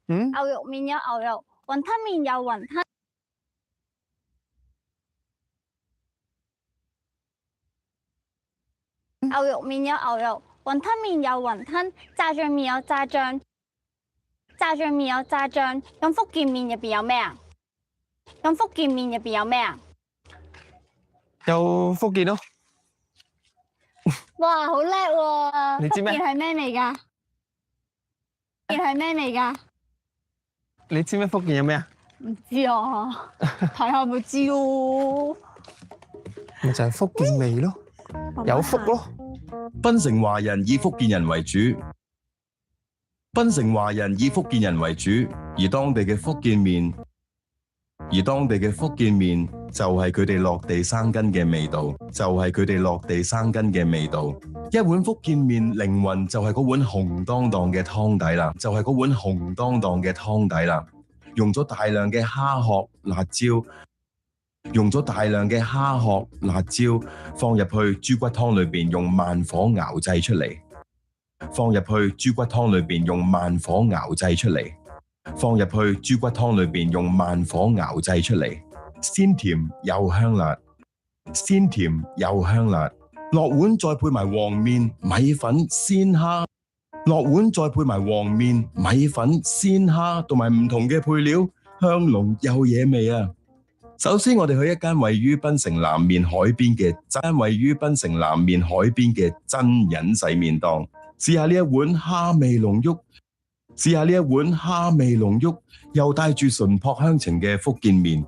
牛肉麵有牛肉，雲吞麵有雲吞。牛肉麵有牛肉，雲吞麵有雲吞，炸醬麵有炸醬，炸醬麵有炸醬。咁福建麵入邊有咩啊？咁福建麵入邊有咩啊？有福建咯。哇，好叻喎！你知咩？福建係咩味㗎？福建係咩味㗎？你知咩福建有咩啊？唔知啊，睇下咪知咯。咪就係福建味咯，有福咯。檳城華人以福建人為主，檳城華人以福建人為主，而當地嘅福建麵就係佢哋落地生根嘅味道，一碗福建麵靈魂就係嗰碗紅當當嘅湯底啦，用咗大量嘅蝦殼、辣椒，放入去豬骨湯裏邊，用慢火熬製出嚟。鮮甜又香辣，落碗再配埋黃麵、米粉、鮮蝦，同埋唔同嘅配料，香濃又惹味啊！首先，我哋去一間位於檳城南面海邊嘅真隱世麵檔，試下呢一碗蝦味濃郁，又帶住純樸鄉情嘅福建麵。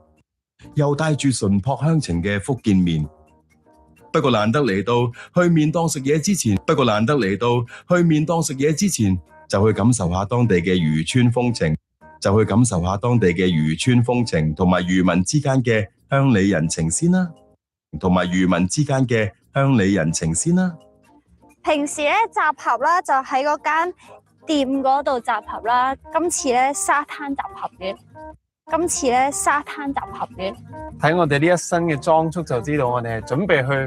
不過難得嚟到去麵檔食嘢之前，就去感受下當地嘅漁村風情，同埋漁民之間嘅鄉里人情先啦。平時咧集合啦，就喺嗰間店嗰度集合啦。今次咧沙灘集合嘅。睇我哋呢一身嘅裝束就知道我哋係準備去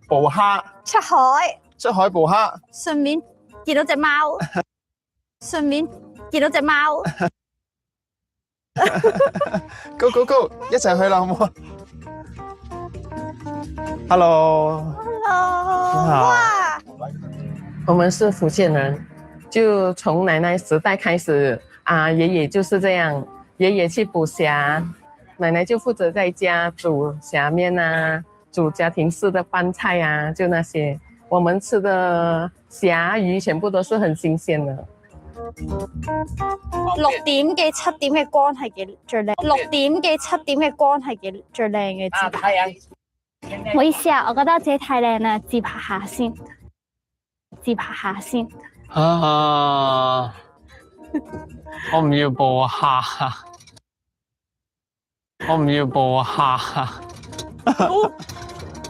捕蝦，出海捕蝦，順便見到隻貓。Go go go， 一齊去啦，好唔好啊 ？Hello， 哇！我們是福建人，就從奶奶時代開始啊，爺爺就是這樣，爺爺去捕蝦，奶奶就負責在家煮蝦麵啊，煮家庭式的飯菜啊，就那些，我們吃的蝦魚全部都是很新鮮的。6點幾7點嘅光係最靚嘅自拍。唔好意思啊，我覺得自己太靚啦，自拍下先。啊！我唔要捕蝦。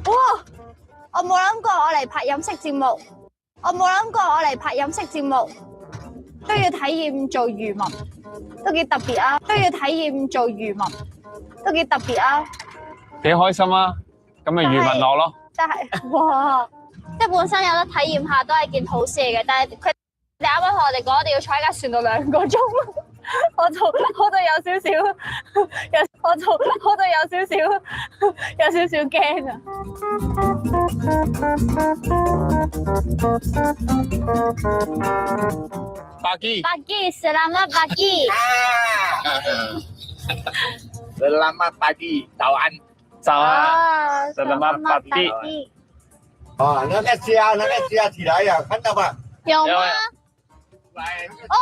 哇！我冇諗過我嚟拍飲食節目，都要體驗做漁民，都幾特別啊！幾開心啊！咁咪漁民樂咯。但係哇，即係本身有得體驗下都係件好事嚟嘅，但係佢哋啱啱同我哋講，我哋要坐喺架船度2個鐘，我就有少少驚啊！Pagi, selamat pagi. Selamat pagi, 早安。Selamat pagi。哦，那个虾起来呀，看到吧？有嗎？來，我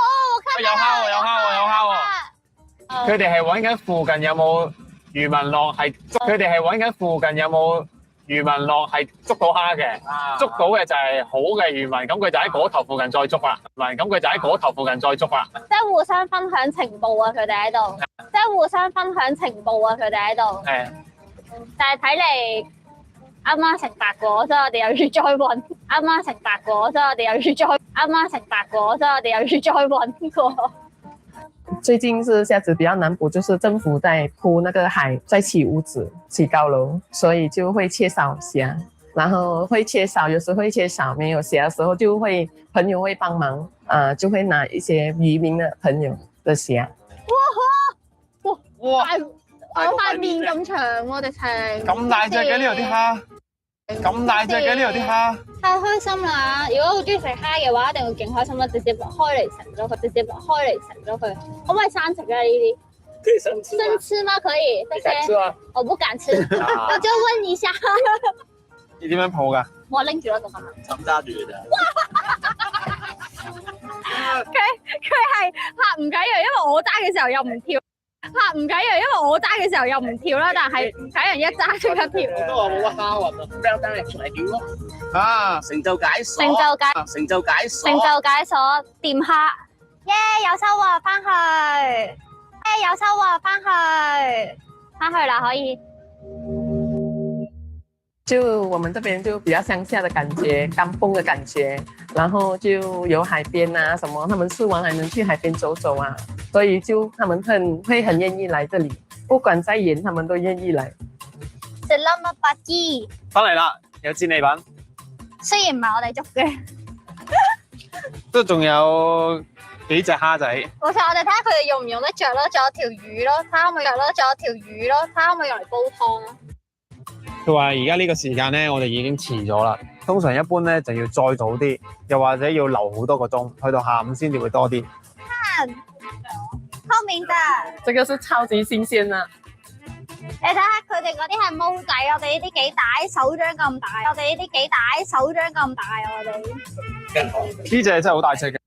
看到有蝦喎。佢哋係揾緊附近有冇漁民樂係捉到蝦嘅，捉到嘅就係好嘅漁民，咁佢就喺嗰頭附近再捉啦。即係互相分享情報啊！佢哋喺度。係。但係睇嚟啱啱食白果，所以我哋又要再揾。最近是蝦子比較難捕，就是政府在鋪那個海，在起屋子、起高樓，所以就會缺少蝦。然后会缺少，有时会缺少，没有虾的时候就会朋友会幫忙，就會拿一些漁民的朋友的蝦。哇！我塊面咁長喎，直情咁大隻嘅呢度啲蝦，咁大隻嘅呢度啲蝦，太開心啦！如果好中意食蝦嘅話，一定會勁開心啦！直接開嚟食咗佢，直接開嚟食咗佢。可唔可以生食啊？呢啲可以生吃嗎？生吃嗎？可以，你敢吃嗎？我不敢吃，我就問一下。你點樣抱㗎？我拎住咯，咁啊！長揸住嘅咋？佢係拍唔緊要，因為我揸嘅時候又唔跳。拍唔緊要，因為我揸嘅時候又唔跳啦，但係睇人一揸即刻跳。我都話冇乜蝦運啊，俾我單嚟嚟跳咯。啊！成就解鎖，成就解成就解鎖，成就解鎖掂蝦，耶！有收穫，翻去，有收穫，翻去啦，可以。就我们这边就比较乡下的感觉，甘崩的感觉，然后就有海边啊什么，他們吃完還能去海邊走走啊，所以就他們會很願意來這裡，不管再遠，他們都願意來。食粒乜白雞，翻嚟啦，有戰利品，雖然唔係我哋捉嘅，都仲有幾隻蝦仔。冇錯，我哋睇下佢哋用唔用得着咯，仲有條魚咯，睇下可唔可以用咯，仲有條魚咯，睇下可唔可以用嚟煲湯咯。佢話而家呢個時間咧，我哋已經遲咗啦。通常一般咧就要再早啲，又或者要留好多個鐘，去到下午先至會多啲。透明的，這個是超級新鮮啊！你睇下佢哋嗰啲係毛仔，我哋呢啲幾大，手掌咁大，我哋呢啲幾大，手掌咁大啊！我哋呢隻真係好大隻嘅。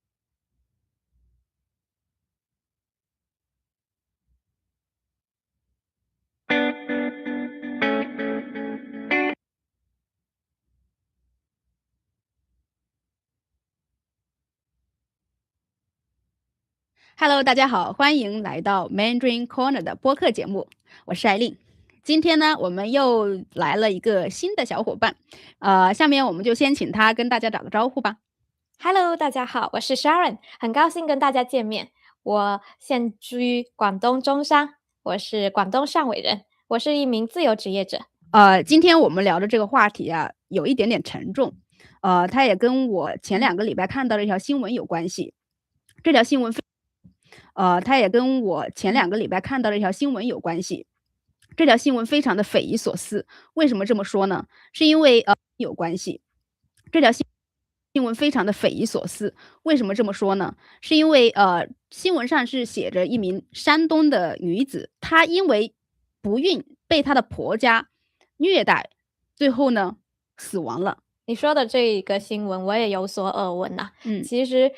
Hello， 大家好，欢迎来到 Mandarin Corner 的播客节目，我是艾令。今天呢，我们又来了一个新的小伙伴，下面我们就先请他跟大家打个招呼吧。Hello， 大家好，我是 Sharon， 很高兴跟大家见面。我现居广东中山，我是广东汕尾人，我是一名自由职业者。今天我们聊的这个话题啊，有一点点沉重，它也跟我前2个礼拜看到的一条新闻有关系。这条新闻它也跟我前2个礼拜看到的一条新闻有关系。这条新闻非常的匪夷所思，为什么这么说呢？是因为有关系。这条新闻非常的匪夷所思，为什么这么说呢？是因为新闻上是写着一名山东的女子，她因为不孕被她的婆家虐待，最后呢死亡了。你说的这个新闻我也有所耳闻呐。其实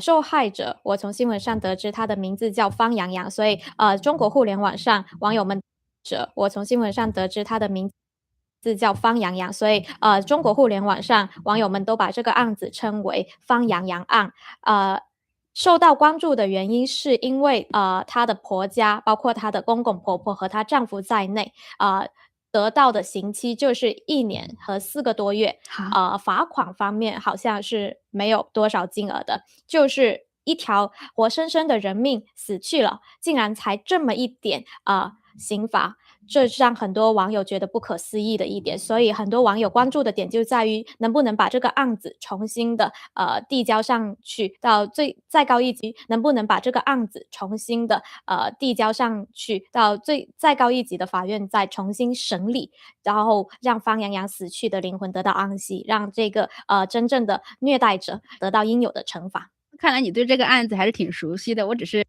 受害者我从新闻上得知他的名字叫方洋洋，所以中国互联网上网友们我从新闻上得知他的名字叫方洋洋，所以中国互联网上网友们都把这个案子称为方洋洋案。受到关注的原因是因为她的婆家包括她的公公婆婆和她丈夫在内得到的刑期就是1年和4个多月，罚款方面好像是没有多少金额的，就是一条活生生的人命死去了，竟然才这么一点刑罚，这让很多网友觉得不可思议的一点，所以很多网友关注的点就在于能不能把这个案子重新的递交上去到再高一级，能不能把这个案子重新的递交上去到再高一级的法院再重新审理，然后让方洋洋死去的灵魂得到安息，让这个真正的虐待者得到应有的惩罚。看来你对这个案子还是挺熟悉的，我只是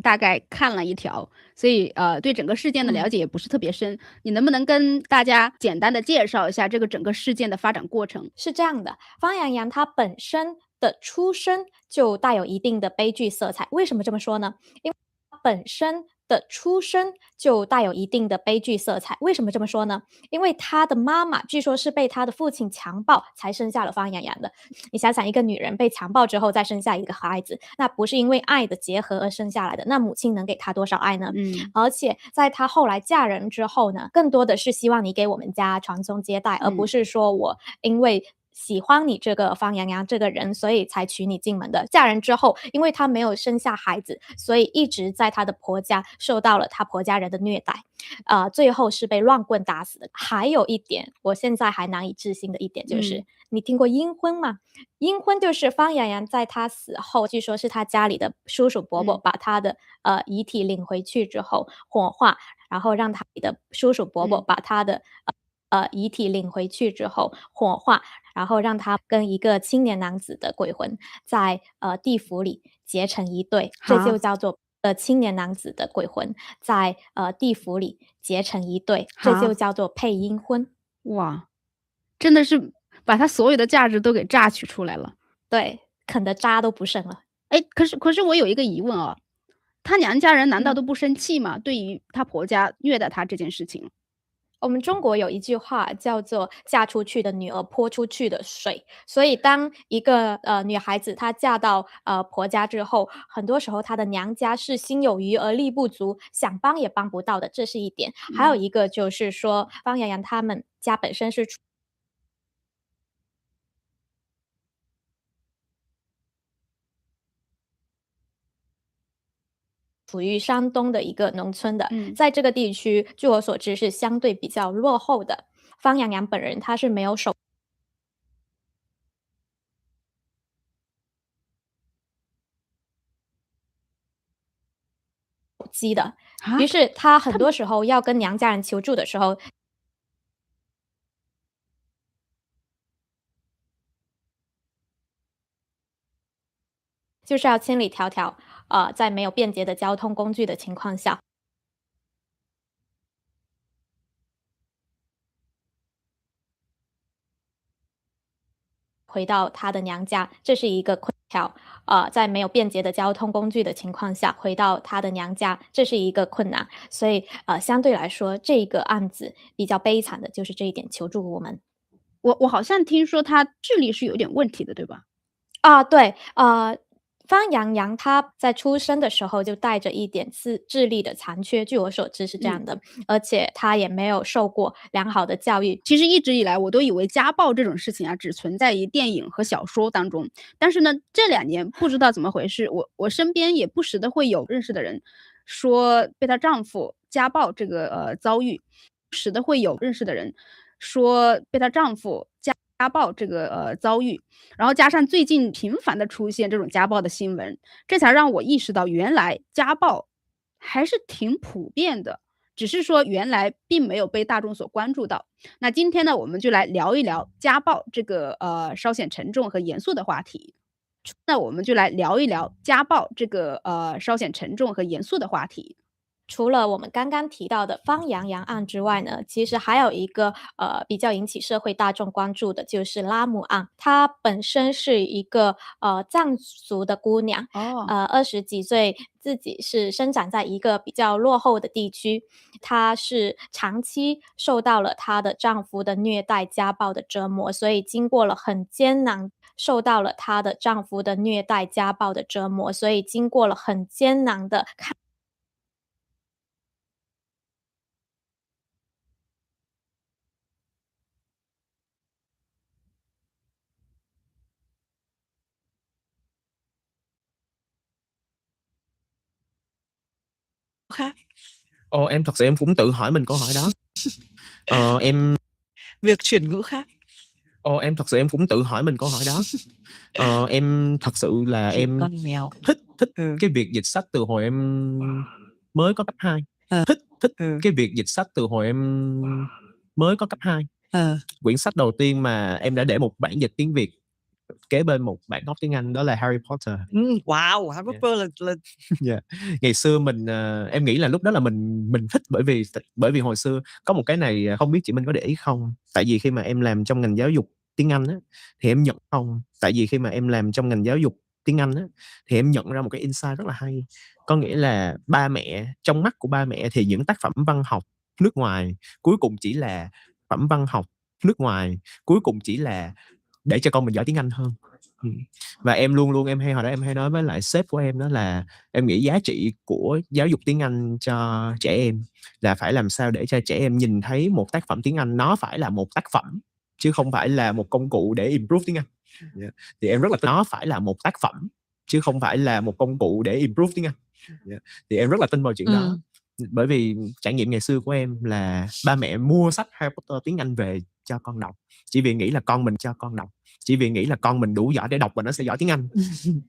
大概看了一条，所以对整个事件的了解也不是特别深。你能不能跟大家简单的介绍一下这个整个事件的发展过程？是这样的，方洋洋他本身的出身就带有一定的悲剧色彩。为什么这么说呢？因为本身的出生就带有一定的悲剧色彩。为什么这么说呢？因为他的妈妈据说是被他的父亲强暴才生下了方洋洋的。你想想，一个女人被强暴之后再生下一个孩子，那不是因为爱的结合而生下来的，那母亲能给他多少爱呢？而且在她后来嫁人之后呢，更多的是希望你给我们家传宗接代，而不是说我因为喜欢你这个方洋洋这个人，所以才娶你进门的。嫁人之后，因为她没有生下孩子，所以一直在她的婆家受到了她婆家人的虐待，最后是被乱棍打死的。还有一点，我现在还难以置信的一点就是，你听过阴婚吗？阴婚就是方洋洋在他死后，据说是他家里的叔叔伯伯把他的遗体领回去之后火化，然后让他的叔叔伯伯把他的遗体领回去之后火化，然后让他跟一个青年男子的鬼魂在地府里结成一对，这就叫做青年男子的鬼魂在地府里结成一对，这就叫做配阴婚。哇，真的是把他所有的价值都给榨取出来了。对，啃的渣都不剩了。哎，可是我有一个疑问啊，他娘家人难道都不生气吗？对于他婆家虐待他这件事情？我们中国有一句话叫做嫁出去的女儿泼出去的水，所以当一个女孩子她嫁到婆家之后，很多时候她的娘家是心有余而力不足，想帮也帮不到的，这是一点。还有一个就是说，方洋洋他们家本身是处于山东的一个农村的，在这个地区，据我所知是相对比较落后的。方洋洋本人他是没有手机的，于是他很多时候要跟娘家人求助的时候，就是要千里迢迢，在没有便捷的交通工具的情况下，回到他的娘家，这是一个困扰。在没有便捷的交通工具的情况下，回到他的娘家，这是一个困难。所以，相对来说，这个案子比较悲惨的就是这一点，求助无门。我好像听说他智力是有点问题的，对吧？对，方洋洋他在出生的时候就带着一点智力的残缺，据我所知是这样的，而且他也没有受过良好的教育。其实一直以来我都以为家暴这种事情啊，只存在于电影和小说当中，但是呢，这2年不知道怎么回事，我身边也不时的会有认识的人说被她丈夫家暴这个遭遇，不时的会有认识的人说被她丈夫家暴这个遭遇，然后加上最近频繁的出现这种家暴的新闻，这才让我意识到原来家暴还是挺普遍的，只是说原来并没有被大众所关注到。那今天呢，我们就来聊一聊家暴这个稍显沉重和严肃的话题。那我们就来聊一聊家暴这个稍显沉重和严肃的话题。除了我们刚刚提到的方洋洋案之外呢，其实还有一个比较引起社会大众关注的，就是拉姆案。她本身是一个藏族的姑娘，20几岁，自己是生长在一个比较落后的地区，她是长期受到了她的丈夫的虐待、家暴的折磨，所以经过了很艰难。受到了她的丈夫的虐待、家暴的折磨，所以经过了很艰难的khác. Em thật sự em cũng tự hỏi mình câu hỏi đó. Em Việc chuyển ngữ khác. em thật sự em cũng tự hỏi mình câu hỏi đó. Em thật sự là Chuyện em con mèo. thích cái việc dịch sách từ hồi em mới có cấp 2. Thích cái việc dịch sách từ hồi em mới có cấp 2. Quyển sách đầu tiên mà em đã để một bản dịch tiếng Việt kế bên một bản gốc tiếng Anh đó là Harry Potter. Wow, Harry Potter là Yeah. Ngày xưa mình em nghĩ là lúc đó là mình thích bởi vì hồi xưa có một cái này không biết chị Minh có để ý không? Tại vì khi mà em làm trong ngành giáo dục tiếng Anh á thì em nhận không? Tại vì khi mà em làm trong ngành giáo dục tiếng Anh á, thì em nhận ra một cái insight rất là hay. Có nghĩa là trong mắt của ba mẹ thì những tác phẩm văn học nước ngoài cuối cùng chỉ là phẩm văn học nước ngoài, cuối cùng chỉ là để cho con mình giỏi tiếng Anh hơn. Và em luôn luôn hồi đó em hay nói với lại sếp của em đó là em nghĩ giá trị của giáo dục tiếng Anh cho trẻ em là phải làm sao để cho trẻ em nhìn thấy một tác phẩm tiếng Anh nó phải là một tác phẩm chứ không phải là một công cụ để improve tiếng Anh. Thì em rất là nó phải là một tác phẩm chứ không phải là một công cụ để improve tiếng Anh. Thì em rất là tin vào chuyện đó. Bởi vì trải nghiệm ngày xưa của em là ba mẹ mua sách Harry Potter tiếng Anh về cho con đọc chỉ vì nghĩ là con mình cho con đọc, chỉ vì nghĩ là con mình đủ giỏi để đọc và nó sẽ giỏi tiếng Anh.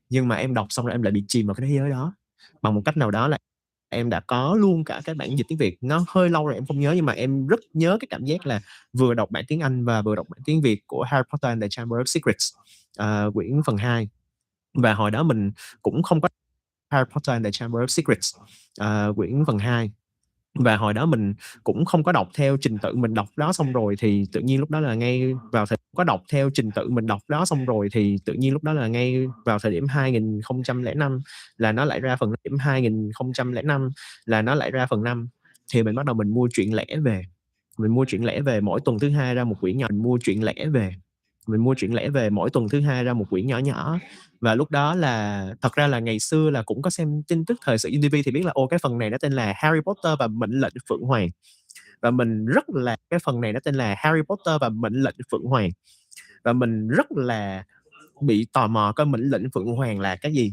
Nhưng mà em đọc xong rồi em lại bị chìm vào cái thế giới đó. Bằng một cách nào đó là em đã có luôn cả cái bản dịch tiếng Việt. Nó hơi lâu rồi em không nhớ, nhưng mà em rất nhớ cái cảm giác là vừa đọc bản tiếng Anh và vừa đọc bản tiếng Việt của Harry Potter and the Chamber of Secrets, quyển phần 2. Và hồi đó mình cũng không có Harry Potter and the Chamber of Secrets, quyển phần 2. Và hồi đó mình cũng không có đọc theo trình tự, mình đọc đó xong rồi thì tự nhiên lúc đó là ngay vào thời có đọc theo trình tự mình đọc đó xong rồi thì tự nhiên lúc đó là ngay vào thời điểm 2005 là nó lại ra phần điểm 2005 là nó lại ra phần 5. Thì mình bắt đầu mình mua truyện lẻ về. Mình mua truyện lẻ về, mỗi tuần thứ 2 ra một quyển nhỏ. Mình mua truyện lẻ về mỗi tuần thứ 2 ra một quyển nhỏ nhỏ. Và lúc đó là thật ra là ngày xưa là cũng có xem tin tức thời sự trên TV thì biết là cái phần này nó tên là Harry Potter và Mệnh lệnh Phượng Hoàng. Và mình rất là cái phần này nó tên là Harry Potter và Mệnh lệnh Phượng Hoàng. Và mình rất là bị tò mò coi Mệnh lệnh Phượng Hoàng là cái gì.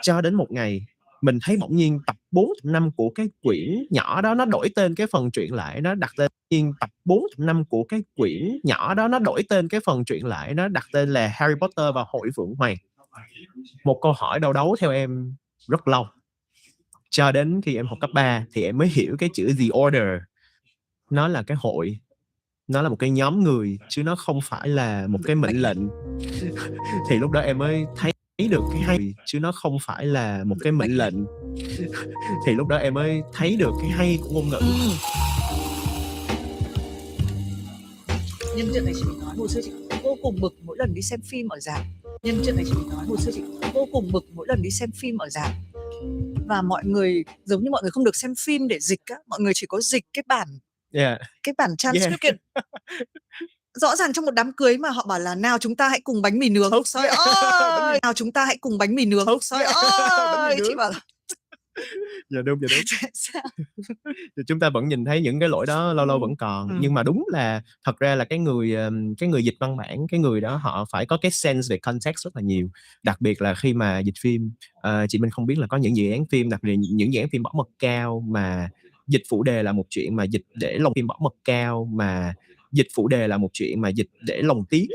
Cho đến một ngày mình thấy bỗng nhiên tập 4/5 của cái quyển nhỏ đó nó đổi tên cái phần truyện lại, nó đặt tên tập 4/5 của cái quyển nhỏ đó nó đổi tên cái phần truyện lại, nó đặt tên là Harry Potter và Hội Phượng Hoàng. Một câu hỏi đau đớn theo em rất lâu. Cho đến khi em học cấp 3 thì em mới hiểu cái chữ The Order nó là cái hội, nó là một cái nhóm người chứ nó không phải là một cái mệnh lệnh. Thì lúc đó em mới thấy được cái hay chứ nó không phải là một cái mệnh lệnh. Thì lúc đó em mới thấy được cái hay của ngôn ngữ. Nhân chuyện này chị mình nói, hồi xưa chị vô cùng bực mỗi lần đi xem phim ở rạp. Nhân chuyện này chị mình nói, hồi xưa chị vô cùng bực mỗi lần đi xem phim ở rạp. Và mọi người giống như mọi người không được xem phim để dịch á, mọi người chỉ có dịch cái bản transcript kia. Rõ ràng trong một đám cưới mà họ bảo là nào chúng ta hãy cùng bánh mì nướng. Trời ơi, nào chúng ta hãy cùng bánh mì nướng. Trời ơi, chị bảo là Dạ đúng. Chúng ta vẫn nhìn thấy những cái lỗi đó lâu lâu vẫn còn. Nhưng mà đúng là thật ra là cái người dịch văn bản, cái người đó họ phải có cái sense về context rất là nhiều. Đặc biệt là khi mà dịch phim, chị mình không biết là có những dự án phim, đặc biệt những dự án phim bảo mật cao mà dịch phụ đề là một chuyện mà dịch để lồng phim bảo mật cao mà dịch phụ đề là một chuyện mà dịch để lồng tiếng.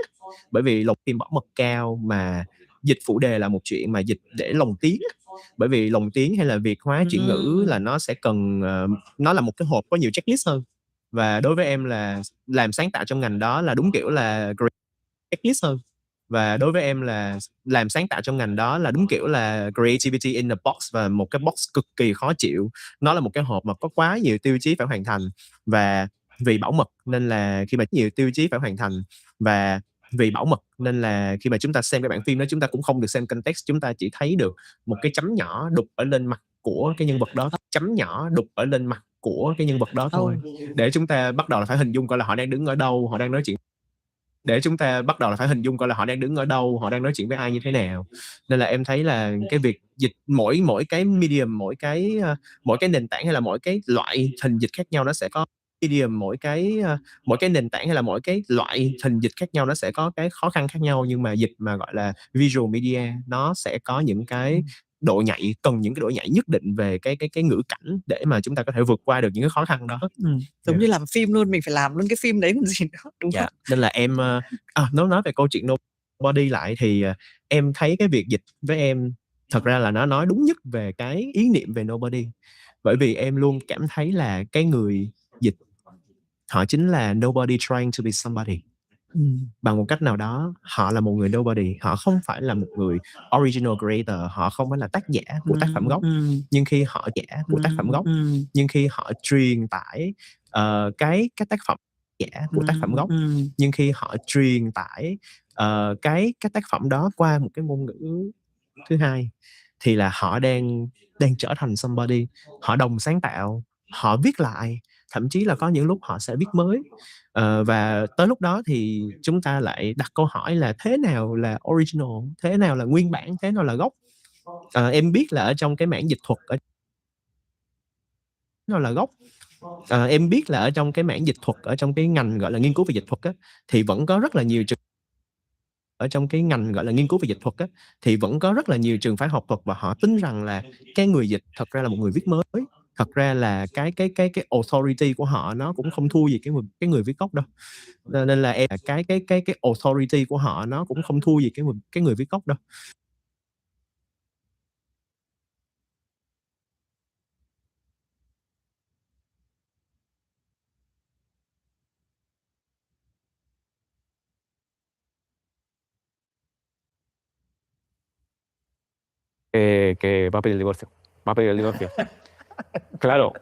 Bởi vì lồng phim bảo mật cao mà dịch phụ đề là một chuyện mà dịch để lồng tiếng. Bởi vì lồng tiếng hay là Việt hóa chuyển ngữ là nó sẽ cần nó là một cái hộp có nhiều checklist hơn. Và đối với em là làm sáng tạo trong ngành đó là đúng kiểu là checklist hơn. Và đối với em là làm sáng tạo trong ngành đó là đúng kiểu là creativity in a box, và một cái box cực kỳ khó chịu. Nó là một cái hộp mà có quá nhiều tiêu chí phải hoàn thành, và vì bảo mật nên là khi mà nhiều tiêu chí phải hoàn thành và vì bảo mật nên là khi mà chúng ta xem cái bản phim đó chúng ta cũng không được xem context, chúng ta chỉ thấy được một cái chấm nhỏ đục ở lên mặt của cái nhân vật đó, chấm nhỏ đục ở lên mặt của cái nhân vật đó thôi, để chúng ta bắt đầu là phải hình dung coi là họ đang đứng ở đâu, họ đang nói chuyện, để chúng ta bắt đầu là phải hình dung coi là họ đang đứng ở đâu, họ đang nói chuyện với ai như thế nào. Nên là em thấy là cái việc dịch mỗi cái medium, mỗi cái nền tảng hay là mỗi cái loại hình dịch khác nhau nó sẽ có medium, mỗi cái nền tảng hay là mỗi cái loại hình dịch khác nhau nó sẽ có cái khó khăn khác nhau. Nhưng mà dịch mà gọi là visual media nó sẽ có những cái độ nhạy, cần những cái độ nhạy nhất định về cái ngữ cảnh để mà chúng ta có thể vượt qua được những cái khó khăn đó. Giống như làm phim luôn, mình phải làm luôn cái phim đấy còn gì nữa, đúng không? Nên là em nói về câu chuyện Nobody lại thì em thấy cái việc dịch với em thật ra là nó nói đúng nhất về cái ý niệm về Nobody. Bởi vì em luôn cảm thấy là cái người dịch họ chính là nobody trying to be somebody. Bằng một cách nào đó họ là một người nobody, họ không phải là một người original creator, họ không phải là tác giả của tác phẩm gốc, nhưng khi họ giả của tác phẩm gốc, nhưng khi họ truyền tải cái tác phẩm giả của tác phẩm gốc, nhưng khi họ truyền tải cái tác phẩm đó qua một cái ngôn ngữ thứ hai thì là họ đang trở thành somebody, họ đồng sáng tạo, họ viết lại, thậm chí là có những lúc họ sẽ viết mới. Và tới lúc đó thì chúng ta lại đặt câu hỏi là thế nào là original, thế nào là nguyên bản, thế nào là gốc. Em biết là ở trong cái mảng dịch thuật em biết là ở trong cái mảng dịch thuật, ở trong cái ngành gọi là nghiên cứu về dịch thuật á, thì vẫn có rất là nhiều trường thì vẫn có rất là nhiều trường phái học thuật và họ tin rằng là cái người dịch thật ra là một người viết mới, thật ra là cái authority của họ nó cũng không thua gì cái người viết gốc đâu. Nên là em cái authority của họ nó cũng không thua gì cái người viết gốc đâu. Que va a pedir el divorcio. Va a pedir el divorcio. Claro,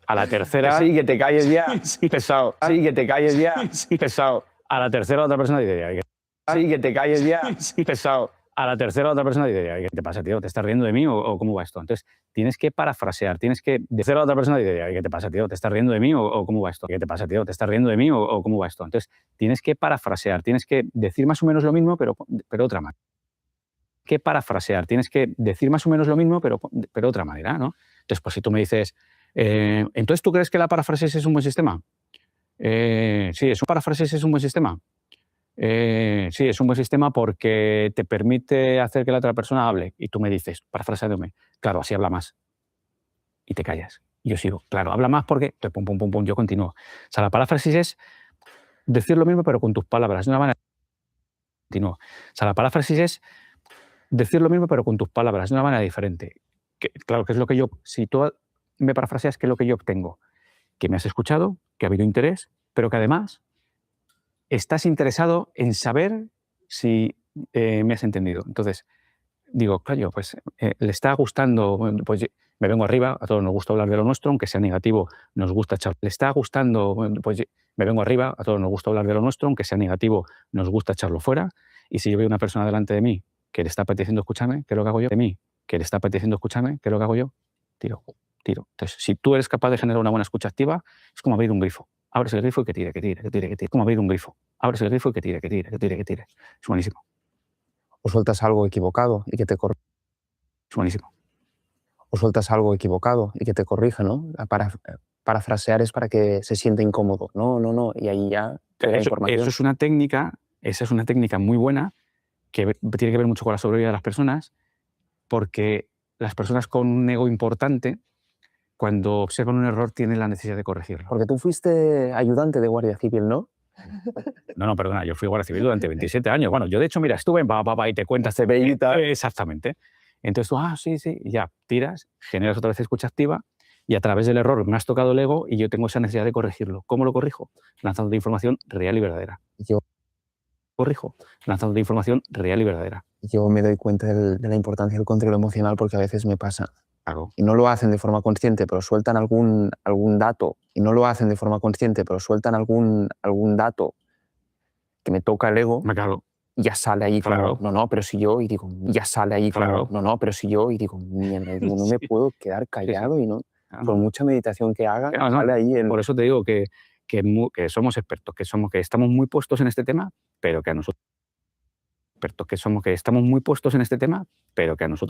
a la tercera. Sí, que te calles ya, Sí. pesado. Sí, que te calles ya, pesado. A la tercera otra persona dice, Sí, que te calles ya, Sí. pesado. a la tercera otra persona dice, ¿qué te pasa, tío? ¿Te estás riendo de mí o cómo va esto? Entonces, tienes que parafrasear, tienes que decir a otra persona dice, ¿qué te pasa, tío? ¿Te estás riendo de mí o cómo va esto? ¿Qué te pasa, tío? ¿Te estás riendo de mí o cómo va esto? Entonces, tienes que parafrasear, tienes que decir más o menos lo mismo, pero otra manera. Que parafrasear, tienes que decir más o menos lo mismo, pero de otra manera, ¿no? Entonces, pues si tú me dices, ¿entonces tú crees que la paráfrasis es un buen sistema? Sí, paráfrasis es un buen sistema. Sí, es un buen sistema porque te permite hacer que la otra persona hable. Y tú me dices, parafraseándome, claro, así habla más. Y te callas. Y yo sigo, claro, habla más porque, pum, pum, pum, pum, yo continúo. O sea, la paráfrasis es decir lo mismo, pero con tus palabras, de una manera. Continúo. O sea, la paráfrasis es decir lo mismo, pero con tus palabras, de una manera diferente. Claro, que es lo que yo, si tú me parafraseas, ¿qué es lo que yo obtengo? Que me has escuchado, que ha habido interés, pero que además estás interesado en saber si me has entendido. Entonces, digo, claro, pues le está gustando, pues me vengo arriba, a todos nos gusta hablar de lo nuestro, aunque sea negativo, nos gusta echarlo. Le está gustando, pues me vengo arriba, a todos nos gusta hablar de lo nuestro, aunque sea negativo, nos gusta echarlo fuera. Y si yo veo una persona delante de mí que le está apeteciendo escucharme, ¿qué es lo que hago yo? De mí, que le está apeteciendo escucharme, ¿qué es lo que hago yo? Tiro. Entonces, si tú eres capaz de generar una buena escucha activa, es como abrir un grifo. Abres el grifo y que tire. Como abrir un grifo. Abres el grifo y que tire. Es buenísimo. O sueltas algo equivocado y que te corrija. Es buenísimo. O sueltas algo equivocado y que te corrija, ¿no? Parafrasear es para que se sienta incómodo. No, y ahí ya te da información. Esa es una técnica muy buena que tiene que ver mucho con la sobrevida de las personas, porque las personas con un ego importante, cuando observan un error, tienen la necesidad de corregirlo. Porque tú fuiste ayudante de Guardia Civil, ¿no? No, perdona, yo fui guardia civil durante 27 años. Bueno, yo de hecho, mira, estuve en papá y te cuentas exactamente. Entonces tú, sí, y ya tiras, generas otra vez escucha activa y a través del error me has tocado el ego y yo tengo esa necesidad de corregirlo. ¿Cómo lo corrijo? Lanzando información real y verdadera. Lanzando información real y verdadera. Yo me doy cuenta de la importancia del control emocional porque a veces me pasa. Claro. Y no lo hacen de forma consciente, pero sueltan algún dato. Y no lo hacen de forma consciente, pero sueltan algún dato que me toca el ego. Claro. Ya sale ahí Claro. como, no, pero si yo, y digo, ya sale ahí Claro. como, no, pero si yo, y digo, mierda, no me puedo quedar callado y no, por mucha meditación que haga, sale ahí el... Por eso te digo que somos expertos, que estamos muy puestos en este tema, pero que a nosotros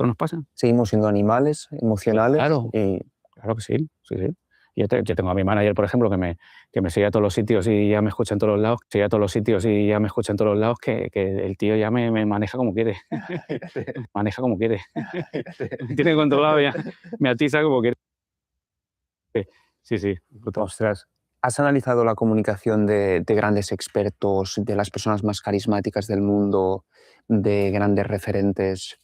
nos pasa. Seguimos siendo animales emocionales. Claro, claro que sí. Yo tengo a mi manager, por ejemplo, que me sigue a todos los sitios y ya me escucha en todos los lados, que el tío ya me maneja como quiere. Me tiene controlado ya, me atiza como quiere. Sí. Ostras, ¿has analizado la comunicación de grandes expertos, de las personas más carismáticas del mundo, de grandes referentes?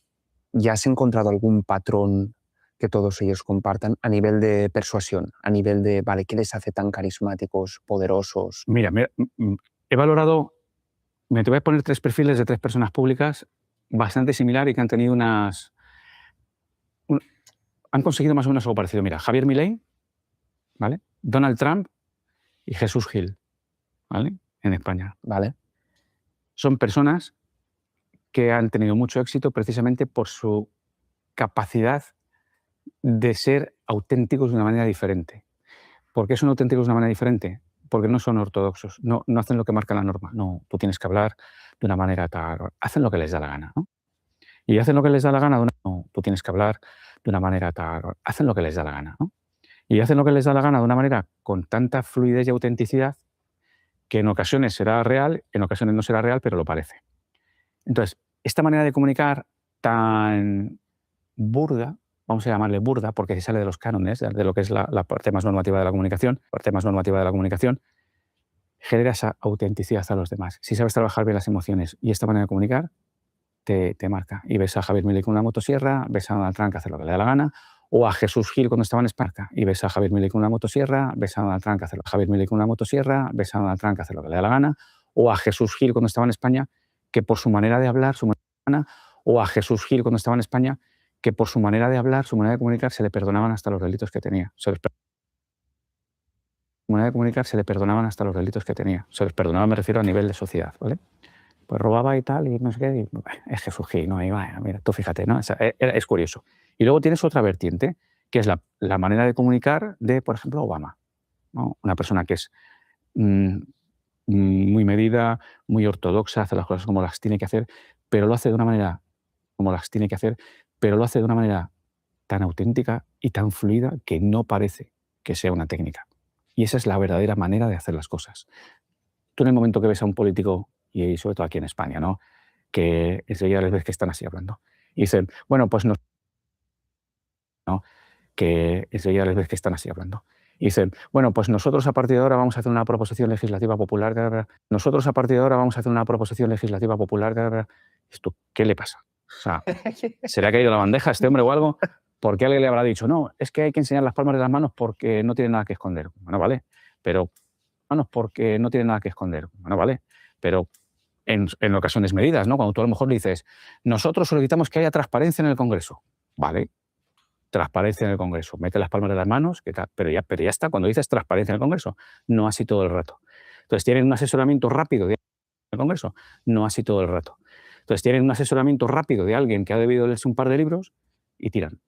¿Ya has encontrado algún patrón que todos ellos compartan a nivel de persuasión, a nivel de, vale, qué les hace tan carismáticos, poderosos? Mira, he valorado, te voy a poner 3 perfiles de 3 personas públicas bastante similar y que han tenido han conseguido más o menos algo parecido. Mira, Javier Milei, ¿vale? Donald Trump y Jesús Gil, ¿vale? En España. Vale. Son personas que han tenido mucho éxito precisamente por su capacidad de ser auténticos de una manera diferente. ¿Por qué son auténticos de una manera diferente? Porque no son ortodoxos, no hacen lo que marca la norma. No, tú tienes que hablar de una manera tal. Hacen lo que les da la gana, ¿no? Y hacen lo que les da la gana no, tú tienes que hablar de una manera tal. Hacen lo que les da la gana, ¿no? Y hacen lo que les da la gana de una manera con tanta fluidez y autenticidad que en ocasiones será real, en ocasiones no será real, pero lo parece. Entonces, esta manera de comunicar tan burda, vamos a llamarle burda, porque se sale de los cánones, de lo que es la parte más normativa de la comunicación, genera esa autenticidad a los demás. Si sabes trabajar bien las emociones y esta manera de comunicar, te marca. Y ves a Javier Milei con una motosierra, ves a Donald Trump que hace lo que le da la gana, o a Jesús Gil cuando estaba en Esparta, y ves a Javier Milei con una motosierra, ves a Donald Trump que hace lo que le da la gana, o a Jesús Gil cuando estaba en España, que por su manera de hablar, su manera de comunicar, se le perdonaban hasta los delitos que tenía. Se les perdonaba, me refiero a nivel de sociedad, ¿vale? Pues robaba y tal, y no sé qué, y, es Jesús Gil, ¿no? Y bueno, mira, tú fíjate, ¿no? Es curioso. Y luego tienes otra vertiente, que es la manera de comunicar de, por ejemplo, Obama, ¿no? Una persona que es muy medida, muy ortodoxa, hace las cosas como las tiene que hacer, pero lo hace de una manera tan auténtica y tan fluida que no parece que sea una técnica. Y esa es la verdadera manera de hacer las cosas. Tú en el momento que ves a un político, y sobre todo aquí en España, ¿no?, que enseguida les ves que están así hablando, y dicen, bueno, pues no, que enseguida les ves que están así hablando. Y dicen, bueno, pues nosotros a partir de ahora vamos a hacer una proposición legislativa popular. ¿Esto qué le pasa? O sea, ¿será que ha ido a la bandeja este hombre o algo? Porque alguien le habrá dicho, no, es que hay que enseñar las palmas de las manos porque no tiene nada que esconder. Bueno, vale, pero en ocasiones medidas, ¿no? Cuando tú a lo mejor le dices, nosotros solicitamos que haya transparencia en el Congreso. Vale, transparencia en el Congreso. Mete las palmas de las manos, pero ya está. Cuando dices transparencia en el Congreso, no así todo el rato. Entonces tienen un asesoramiento rápido de el Congreso, no así todo el rato. Entonces tienen un asesoramiento rápido de alguien que ha debido leerse un par de libros y tiran.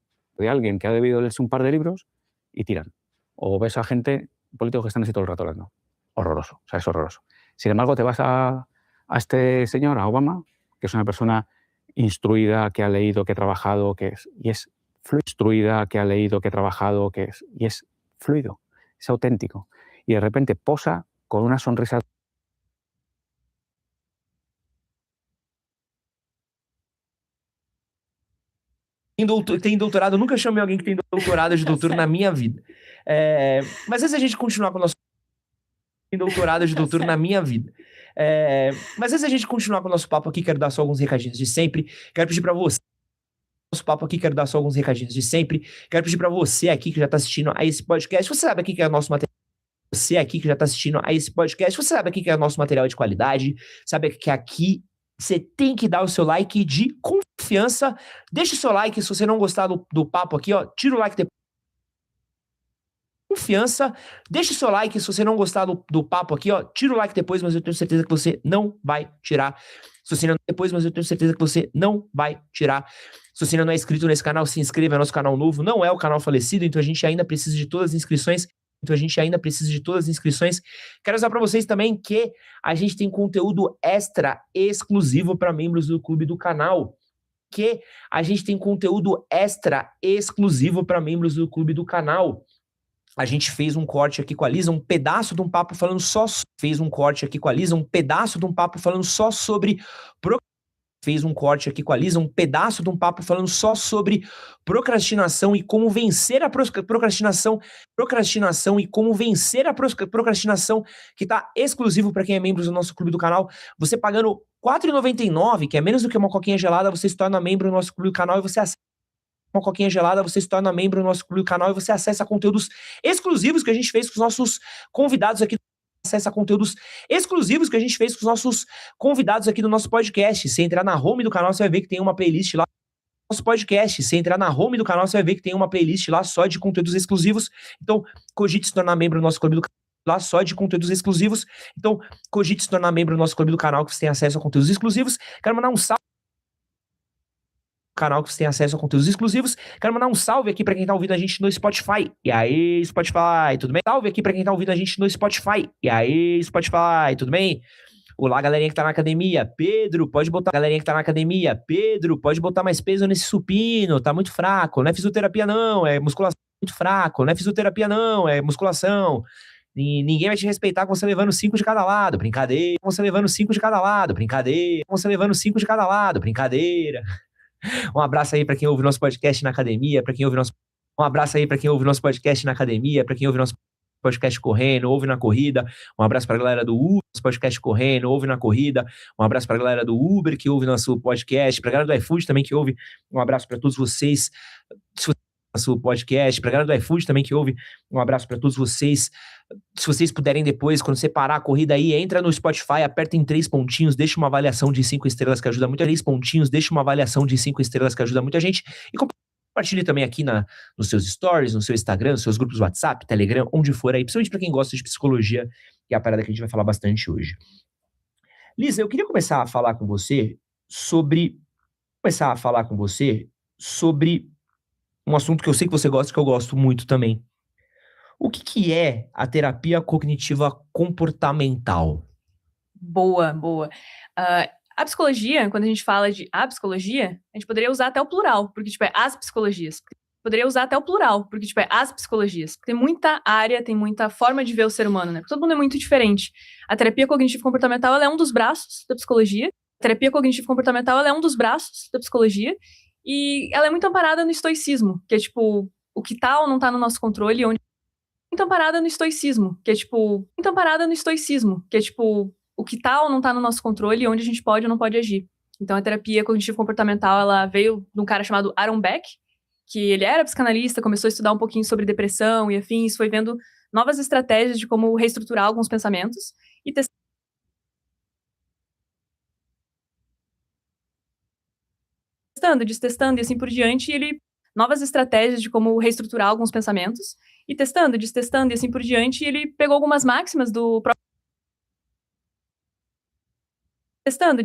O ves a gente, políticos que están así todo el rato hablando. Horroroso, o sea, es horroroso. Sin embargo, te vas a este señor, a Obama, que es una persona instruida, que ha leído, que ha trabajado, y es fluido, es auténtico. Y de repente posa con una sonrisa. Tem doutorado, eu nunca chamei alguém que tem doutorado de doutor na minha vida. Mas antes a gente continuar com o nosso doutorado de doutor na minha vida. Mas antes a gente continuar com o nosso papo aqui, quero dar só alguns recadinhos de sempre. Quero pedir para você aqui que já está assistindo a esse podcast. Você sabe aqui que é o nosso material. Você sabe aqui que é o nosso material de qualidade. Sabe que aqui você tem que dar o seu like de confiança. Deixa o seu like se você não gostar do papo aqui, ó. Tira o like depois. Confiança. Deixa o seu like se você não gostar do papo aqui, ó. Tira o like depois, mas eu tenho certeza que você não vai tirar. Se você ainda não é inscrito nesse canal, se inscreva, é nosso canal novo. Não é o canal falecido, então a gente ainda precisa de todas as inscrições. Quero avisar para vocês também que a gente tem conteúdo extra exclusivo para membros do clube do canal. A gente fez um corte aqui com a Lisa, um pedaço de um papo falando só sobre procrastinação e como vencer a procrastinação que tá exclusivo para quem é membro do nosso clube do canal. Você pagando R$ 4,99, que é menos do que uma coquinha gelada, você se torna membro do nosso clube do canal e você acessa conteúdos exclusivos que a gente fez com os nossos convidados aqui. Do nosso podcast. Se entrar na home do canal, você vai ver que tem uma playlist lá. Só de conteúdos exclusivos. Então, cogite se tornar membro do nosso clube do canal. Que você tem acesso a conteúdos exclusivos. Quero mandar um salve canal que você tem acesso a conteúdos exclusivos. Quero mandar um salve aqui pra quem tá ouvindo a gente no Spotify. E aí, Spotify, tudo bem? Salve aqui pra quem tá ouvindo a gente no Spotify. E aí, Spotify, tudo bem? Olá, galerinha que tá na academia. Pedro, pode botar. Galerinha que tá na academia. Pedro, pode botar mais peso nesse supino. Tá muito fraco. Não é fisioterapia, não. É musculação. Muito fraco. Não é fisioterapia, não. É musculação. E ninguém vai te respeitar com você levando 5 de cada lado. Brincadeira. Com você levando 5 de cada lado. Brincadeira. Com você levando 5 de cada lado. Brincadeira. Um abraço aí pra quem ouve nosso podcast na academia, para quem ouve nosso Um abraço aí pra quem ouve nosso podcast na academia, pra quem ouve nosso podcast correndo, ouve na corrida. Um abraço pra galera do Uber, nosso podcast correndo, ouve na corrida. Um abraço pra galera do Uber que ouve nosso podcast, pra galera do iFood também que ouve. Um abraço pra todos vocês. Nosso podcast, pra galera do iFood também que ouve. Um abraço pra todos vocês. Se vocês puderem depois, quando você parar a corrida aí, entra no Spotify, aperta em 3 pontinhos, deixa uma avaliação de 5 estrelas que ajuda muito. 3 pontinhos, deixa uma avaliação de 5 estrelas que ajuda muita gente. E compartilhe também aqui nos seus stories, no seu Instagram, nos seus grupos WhatsApp, Telegram, onde for aí, principalmente pra quem gosta de psicologia, que é a parada que a gente vai falar bastante hoje. Lisa, eu queria começar a falar com você sobre um assunto que eu sei que você gosta, que eu gosto muito também. O que é a terapia cognitiva comportamental? Boa. A psicologia, quando a gente fala de a psicologia, a gente poderia usar até o plural, porque, tipo, é as psicologias. Poderia usar até o plural, porque, tipo, é as psicologias. Porque tem muita área, tem muita forma de ver o ser humano, né? Porque todo mundo é muito diferente. A terapia cognitivo-comportamental, ela é um dos braços da psicologia. A terapia cognitivo-comportamental, ela é um dos braços da psicologia. E ela é muito amparada no estoicismo, que é, tipo, o que tá ou não tá no nosso controle, onde muito amparada no estoicismo, que é tipo, o que tá ou não tá no nosso controle e onde a gente pode ou não pode agir. Então a terapia cognitivo-comportamental, ela veio de um cara chamado Aaron Beck, que ele era psicanalista, começou a estudar um pouquinho sobre depressão e afins, foi vendo novas estratégias de como reestruturar alguns pensamentos e testando e assim por diante, e ele novas estratégias de como reestruturar alguns pensamentos e testando e assim por diante, e ele pegou algumas máximas do próprio testando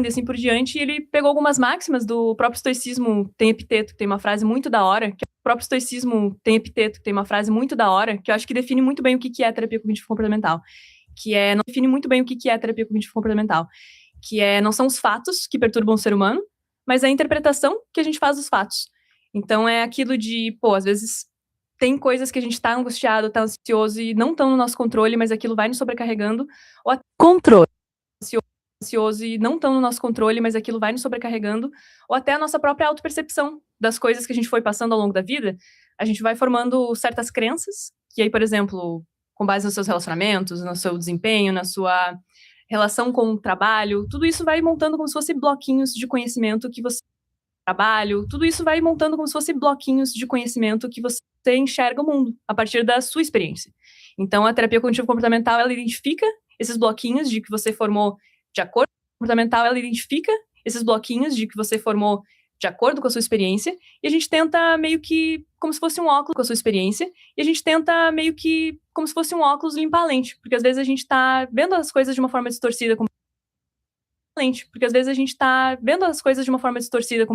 e assim por diante, e ele pegou algumas máximas do próprio estoicismo, tem epiteto, que tem uma frase muito da hora, que o próprio estoicismo tem epiteto, que tem uma frase muito da hora, que eu acho que define muito bem o que é a terapia cognitivo-comportamental, não são os fatos que perturbam o ser humano, mas é a interpretação que a gente faz dos fatos. Então é aquilo de, às vezes tem coisas que a gente tá angustiado, tá ansioso e não estão no nosso controle, mas aquilo vai nos sobrecarregando, ou ansioso e não estão no nosso controle, mas aquilo vai nos sobrecarregando, ou até a nossa própria autopercepção das coisas que a gente foi passando ao longo da vida, a gente vai formando certas crenças, que aí, por exemplo, com base nos seus relacionamentos, no seu desempenho, na sua relação com o trabalho, tudo isso vai montando como se fosse bloquinhos de conhecimento que você enxerga o mundo a partir da sua experiência. Então, a terapia cognitivo-comportamental, ela identifica esses bloquinhos de que você formou de acordo com a sua experiência, e a gente tenta meio que como se fosse um óculos com a sua experiência, e a gente tenta meio que como se fosse um óculos limpar a lente, porque às vezes a gente tá vendo as coisas de uma forma distorcida com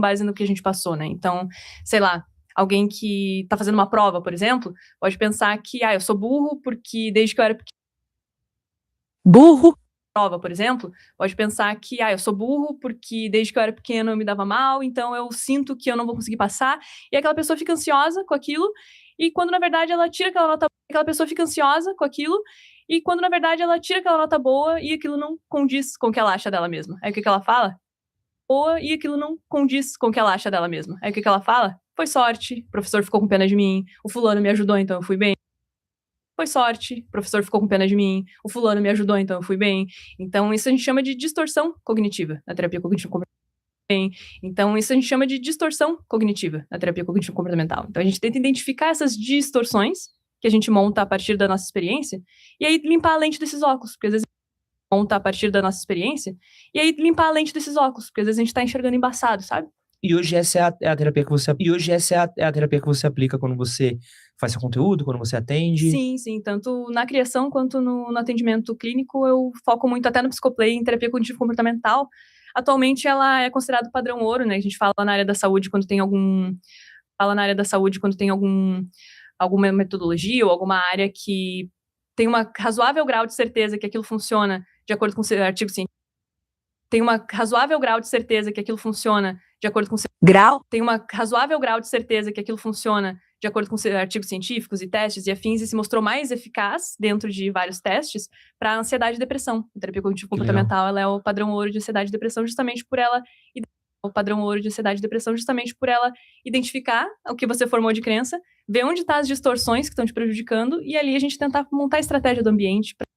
base no que a gente passou, né? Então, sei lá, alguém que tá fazendo uma prova, por exemplo, pode pensar que, eu sou burro porque desde que eu era pequeno. Prova, por exemplo, pode pensar que, eu sou burro porque desde que eu era pequeno eu me dava mal, então eu sinto que eu não vou conseguir passar, e aquela pessoa fica ansiosa com aquilo, e quando na verdade ela tira aquela nota, aquela pessoa fica ansiosa com aquilo, e quando na verdade ela tira aquela nota boa e aquilo não condiz com o que ela acha dela mesma. Aí o que ela fala? E aquilo não condiz com o que ela acha dela mesma. Aí o que ela fala? Foi sorte, o professor ficou com pena de mim, o fulano me ajudou, então eu fui bem. Foi sorte, o professor ficou com pena de mim, o fulano me ajudou, então eu fui bem. Então isso a gente chama de distorção cognitiva na terapia cognitivo-comportamental. Então a gente tenta identificar essas distorções que a gente monta a partir da nossa experiência, e aí limpar a lente desses óculos, porque às vezes a gente tá enxergando embaçado, sabe? E hoje essa é a terapia que você aplica quando você faz seu conteúdo, quando você atende? Sim, tanto na criação quanto no atendimento clínico, eu foco muito até no psicoplay, em terapia cognitivo-comportamental, atualmente ela é considerada padrão ouro, né? A gente fala na área da saúde quando tem alguma metodologia ou alguma área que tem uma razoável grau de certeza que aquilo funciona de acordo com o artigo científico. Tem uma razoável grau de certeza que aquilo funciona de acordo com tem uma razoável grau de certeza que aquilo funciona de acordo com artigos científicos e testes e afins, e se mostrou mais eficaz dentro de vários testes para ansiedade e depressão. A terapia cognitivo-comportamental ela é o padrão ouro de ansiedade e depressão justamente por ela identificar o que você formou de crença, ver onde estão as distorções que estão te prejudicando e ali a gente tentar montar a estratégia do ambiente, para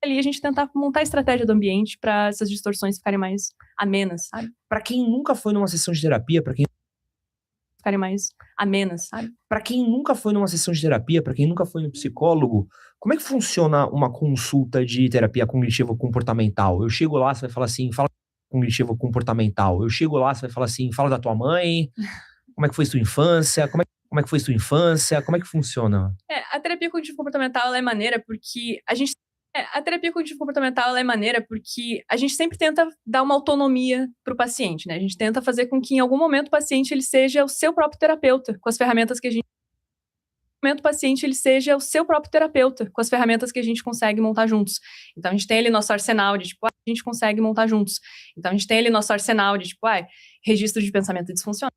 essas distorções ficarem mais amenas, sabe? Para quem nunca foi numa sessão de terapia, para quem nunca foi numa sessão de terapia, para quem nunca foi no psicólogo, como é que funciona uma consulta de terapia cognitivo-comportamental? Eu chego lá, você vai falar assim, fala cognitivo-comportamental. Eu chego lá, você vai falar assim, fala da tua mãe, como é que foi sua infância, como é que foi sua infância, como é que funciona? A terapia cognitivo-comportamental ela é maneira porque a gente sempre tenta dar uma autonomia para o paciente, né? A gente tenta fazer com que em algum momento o paciente ele seja o seu próprio terapeuta, com as ferramentas que a gente consegue montar juntos. Então a gente tem ali nosso arsenal de tipo, registro de pensamento disfuncional.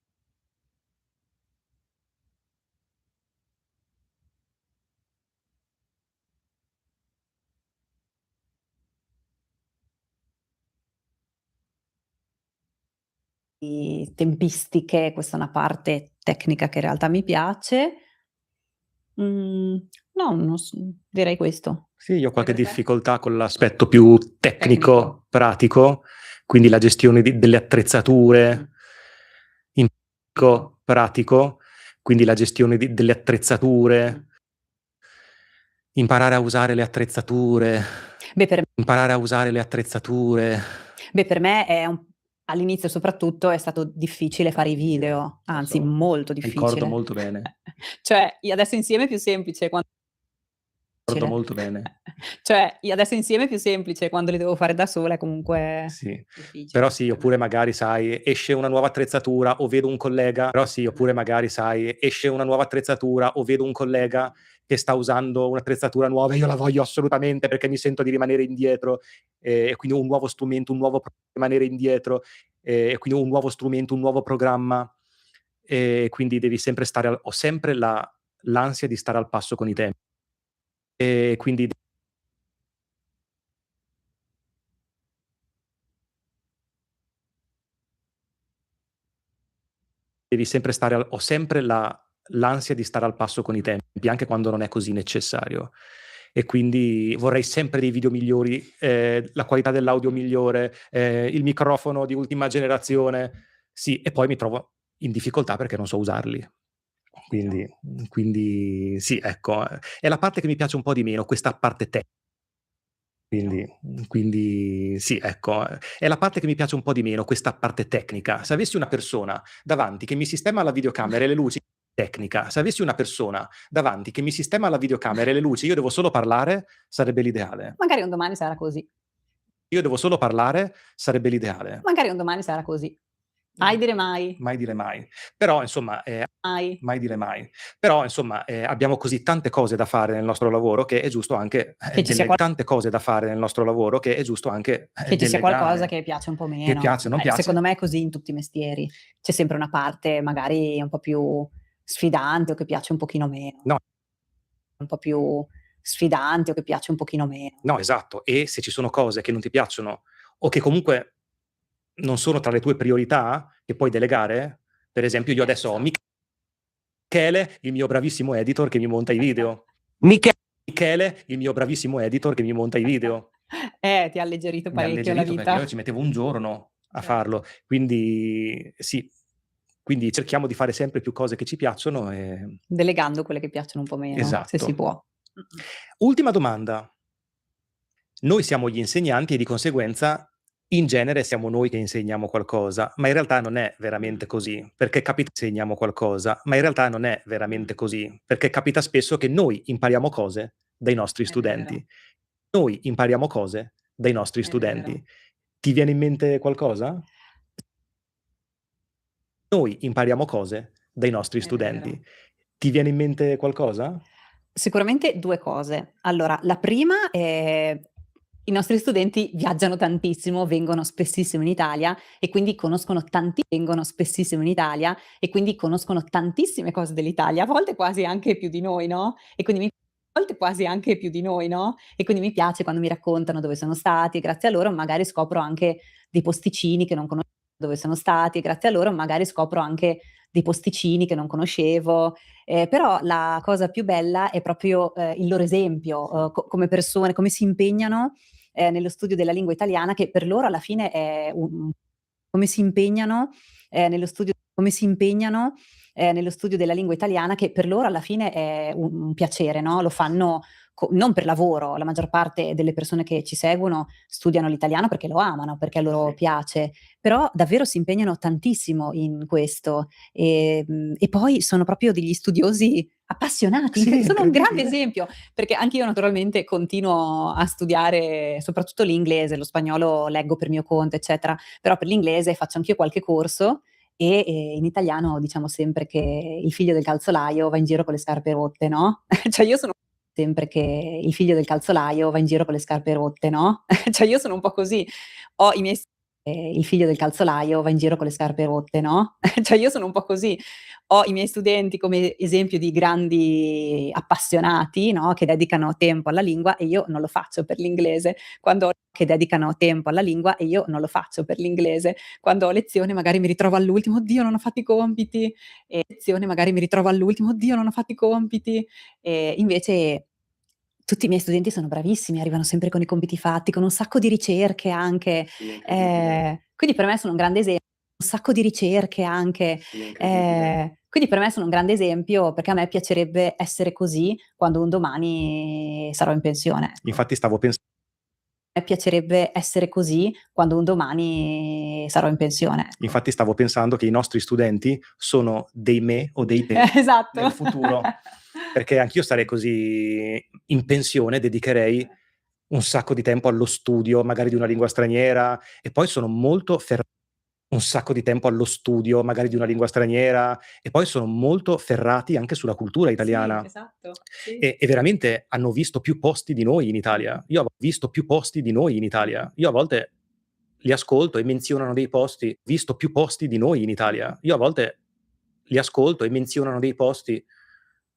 Tempistiche, questa è una parte tecnica che in realtà mi piace. No, direi questo. Sì, io ho qualche difficoltà con l'aspetto più tecnico, pratico, quindi la gestione delle attrezzature, pratico, quindi la gestione delle attrezzature, imparare a usare le attrezzature, Per me è all'inizio soprattutto è stato difficile fare i video, anzi molto difficile. ricordo molto bene. Cioè, adesso insieme è più semplice quando li devo fare da sola, è comunque difficile. Però sì, oppure magari, sai, esce una nuova attrezzatura o vedo un collega, che sta usando un'attrezzatura nuova e io la voglio assolutamente perché mi sento di rimanere indietro, e quindi un nuovo strumento, un nuovo programma, e quindi devi sempre ho sempre l'ansia di stare al passo con i tempi. E quindi ho sempre l'ansia di stare al passo con i tempi, anche quando non è così necessario. E quindi vorrei sempre dei video migliori, la qualità dell'audio migliore, il microfono di ultima generazione. Sì, e poi mi trovo in difficoltà perché non so usarli. Quindi sì, ecco, è la parte che mi piace un po' di meno, questa parte tecnica. Quindi sì, ecco, è la parte che mi piace un po' di meno, questa parte tecnica. Se avessi una persona davanti che mi sistema la videocamera e le luci, io devo solo parlare, sarebbe l'ideale. Magari un domani sarà così. Mai dire mai. Mai dire mai. Però insomma, mai dire mai. Però insomma, abbiamo così tante cose da fare nel nostro lavoro che è giusto anche tante cose da fare nel nostro lavoro che è giusto anche Che ci sia qualcosa delegare. che piace un po' meno. Che piace o non piace. Secondo me è così in tutti i mestieri. C'è sempre una parte magari un po' più sfidante o che piace un pochino meno. No. Un po' più sfidante o che piace un pochino meno. No, esatto. E se ci sono cose che non ti piacciono o che comunque non sono tra le tue priorità che puoi delegare, per esempio io adesso ho Michele, il mio bravissimo editor che mi monta i video. Michele, il mio bravissimo editor che mi monta i video. Ti ha alleggerito Mi ha parecchio la alleggerito perché vita. io ci mettevo un giorno a farlo. Quindi sì, quindi cerchiamo di fare sempre più cose che ci piacciono. Delegando quelle che piacciono un po' meno, Esatto. se si può. Ultima domanda. Noi siamo gli insegnanti e di conseguenza in genere siamo noi che insegniamo qualcosa, ma in realtà non è veramente così, perché capita spesso che noi impariamo cose dai nostri studenti. Ti viene in mente qualcosa? noi impariamo cose dai nostri studenti. Ti viene in mente qualcosa? Sicuramente 2 cose. Allora, la prima è i nostri studenti viaggiano tantissimo, vengono spessissimo in Italia e quindi conoscono tantissime cose dell'Italia, a volte quasi anche più di noi, no, e quindi mi piace quando mi raccontano dove sono stati, grazie a loro magari scopro anche dei posticini che non conoscevo. Però la cosa più bella è proprio, il loro esempio, come persone, come si impegnano, nello studio della lingua italiana che per loro alla fine è un come si impegnano, nello studio della lingua italiana che per loro alla fine è un piacere, no, lo fanno non per lavoro, la maggior parte delle persone che ci seguono studiano l'italiano perché lo amano, perché a loro piace, però davvero si impegnano tantissimo in questo. E poi sono proprio degli studiosi appassionati, Sì, sono un grande incredibile. esempio, perché anch'io naturalmente continuo a studiare soprattutto l'inglese, lo spagnolo leggo per mio conto, eccetera, però per l'inglese faccio anch'io qualche corso e, in italiano diciamo sempre che il figlio del calzolaio va in giro con le scarpe rotte, no, cioè io sono sempre che il figlio del calzolaio va in giro con le scarpe rotte, no, cioè io sono un po' così. Ho i miei il figlio del calzolaio va in giro con le scarpe rotte, no, cioè io sono un po' così. Ho i miei studenti come esempio di grandi appassionati, no, che dedicano tempo alla lingua e io non lo faccio per l'inglese. Quando ho lezione magari mi ritrovo all'ultimo: "Oddio non ho fatto i compiti", invece tutti i miei studenti sono bravissimi, arrivano sempre con i compiti fatti, con un sacco di ricerche anche, quindi per me sono un grande quindi per me sono un grande esempio, perché a me piacerebbe essere così quando un domani sarò in pensione, ecco. Infatti stavo pens A me piacerebbe essere così quando un domani sarò in pensione, ecco. infatti stavo pensando che i nostri studenti sono dei me o dei te Esatto. nel futuro, perché anch'io sarei così in pensione, dedicherei un sacco di tempo allo studio, magari di una lingua straniera, e poi sono molto ferrati anche sulla cultura italiana. Sì, esatto, sì. E veramente hanno visto più posti di noi in Italia. Io ho visto più posti di noi in Italia. Io a volte li ascolto e menzionano dei posti visto più posti di noi in Italia. Io a volte li ascolto e menzionano dei posti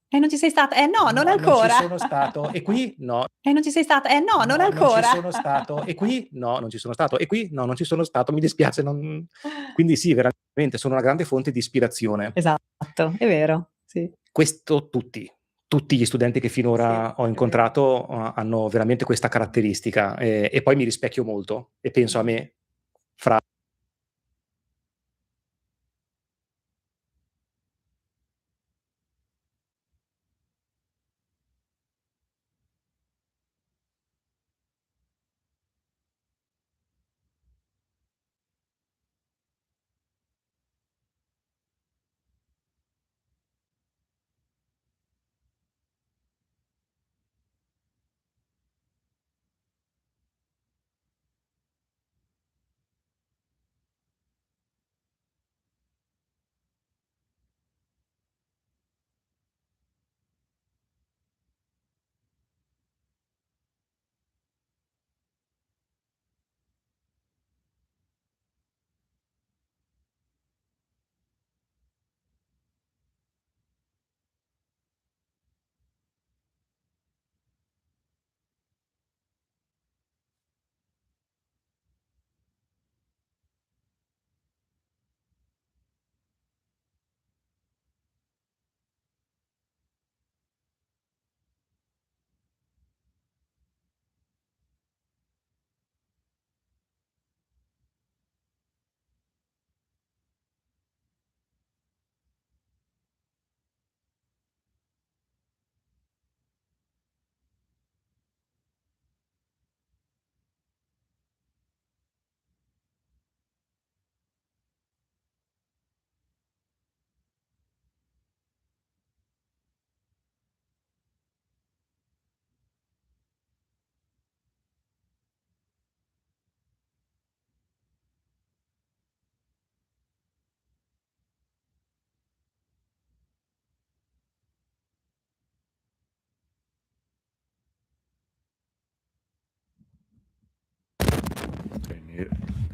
Non ci sei stata? No, non "No, non ci ancora. sono stato." E qui no. Non ci sei stata? No, non "No, non ci ancora. sono stato." E qui no, non ci sono stato. E qui no, non ci sono stato. Mi dispiace, non quindi sì, veramente sono una grande fonte di ispirazione. Esatto, è vero, sì. Questo tutti gli studenti che finora ho incontrato, hanno veramente questa caratteristica, e poi mi rispecchio molto e penso a me fra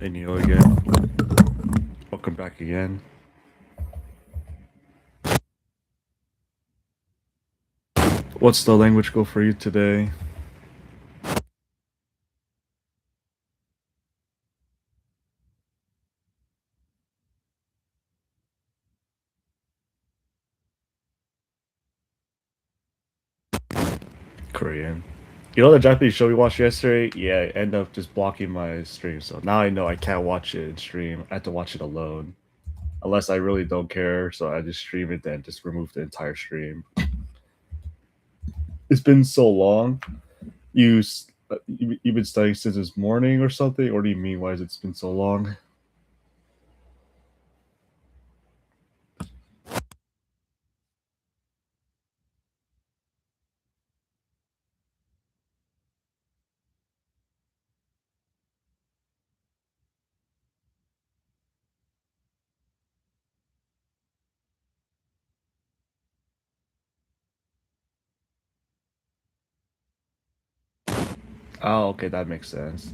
Hey Neil again. Welcome back again. What's the language goal for you today? Korean. You know the Japanese show we watched yesterday? Yeah, I ended up just blocking my stream, so now I know I can't watch it in stream. I have to watch it alone. Unless I really don't care, so I just stream it then just remove the entire stream. It's been so long. You've been studying since this morning or something? Or do you mean why has it been so long? Oh, okay, that makes sense.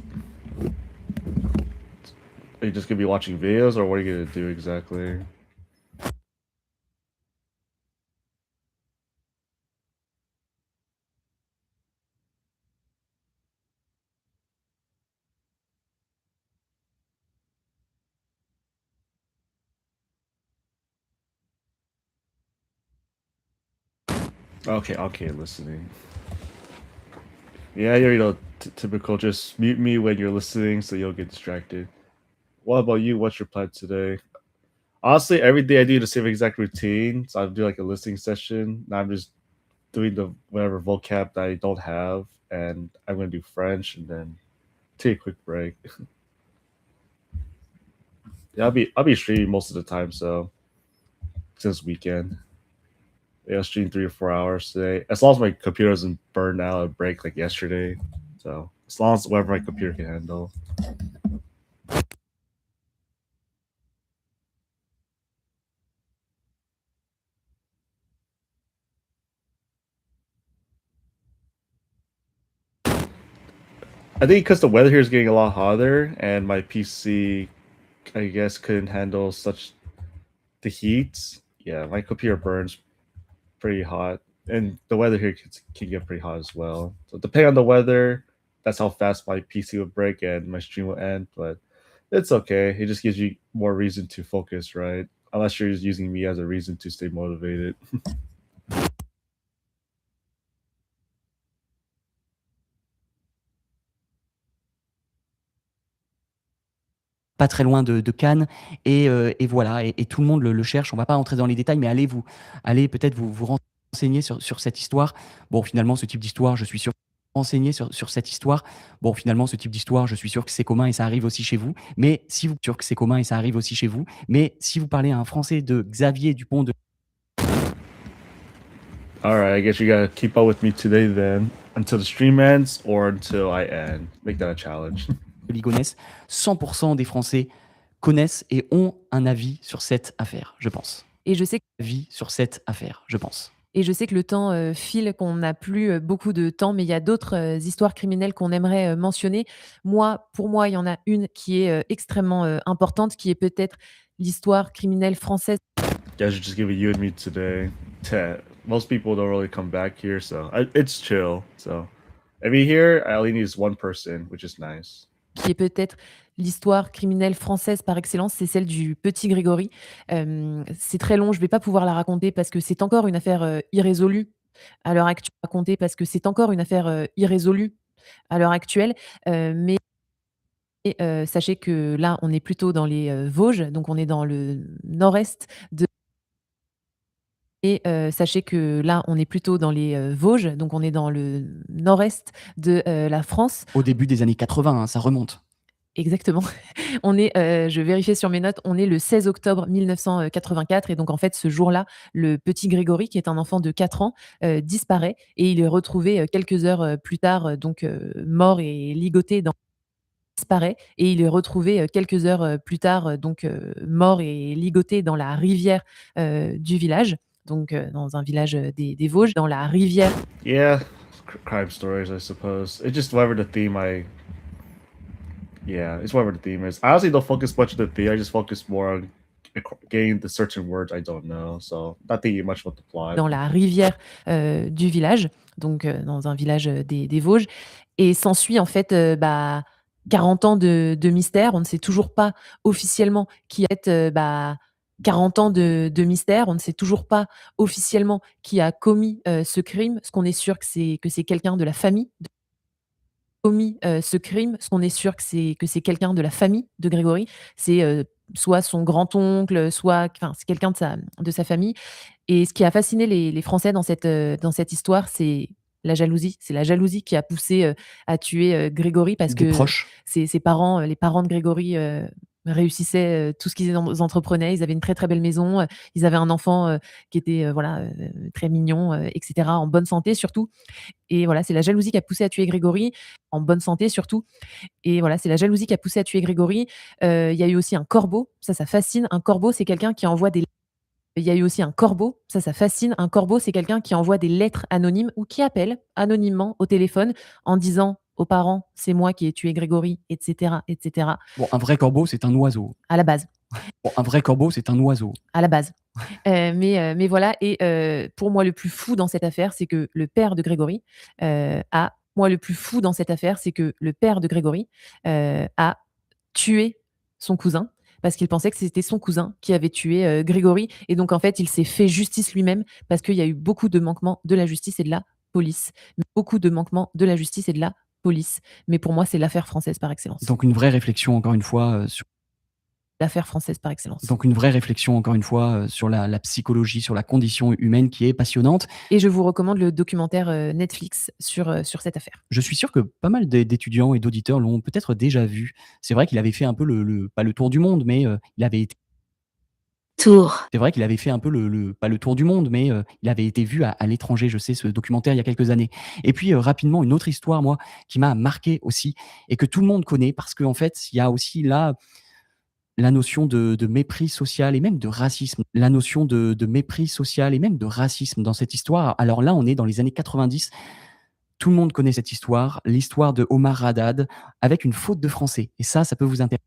Are you just gonna be watching videos, or what are you gonna do exactly? Okay, listening. Yeah, you're, typical. Just mute me when you're listening so you'll get distracted. What about you? What's your plan today? Honestly, every day I do the same exact routine. So I do like a listening session. Now I'm just doing the whatever vocab that I don't have, and I'm gonna do French and then take a quick break. Yeah, I'll be streaming most of the time, so since weekend. Yeah, I'll stream 3 or 4 hours today. As long as my computer doesn't burn out or break like yesterday. So as long as whatever my computer can handle. I think because the weather here is getting a lot hotter, and my PC, I guess, couldn't handle such the heat. Yeah, my computer burns pretty hot, and the weather here can get pretty hot as well. So depending on the weather, that's how fast my PC would break and my stream will end. But it's okay. It just gives you more reason to focus, right? Unless you're just using me as a reason to stay motivated. Pas très loin de Cannes et voilà et tout le monde le cherche. On va pas rentrer dans les détails, mais allez peut-être vous renseigner sur cette histoire. Bon, finalement, ce type d'histoire, je suis sûr renseigner sur cette histoire. Bon, finalement, ce type d'histoire, je suis sûr que c'est commun et ça arrive aussi chez vous. Mais si vous sûr que c'est commun et ça arrive aussi chez vous. Mais si vous parlez à un Français de Xavier Dupont de All right, I guess you gotta keep up with me today then, until the stream ends or until I end. Make that a challenge. Ligonnès, 100% des Français connaissent et ont un avis sur cette affaire, je pense. Et je sais que Avis sur cette affaire, je pense. Et je sais que le temps file, qu'on n'a plus beaucoup de temps, mais il y a d'autres histoires criminelles qu'on aimerait mentionner. Pour moi, il y en a une qui est extrêmement importante, qui est peut-être l'histoire criminelle française. Guys are just giving you and me today. Most people don't really come back here, so it's chill. So, I mean, here I only need one person, which is nice. Qui est peut-être l'histoire criminelle française par excellence, c'est celle du petit Grégory. C'est très long, je ne vais pas pouvoir la raconter parce que c'est encore une affaire irrésolue à l'heure actuelle. Mais sachez que là, on est plutôt dans les Vosges, donc on est dans le nord-est de sachez que là, on est plutôt dans les Vosges, donc on est dans le nord-est de la France. Au début des années 80, hein, ça remonte. Exactement. On est, je vérifiais sur mes notes, on est le 16 octobre 1984 et donc en fait, ce jour-là, le petit Grégory, qui est un enfant de 4 ans, disparaît et il est retrouvé quelques heures plus tard, donc mort et ligoté dans la rivière du village, donc dans un village des Vosges, dans la rivière. Yeah, crime stories, I suppose. It's just whatever the theme Yeah, it's whatever the theme is. I honestly don't focus much on the theme. I just focus more on getting the certain words I don't know. So not thinking much about the plot. Dans la rivière du village, donc dans un village des Vosges. Et s'ensuit en fait 40 ans de mystère. On ne sait toujours pas officiellement qui est 40 ans de mystère. On ne sait toujours pas officiellement qui a commis ce crime. Ce qu'on est sûr que c'est quelqu'un de la famille commis ce crime. Ce qu'on est sûr que c'est quelqu'un de la famille de Grégory. C'est soit son grand-oncle, soit enfin, c'est quelqu'un de sa famille. Et ce qui a fasciné les Français dans cette histoire, c'est la jalousie. C'est la jalousie qui a poussé, à tuer, Grégory parce Des que proches. ses parents, les parents de Grégory, réussissaient, tout ce qu'ils entreprenaient. Ils avaient une très, très belle maison, ils avaient un enfant, qui était, très mignon, et cetera, en bonne santé surtout. Et voilà, c'est la jalousie qui a poussé à tuer Grégory, en bonne santé surtout. Et voilà, c'est la jalousie qui a poussé à tuer Grégory. Il y a eu aussi un corbeau, ça fascine. Un corbeau, c'est quelqu'un qui envoie des il y a eu aussi un corbeau, ça fascine. Un corbeau, c'est quelqu'un qui envoie des lettres anonymes ou qui appelle anonymement au téléphone en disant aux parents: «C'est moi qui ai tué Grégory», et cetera, et cetera. Bon, un vrai corbeau, c'est un oiseau. À la base. Bon, un vrai corbeau, c'est un oiseau. À la base. Mais voilà et pour moi, le plus fou dans cette affaire, c'est que le père de Grégory, le plus fou dans cette affaire, c'est que le père de Grégory, a tué son cousin parce qu'il pensait que c'était son cousin qui avait tué, Grégory et donc en fait, il s'est fait justice lui-même parce qu'il y a eu beaucoup de manquements de la justice et de la police. Beaucoup de manquements de la justice et de la police. Mais pour moi, c'est l'affaire française par excellence. Donc une vraie réflexion encore une fois, sur L'affaire française par excellence. donc une vraie réflexion encore une fois, sur la psychologie, sur la condition humaine qui est passionnante. Et je vous recommande le documentaire, Netflix sur cette affaire. Je suis sûr que pas mal d'étudiants et d'auditeurs l'ont peut-être déjà vu. C'est vrai qu'il avait fait un peu pas le tour du monde, mais il avait été c'est vrai qu'il avait fait un peu pas le tour du monde, mais il avait été vu à l'étranger, je sais, ce documentaire, il y a quelques années. Et puis, rapidement, une autre histoire, moi, qui m'a marqué aussi et que tout le monde connaît parce qu'en fait, il y a aussi là, la notion de mépris social et même de racisme. La notion de mépris social et même de racisme dans cette histoire. Alors là, on est dans les années 90. Tout le monde connaît cette histoire, l'histoire de Omar Haddad avec une faute de français et ça peut vous intéresser.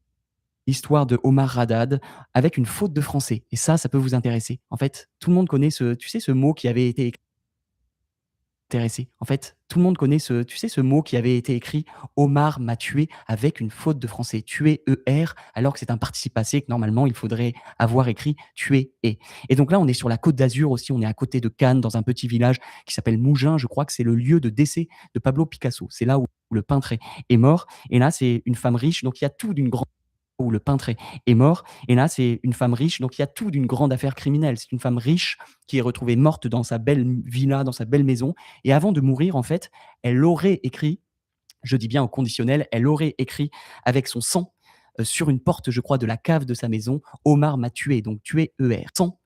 L'histoire de Omar Haddad avec une faute de français et ça peut vous intéresser. En fait, tout le monde connaît ce mot qui avait été intéressé. En fait, tout le monde connaît ce mot qui avait été écrit: «Omar m'a tué» avec une faute de français. Tuer, ER, alors que c'est un participe passé que normalement il faudrait avoir écrit tuer et. Et donc là, on est sur la Côte d'Azur aussi, on est à côté de Cannes, dans un petit village qui s'appelle Mougins. Je crois que c'est le lieu de décès de Pablo Picasso. C'est là où le peintre est mort. Et là, c'est une femme riche, donc il y a tout d'une grande où le peintre est mort. Et là, c'est une femme riche, donc il y a tout d'une grande affaire criminelle. C'est une femme riche qui est retrouvée morte dans sa belle villa, dans sa belle maison. Et avant de mourir, en fait, elle aurait écrit, je dis bien au conditionnel, elle aurait écrit avec son sang sur une porte, je crois, de la cave de sa maison: «Omar m'a tué», donc tué ER. Sang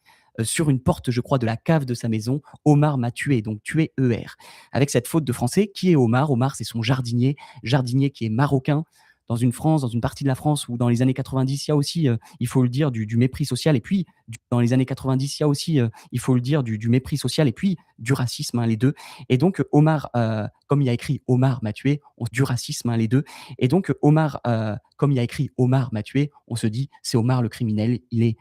sur une porte, je crois, de la cave de sa maison: «Omar m'a tué», donc tué ER. Avec cette faute de français, qui est Omar? Omar, c'est son jardinier qui est marocain, dans une partie de la France où dans les années 90, il y a aussi, il faut le dire, du mépris social et puis dans les années 90, il y a aussi, il faut le dire, du mépris social et puis du racisme, hein, les 2. Et donc Omar, comme il y a écrit: «Omar m'a tué», du racisme, hein, les 2. Et donc Omar, comme il y a écrit: «Omar m'a tué», on se dit: c'est Omar le criminel, il est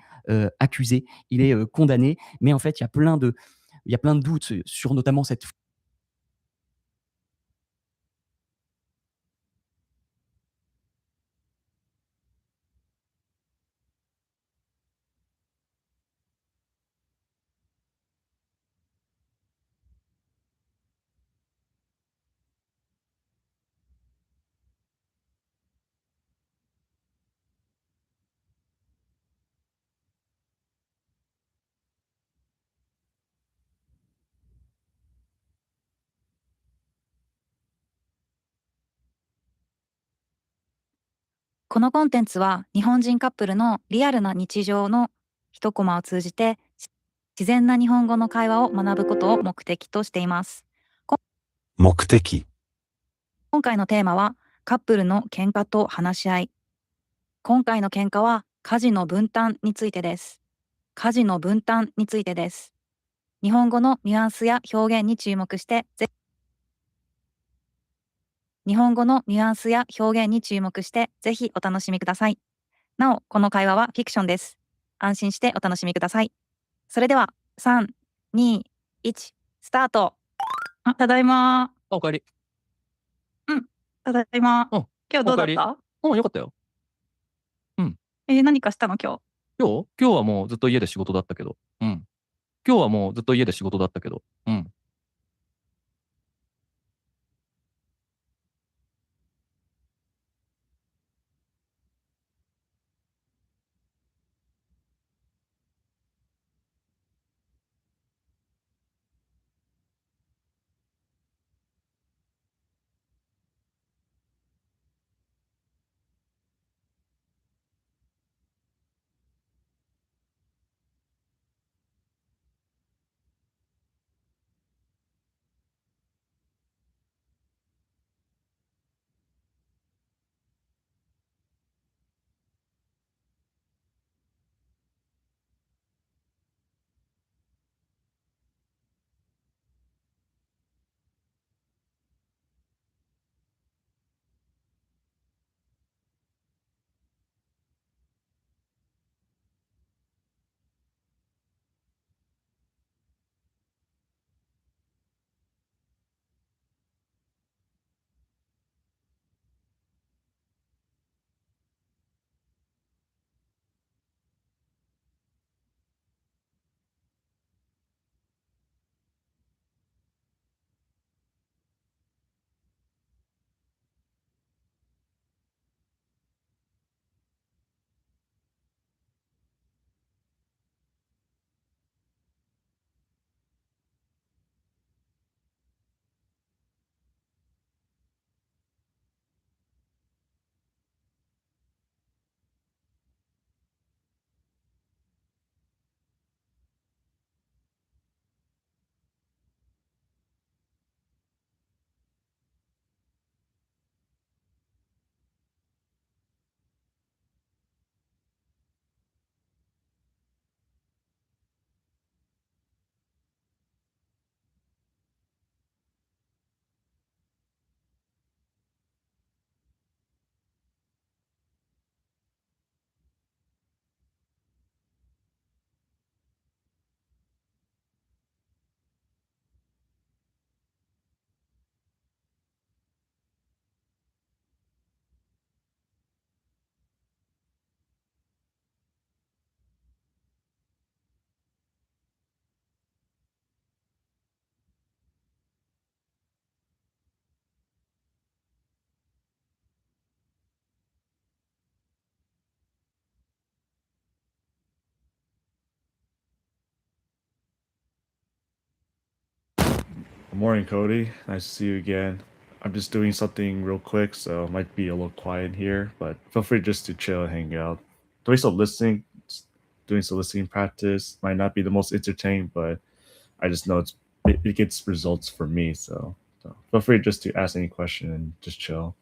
accusé, il est condamné. Mais en fait, il y a plein de doutes sur notamment cette このコンテンツは日本人カップルのリアルな日常の一コマを通じて自然な日本語の会話を学ぶことを目的としています。目的。今回のテーマはカップルの喧嘩と話し合い。今回の喧嘩は家事の分担についてです。家事の分担についてです。日本語のニュアンスや表現に注目して日本語のニュアンスや表現に注目してぜひお楽しみください。なお、この会話はフィクションです。安心してお楽しみください。それでは、3、2、1、スタート。あ、ただいま。おかえり。ただいま。うん。今日どうだった？よかったよ。何かしたの今日？今日はもうずっと家で仕事だったけど。うん。今日はもうずっと家で仕事だったけど。うん。Good morning, Cody. Nice to see you again. I'm just doing something real quick, so it might be a little quiet here, but feel free just to chill and hang out. Doing some listening practice. Might not be the most entertaining, but I just know it gets results for me. So feel free just to ask any question and just chill.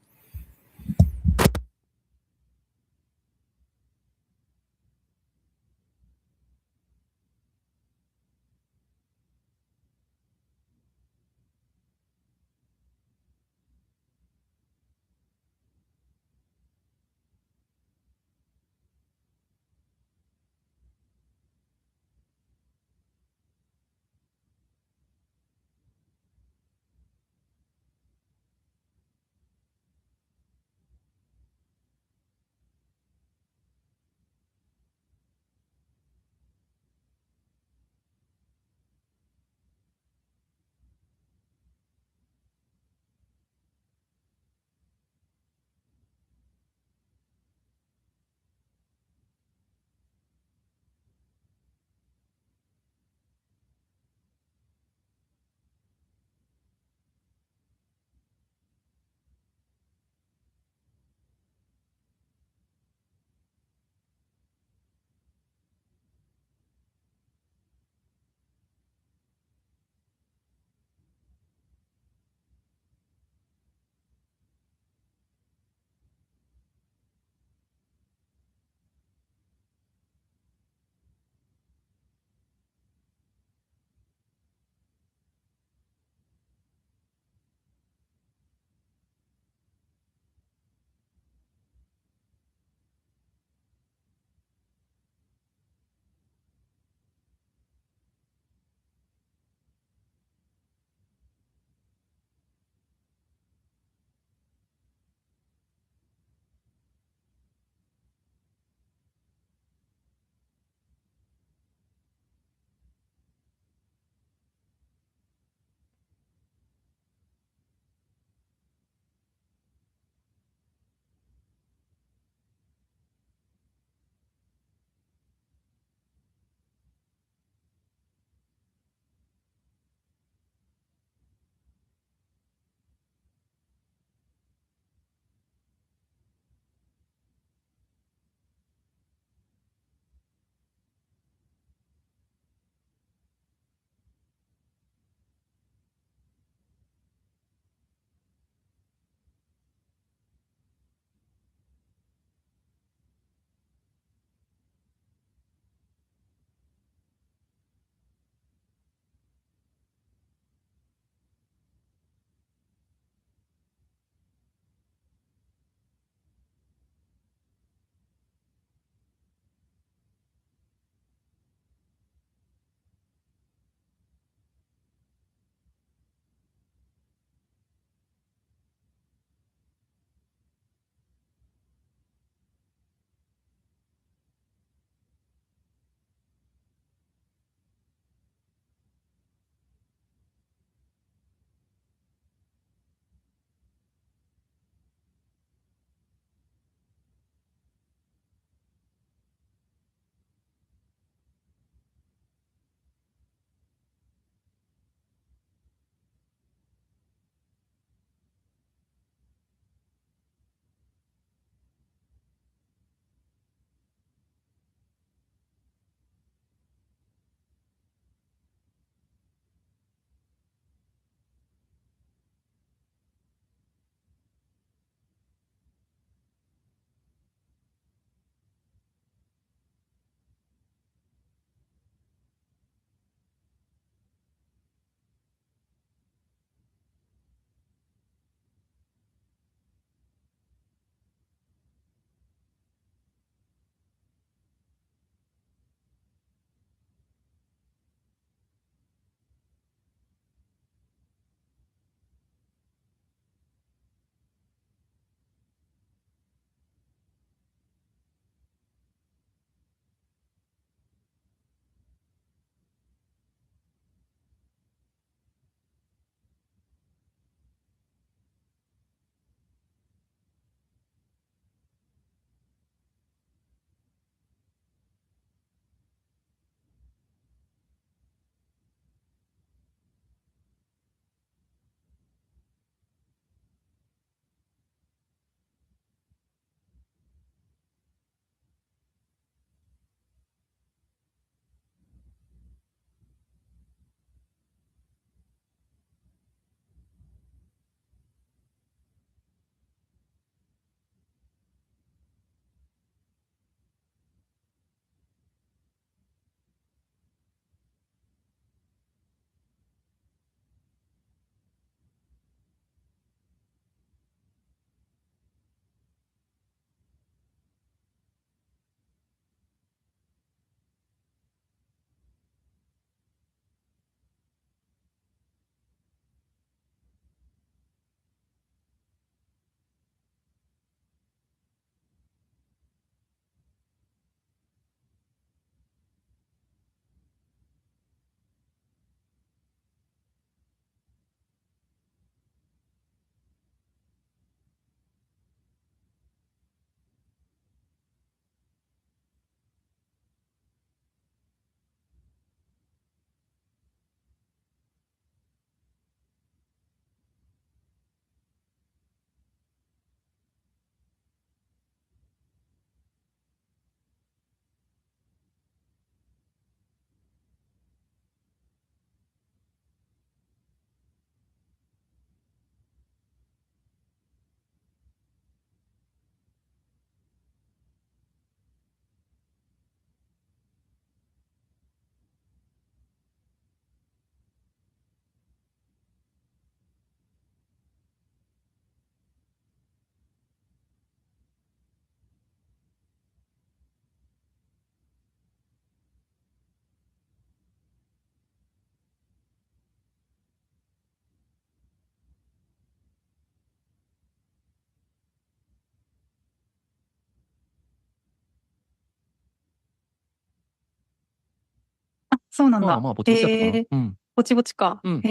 そうなんだ。まあまあ、ぼちぼちだったかな。うん。ぼちぼちか。うん。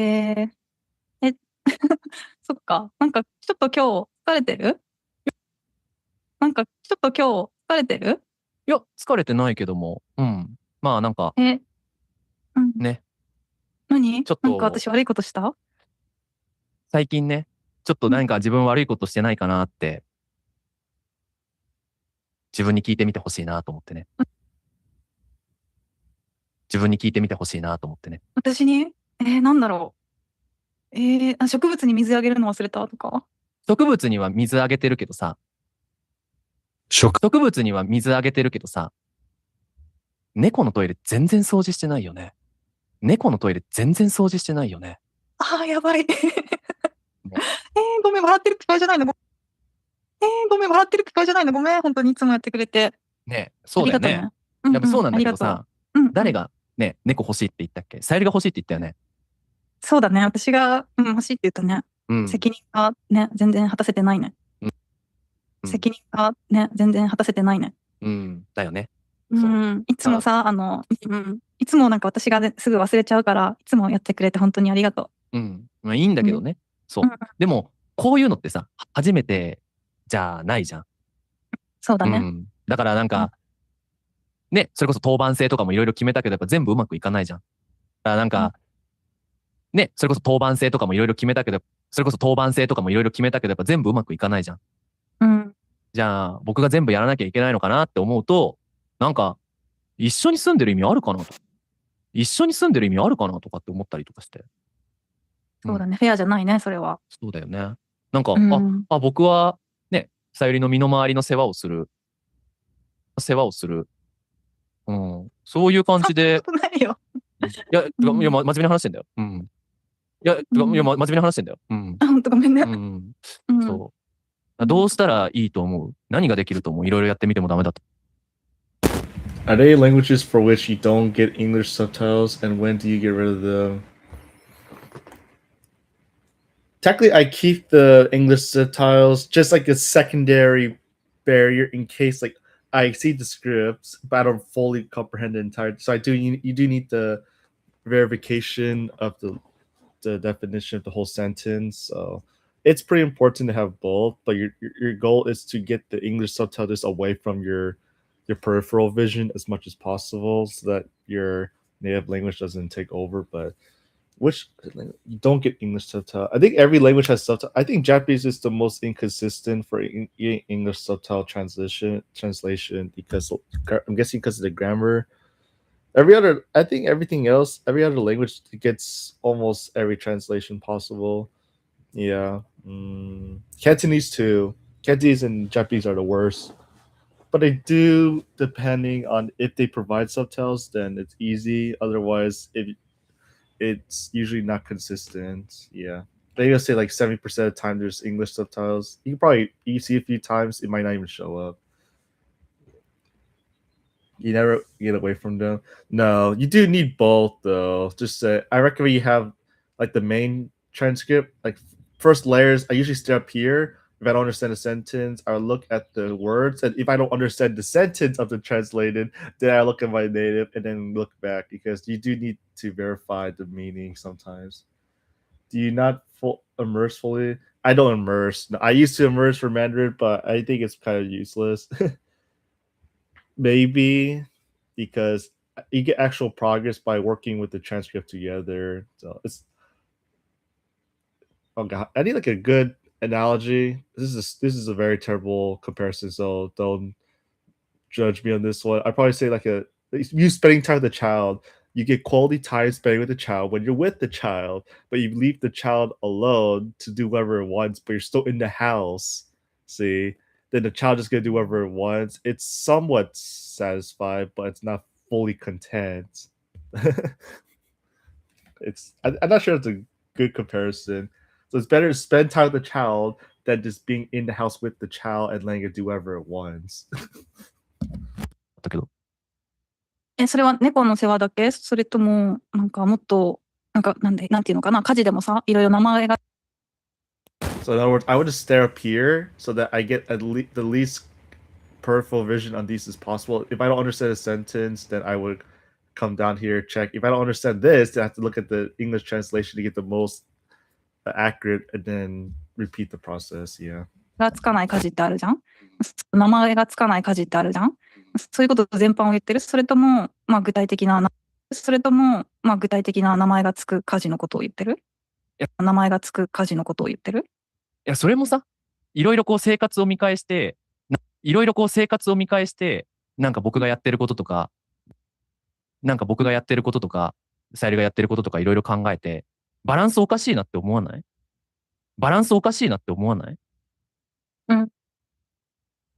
そっか。なんかちょっと今日疲れてる？なんかちょっと今日疲れてる？いや、疲れてないけども、うん。まあなんか、うん。ね。何？ちょっなんかと、私悪いことした？最近ね、ちょっと何か自分悪いことしてないかなって、自分に聞いてみてほしいなと思ってね。自分に聞いてみてほしいなと思ってね。私に？なんだろう。植物に水あげるの忘れたとか？植物には水あげてるけどさ、植物には水あげてるけどさ、猫のトイレ全然掃除してないよね。猫のトイレ全然掃除してないよね。ああ、やばい。ごめん、笑ってる機会じゃないの。ごめん、笑ってる機会じゃないの。ごめん、本当にいつもやってくれて。ね、そうだよね。ありがとね。やっぱそうなんだけどありがとさ、う。誰がね、猫欲しいって言ったっけ？さゆりが欲しいって言ったよね。そうだね。私が、欲しいって言ったね。うん。責任がね、全然果たせてないね。責任がね、全然果たせてないね。だよね。いつもさ、いつもなんか私がね、すぐ忘れちゃうから、いつもやってくれて本当にありがとう。まあいいんだけどね。そう。でも、こういうのってさ、初めてじゃないじゃん。そうだね。だからなんか、ね、それこそ当番制とかもいろいろ決めたけど、やっぱ全部うまくいかないじゃん。だからなんか、ね、それこそ当番制とかもいろいろ決めたけど、やっぱ全部うまくいかないじゃん。じゃあ、僕が全部やらなきゃいけないのかなって思うと、なんか、一緒に住んでる意味あるかなと。一緒に住んでる意味あるかなとかって思ったりとかして。そうだね。フェアじゃないね、それは。そうだよね。なんか、僕は、ね、さゆりの身の回りの世話をする。そういう感じで。ないよ。いや、真面目に話してんだよ。いや、真面目に話してんだよ。本当ごめんね。そう。どうしたらいいと思う？何ができると思う？いろいろやってみてもダメだと。Are there languages for which you don't get English subtitles, and when do you get rid of them? Technically, I keep the English subtitles just like a secondary barrier in case like I see the scripts, but I don't fully comprehend the entire. So you do need the verification of the definition of the whole sentence. So it's pretty important to have both, but your goal is to get the English subtitles away from your peripheral vision as much as possible so that your native language doesn't take over. But you don't get English subtitle. I think every language has subtitle. I think Japanese is the most inconsistent for English subtitle translation because I'm guessing because of the grammar. I think everything else, every other language gets almost every translation possible. Yeah. Cantonese too. Cantonese and Japanese are the worst. But they do, depending on if they provide subtitles, then it's easy. Otherwise, it's usually not consistent. Yeah. They just say like 70% of the time there's English subtitles. You see a few times, it might not even show up. You never get away from them. No, you do need both though. Just I recommend you have like the main transcript, like first layers. I usually stay up here. If I don't understand a sentence, I look at the words, and if I don't understand the sentence of the translated, then I look at my native and then look back because you do need to verify the meaning sometimes. Do you not immerse fully? I don't immerse. No, I used to immerse for Mandarin, but I think it's kind of useless. Maybe because you get actual progress by working with the transcript together. So oh god, I need like a good analogy. This is a very terrible comparison, so don't judge me on this one. I'd probably say like you spending time with the child. You get quality time spending with the child when you're with the child, but you leave the child alone to do whatever it wants, but you're still in the house. See, then the child is gonna do whatever it wants. It's somewhat satisfied, but it's not fully content. I'm not sure it's a good comparison. So it's better to spend time with the child than just being in the house with the child and letting it do whatever it wants. それは猫の世話だけ？それともなんかもっとなんていうのかな、家事でもさ、いろいろ名前が。So in other words, I would just stare up here so that I get the least peripheral vision on these as possible. If I don't understand a sentence, then I would come down here, check. If I don't understand this, then I have to look at the English translation to get the most accurate, and then repeat the process. Yeah. がつかない家事ってあるじゃん。名前がつかない家事ってあるじゃん。そういうこと全般を言ってる。それとも、まあ具体的な名前がつく家事のことを言ってる。名前がつく家事のことを言ってる。いや、それもさ、いろいろこう生活を見返して、なんか僕がやってることとか、さゆりがやってることとかいろいろ考えて、バランスおかしいなって思わない？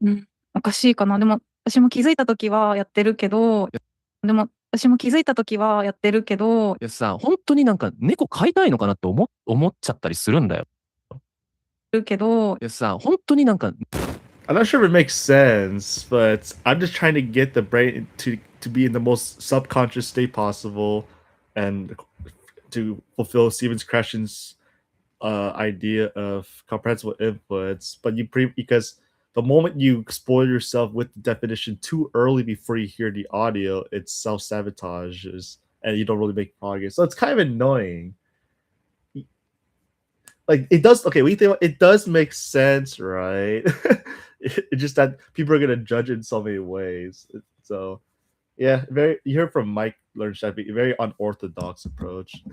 うん。おかしいかな。でも、私も気づいたときはやってるけど、いやさ、本当になんか猫飼いたいのかなって思っちゃったりするんだよ。いやさ、本当になんか I'm not sure if it makes sense, but I'm just trying to get the brain to be in the most subconscious state possible, and to fulfill Steven Krashen's idea of comprehensible inputs. But because the moment you spoil yourself with the definition too early before you hear the audio, it self-sabotages and you don't really make progress. So it's kind of annoying. Like it does. Okay, we think it does make sense, right? It's just that people are gonna judge it in so many ways. So, yeah, you heard from Mike Learnshapi, a very unorthodox approach.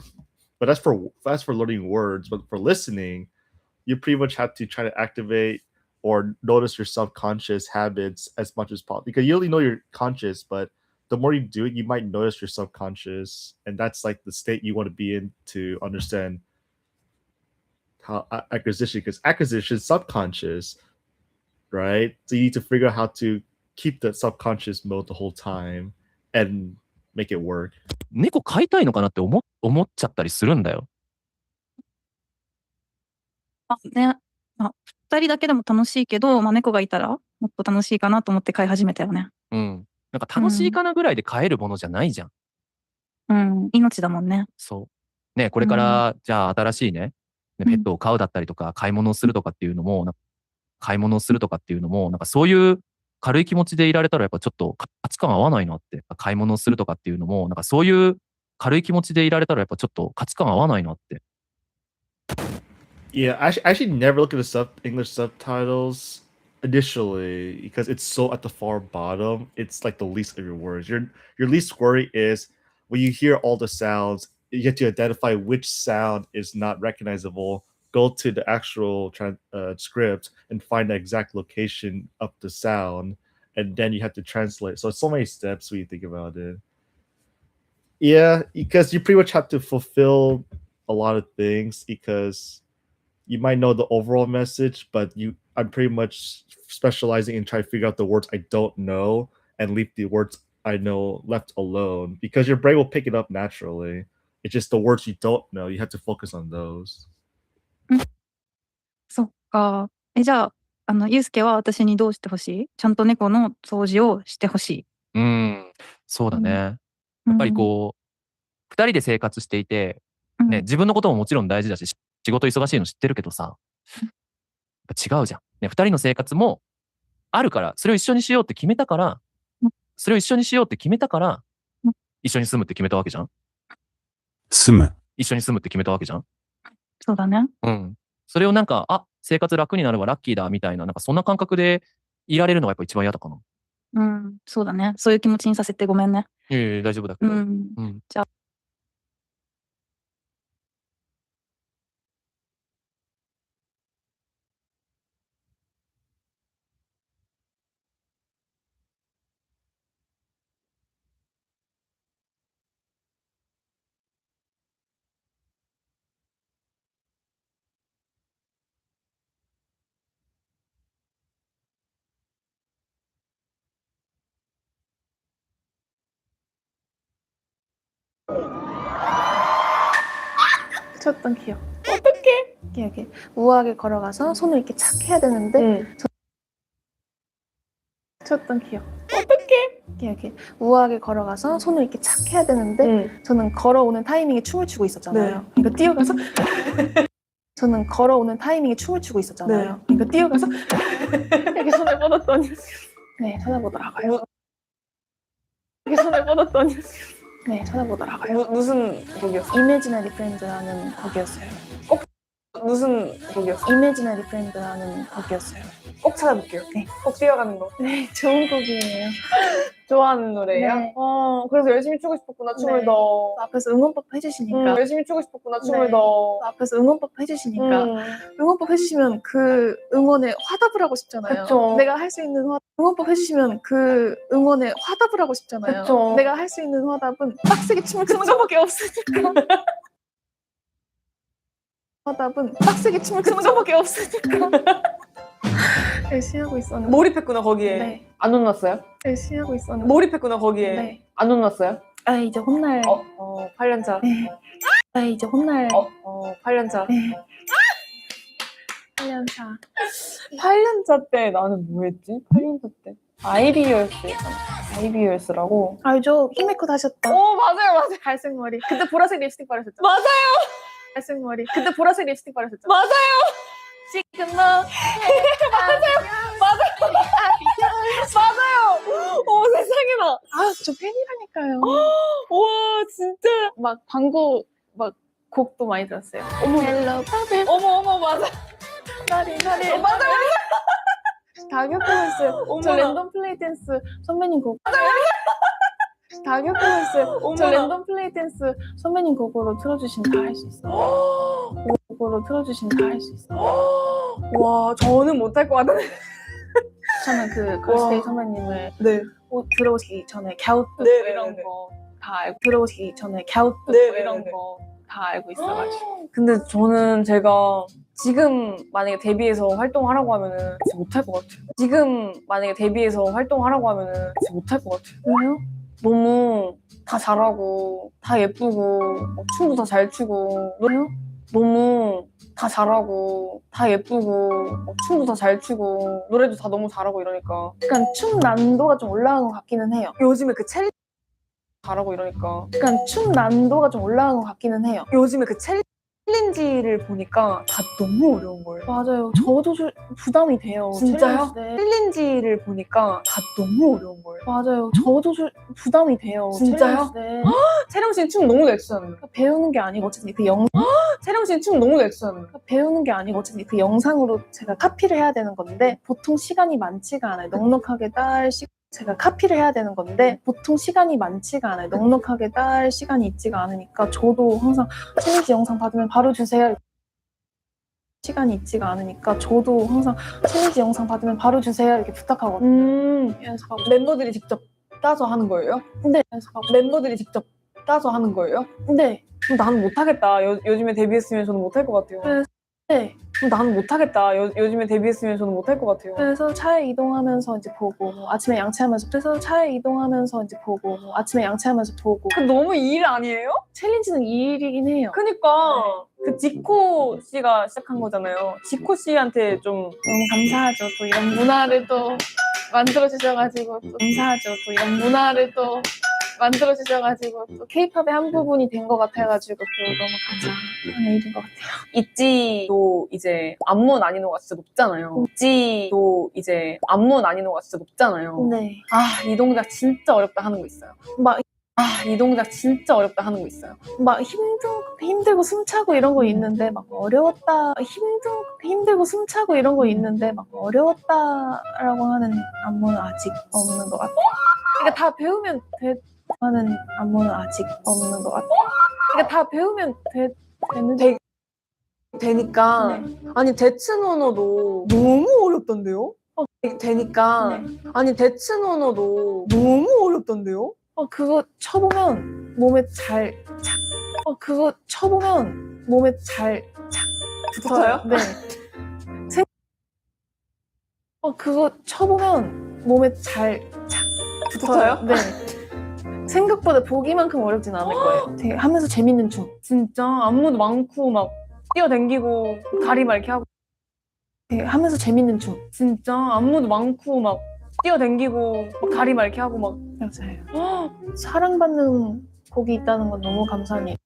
But that's for learning words. But for listening, you pretty much have to try to activate or notice your subconscious habits as much as possible, because you only know you're conscious, but the more you do it, you might notice your subconscious, and that's like the state you want to be in to understand how acquisition, because acquisition is subconscious, right? So you need to figure out how to keep the subconscious mode the whole time and make it work. 猫飼いたいのかなって思っちゃったりするんだよ。ね。2人だけでも楽しいけど、猫がいたらもっと楽しいかなと思って飼い始めたよね。うん。なんか楽しいかなぐらいで飼えるものじゃないじゃん。うん。命だもんね。そう。ね、これからじゃあ新しいね、ペットを飼うだったりとか、買い物をするとかっていうのも、なんかそういう軽い気持ちでいられたらやっぱちょっと価値観合わないなって。買い物をするとかっていうのも、なんかそういう軽い気持ちでいられたらやっぱちょっと価値観合わないなって。Yeah, I actually never look at the English subtitles initially, because it's so at the far bottom. It's like the least of your worries. Your least worry is when you hear all the sounds, you get to identify which sound is not recognizable. Go to the actual script and find the exact location of the sound, and then you have to translate. So it's so many steps when you think about it. Yeah, because you pretty much have to fulfill a lot of things, because you might know the overall message, but I'm pretty much specializing in trying to figure out the words I don't know and leave the words I know left alone, because your brain will pick it up naturally. It's just the words you don't know. You have to focus on those. そっか。じゃあ、ゆうすけは私にどうしてほしい？ちゃんと猫の掃除をしてほしい。そうだね。やっぱりこう、2人で生活していて、ね、自分のことももちろん大事だし、仕事忙しいの知ってるけどさ、やっぱ違うじゃん。ね、2人の生活もあるから、それを一緒にしようって決めたから、一緒に住むって決めたわけじゃん。一緒に住むって決めたわけじゃん。そうだね。それをなんか、生活楽になるわ、ラッキーだ、みたいな、なんかそんな感覚でいられるのがやっぱ一番嫌だかな。そうだね。そういう気持ちにさせてごめんね。いやいや、大丈夫だけど。じゃあ。쳤던 기억. 어떡해? 이렇게 우아하게 걸어가서 손을 이렇게 착 해야 되는데 쳤던 기억. 어떡해? 이렇게 우아하게 걸어가서 손을 이렇게 착 해야 되는데 저는 걸어오는 타이밍에 춤을 추고 있었잖아요. 그러니까 뛰어가서 저는 걸어오는 타이밍에 춤을 추고 있었잖아요. 그러니까 뛰어가서 이렇게 손을 뻗었더니 네, 쳐다보더라고요. 이렇게 손을 뻗었더니 네, 찾아보더라고요. 무슨 곡이었어요? Imaginary Friend라는 곡이었어요. 무슨 곡이었어요? Imaginary Friend라는 곡이었어요. 꼭 찾아볼게요. 네. 꼭 뛰어가는 거. 네, 좋은 곡이에요. 좋아하는 노래예요? 네. 그래서 열심히 추고 싶었구나, 춤을 네. 더. 앞에서 응원법 해주시니까. 열심히 추고 싶었구나, 춤을 네. 더. 앞에서 응원법 해주시니까. 응원법 해주시면 그 응원에 화답을 하고 싶잖아요. 그쵸. 내가 할 수 있는 응원법 해주시면 그 응원에 화답을 하고 싶잖아요. 그쵸. 내가 할 수 있는 화답은 빡세게 춤을 추는 것밖에 없으니까. 화답은 빡세게 춤을 추는 것밖에 없으니까. 열심히 하고 있었는데. 몰입했구나, 거기에. 네. 안 혼났어요? 열심히 하고 있었는데. 몰입했구나, 거기에. 네. 안 혼났어요? 아, 이제 혼날. 8년 차. 네. 아, 이제 혼날. 8년 차. 네. 8년 차. 8년 차 때 나는 뭐 했지? 8년 차 때. IBUS 있잖아. IBUS라고. 알죠? 히메코 하셨다. 맞아요. 갈색 머리. 그때 보라색 립스틱 바르셨죠? 맞아요. 갈색 머리. 그때 보라색 립스틱 바르셨죠? 맞아요. 지금 너. 맞아요. 세상에나. 아, 저 팬이라니까요. 와, 진짜. 막 광고, 막 곡도 많이 들었어요. 헬로 바벨. 어머, 맞아. 나리. 맞아. 다 겪어봤어요. 저 어머나. 랜덤 플레이 댄스 선배님 곡. 다 겪어봤어요. 저 어머나. 랜덤 플레이 댄스 선배님 곡으로 틀어주신 다 할 수 있어요. 곡으로 틀어주신 다 할 수 있어요. 와, 저는 못할 것 같은데. 저는 그 걸스데이 선배님을 네. 들어오시기 전에 갸우뚱 네, 이런 네. 거 다 알고 들어오시기 전에 갸우뚱 네, 이런 네. 거 다 알고 있어가지고. 근데 저는 제가 지금 만약에 데뷔해서 활동하라고 하면은 진짜 못할 것 같아요. 지금 만약에 데뷔해서 활동하라고 하면은 진짜 못할 것 같아요. 왜요? 너무 다 잘하고 다 예쁘고 춤도 다 잘 추고 왜요? 너무 다 잘하고 다 예쁘고 춤도 다 잘 추고 노래도 다 너무 잘하고 이러니까 약간 춤 난도가 좀 올라간 것 같기는 해요. 요즘에 그 챌린지 잘하고 이러니까 약간 춤 난도가 좀 올라간 것 같기는 해요. 요즘에 그 챌린지를 보니까 다 너무 어려운 거예요. 맞아요. 저도 부담이 돼요. 진짜요? 챌린지 때. 챌린지를 보니까 다 너무 어려운 거예요. 맞아요. 저도 부담이 돼요. 진짜요? 챌린지 때. 채령 씨는 춤 너무 잘 추잖아요. 배우는 게 아니고 어쨌든 그 영상 채령 씨는 춤 너무 잘 추잖아요. 배우는 게 아니고 어쨌든 그 영상으로 제가 카피를 해야 되는 건데 보통 시간이 많지가 않아요. 넉넉하게 제가 카피를 해야 되는 건데 보통 시간이 많지가 않아요. 넉넉하게 딸 시간이 있지가 않으니까 저도 항상 챌린지 영상 받으면 바로 주세요. 시간이 있지가 않으니까 저도 항상 챌린지 영상 받으면 바로 주세요 이렇게 부탁하거든요. 연습하고. 멤버들이 직접 따서 하는 거예요? 근데 연습하고. 멤버들이 직접 따서 하는 거예요? 근데 그럼 나는 못하겠다. 요즘에 데뷔했으면 저는 못할 것 같아요. 네. 그럼 나는 못하겠다. 요즘에 데뷔했으면 저는 못할 것 같아요. 그래서 차에 이동하면서 이제 보고 아침에 양치하면서 그래서 차에 이동하면서 이제 보고 아침에 양치하면서 보고 그 너무 일 아니에요? 챌린지는 이 일이긴 해요. 그니까 그 지코 씨가 시작한 거잖아요. 지코 씨한테 좀 너무 감사하죠. 또 이런 문화를 또 만들어 주셔가지고 또 감사하죠. 또 이런 문화를 또 만들어 주셔가지고 또 K-팝의 한 부분이 된 것 같아가지고 또 너무 감사한 일인 것 같아요. 있지도 이제 안무 난이도가 진짜 높잖아요. 있지도 이제 안무 난이도가 진짜 높잖아요. 네. 아, 이 동작 진짜 어렵다 하는 거 있어요. 이 동작 진짜 어렵다 하는 거 있어요. 막 힘들고 숨차고 이런 거 있는데 막 어려웠다 힘들고 숨차고 이런 거 있는데 막 어려웠다라고 하는 안무는 아직 없는 것 같아요. 그러니까 다 배우면 하는 안무는 아직 없는 것 같아요. 그러니까 다 배우면 되는데 되니까 네. 아니 데츠노노도 너무 어렵던데요? 되니까 아니 데츠노노도 너무 어렵던데요? 그거 쳐보면 몸에 잘 붙어요? 네. 그거 쳐보면 몸에 잘 붙어요? 네. 생각보다 보기만큼 어렵진 않을 거예요. 되게 하면서 재밌는 춤. 진짜 안무도 많고 막 뛰어댕기고 다리 막 이렇게 하고 되게 하면서 재밌는 춤. 진짜 안무도 많고 막 뛰어댕기고 막 다리 막 이렇게 하고 막 맞아요. 사랑받는 곡이 있다는 건 너무 감사한 일.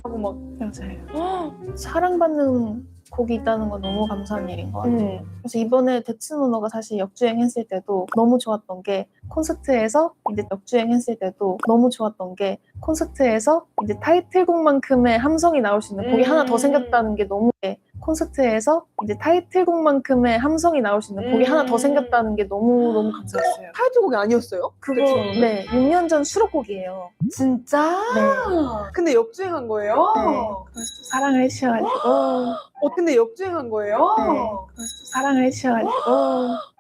하고 막 맞아요. 사랑받는 곡이 있다는 건 너무 감사한 일인 것 같아요. 그래서 이번에 데츠노너가 사실 역주행했을 때도 너무 좋았던 게 콘서트에서 이제 역주행했을 때도 너무 좋았던 게 콘서트에서 이제 타이틀곡만큼의 함성이 나올 수 있는 곡이 하나 더 생겼다는 게 너무 콘서트에서 이제 타이틀곡만큼의 함성이 나올 수 있는 곡이 하나 더 생겼다는 게 너무 감사했어요. 타이틀곡이 아니었어요? 그거 네 6년 전 수록곡이에요. 진짜? 네. 근데 역주행한 거예요? 네. 그래서 사랑을 해주셔가지고. 근데 역주행한 거예요? 네. 그래서 사랑을 해주셔가지고.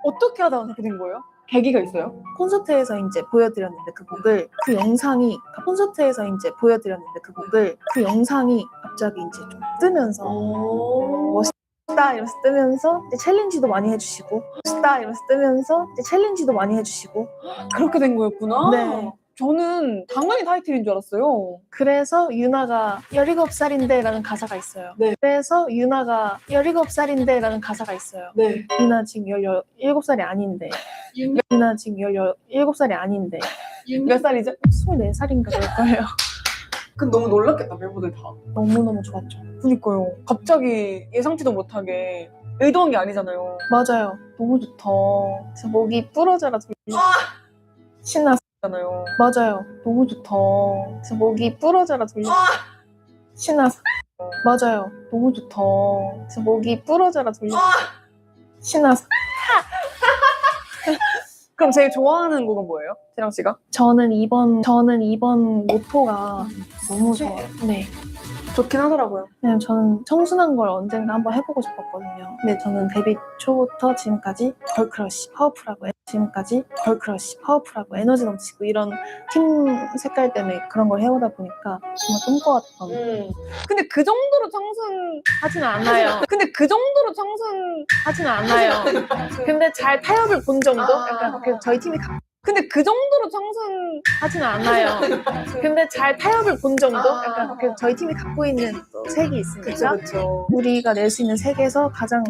어떻게 하다가 그렇게 된 거예요? 계기가 있어요? 콘서트에서 이제 보여드렸는데 그 곡을 그 영상이 콘서트에서 이제 보여드렸는데 그 곡을 그 영상이 갑자기 이제 좀 뜨면서 멋있다 이러면서 뜨면서 이제 챌린지도 많이 해주시고 멋있다 이러면서 뜨면서 이제 챌린지도 많이 해주시고 그렇게 된 거였구나. 네. 저는 당연히 타이틀인 줄 알았어요. 그래서 유나가 17살인데 라는 가사가 있어요. 네. 그래서 유나가 17살인데 라는 가사가 있어요. 네. 유나 지금 17살이 아닌데 유나 지금 17살이 아닌데 몇 살이죠? 24살인가 그럴 거예요. 근데 너무 놀랐겠다, 멤버들 다. 너무너무 좋았죠. 그니까요. 갑자기 예상치도 못하게 의도한 게 아니잖아요. 맞아요. 너무 좋다. 그래서 목이 부러져라 돌려. 신났잖아요. 맞아요. 너무 좋다. 그래서 목이 부러져라 돌려. 신났어. 맞아요. 너무 좋다. 그래서 목이 부러져라 돌려. 신났어. 그럼 제일 좋아하는 곡은 뭐예요? 재랑 씨가? 저는 이번 모토가 너무 좋아요. 네. 좋긴 하더라고요. 그냥 저는 청순한 걸 언젠가 한번 해보고 싶었거든요. 근데 저는 데뷔 초부터 지금까지 걸크러쉬, 파워풀하고 지금까지 걸크러쉬, 파워풀하고 에너지 넘치고 이런 팀 색깔 때문에 그런 걸 해오다 보니까 정말 꿈꿔왔던. 근데 그 정도로 청순하진 않아요. 근데 그 정도로 청순하진 않아요. 근데 잘 타협을 본 정도? 약간 그래서 저희 팀이 근데 그 정도로 청순하진 않아요. 근데 잘 타협을 본 정도? 약간 그래서 저희 팀이 갖고 있는 또 색이 있으니까 그쵸. 우리가 낼 수 있는 색에서 가장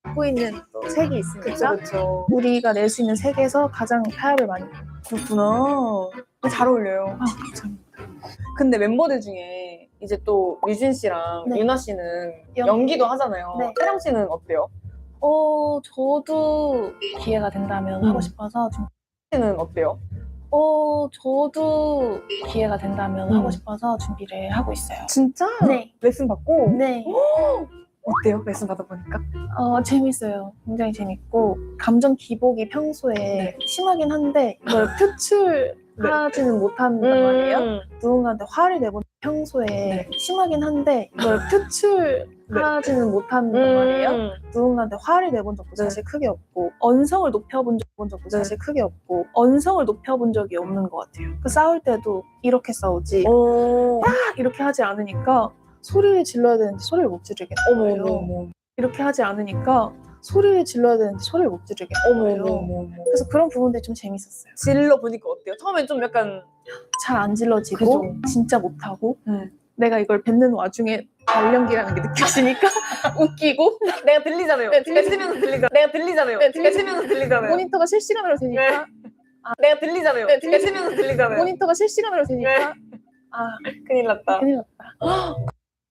갖고 있는 또 색이 있으니까 그쵸. 우리가 낼 수 있는 색에서 가장 타협을 많이 그렇구나. 잘 어울려요. 감사합니다. 근데 멤버들 중에 이제 또 유진 씨랑 네. 유나 씨는 연기도 하잖아요. 네. 세랑 씨는 어때요? 저도 기회가 된다면 하고 싶어서 좀 씨는 어때요? 저도 기회가 된다면 하고 싶어서 준비를 하고 있어요. 진짜? 네. 레슨 받고? 네. 어때요? 레슨 받아보니까? 재밌어요. 굉장히 재밌고 감정 기복이 평소에 심하긴 한데 이걸 표출하지는 못한단 말이에요. 누군가한테 화를 내본 평소에 심하긴 한데 이걸 표출하지는 못한단 말이에요. 누군가한테 화를 내본 적도 사실 크게 없고 언성을 높여본 적도 사실 크게 없고 언성을 높여본 적이 없는 것 같아요. 그 싸울 때도 이렇게 싸우지 막 이렇게 하지 않으니까 소리를 질러야 되는데 소리를 못 지르겠는 거예요. 이렇게 하지 않으니까 소리를 질러야 되는데 소리를 못 지르겠는 거예요. 그래서 그런 부분들이 좀 재밌었어요. 질러보니까 어때요? 처음엔 좀 약간 잘 안 질러지고 진짜 못하고 내가 이걸 뱉는 와중에 발연기라는 게 느껴지니까 웃기고 내가 들리잖아요. 뱉으면서 들리잖아요. 내가 들리잖아요. 뱉으면서 들리잖아요. 모니터가 실시간으로 되니까 내가 들리잖아요. 뱉으면서 들리잖아요. 모니터가 실시간으로 되니까 큰일 났다. 큰일 났다.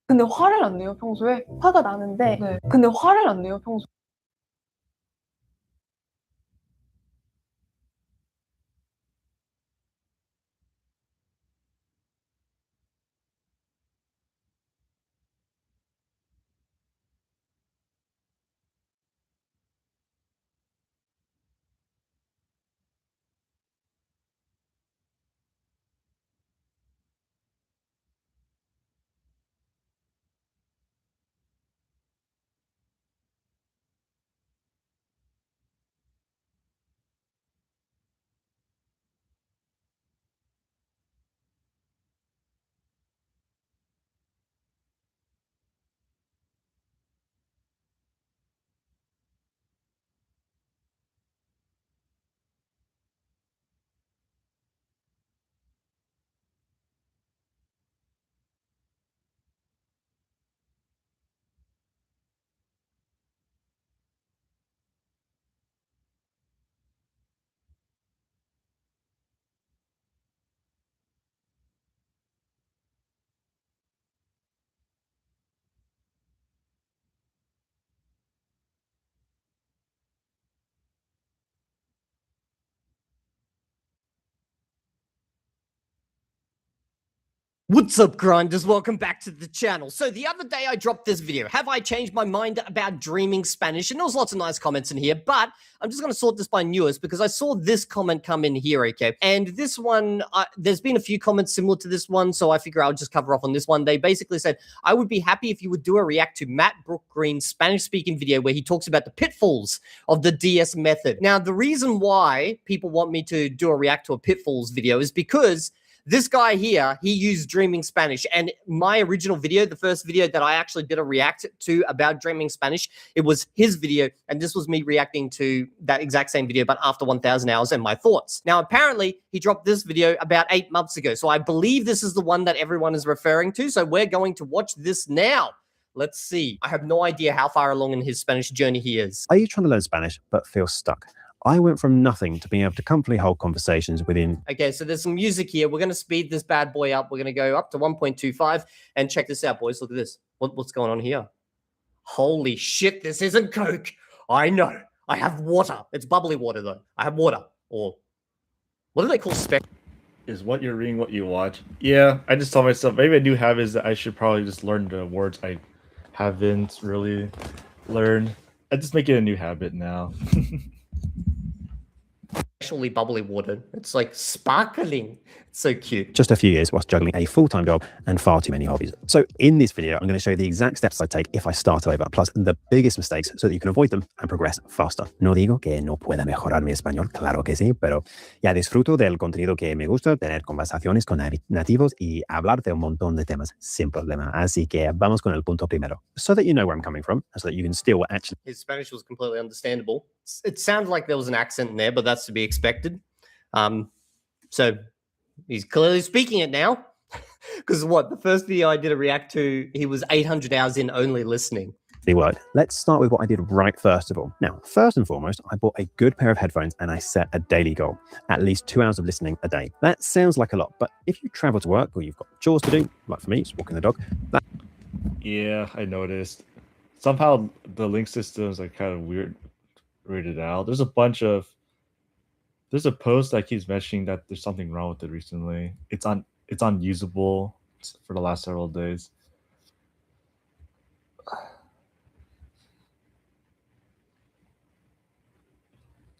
근데 화를 안 내요, 평소에? 화가 나는데 근데 화를 안 내요, 평소에? What's up, grinders? Welcome back to the channel. So the other day I dropped this video. Have I changed my mind about dreaming Spanish? And there was lots of nice comments in here, but I'm just going to sort this by newest because I saw this comment come in here, okay? And this one, there's been a few comments similar to this one, so I figure I'll just cover off on this one. They basically said, I would be happy if you would do a react to Matt Brook Green's Spanish-speaking video where he talks about the pitfalls of the DS method. Now, the reason why people want me to do a react to a pitfalls video is because this guy here, he used Dreaming Spanish, and my original video, the first video that I actually did a react to about Dreaming Spanish, it was his video, and this was me reacting to that exact same video, but after 1,000 hours and my thoughts. Now, apparently, he dropped this video about 8 months ago, so I believe this is the one that everyone is referring to, so we're going to watch this now. Let's see. I have no idea how far along in his Spanish journey he is. Are you trying to learn Spanish but feel stuck? I went from nothing to being able to comfortably hold conversations within... Okay, so there's some music here. We're going to speed this bad boy up. We're going to go up to 1.25 and check this out, boys. Look at this. What's going on here? Holy shit, this isn't Coke. I know. I have water. It's bubbly water, though. I have water. Or what do they call spec? Is what you're reading what you watch. Yeah, I just told myself, maybe a new habit is that I should probably just learn the words I haven't really learned. I just make it a new habit now. Actually bubbly water. It's like sparkling. It's so cute. Just a few years whilst juggling a full-time job and far too many hobbies. So in this video, I'm going to show you the exact steps I take if I start over, plus the biggest mistakes so that you can avoid them and progress faster. No digo que no pueda mejorar mi español, claro que sí, pero ya disfruto del contenido que me gusta, tener conversaciones con nativos y hablar de un montón de temas sin problema. Así que vamos con el punto primero. So that you know where I'm coming from, so that you can still actually... His Spanish was completely understandable. It sounded like there was an accent in there, but that's to be expected. So he's clearly speaking it now. Because what, the first video I did a react to, he was 800 hours in only listening. Worked. Let's start with what I did right first of all. Now, first and foremost, I bought a good pair of headphones and I set a daily goal, at least 2 hours of listening a day. That sounds like a lot, but if you travel to work or you've got chores to do, like for me, it's walking the dog. Yeah, I noticed. Somehow the link systems are kind of weirded out. There's a post that keeps mentioning that there's something wrong with it recently. It's unusable for the last several days.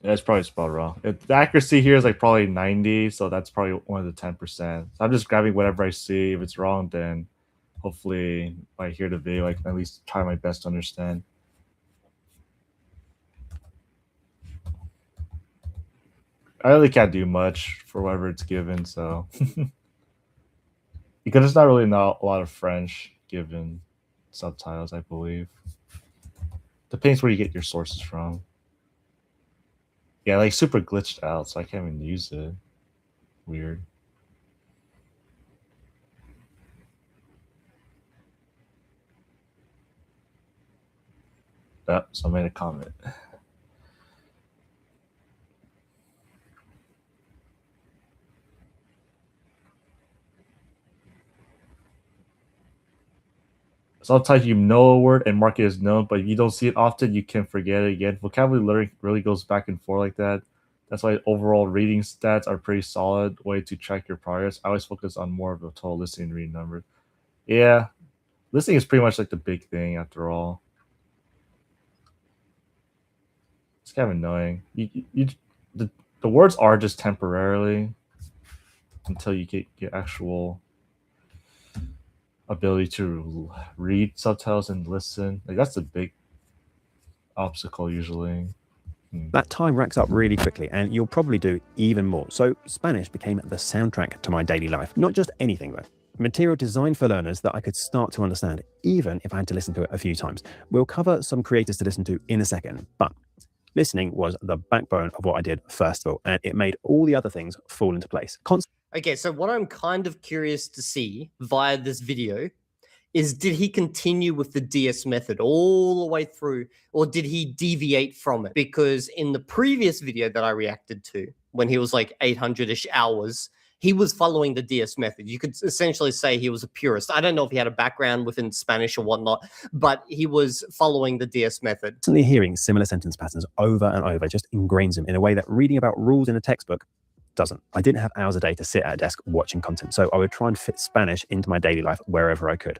Yeah, it's probably spelled wrong. The accuracy here is like probably 90, so that's probably one of the 10%. So I'm just grabbing whatever I see. If it's wrong, then hopefully if I hear the video, I can at least try my best to understand. I really can't do much for whatever it's given, so because there's not really a lot of French given subtitles, I believe. Depends where you get your sources from. Yeah, like super glitched out, so I can't even use it. Weird. Oh, so I made a comment. Sometimes you know a word and mark it as known, but if you don't see it often, you can forget it again. Vocabulary learning really goes back and forth like that. That's why overall reading stats are pretty solid way to track your progress. I always focus on more of the total listening and reading numbers. Yeah, listening is pretty much like the big thing after all. It's kind of annoying. The words are just temporarily until you get actual ability to read subtitles and listen. Like that's the big obstacle usually. That time racks up really quickly and you'll probably do even more. So Spanish became the soundtrack to my daily life. Not just anything though. Material designed for learners that I could start to understand, even if I had to listen to it a few times. We'll cover some creators to listen to in a second, but listening was the backbone of what I did first of all, and it made all the other things fall into place. Okay, so what I'm kind of curious to see via this video is, did he continue with the DS method all the way through, or did he deviate from it? Because in the previous video that I reacted to, when he was like 800-ish hours, he was following the DS method. You could essentially say he was a purist. I don't know if he had a background within Spanish or whatnot, but he was following the DS method. Constantly hearing similar sentence patterns over and over just ingrains him in a way that reading about rules in a textbook doesn't. I didn't have hours a day to sit at a desk watching content, so I would try and fit Spanish into my daily life wherever I could.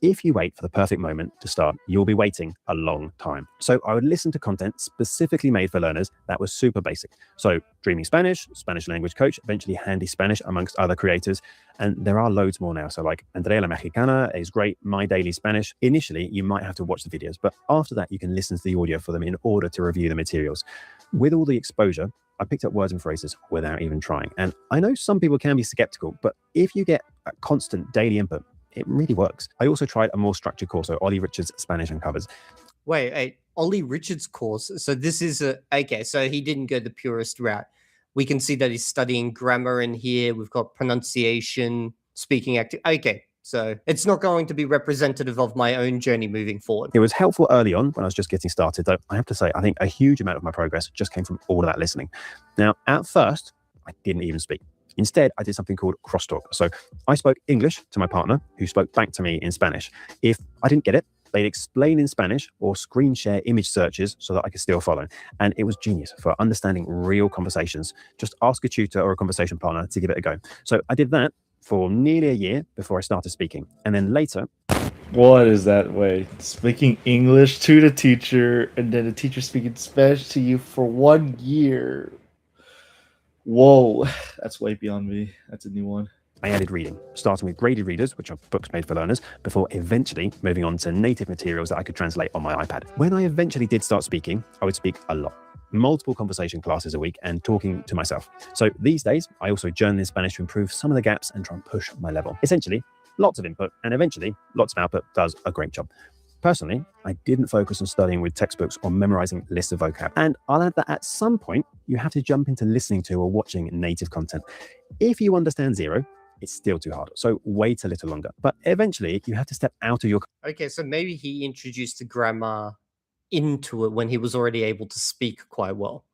If you wait for the perfect moment to start, you'll be waiting a long time. So I would listen to content specifically made for learners that was super basic. So Dreaming Spanish, Spanish Language Coach, eventually Handy Spanish, amongst other creators. And there are loads more now. So like Andrea La Mexicana is great, My Daily Spanish. Initially, you might have to watch the videos, but after that, you can listen to the audio for them in order to review the materials. With all the exposure, I picked up words and phrases without even trying. And I know some people can be skeptical, but if you get a constant daily input, it really works. I also tried a more structured course, so Ollie Richards Spanish Uncovers. Wait, Ollie Richards' course. So this is okay. So he didn't go the purist route. We can see that he's studying grammar in here. We've got pronunciation, speaking active. Okay, so it's not going to be representative of my own journey moving forward. It was helpful early on when I was just getting started, though I have to say, I think a huge amount of my progress just came from all of that listening. Now, at first, I didn't even speak. Instead, I did something called crosstalk. So I spoke English to my partner, who spoke back to me in Spanish. If I didn't get it, they'd explain in Spanish or screen share image searches so that I could still follow. And it was genius for understanding real conversations. Just ask a tutor or a conversation partner to give it a go. So I did that for nearly a year before I started speaking. And then later... What is that way? Speaking English to the teacher and then the teacher speaking Spanish to you for 1 year. Whoa, that's way beyond me. That's a new one. I added reading, starting with graded readers, which are books made for learners, before eventually moving on to native materials that I could translate on my iPad. When I eventually did start speaking, I would speak a lot. Multiple conversation classes a week and talking to myself. So these days, I also journal in Spanish to improve some of the gaps and try and push my level. Essentially, lots of input and eventually lots of output does a great job. Personally, I didn't focus on studying with textbooks or memorizing lists of vocab. And I'll add that at some point, you have to jump into listening to or watching native content. If you understand zero, it's still too hard. So wait a little longer. But eventually, you have to step out of your... Okay, so maybe he introduced the grammar into it when he was already able to speak quite well.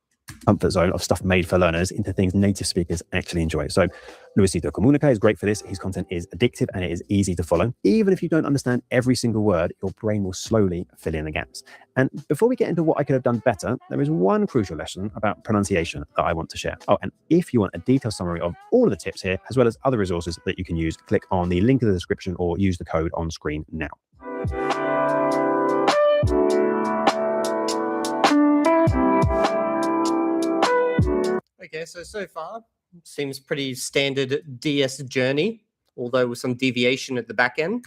comfort zone of stuff made for learners into things native speakers actually enjoy. So Luisito Comunica is great for this. His content is addictive and it is easy to follow. Even if you don't understand every single word, your brain will slowly fill in the gaps. And before we get into what I could have done better, there is one crucial lesson about pronunciation that I want to share. Oh, and if you want a detailed summary of all of the tips here, as well as other resources that you can use, click on the link in the description or use the code on screen now. Okay, so far, seems pretty standard DS journey, although with some deviation at the back end.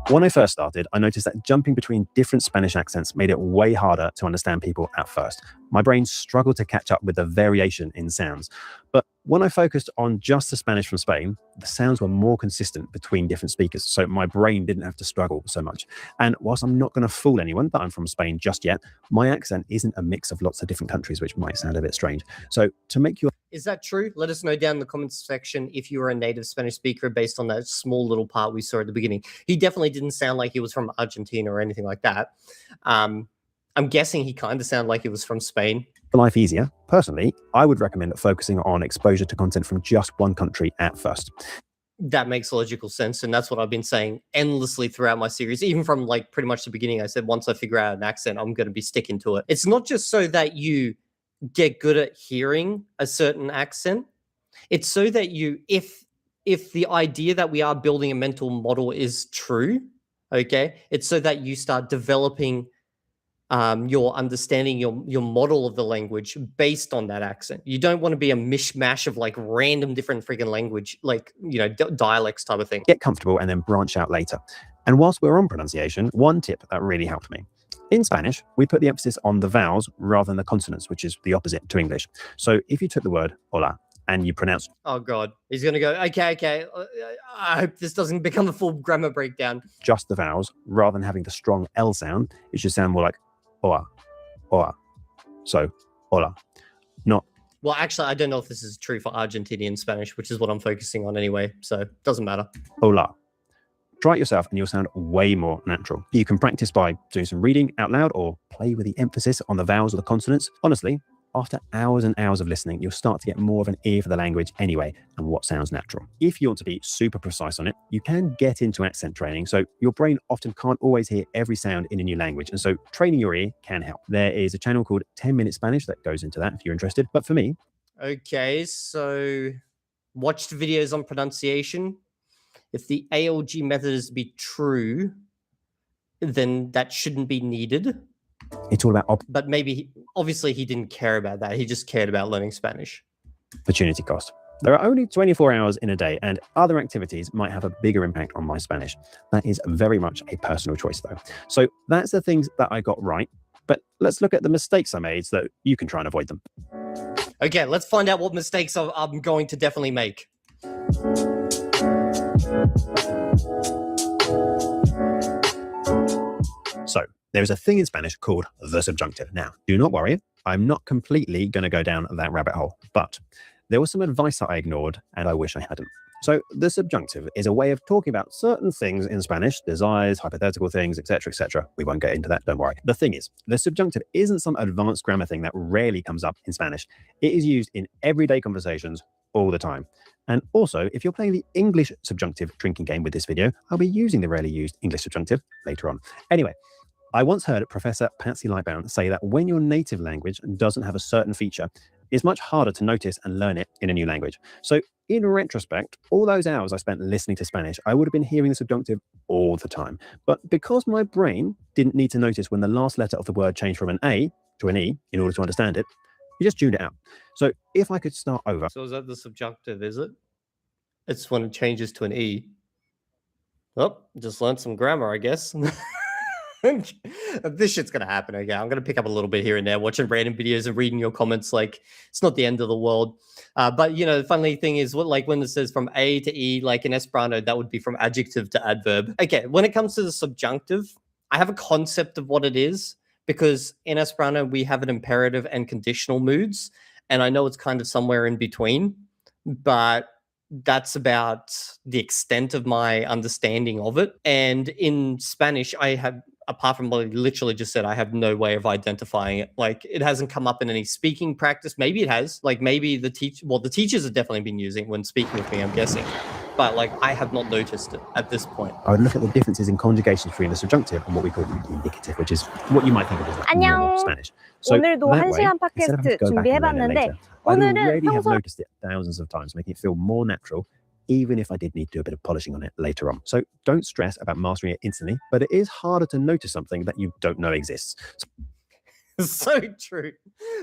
When I first started, I noticed that jumping between different Spanish accents made it way harder to understand people at first. My brain struggled to catch up with the variation in sounds. But when I focused on just the Spanish from Spain, the sounds were more consistent between different speakers, so my brain didn't have to struggle so much. And whilst I'm not going to fool anyone that I'm from Spain just yet, my accent isn't a mix of lots of different countries, which might sound a bit strange. So to make your... Is that true? Let us know down in the comments section if you were a native Spanish speaker based on that small little part we saw at the beginning. He definitely didn't sound like he was from Argentina or anything like that. I'm guessing he kind of sounded like he was from Spain. For life easier, personally, I would recommend focusing on exposure to content from just one country at first. That makes logical sense, and that's what I've been saying endlessly throughout my series. Even from like pretty much the beginning, I said once I figure out an accent, I'm going to be sticking to it. It's not just so that you get good at hearing a certain accent. It's so that you, if the idea that we are building a mental model is true, okay, it's so that you start developing your understanding, your model of the language based on that accent. You don't want to be a mishmash of like random different freaking language, like, you know, dialects type of thing. Get comfortable and then branch out later. And whilst we're on pronunciation, one tip that really helped me. In Spanish, we put the emphasis on the vowels rather than the consonants, which is the opposite to English. So if you took the word hola and you pronounce... Oh God, he's going to go, okay. I hope this doesn't become a full grammar breakdown. Just the vowels rather than having the strong L sound, it should sound more like hola, hola. So, hola. Not... Well, actually, I don't know if this is true for Argentinian Spanish, which is what I'm focusing on anyway, so it doesn't matter. Hola. Try it yourself and you'll sound way more natural. You can practice by doing some reading out loud or play with the emphasis on the vowels or the consonants. Honestly, after hours and hours of listening, you'll start to get more of an ear for the language anyway and what sounds natural. If you want to be super precise on it, you can get into accent training. So your brain often can't always hear every sound in a new language. And so training your ear can help. There is a channel called 10 Minute Spanish that goes into that if you're interested. But for me, Okay, so watched videos on pronunciation. If the ALG method is to be true, then that shouldn't be needed. It's all about But maybe, obviously, he didn't care about that. He just cared about learning Spanish. opportunity cost. There are only 24 hours in a day, and other activities might have a bigger impact on my Spanish. That is very much a personal choice, though. So that's the things that I got right. But let's look at the mistakes I made so that you can try and avoid them. Okay, let's find out what mistakes I'm going to definitely make. So there is a thing in Spanish called the subjunctive. Now, do not worry. I'm not completely going to go down that rabbit hole, but there was some advice that I ignored and I wish I hadn't. So the subjunctive is a way of talking about certain things in Spanish, desires, hypothetical things, etc., etc. We won't get into that, don't worry. The thing is, the subjunctive isn't some advanced grammar thing that rarely comes up in Spanish. It is used in everyday conversations all the time. And also, if you're playing the English subjunctive drinking game with this video, I'll be using the rarely used English subjunctive later on. Anyway, I once heard Professor Patsy Lightbound say that when your native language doesn't have a certain feature, it's much harder to notice and learn it in a new language. So in retrospect, all those hours I spent listening to Spanish, I would have been hearing the subjunctive all the time. But because my brain didn't need to notice when the last letter of the word changed from an A to an E in order to understand it, you just tuned it out. So if I could start over. So is that the subjunctive, is it? It's when it changes to an E. Oh, just learned some grammar, I guess. This shit's gonna happen. Okay, I'm gonna pick up a little bit here and there, watching random videos and reading your comments. Like, it's not the end of the world. But you know, the funny thing is, like when it says from A to E, like in Esperanto, that would be from adjective to adverb. Okay, when it comes to the subjunctive, I have a concept of what it is because in Esperanto we have an imperative and conditional moods, and I know it's kind of somewhere in between, but that's about the extent of my understanding of it. And in Spanish, I have, apart from what I literally just said, I have no way of identifying it. Like, it hasn't come up in any speaking practice. Maybe it has. Like, maybe the teachers have definitely been using it when speaking with me, I'm guessing. But like, I have not noticed it at this point. I would look at the differences in conjugations between the subjunctive and what we call the indicative, which is what you might think of as like normal Spanish. So 오늘도 that way, 1시간 instead of having to 팟캐스트 go back and learn it 준비해봤는데 later, I'd 오늘은 already have 평소 noticed it thousands of times, making it feel more natural, even if I did need to do a bit of polishing on it later on. So don't stress about mastering it instantly, but it is harder to notice something that you don't know exists. So true.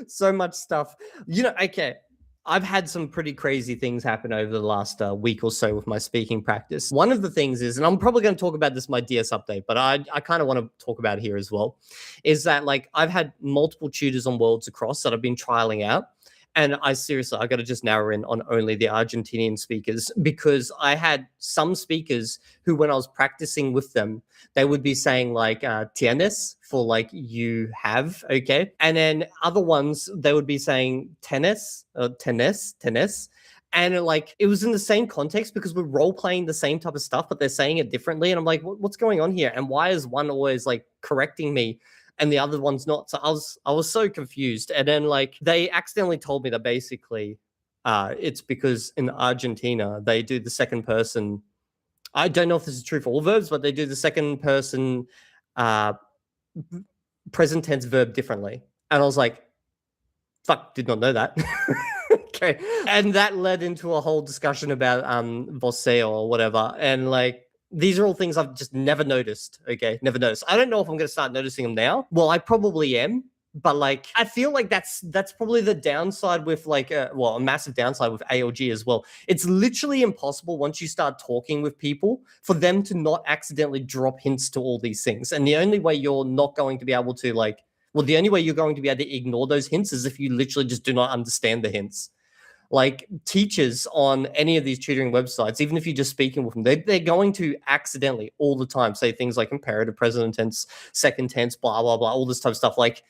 So much stuff. You know, okay. I've had some pretty crazy things happen over the last week or so with my speaking practice. One of the things is, and I'm probably going to talk about this in my DS update, but I kind of want to talk about it here as well, is that like I've had multiple tutors on Worlds Across that I've been trialing out. And I got to just narrow in on only the Argentinian speakers because I had some speakers who, when I was practicing with them, they would be saying like tienes for like you have, okay? And then other ones, they would be saying tenes, tenes. And like, it was in the same context because we're role playing the same type of stuff, but they're saying it differently. And I'm like, what's going on here? And why is one always like correcting me and the other one's not? So I was so confused. And then like they accidentally told me that basically it's because in Argentina they do the second person. I don't know if this is true for all verbs, but they do the second person present tense verb differently. And I was like, fuck, did not know that. Okay. And that led into a whole discussion about você or whatever. And like, these are all things I've just never noticed. Okay, never noticed. I don't know if I'm going to start noticing them now. Well, I probably am, but like, I feel like that's probably the downside with like, a massive downside with ALG as well. It's literally impossible once you start talking with people for them to not accidentally drop hints to all these things. And the only way you're not going to be able to the only way you're going to be able to ignore those hints is if you literally just do not understand the hints. Like teachers on any of these tutoring websites, even if you're just speaking with them, they're going to accidentally all the time say things like imperative, present tense, second tense, blah, blah, blah, all this type of stuff. Like,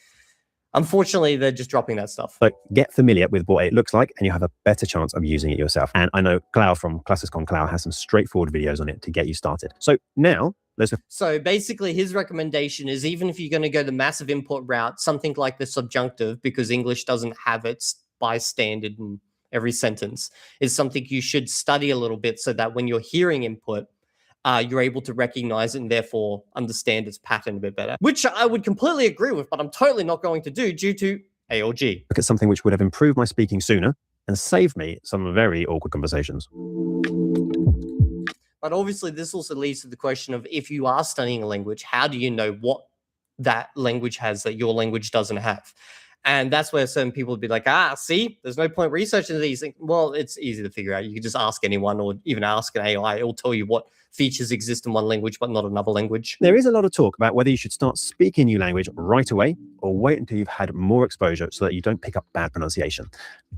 unfortunately, they're just dropping that stuff. So get familiar with what it looks like and you have a better chance of using it yourself. And I know Clau from Classes Con Clau has some straightforward videos on it to get you started. So now So basically his recommendation is, even if you're going to go the massive input route, something like the subjunctive, because English doesn't have it by standard and every sentence, is something you should study a little bit so that when you're hearing input, you're able to recognize it and therefore understand its pattern a bit better, which I would completely agree with, but I'm totally not going to do due to ALG. Look at something which would have improved my speaking sooner and saved me some very awkward conversations. But obviously, this also leads to the question of if you are studying a language, how do you know what that language has that your language doesn't have? And that's where certain people would be like, see, there's no point researching these things. Well, it's easy to figure out. You can just ask anyone or even ask an AI. It will tell you what features exist in one language but not another language. There is a lot of talk about whether you should start speaking a new language right away or wait until you've had more exposure so that you don't pick up bad pronunciation.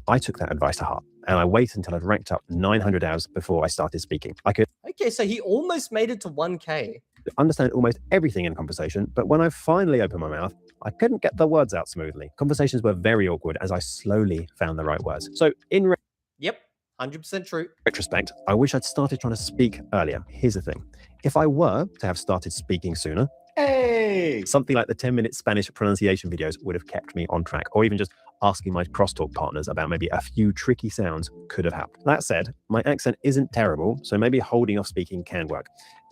I took that advice to heart and I waited until I'd ranked up 900 hours before I started speaking. I could Okay, so he almost made it to 1K. understand almost everything in conversation, but when I finally opened my mouth, I couldn't get the words out smoothly. Conversations were very awkward as I slowly found the right words. So in Yep, 100% true. retrospect, I wish I'd started trying to speak earlier. Here's the thing. If I were to have started speaking sooner, something like the 10-minute Spanish pronunciation videos would have kept me on track, or even just asking my crosstalk partners about maybe a few tricky sounds could have helped. That said, my accent isn't terrible, so maybe holding off speaking can work.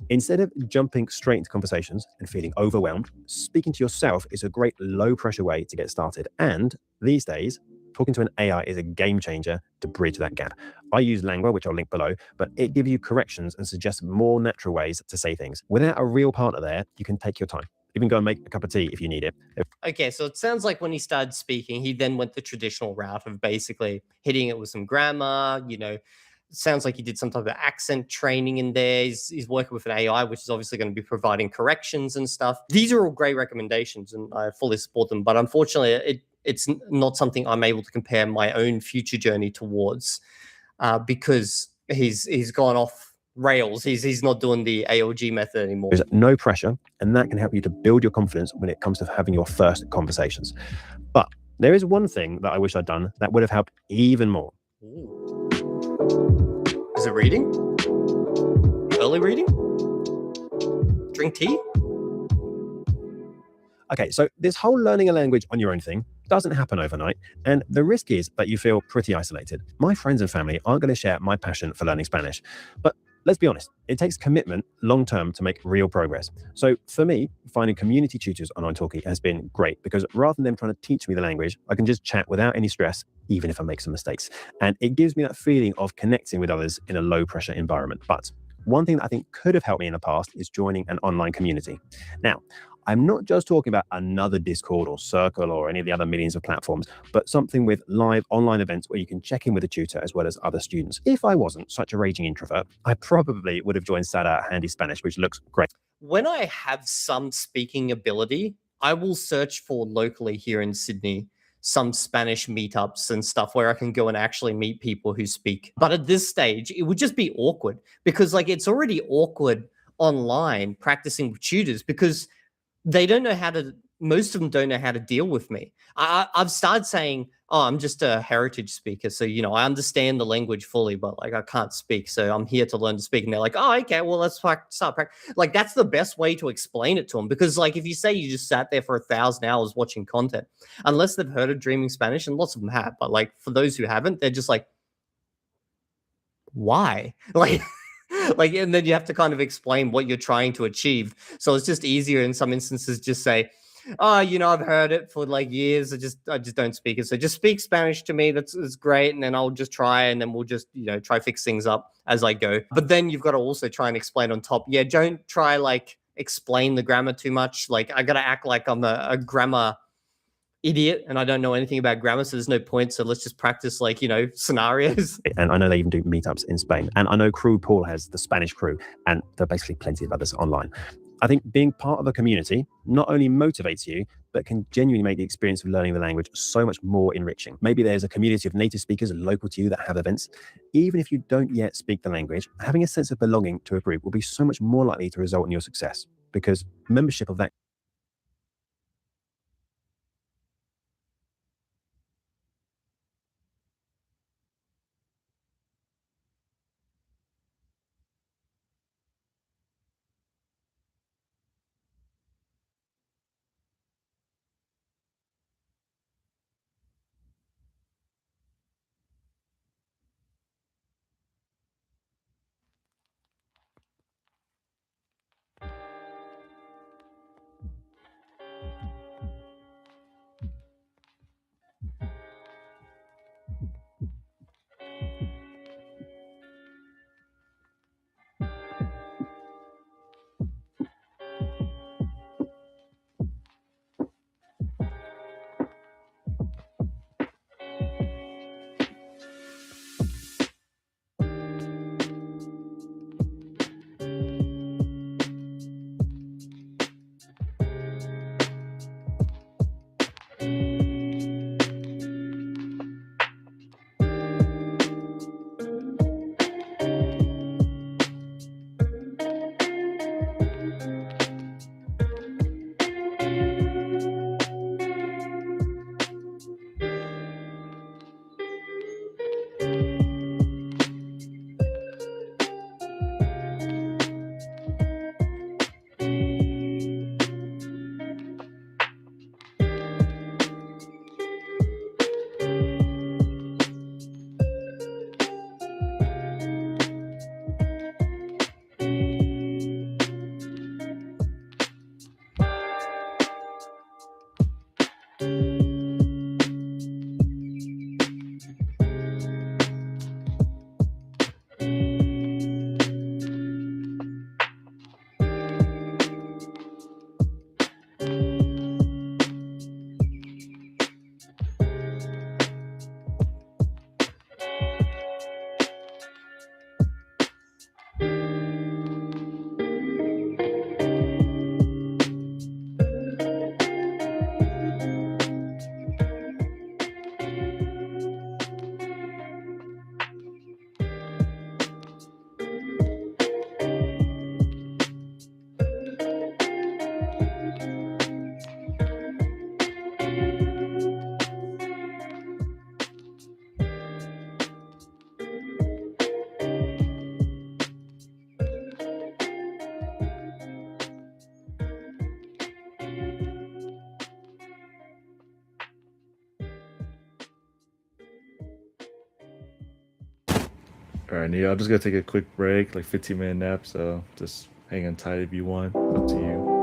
Instead of jumping straight into conversations and feeling overwhelmed, speaking to yourself is a great low-pressure way to get started. And these days, talking to an AI is a game changer to bridge that gap. I use LingQ, which I'll link below, but it gives you corrections and suggests more natural ways to say things. Without a real partner there, you can take your time. Even go and make a cup of tea if you need it. Okay, so it sounds like when he started speaking, he then went the traditional route of basically hitting it with some grammar, it sounds like he did some type of accent training in there. He's working with an AI, which is obviously going to be providing corrections and stuff. These are all great recommendations and I fully support them. But unfortunately, it's not something I'm able to compare my own future journey towards because he's gone off rails. He's not doing the ALG method anymore. There's no pressure, and that can help you to build your confidence when it comes to having your first conversations. But there is one thing that I wish I'd done that would have helped even more. Ooh. Is it reading? Early reading? Drink tea? Okay, so this whole learning a language on your own thing doesn't happen overnight, and the risk is that you feel pretty isolated. My friends and family aren't going to share my passion for learning Spanish, but let's be honest, it takes commitment long-term to make real progress. So for me, finding community tutors on italki has been great because rather than them trying to teach me the language, I can just chat without any stress, even if I make some mistakes. And it gives me that feeling of connecting with others in a low-pressure environment. But one thing that I think could have helped me in the past is joining an online community. Now, I'm not just talking about another Discord or Circle or any of the other millions of platforms, but something with live online events where you can check in with a tutor as well as other students. If I wasn't such a raging introvert, I probably would have joined Sada Handy Spanish, which looks great. When I have some speaking ability, I will search for locally here in Sydney some Spanish meetups and stuff where I can go and actually meet people who speak. But at this stage, it would just be awkward because it's already awkward online practicing with tutors because they don't know most of them don't know how to deal with me. I've started saying, I'm just a heritage speaker. So, I understand the language fully, but I can't speak. So I'm here to learn to speak. And they're like, okay, well, let's start practicing. That's the best way to explain it to them. Because if you say you just sat there for 1,000 hours watching content, unless they've heard of Dreaming Spanish, and lots of them have, but for those who haven't, they're just like, why? And then you have to kind of explain what you're trying to achieve. So it's just easier in some instances just say, I've heard it for years. I just don't speak it. So just speak Spanish to me. That's great. And then I'll just try, and then we'll just, try fix things up as I go. But then you've got to also try and explain on top. Yeah, don't try explain the grammar too much. I got to act like I'm a grammar idiot and I don't know anything about grammar, so there's no point. So let's just practice scenarios. And I know they even do meetups in Spain. And I know Crew Paul has the Spanish crew, and there are basically plenty of others online. I think being part of a community not only motivates you, but can genuinely make the experience of learning the language so much more enriching. Maybe there's a community of native speakers local to you that have events. Even if you don't yet speak the language, having a sense of belonging to a group will be so much more likely to result in your success, because membership of that All right, Neil, I'm just gonna take a quick break, like 15-minute nap. So just hang on tight if you want. Up to you.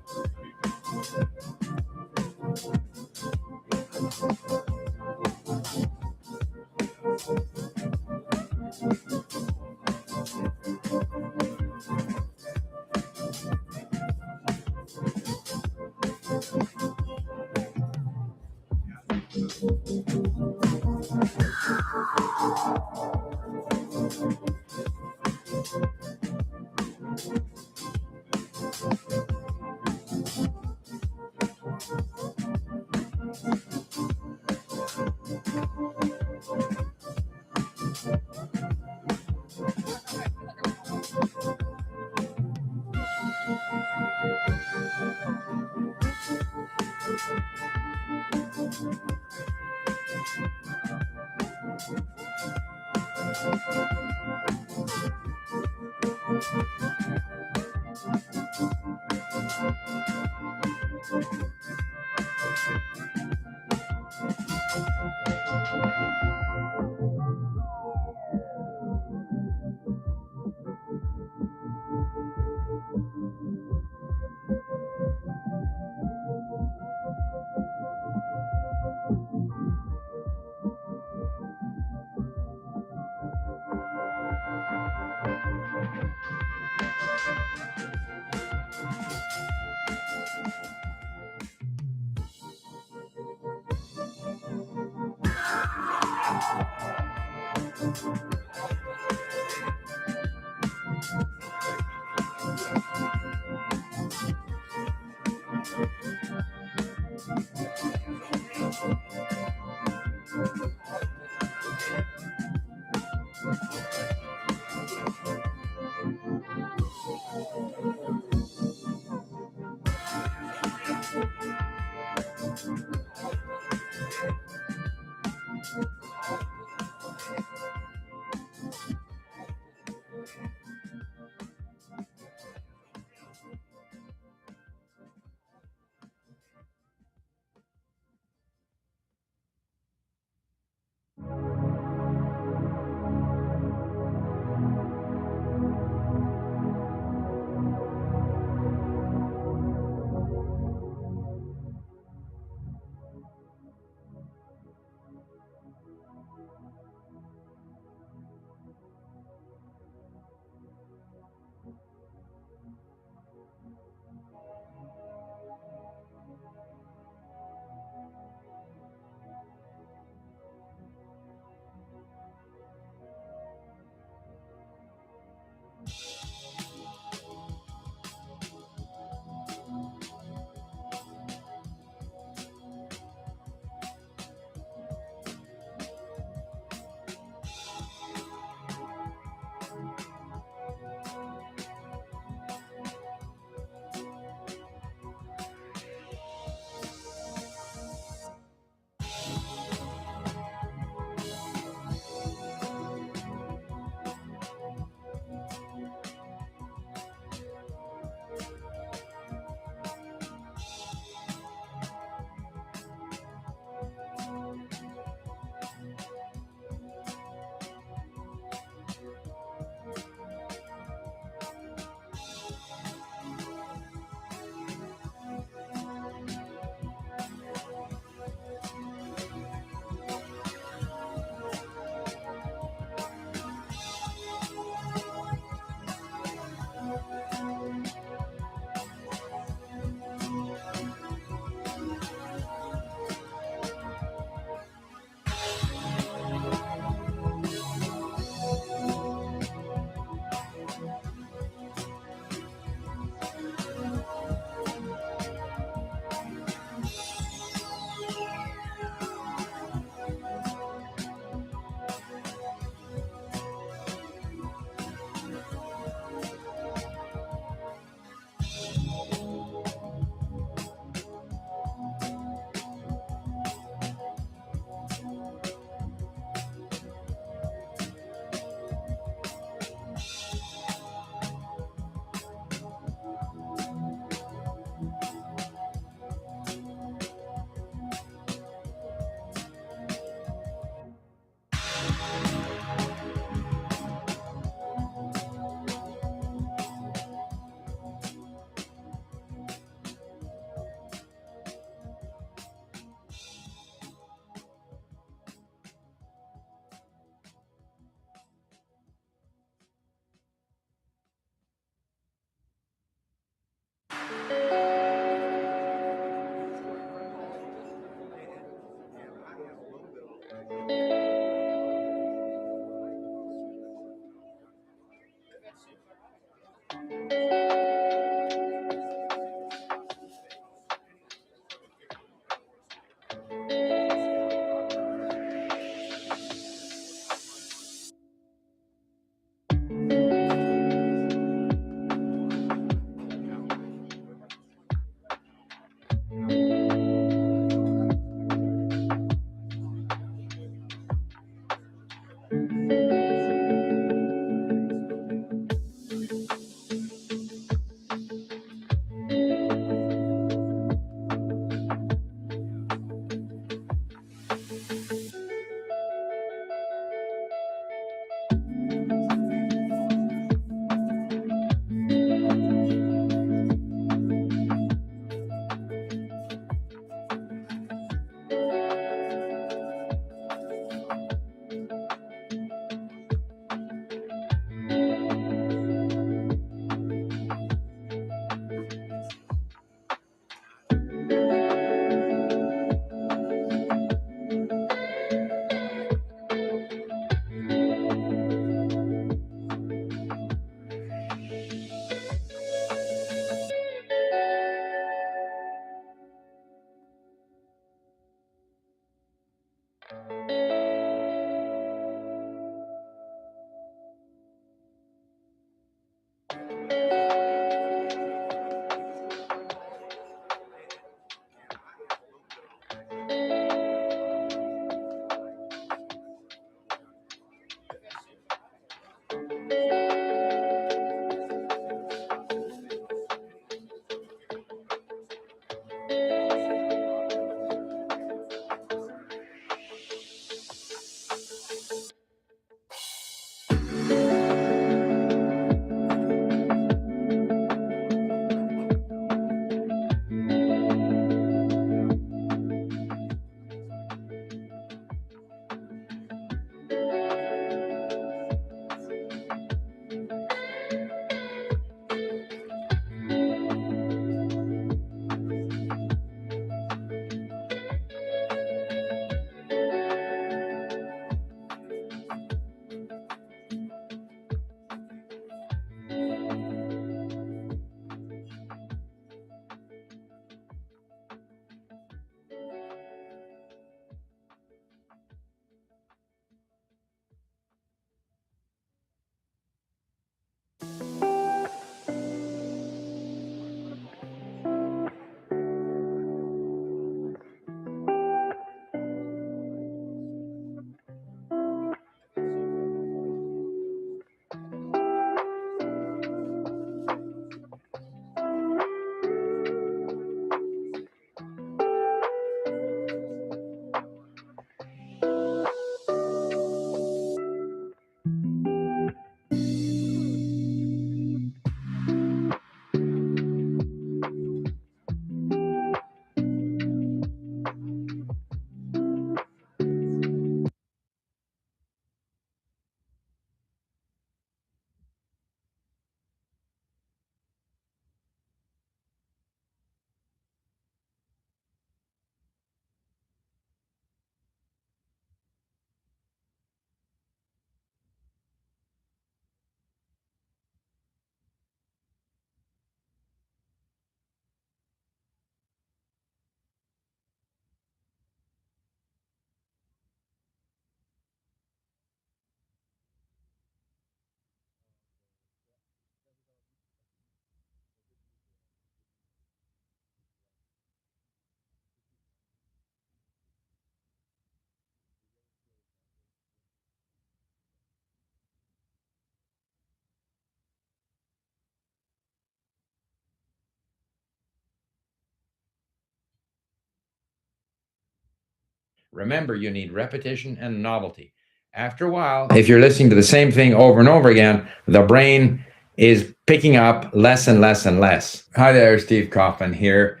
Remember, you need repetition and novelty. After a while, if you're listening to the same thing over and over again, the brain is picking up less and less and less. Hi there, Steve Kaufman here.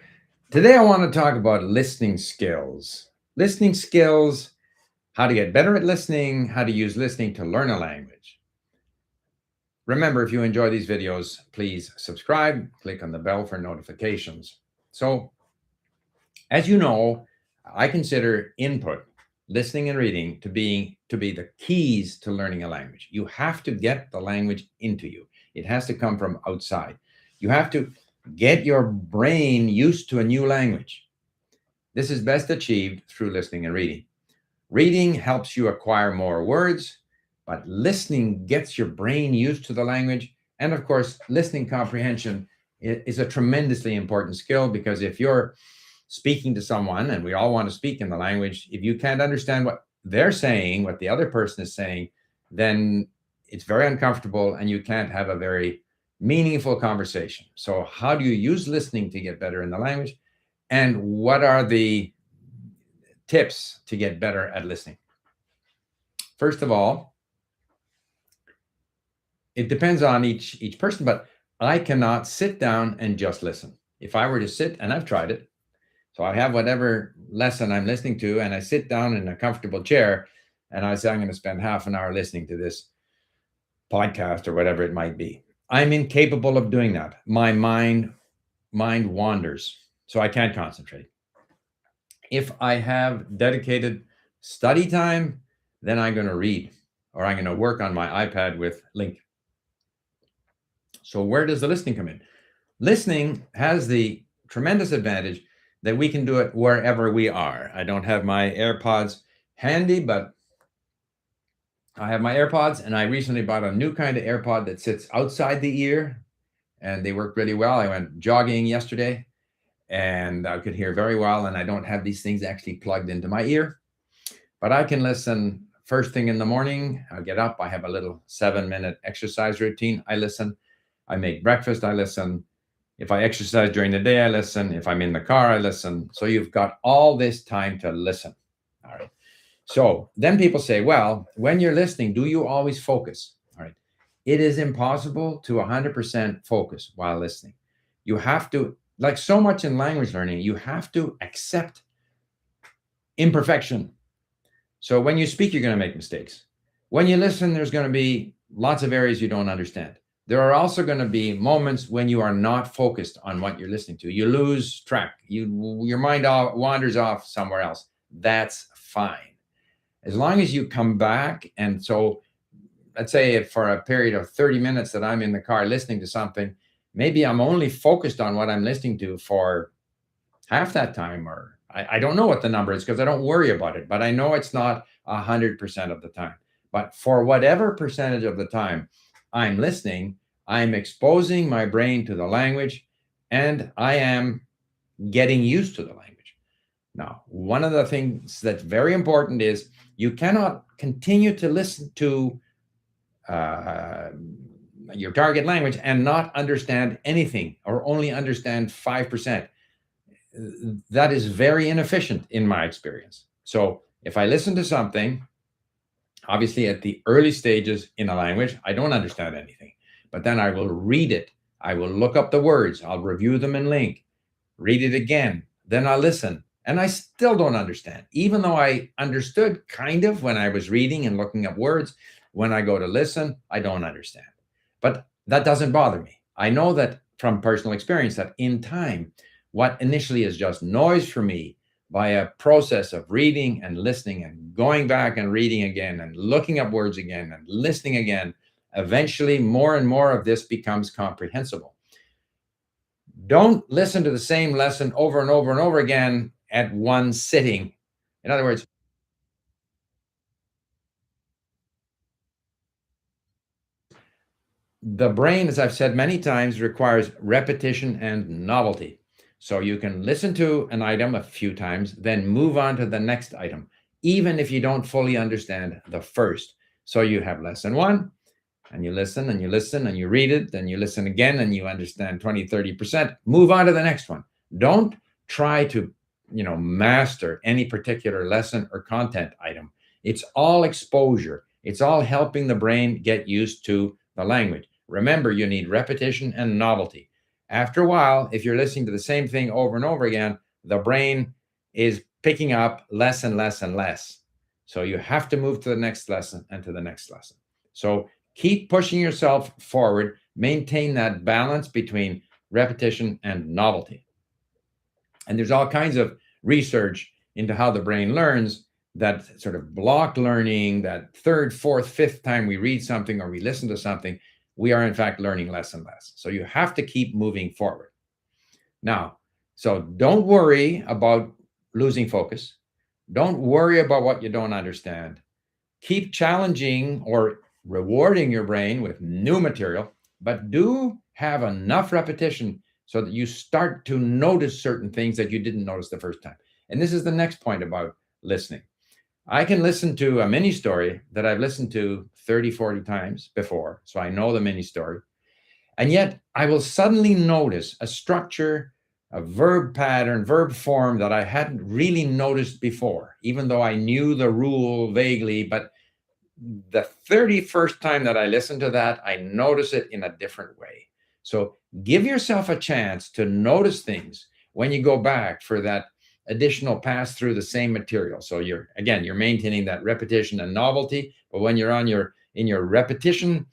Today I want to talk about listening skills. Listening skills, how to get better at listening, how to use listening to learn a language. Remember, if you enjoy these videos, please subscribe, click on the bell for notifications. So, as you know, I consider input, listening and reading, to be the keys to learning a language. You have to get the language into you. It has to come from outside. You have to get your brain used to a new language. This is best achieved through listening and reading. Reading helps you acquire more words, but listening gets your brain used to the language. And of course, listening comprehension is a tremendously important skill, because if you're speaking to someone, and we all want to speak in the language, if you can't understand what they're saying, what the other person is saying, then it's very uncomfortable and you can't have a very meaningful conversation. So how do you use listening to get better in the language? And what are the tips to get better at listening? First of all, it depends on each person, but I cannot sit down and just listen. If I were to sit, and I've tried it, so I have whatever lesson I'm listening to, and I sit down in a comfortable chair, and I say, I'm going to spend half an hour listening to this podcast or whatever it might be. I'm incapable of doing that. My mind wanders, so I can't concentrate. If I have dedicated study time, then I'm going to read, or I'm going to work on my iPad with LingQ. So where does the listening come in? Listening has the tremendous advantage that we can do it wherever we are. I don't have my AirPods handy, but I have my AirPods, and I recently bought a new kind of AirPod that sits outside the ear, and they work really well. I went jogging yesterday, and I could hear very well, and I don't have these things actually plugged into my ear. But I can listen first thing in the morning. I'll get up. I have a little 7-minute exercise routine. I listen. I make breakfast. I listen. If I exercise during the day, I listen. If I'm in the car, I listen. So you've got all this time to listen. All right. So then people say, well, when you're listening, do you always focus? All right. It is impossible to 100% focus while listening. You have to, like so much in language learning, you have to accept imperfection. So when you speak, you're going to make mistakes. When you listen, there's going to be lots of areas you don't understand. There are also going to be moments when you are not focused on what you're listening to. You lose track. Your mind wanders off somewhere else. That's fine. As long as you come back. And so let's say if for a period of 30 minutes that I'm in the car listening to something, maybe I'm only focused on what I'm listening to for half that time, or I don't know what the number is because I don't worry about it, but I know it's not 100% of the time. But for whatever percentage of the time I'm listening, I'm exposing my brain to the language, and I am getting used to the language. Now, one of the things that's very important is you cannot continue to listen to your target language and not understand anything, or only understand 5%. That is very inefficient in my experience. So if I listen to something, obviously at the early stages in a language, I don't understand anything, but then I will read it. I will look up the words. I'll review them in LingQ, read it again. Then I'll listen, and I still don't understand. Even though I understood kind of when I was reading and looking up words, when I go to listen, I don't understand. But that doesn't bother me. I know that from personal experience that in time, what initially is just noise for me, by a process of reading and listening and going back and reading again and looking up words again and listening again, eventually more and more of this becomes comprehensible. Don't listen to the same lesson over and over and over again at one sitting. In other words, the brain, as I've said many times, requires repetition and novelty. So you can listen to an item a few times, then move on to the next item, even if you don't fully understand the first. So you have lesson one, and you listen and you listen and you read it, then you listen again and you understand 20, 30%. Move on to the next one. Don't try to master any particular lesson or content item. It's all exposure. It's all helping the brain get used to the language. Remember, you need repetition and novelty. After a while, if you're listening to the same thing over and over again, the brain is picking up less and less and less. So you have to move to the next lesson and to the next lesson. So keep pushing yourself forward, maintain that balance between repetition and novelty. And there's all kinds of research into how the brain learns, that sort of block learning, that third, fourth, fifth time we read something or we listen to something, we are in fact learning less and less. So you have to keep moving forward. Now, so don't worry about losing focus. Don't worry about what you don't understand. Keep challenging or rewarding your brain with new material, but do have enough repetition so that you start to notice certain things that you didn't notice the first time. And this is the next point about listening. I can listen to a mini story that I've listened to 30, 40 times before, so I know the mini story. And yet I will suddenly notice a structure, a verb pattern, verb form that I hadn't really noticed before, even though I knew the rule vaguely. But the 31st time that I listen to that, I notice it in a different way. So give yourself a chance to notice things when you go back for that additional pass through the same material. So you're maintaining that repetition and novelty, but when you're in your repetition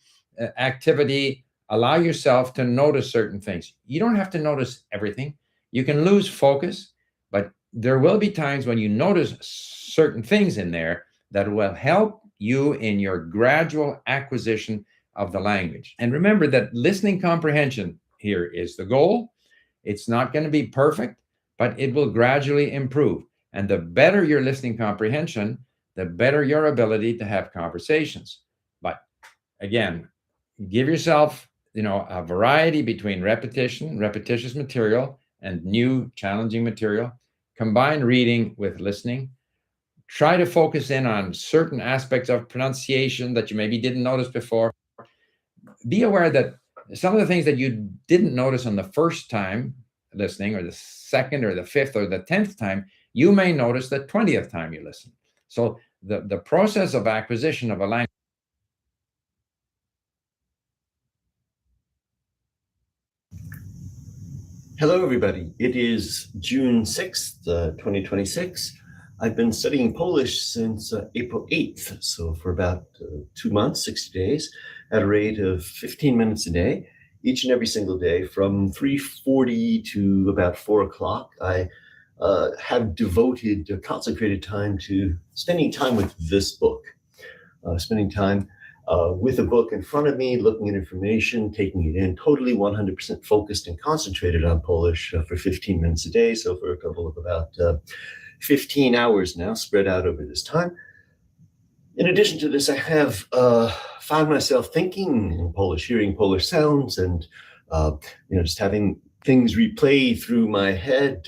activity, allow yourself to notice certain things. You don't have to notice everything. You can lose focus, but there will be times when you notice certain things in there that will help you in your gradual acquisition of the language. And remember that listening comprehension here is the goal. It's not going to be perfect, but it will gradually improve. And the better your listening comprehension, the better your ability to have conversations. But again, give yourself, a variety between repetitious material and new challenging material. Combine reading with listening. Try to focus in on certain aspects of pronunciation that you maybe didn't notice before. Be aware that some of the things that you didn't notice on the first time listening, or the second or the fifth or the 10th time, you may notice the 20th time you listen. So the process of acquisition of a language. Hello, everybody. It is June 6th, 2026. I've been studying Polish since April 8th, so for about 2 months, 60 days, at a rate of 15 minutes a day, each and every single day, from 3:40 to about 4 o'clock. I have devoted consecrated time to spending time with this book, spending time with a book in front of me, looking at information, taking it in, totally 100% focused and concentrated on Polish for 15 minutes a day. So for a total of about 15 hours now, spread out over this time. In addition to this, I have found myself thinking in Polish, hearing Polish sounds, and just having things replay through my head.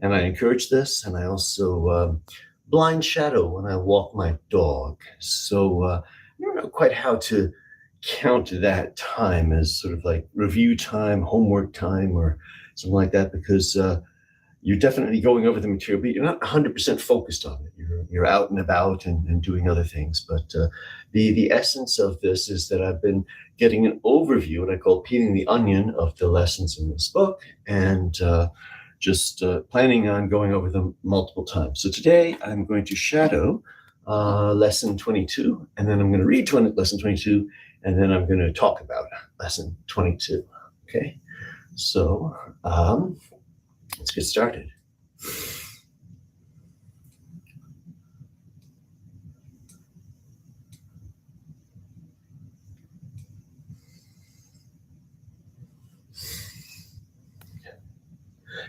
And I encourage this, and I also blind shadow when I walk my dog. So I don't know quite how to count that time as sort of like review time, homework time, or something like that, because you're definitely going over the material, but you're not 100% focused on it. You're out and about and doing other things. But the essence of this is that I've been getting an overview, what I call peeling the onion, of the lessons in this book, and just planning on going over them multiple times. So today I'm going to shadow lesson 22, and then I'm going to read lesson 22, and then I'm going to talk about lesson 22. Okay, so let's get started.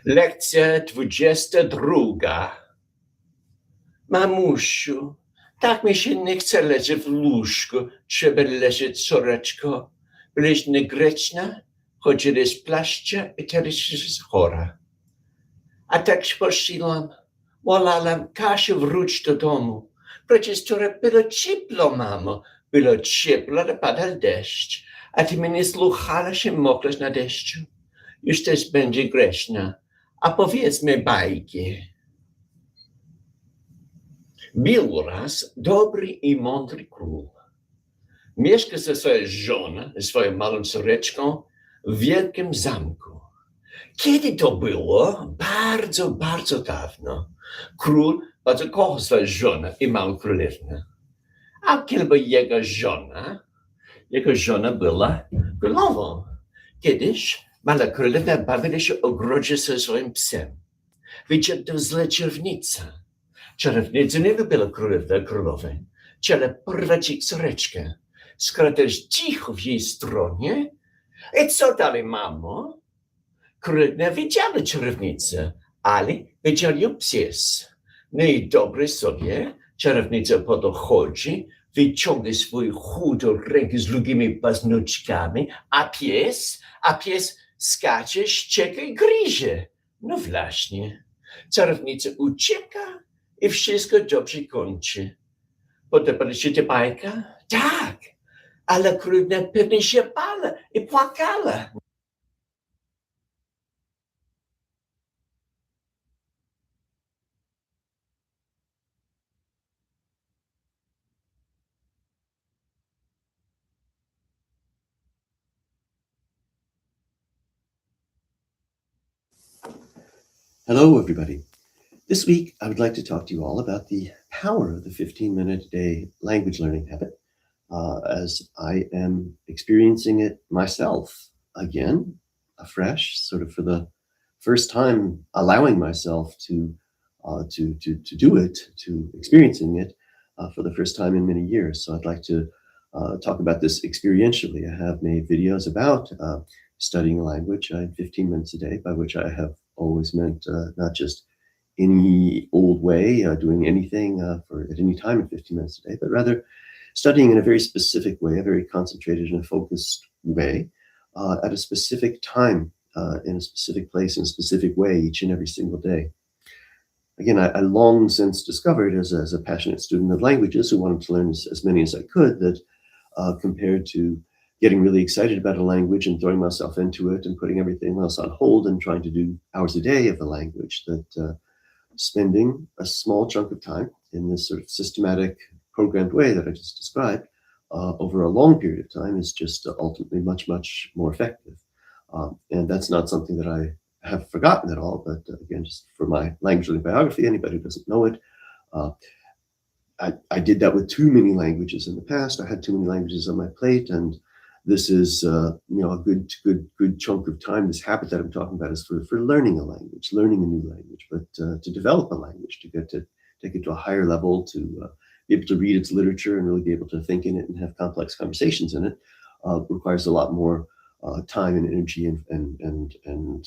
Lekcja 22. Mamusiu, tak mi się nie chce leżeć w łóżku, trzeba leżeć, córeczko. Byleś niegrzeczna, chodziłeś plaścia i teraz jest chora. A tak poszłam, wolałam, Kasiu, wróć do domu. Przecież wczoraj było ciepło, mamo. Było ciepło, ale padał deszcz. A ty mnie nie słuchałaś i moklaś na deszczu. Już też będzie grzeczna. A powiedzmy bajki. Był raz dobry i mądry król. Mieszka ze swoją żoną, swoją małą córeczką w wielkim zamku. Kiedy to było? Bardzo, bardzo dawno. Król bardzo kochał swoją żonę i małą królewnę. A kiedy jego żona była królową. Kiedyś mała królewna bawiła się w ogrodzie ze swoim psem. Widziała to zła czarownica. Czarownica nie lubiła królowej. Chciała porwać ich córeczkę. Skoro też cicho w jej stronie. I co dalej, mamo? Królewna widziała czarownicę, ale widział ją pies. No i dobry sobie, czarownica podchodzi, wyciąga swój chudą rękę z długimi paznokciami, a pies skacze, ścieka i gryzie. No właśnie, czarownica ucieka i wszystko dobrze kończy. Podobała się ta bajka? Tak, ale królewna pewnie się bała i płakała. Hello, everybody. This week, I would like to talk to you all about the power of the 15-minute a day language learning habit, as I am experiencing it myself again, afresh, sort of for the first time, allowing myself to do it, to experiencing it for the first time in many years. So I'd like to talk about this experientially. I have made videos about studying a language in 15 minutes a day, by which I have always meant not just any old way, doing anything at any time in 15 minutes a day, but rather studying in a very specific way, a very concentrated and focused way, at a specific time, in a specific place, in a specific way, each and every single day. Again, I long since discovered as a passionate student of languages who wanted to learn as many as I could, that compared to getting really excited about a language and throwing myself into it and putting everything else on hold and trying to do hours a day of the language, that spending a small chunk of time in this sort of systematic, programmed way that I just described over a long period of time is just ultimately much, much more effective. And that's not something that I have forgotten at all, but again, just for my language learning biography, anybody who doesn't know it, I did that with too many languages in the past. I had too many languages on my plate, and this is a good chunk of time. This habit that I'm talking about is for learning a language, learning a new language, but to develop a language, to get to take it to a higher level, to be able to read its literature and really be able to think in it and have complex conversations in it, requires a lot more time and energy and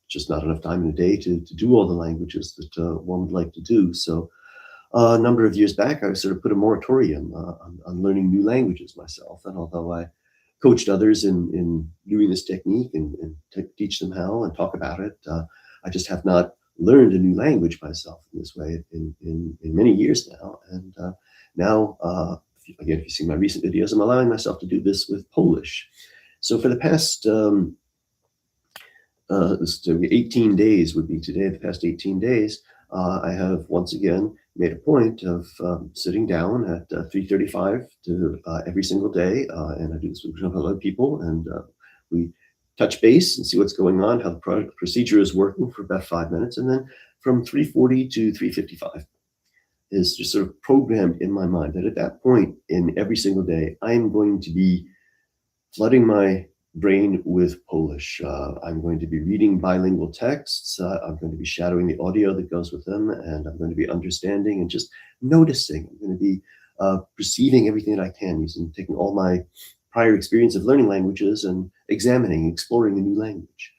just not enough time in a day to do all the languages that one would like to do. So a number of years back, I sort of put a moratorium on learning new languages myself. And although I coached others in doing this technique and teach them how and talk about it, I just have not learned a new language myself in this way in many years now. And now, again, if you see my recent videos, I'm allowing myself to do this with Polish. So for the past 18 days would be today, the past 18 days, I have once again made a point of sitting down at 3:35 every single day, and I do this with other people, and we touch base and see what's going on, how the procedure is working for about 5 minutes, and then from 3:40 to 3:55 is just sort of programmed in my mind that at that point in every single day, I am going to be flooding my brain with Polish. I'm going to be reading bilingual texts. I'm going to be shadowing the audio that goes with them, and I'm going to be understanding and just noticing. I'm going to be perceiving everything that I can, taking all my prior experience of learning languages and examining, exploring a new language.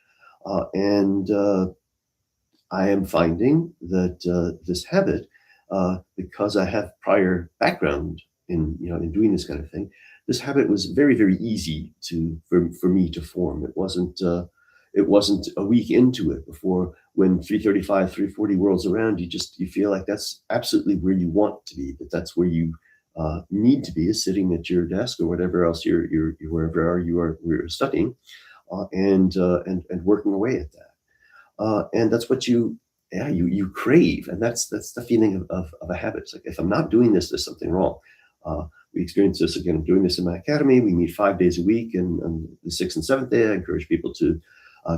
And I am finding that this habit, because I have prior background in doing this kind of thing, this habit was very, very easy for me to form. It wasn't a week into it before, when 3:35, 3:40 whirls around, you feel like that's absolutely where you want to be, that's where you need to be, is sitting at your desk or whatever else you're wherever you're studying, and working away at that. And that's what you yeah, you crave, and that's the feeling of a habit. It's like, if I'm not doing this, there's something wrong. We experience this again. I'm doing this in my academy. We meet 5 days a week, and on the 6th and 7th day, I encourage people to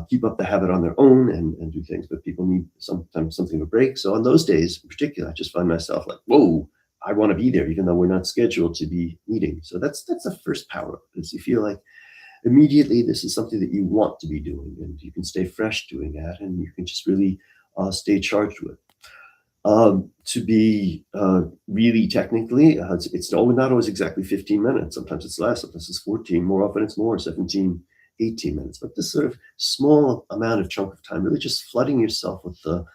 keep up the habit on their own and do things, but people need sometimes something to break. So on those days in particular, I just find myself like, whoa, I want to be there, even though we're not scheduled to be meeting. So that's the first power, is you feel like immediately this is something that you want to be doing, and you can stay fresh doing that, and you can just really stay charged with. To be really technically, it's not always exactly 15 minutes. Sometimes it's less, sometimes it's 14. More often it's more, 17, 18 minutes. But this sort of small amount of chunk of time, really just flooding yourself with the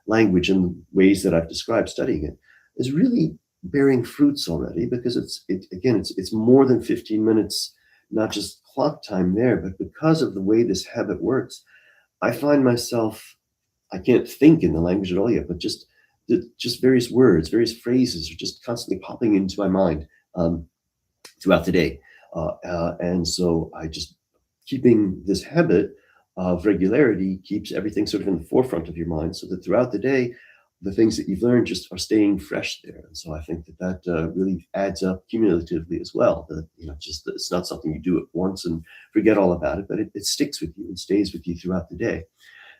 language in the ways that I've described, studying it, is really bearing fruits already, because it's more than 15 minutes, not just clock time there, but because of the way this habit works, I find myself, I can't think in the language at all yet, but just various words, various phrases are just constantly popping into my mind throughout the day. And so I just, keeping this habit of regularity keeps everything sort of in the forefront of your mind, so that throughout the day, the things that you've learned just are staying fresh there. And so I think that really adds up cumulatively as well. That, just that it's not something you do at once and forget all about it, but it sticks with you and stays with you throughout the day.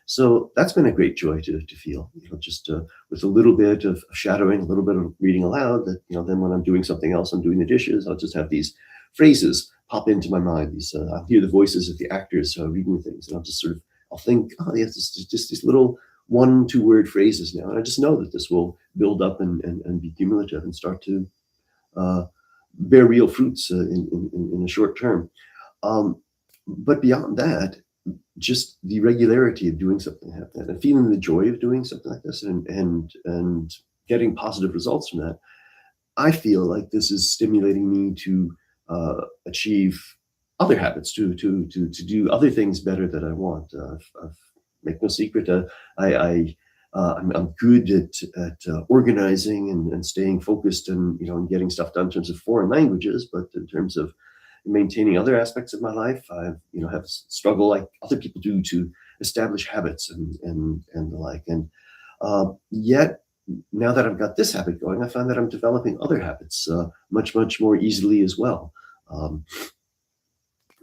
So that's been a great joy to feel, just with a little bit of shadowing, a little bit of reading aloud, that, then when I'm doing something else, I'm doing the dishes, I'll just have these phrases pop into my mind. I'll hear the voices of the actors reading things, and I'll think, oh yes, it's just these little 1-2 word phrases now. And I just know that this will build up and be cumulative and start to bear real fruits in a short term. But beyond that, just the regularity of doing something like that and feeling the joy of doing something like this and getting positive results from that, I feel like this is stimulating me to achieve other habits, to do other things better that I want. Make no secret, I'm good at organizing and staying focused and getting stuff done in terms of foreign languages, but in terms of maintaining other aspects of my life, I have struggled like other people do to establish habits and the like. And yet, now that I've got this habit going, I find that I'm developing other habits much more easily as well.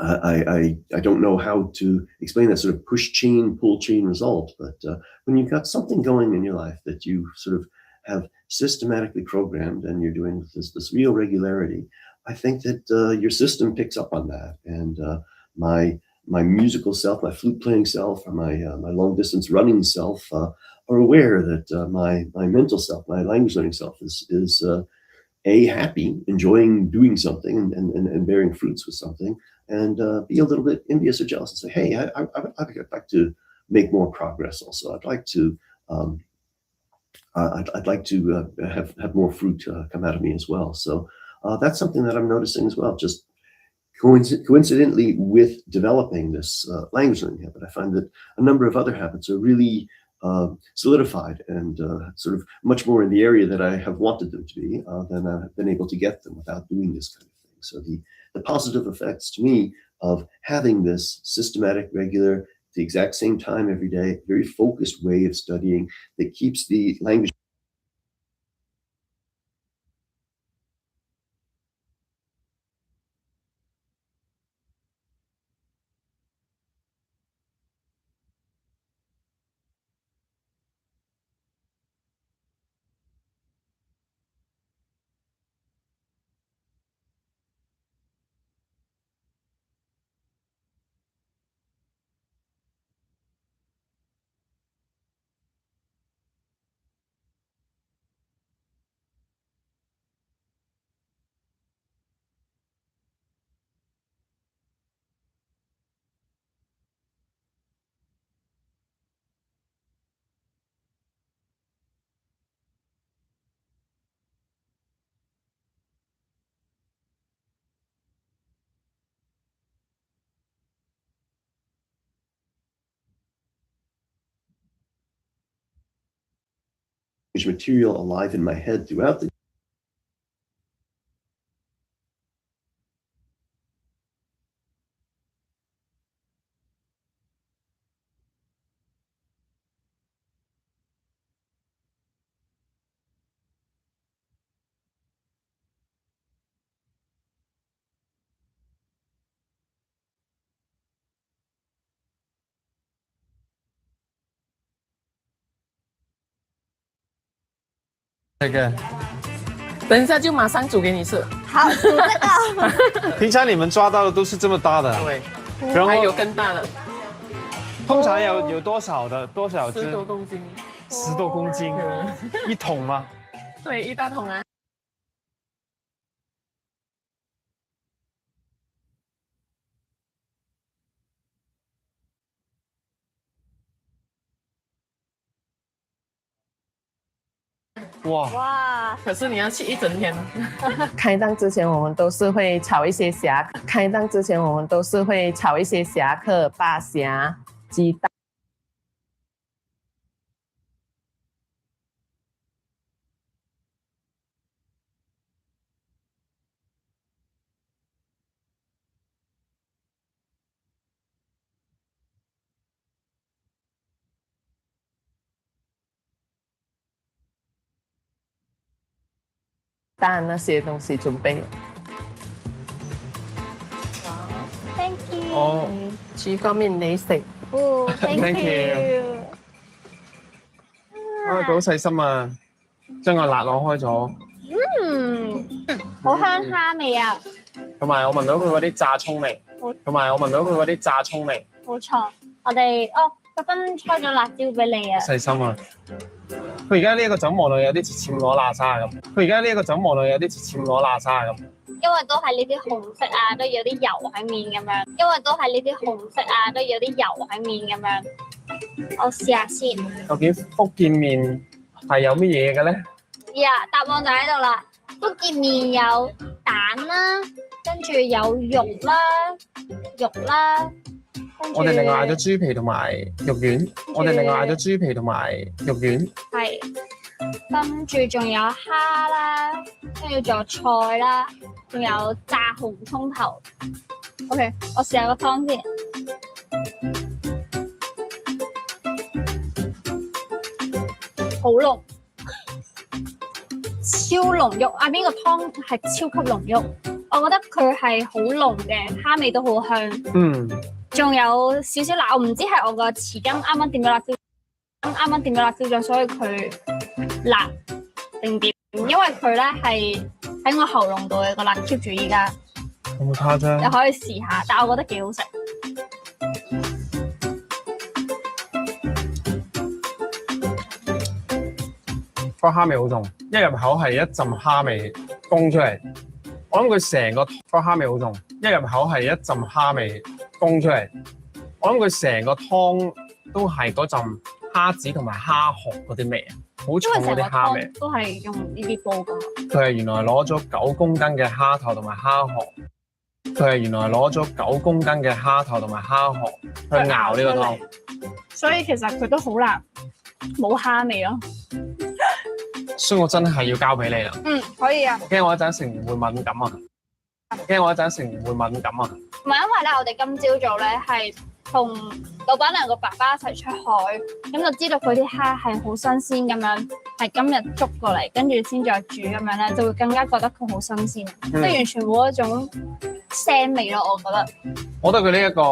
I don't know how to explain that sort of push chain, pull chain result, but when you've got something going in your life that you sort of have systematically programmed and you're doing with this real regularity, I think that your system picks up on that. And my musical self, my flute playing self, or my long distance running self are aware that my mental self, my language learning self is happy, enjoying doing something and bearing fruits with something, and be a little bit envious or jealous and say, hey, I'd like to make more progress also. I'd like to have more fruit come out of me as well. So that's something that I'm noticing as well. Just coincidentally with developing this language learning habit, I find that a number of other habits are really solidified and sort of much more in the area that I have wanted them to be than I've been able to get them without doing this kind of thing. So the positive effects to me of having this systematic, regular, the exact same time every day, very focused way of studying that keeps the language material alive in my head throughout the 这个等一下就马上煮给你吃。好，煮这个。平常你们抓到的都是这么大的，对，然后还有更大的，通常有多少的？多少只10多公斤。 10多公斤，一桶吗？对，一大桶啊。哇，可是你要吃一整天。开档之前，我们都是会炒一些虾。开档之前，我们都是会炒一些虾壳、八虾、鸡蛋。蛋那些东西准备。 Thank you。哦，煮個麵你食。哦 Thank you。啊，佢好細心啊，將個辣攞開咗，好香蝦味啊！同埋我聞到佢嗰啲炸葱味，同埋我聞到佢嗰啲炸葱味，冇錯，我哋特登開咗辣椒俾你啊！細心啊！佢而家呢一個酒望落有啲似暹羅喇沙咁，佢而家呢一個酒望落有啲似暹羅喇沙咁。 因為都係呢啲紅色啊，都有啲油喺面咁樣。因為都係呢啲紅色啊，都有啲油喺面咁樣。我試下先。究竟福建麵係有乜嘢嘅咧？呀，答案就喺度啦。福建麵有蛋啦，跟住有肉啦，我哋另外嗌咗豬皮同埋肉丸。我哋另外嗌咗豬皮同埋肉丸。係。跟住仲有蝦啦，跟住仲有菜啦，仲有炸紅葱頭。OK， 我試下個湯先。好濃，超濃郁啊！邊個湯係超級濃郁，我覺得佢係好濃嘅，蝦味都好香。仲有少少辣，我唔知係我個匙羹啱啱掂咗辣椒。 啱啱掂咗辣椒醬，所以佢辣定點？因為佢咧係喺我喉嚨度嘅個辣 keep 住依家。咁誇張？你可以試下，但我覺得幾好食。個蝦味好重，一入口係一陣蝦味攻出嚟。我諗佢成個蝦味好重，一入口係一陣蝦味攻出嚟。我諗佢成個湯都係嗰陣。 蝦子同埋蝦殼嗰啲味啊，好重嗰啲蝦味，都係用呢啲煲噶嘛。佢係原來攞咗9公斤嘅蝦頭同埋蝦殼，佢係原來攞咗9公斤嘅蝦頭同埋蝦殼去熬呢個湯，所以其實佢都好難冇蝦味咯。所以我真係要交俾你啦。可以啊。驚我一陣食唔會敏感啊！驚我一陣食唔會敏感啊！唔係因為咧，我哋今朝早咧係。 同老闆娘個爸爸一齊出海，咁就知道佢啲蝦係好新鮮咁樣，係今日捉過嚟，跟住先再煮咁樣咧，就會更加覺得佢好新鮮，即係完全冇一種腥味咯。我覺得。我覺得佢呢一個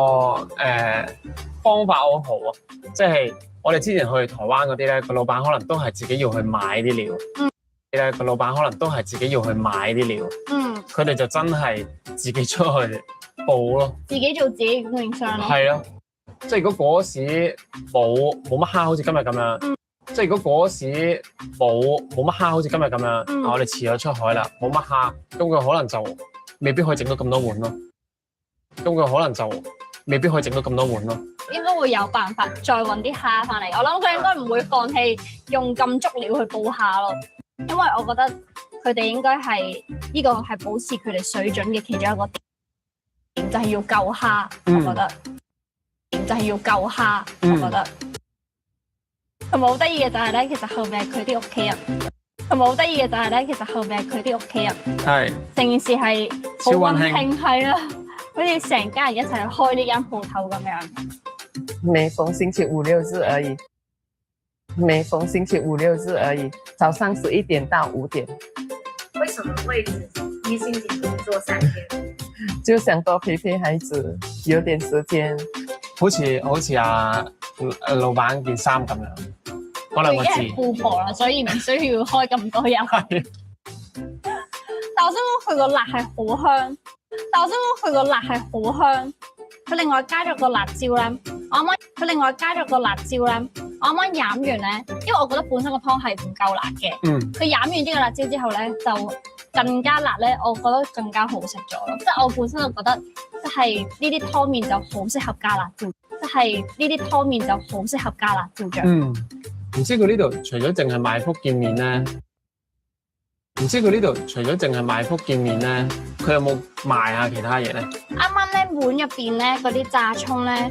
方法好好啊，即係我哋之前去台灣嗰啲咧，個老闆可能都係自己要去買啲料，個老闆可能都係自己要去買啲料，佢哋就真係自己出去。 報咯，自己做自己供應商咯。係啊，即係如果嗰時冇乜蝦，好似今日咁樣。即係如果嗰時冇乜蝦，好似今日咁樣，我哋遲咗出海啦，冇乜蝦，咁佢可能就未必可以整到咁多碗咯。咁佢可能就未必可以整到咁多碗咯。應該會有辦法再揾啲蝦翻嚟。我諗佢應該唔會放棄用咁足料去煲蝦咯，因為我覺得佢哋應該係呢個係保持佢哋水準嘅其中一個點。 就係要救蝦，我覺得。就係要救蝦，我覺得。同埋好得意嘅就係咧，其實後面係佢啲屋企人。同埋好得意嘅就係咧，其實後面係佢啲屋企人。係。成件事係好溫馨，係啦，好似成家人一齊去開呢間鋪頭咁樣。每逢星期5、6日而已。每逢星期5、6日而已，早上11點到5點。為什麼會一星期只做3天？ 就想多陪陪孩子，有點時間。好似老闆件衫咁樣，嗰兩個字。佢已經係富婆啦，所以唔需要開咁多油。但我想講佢個辣係好香，佢另外加咗個辣椒咧，我啱啱飲完咧，因為我覺得本身個湯係唔夠辣嘅，佢飲完呢個辣椒之後咧就更加辣咧，我覺得更加好食咗咯。即係我本身就覺得，即係呢啲湯麵就好適合加辣椒，唔知佢呢度除咗淨係賣福建麵咧，佢有冇賣下其他嘢咧？啱啱咧碗入邊咧嗰啲炸葱咧，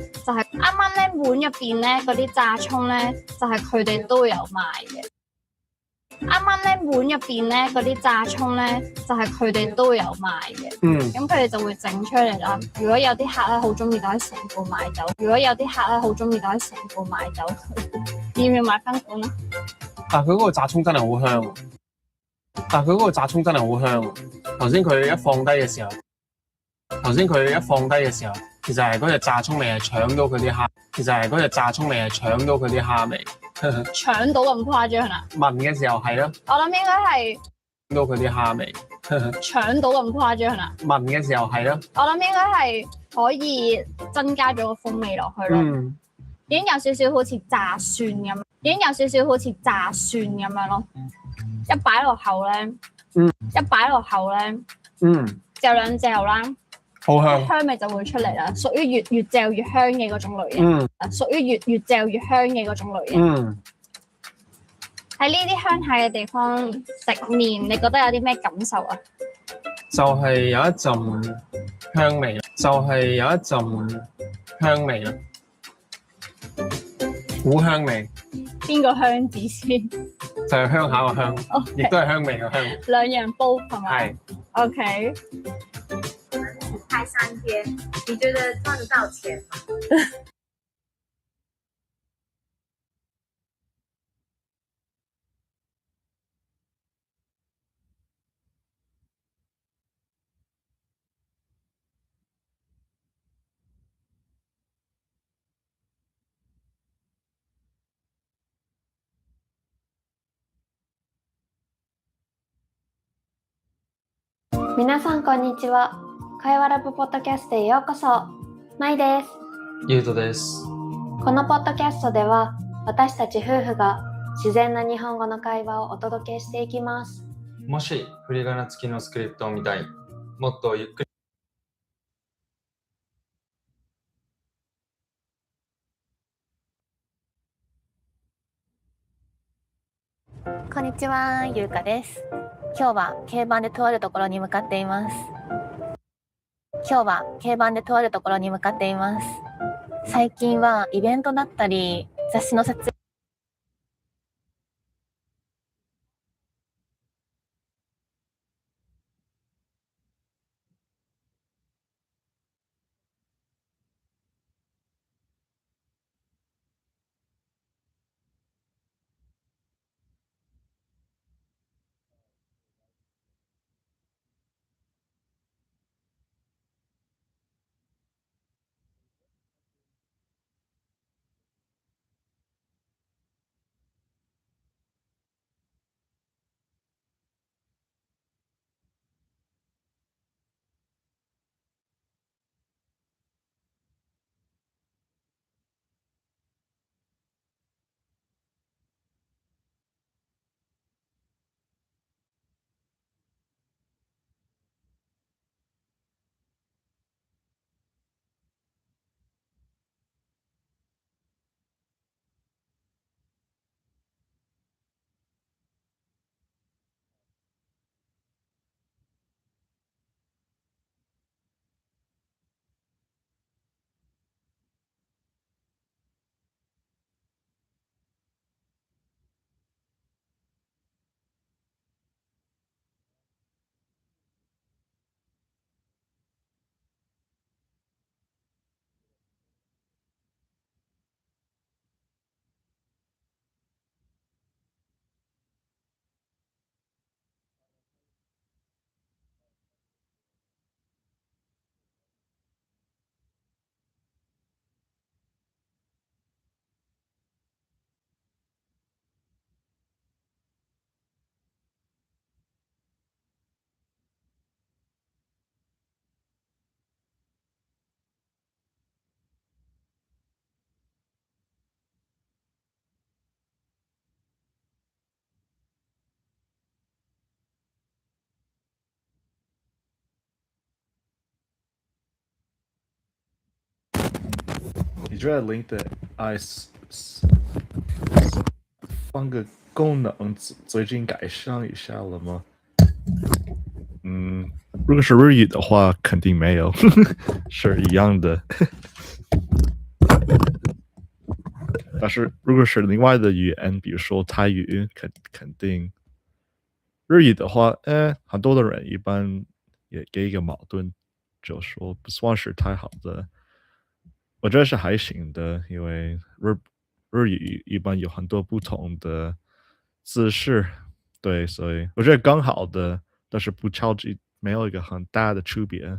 就係佢哋都有賣嘅。咁佢哋就會整出嚟啦。如果有啲客咧好中意，就可以成個買走。要唔要買翻款啊？但佢嗰個炸葱真係好香，頭先佢一放低嘅時候，其實係嗰隻炸葱味係搶到佢啲蝦，味。搶到咁誇張啊！聞嘅時候係咯，我諗應該係到佢啲蝦味。搶到咁誇張啊！聞嘅時候係咯，我諗應該係可以增加咗個風味落去咯。已經有少少好似炸蒜咁樣咯。一擺落口咧，嚼兩嚼啦，好香，香味就會出嚟啦。屬於越嚼越香嘅嗰種類型，喺呢啲鄉下嘅地方食麵，你覺得有啲咩感受啊？就係有一陣香味，苦香味，邊個香字先？就係鄉下個香，亦都係香味個香。兩樣煲係咪？係。OK。开3天，你觉得赚得到钱吗？皆さんこんにちは。会話ラブポッドキャストへようこそ。まいです。ゆうとです。このポッドキャストでは私たち夫婦が自然な日本語の会話をお届けしていきます。もし振り仮名付きのスクリプトを見たい、もっとゆっくり。こんにちは、ゆうかです。今日は競馬でとあるところに向かっています。最近はイベントだったり雑誌の撮影觉得 Link 的 I 放个功能最近改善一下了吗？如果是日语的话，肯定没有，是一样的。但是如果是另外的语言，比如说泰语，肯定。日语的话，很多的人一般也给一个矛盾，就说不算是太好的。我觉得是还行的，因为日语一般有很多不同的姿势，对，所以我觉得刚好的，但是不超级没有一个很大的区别。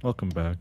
Welcome back.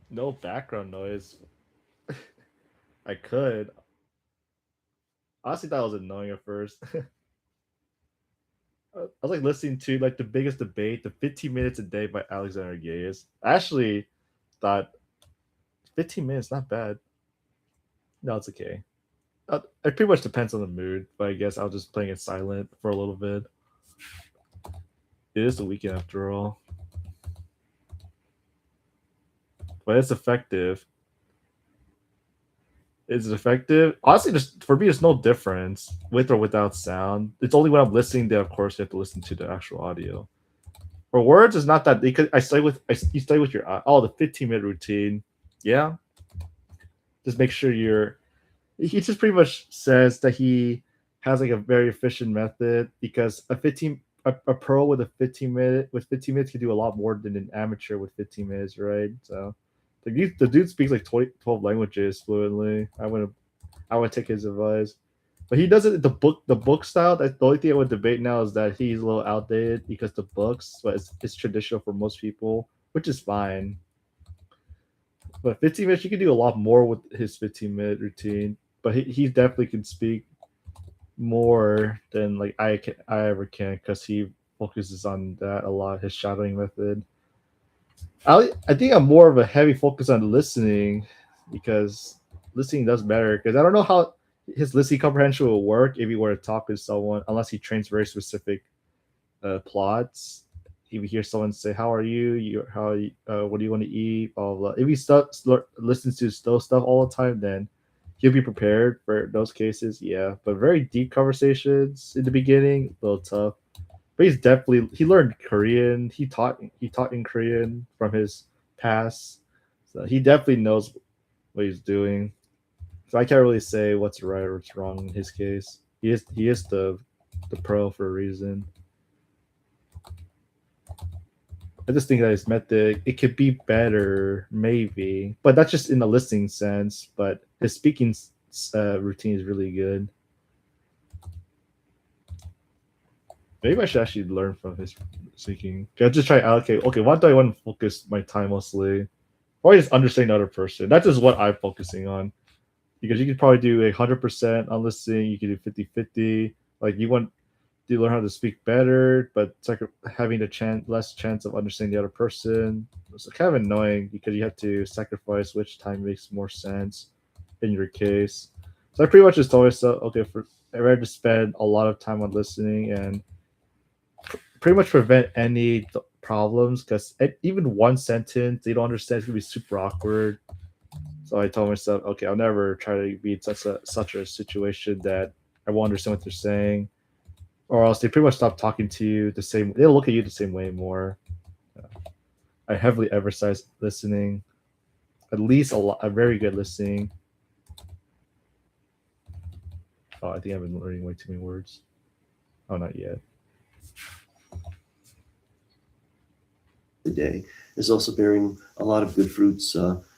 No background noise. I could. Honestly, thought it was annoying at first. I was like listening to like the biggest debate, the 15 minutes a day by Alexander Gayes. I actually thought 15 minutes not bad. No, it's okay. It pretty much depends on the mood, but I guess I'll just playing it silent for a little bit. It is the weekend after all, but it's effective. Is it effective? Honestly, just for me, there's no difference with or without sound. It's only when I'm listening that, of course, you have to listen to the actual audio. For words, it's not that because you stay with your the 15-minute routine. Yeah, just make sure you're. He just pretty much says that he has like a very efficient method because a pro with 15 minutes can do a lot more than an amateur with 15 minutes, right? So the dude speaks like 12 languages fluently. I would take his advice. But he does it the book style. That's the only thing I would debate now is that he's a little outdated because the books, but it's traditional for most people, which is fine. But 15 minutes, you can do a lot more with his 15-minute routine. But he definitely can speak more than like I ever can because he focuses on that a lot. His shadowing method. I think I'm more of a heavy focus on listening because listening does better. Because I don't know how his listening comprehension will work if he were to talk with someone, unless he trains very specific plots. If you hear someone say, "How are you? What do you want to eat?" Blah blah. If he listens to those stuff all the time, then he'll be prepared for those cases. Yeah, but very deep conversations in the beginning, a little tough. But he learned Korean. He taught in Korean from his past, so he definitely knows what he's doing. So I can't really say what's right or what's wrong in his case. He is the pro for a reason. I just think that his method, it could be better, maybe, but that's just in the listening sense. But his speaking routine is really good. Maybe I should actually learn from his speaking. I'll just try to allocate. Okay, what do I want to focus my time mostly? Or just understanding the other person. That's just what I'm focusing on. Because you could probably do 100% on listening. You could do 50-50. Like you want to learn how to speak better, but it's like having the less chance of understanding the other person. It's kind of annoying because you have to sacrifice which time makes more sense in your case. So I pretty much just told myself, okay, I'd rather spend a lot of time on listening and pretty much prevent any problems, because even one sentence they don't understand is gonna be super awkward. So I told myself, okay, I'll never try to be in such a situation that I won't understand what they're saying, or else they pretty much stop talking to you the same. They'll look at you the same way more. I heavily emphasize listening, at least a very good listening. Oh, I think I've been learning way too many words. Oh, not yet. The day is also bearing a lot of good fruits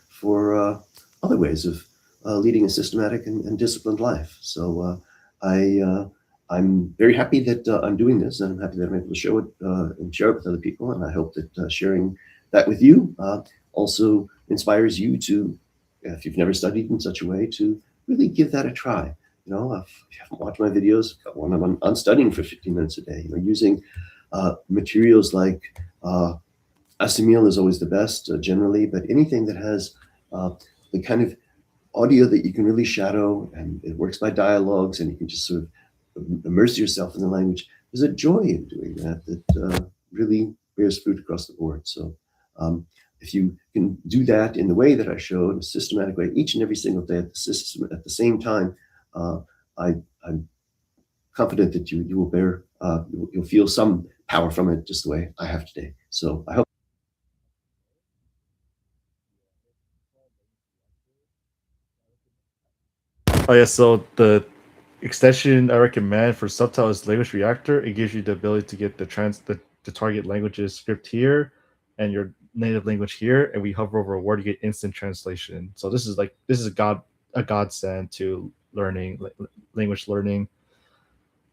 for other ways of leading a systematic and disciplined life. So I'm very happy that I'm doing this, and I'm happy that I'm able to show it and share it with other people. And I hope that sharing that with you also inspires you to, if you've never studied in such a way, to really give that a try. You know, if you haven't watched my videos, got one on studying for 15 minutes a day. You know, using materials like Asimil is always the best generally, but anything that has the kind of audio that you can really shadow, and it works by dialogues, and you can just sort of immerse yourself in the language. There's a joy in doing that really bears fruit across the board. So if you can do that in the way that I showed, a systematic way, each and every single day at the same time, I'm confident that you will bear, you'll feel some power from it just the way I have today. So I hope. Oh yeah, so the extension I recommend for Subtitle is Language Reactor. It gives you the ability to get the target languages script here and your native language here, and we hover over a word, you get instant translation. So this is a godsend to learning language learning.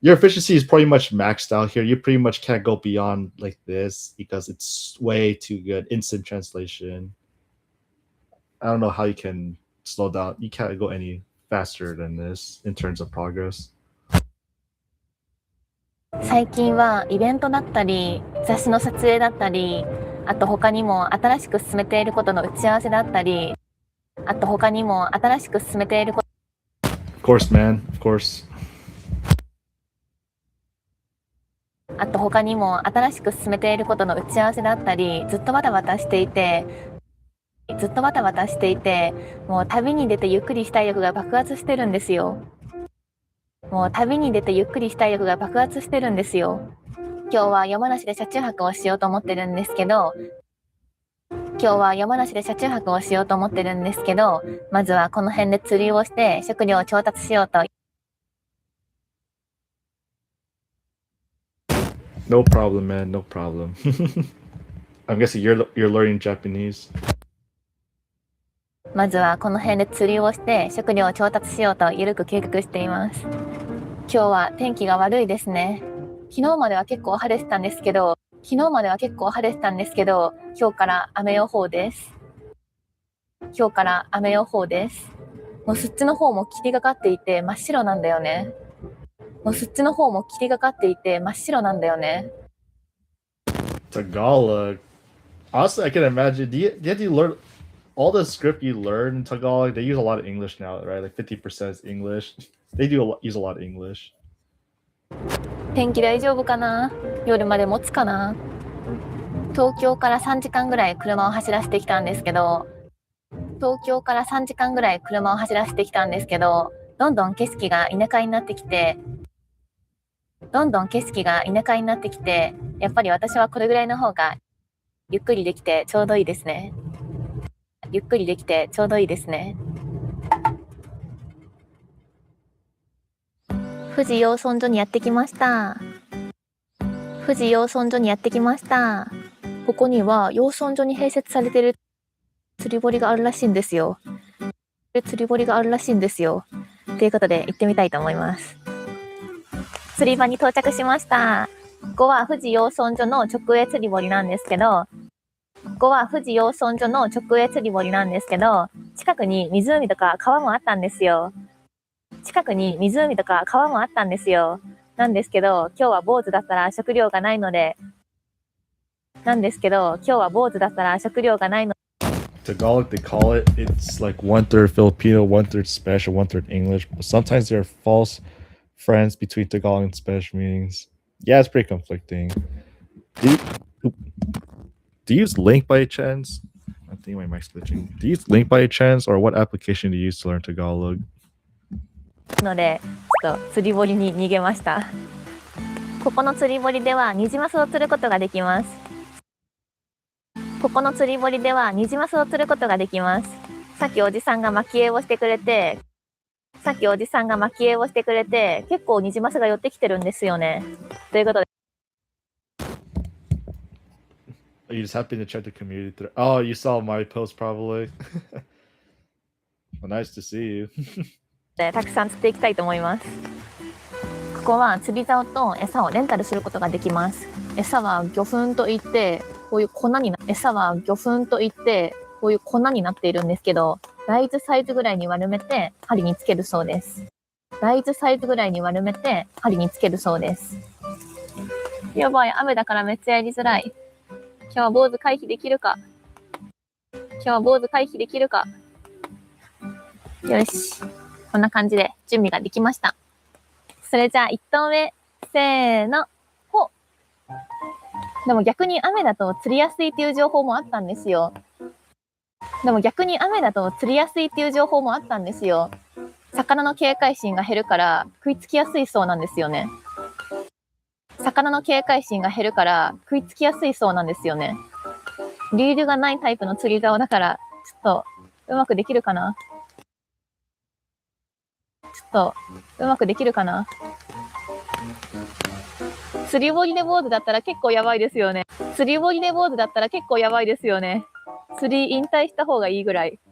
Your efficiency is pretty much maxed out here. You pretty much can't go beyond like this because it's way too good. Instant translation. I don't know how you can slow down. You can't go any faster than this in terms of progress. 最近はイベントだったり雑誌の撮影だったり、あと他にも新しく進めていることの打ち合わせだったり、あと他にも新しく進めていること。Of course, man. Of course. あと他にも新しく進めていることの打ち合わせだったり、ずっとバタバタしていて、もう旅に出てゆっくりしたい欲が爆発してるんですよ。今日は山梨で車中泊をしようと思ってるんですけど、まずはこの辺で釣りをして食料を調達しようと。No problem, man. No problem. I'm guessing you're learning Japanese. まずはこの辺で釣りをして食料を調達しようと緩く計画しています。今日は天気が悪いですね。昨日までは結構晴れてたんですけど、今日から雨予報です。もうそっちの方も霧がかっていて真っ白なんだよね。Tagalog. Honestly, I can imagine. Do you have to learn all the script you learn in Tagalog? They use a lot of English now, right? Like 50% is English. They use a lot of English. 天気大丈夫かな？夜まで持つかな？東京から3時間ぐらい車を走らせてきたんですけど、どんどん景色が田舎になってきて、やっぱり私はこれぐらいの方がゆっくりできてちょうどいいですね。富士養豚所にやってきました。ここには養豚場に併設されている釣り堀があるらしいんですよ。釣り堀があるらしいんですよ。ということで行ってみたいと思います。釣り場に到着しました。ここは富士養豚場の直営釣り堀なんですけど、近くに湖とか川もあったんですよ。なんですけど、今日は坊主だったら食料がないので、Tagalog, they call it. It's like 1/3 Filipino, 1/3 Spanish, or 1/3 English. But sometimes there are false friends between Tagalog and Spanish meanings. Yeah, it's pretty conflicting. Do you use Link by chance? I think my mic's glitching. Do you use Link by chance, or what application do you use to learn Tagalog? ので、ちょっと釣り堀に逃げました。ここの釣り堀ではニジマスを釣ることができます。さっきおじさんが蒔絵をしてくれて、結構ニジマスが寄ってきてるんですよね。ということで。You just happened to check the community thread. Oh, you saw my post probably. Well, nice to see you. たくさん釣っていきたいと思います。ここは釣り竿と餌をレンタルすることができます。餌は魚粉といって、こういう粉になっているんですけど、大豆サイズぐらいに丸めて針につけるそうです。やばい、雨だからめっちゃやりづらい。今日は坊主回避できるか。よし。こんな感じで準備ができました。それじゃあ1投目。せーの。ほっ。でも逆に雨だと釣りやすいっていう情報もあったんですよ。魚の警戒心が減るから食いつきやすいそうなんですよね。リールがないタイプの釣り竿だから、ちょっとうまくできるかな。釣り堀で坊主だったら結構やばいですよね。釣り引退した方がいいぐらい。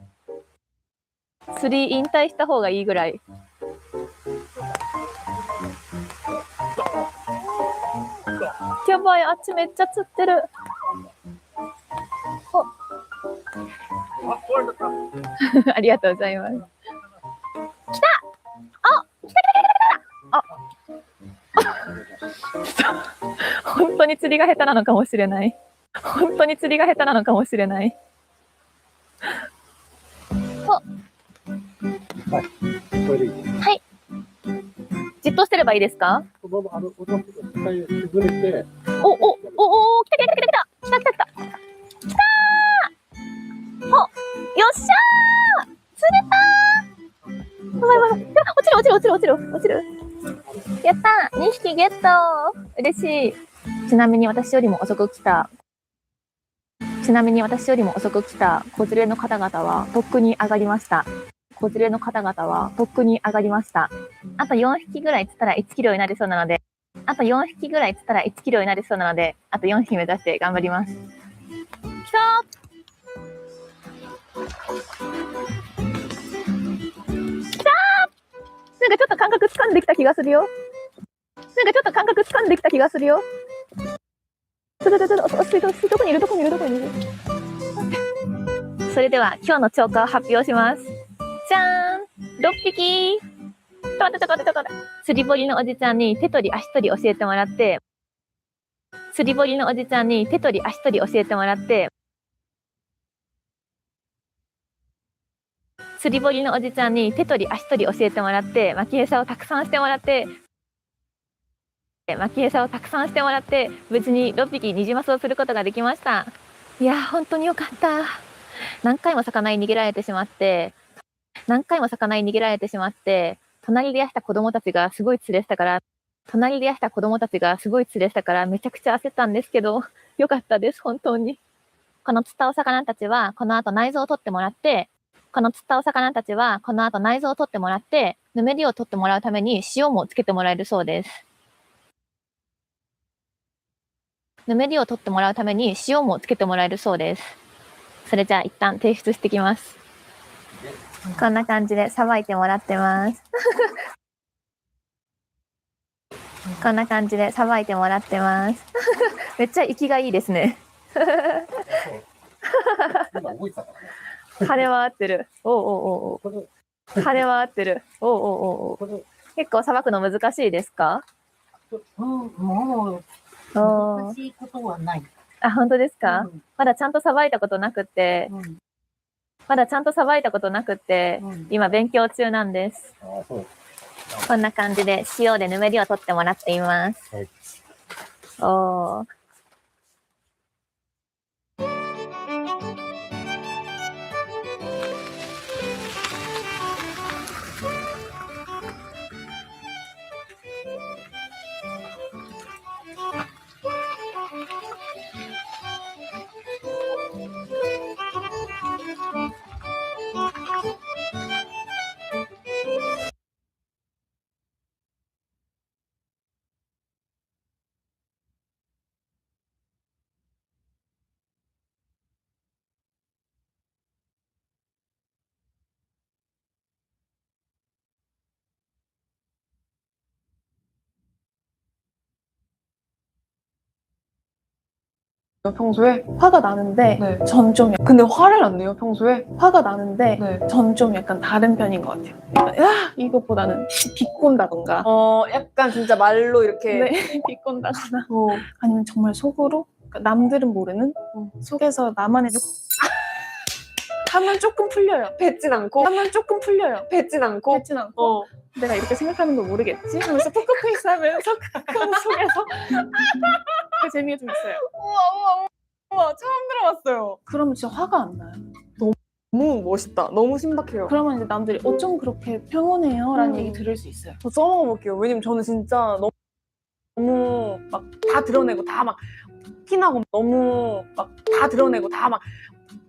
やばい、あっちめっちゃ釣ってる。ありがとうございます。来た！本当に釣りが下手なのかもしれない。はい。じっとしてればいいですか？お、来た。よっしゃー！釣れたー！落ちる。やったー！ 2 匹ゲットー！嬉しい。ちなみに私よりも遅く来た子連れの方々はとっくに上がりました。あと4匹ぐらい釣ったら1キロになりそうなので、あと4匹目指して頑張ります。きたー！なんかちょっと感覚掴んできた気がするよ。どこにいる。それでは今日の釣果を発表します。じゃーん !6 匹釣り堀のおじちゃんに手取り足取り教えてもらって、巻き餌をたくさんしてもらって、無事に6匹ニジマスを釣ることができました。いやー、本当によかった。何回も魚に逃げられてしまって、隣でやった子供たちがすごい釣れてたから、めちゃくちゃ焦ったんですけど、よかったです、本当に。この釣ったお魚たちは、この後内臓を取ってもらって、ぬめりを取ってもらうために塩もつけてもらえるそうです。ぬめりを取ってもらうために塩もつけてもらえるそうです。それじゃあ一旦提出してきます。こんな感じでさばいてもらってます。こんな感じでさばいてもらってます。めっちゃ息がいいですね。跳ね回ってる。おうおうおうおう。跳ね回ってる。おうおうおうおう。結構さばくの難しいですか？もう難しいことはない。あ、本当ですか？まだちゃんとさばいたことなくて、今勉強中なんです。こんな感じで塩でぬめりを取ってもらっています。おー。평소에 화가 나는데 전 좀 근데 화를 안 내요 평소에 화가 나는데 전 좀 약간 다른 편인 것 같아요. 약간, 야 이것보다는 비꼰다던가 약간 진짜 말로 이렇게 네, 비꼰다거나 아니면 정말 속으로 그러니까 남들은 모르는 속에서 나만의 하면 조금 풀려요. 뱉진 않고 하면 조금 풀려요. 뱉진 않고 내가 이렇게 생각하는 걸 모르겠지? 하면서 포커페이스 하면서 가까운 속에서 그 재미가 좀 있어요. 우와 처음 들어봤어요. 그러면 진짜 화가 안 나요. 너무 멋있다. 너무 신박해요. 그러면 이제 남들이 어쩜 그렇게 평온해요? 라는 얘기 들을 수 있어요. 저 써먹어 볼게요. 왜냐면 저는 진짜 너무 막 다 드러내고 다 막 티나고 너무 막 다 드러내고 다 막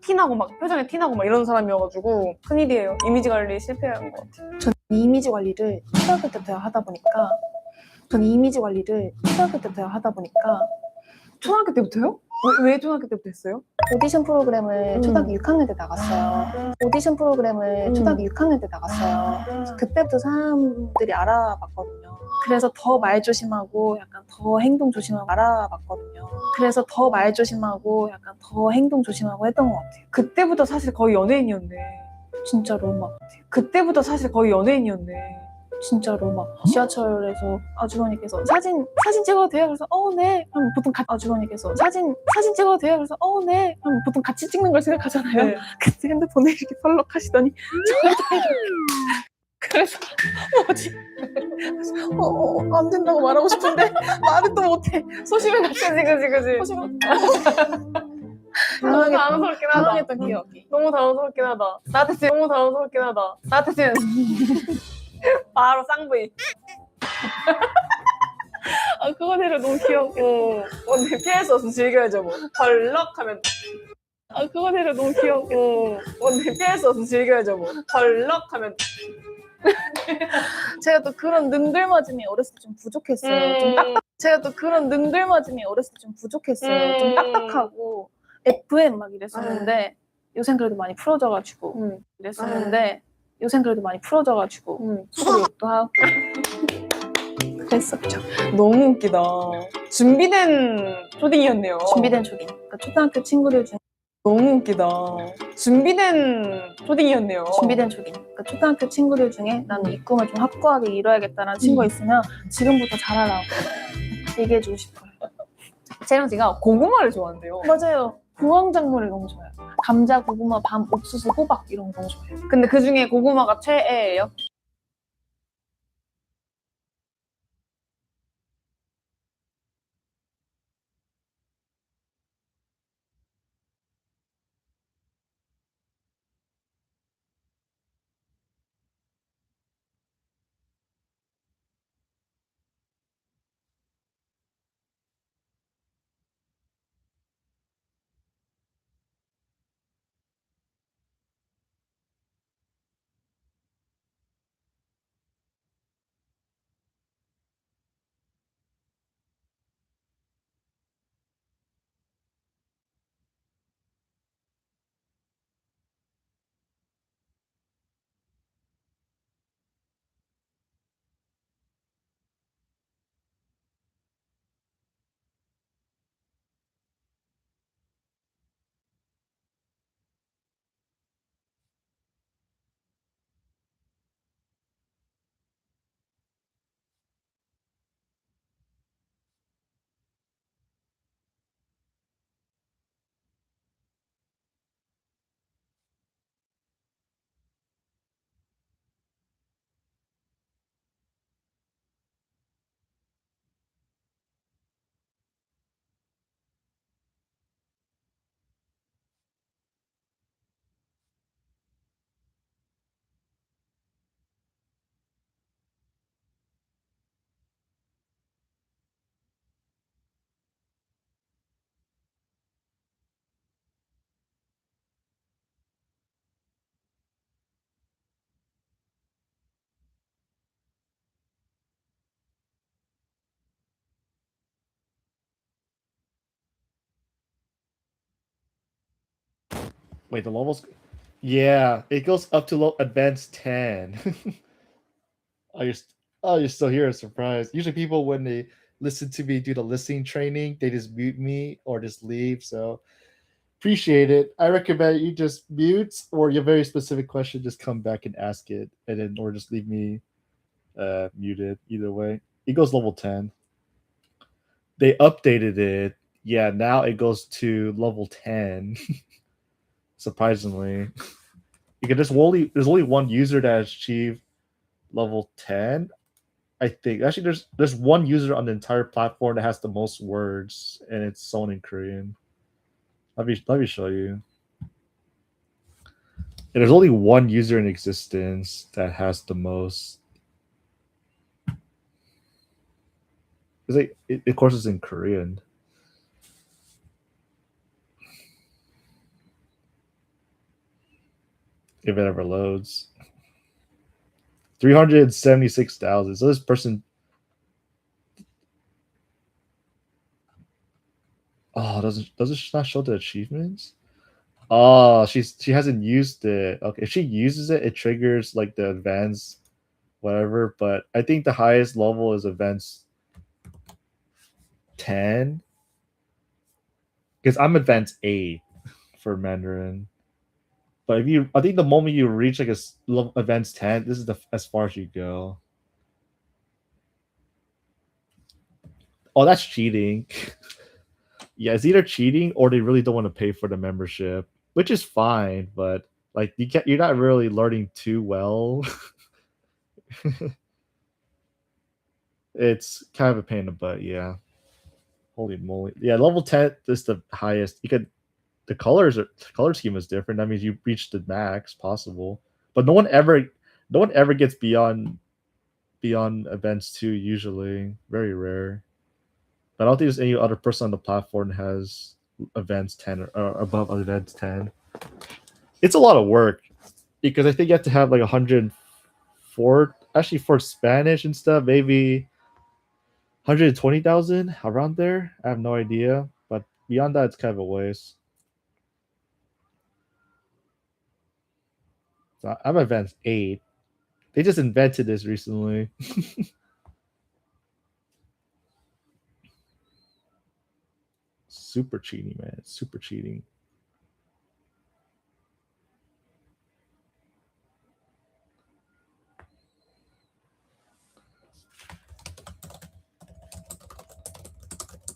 티나고 막 표정에 티나고 막 이런 사람이어가지고 큰일이에요. 이미지 관리 실패한 것 같아요. 전 이미지 관리를 초등학교 때부터 하다 보니까 초등학교 때부터요? 왜 초등학교 때부터 했어요? 오디션 프로그램을 초등학교 6학년 때 나갔어요. 그래서 그때부터 사람들이 알아봤거든요. 그래서 더 말 조심하고 약간 더 행동 조심하고 했던 것 같아요. 그때부터 사실 거의 연예인이었네. 진짜로 막 지하철에서 아주머니께서 사진 찍어도 돼요? 그래서 네. 그럼 보통 아주머니께서 사진 찍어도 돼요? 그래서 네. 그럼 보통 같이 찍는 걸 생각하잖아요. 네. 그때 핸드폰을 이렇게 펄럭 하시더니 저한테 그래서 뭐지? 안 된다고 말하고 싶은데 말을 또 못해. 소심해 그지. 너무 당황했던 기억이. 너무 당황스럽긴 하다. 나한테 지금 바로 쌍부이. 그거대로 너무 귀엽고. 언니 피할 수 없어 즐겨야죠 뭐. 덜럭하면. 그거대로 너무 귀엽고. 언니 피할 수 없어 즐겨야죠 뭐. 덜럭하면. 제가 또 그런 능글맞음이 어렸을 때 좀 부족했어요. 좀 딱딱하고 FM 막 이랬었는데 요샌 그래도 많이 풀어져가지고 소속욕도 하고 그랬었죠. 너무 웃기다. 준비된 초딩이었네요. 준비된 초딩. 그러니까 초등학교 친구들 중에 너무 웃기다. 준비된 초딩이었네요. 그러니까 초등학교 친구들 중에 나는 이 꿈을 좀 확고하게 이뤄야겠다라는 친구가 있으면 지금부터 잘하라고 얘기해주고 싶어요. 채령 씨가 고구마를 좋아한대요. 맞아요. 구황작물을 너무 좋아해요. 감자, 고구마, 밤, 옥수수, 호박 이런 거 너무 좋아해요. 근데 그 중에 고구마가 최애예요? Wait, the levels. Yeah, it goes up to advanced 10. Oh, you're still here. Surprised. Usually, people when they listen to me do the listening training, they just mute me or just leave. So appreciate it. I recommend you just mute, or your very specific question, just come back and ask it, and then or just leave me muted. Either way, it goes level 10. They updated it. Yeah, now it goes to level 10. Surprisingly, because there's only one user that has achieved level 10. I think actually there's one user on the entire platform that has the most words, and it's someone in Korean. Let me show you. And there's only one user in existence that has the most. It's like of course it's in Korean. If it ever loads. 376,000. So this person. Oh, does it not show the achievements? Oh, she hasn't used it. Okay, if she uses it, it triggers like the advanced whatever. But I think the highest level is advanced 10. Because I'm advanced 8 for Mandarin. But I think the moment you reach like a level advanced 10, this is as far as you go. Oh, that's cheating. Yeah, it's either cheating or they really don't want to pay for the membership, which is fine. But like you're not really learning too well. It's kind of a pain in the butt. Yeah. Holy moly! Yeah, level 10 is the highest. The color scheme is different. That means you reach the max possible, but no one ever gets beyond events 2 usually. Very rare. But I don't think there's any other person on the platform has events 10 or above events 10. It's a lot of work because I think you have to have like 104 actually for Spanish and stuff, maybe 120,000 around there. I have no idea, but beyond that it's kind of a waste. So I'm advanced 8. They just invented this recently. Super cheating, man. Super cheating.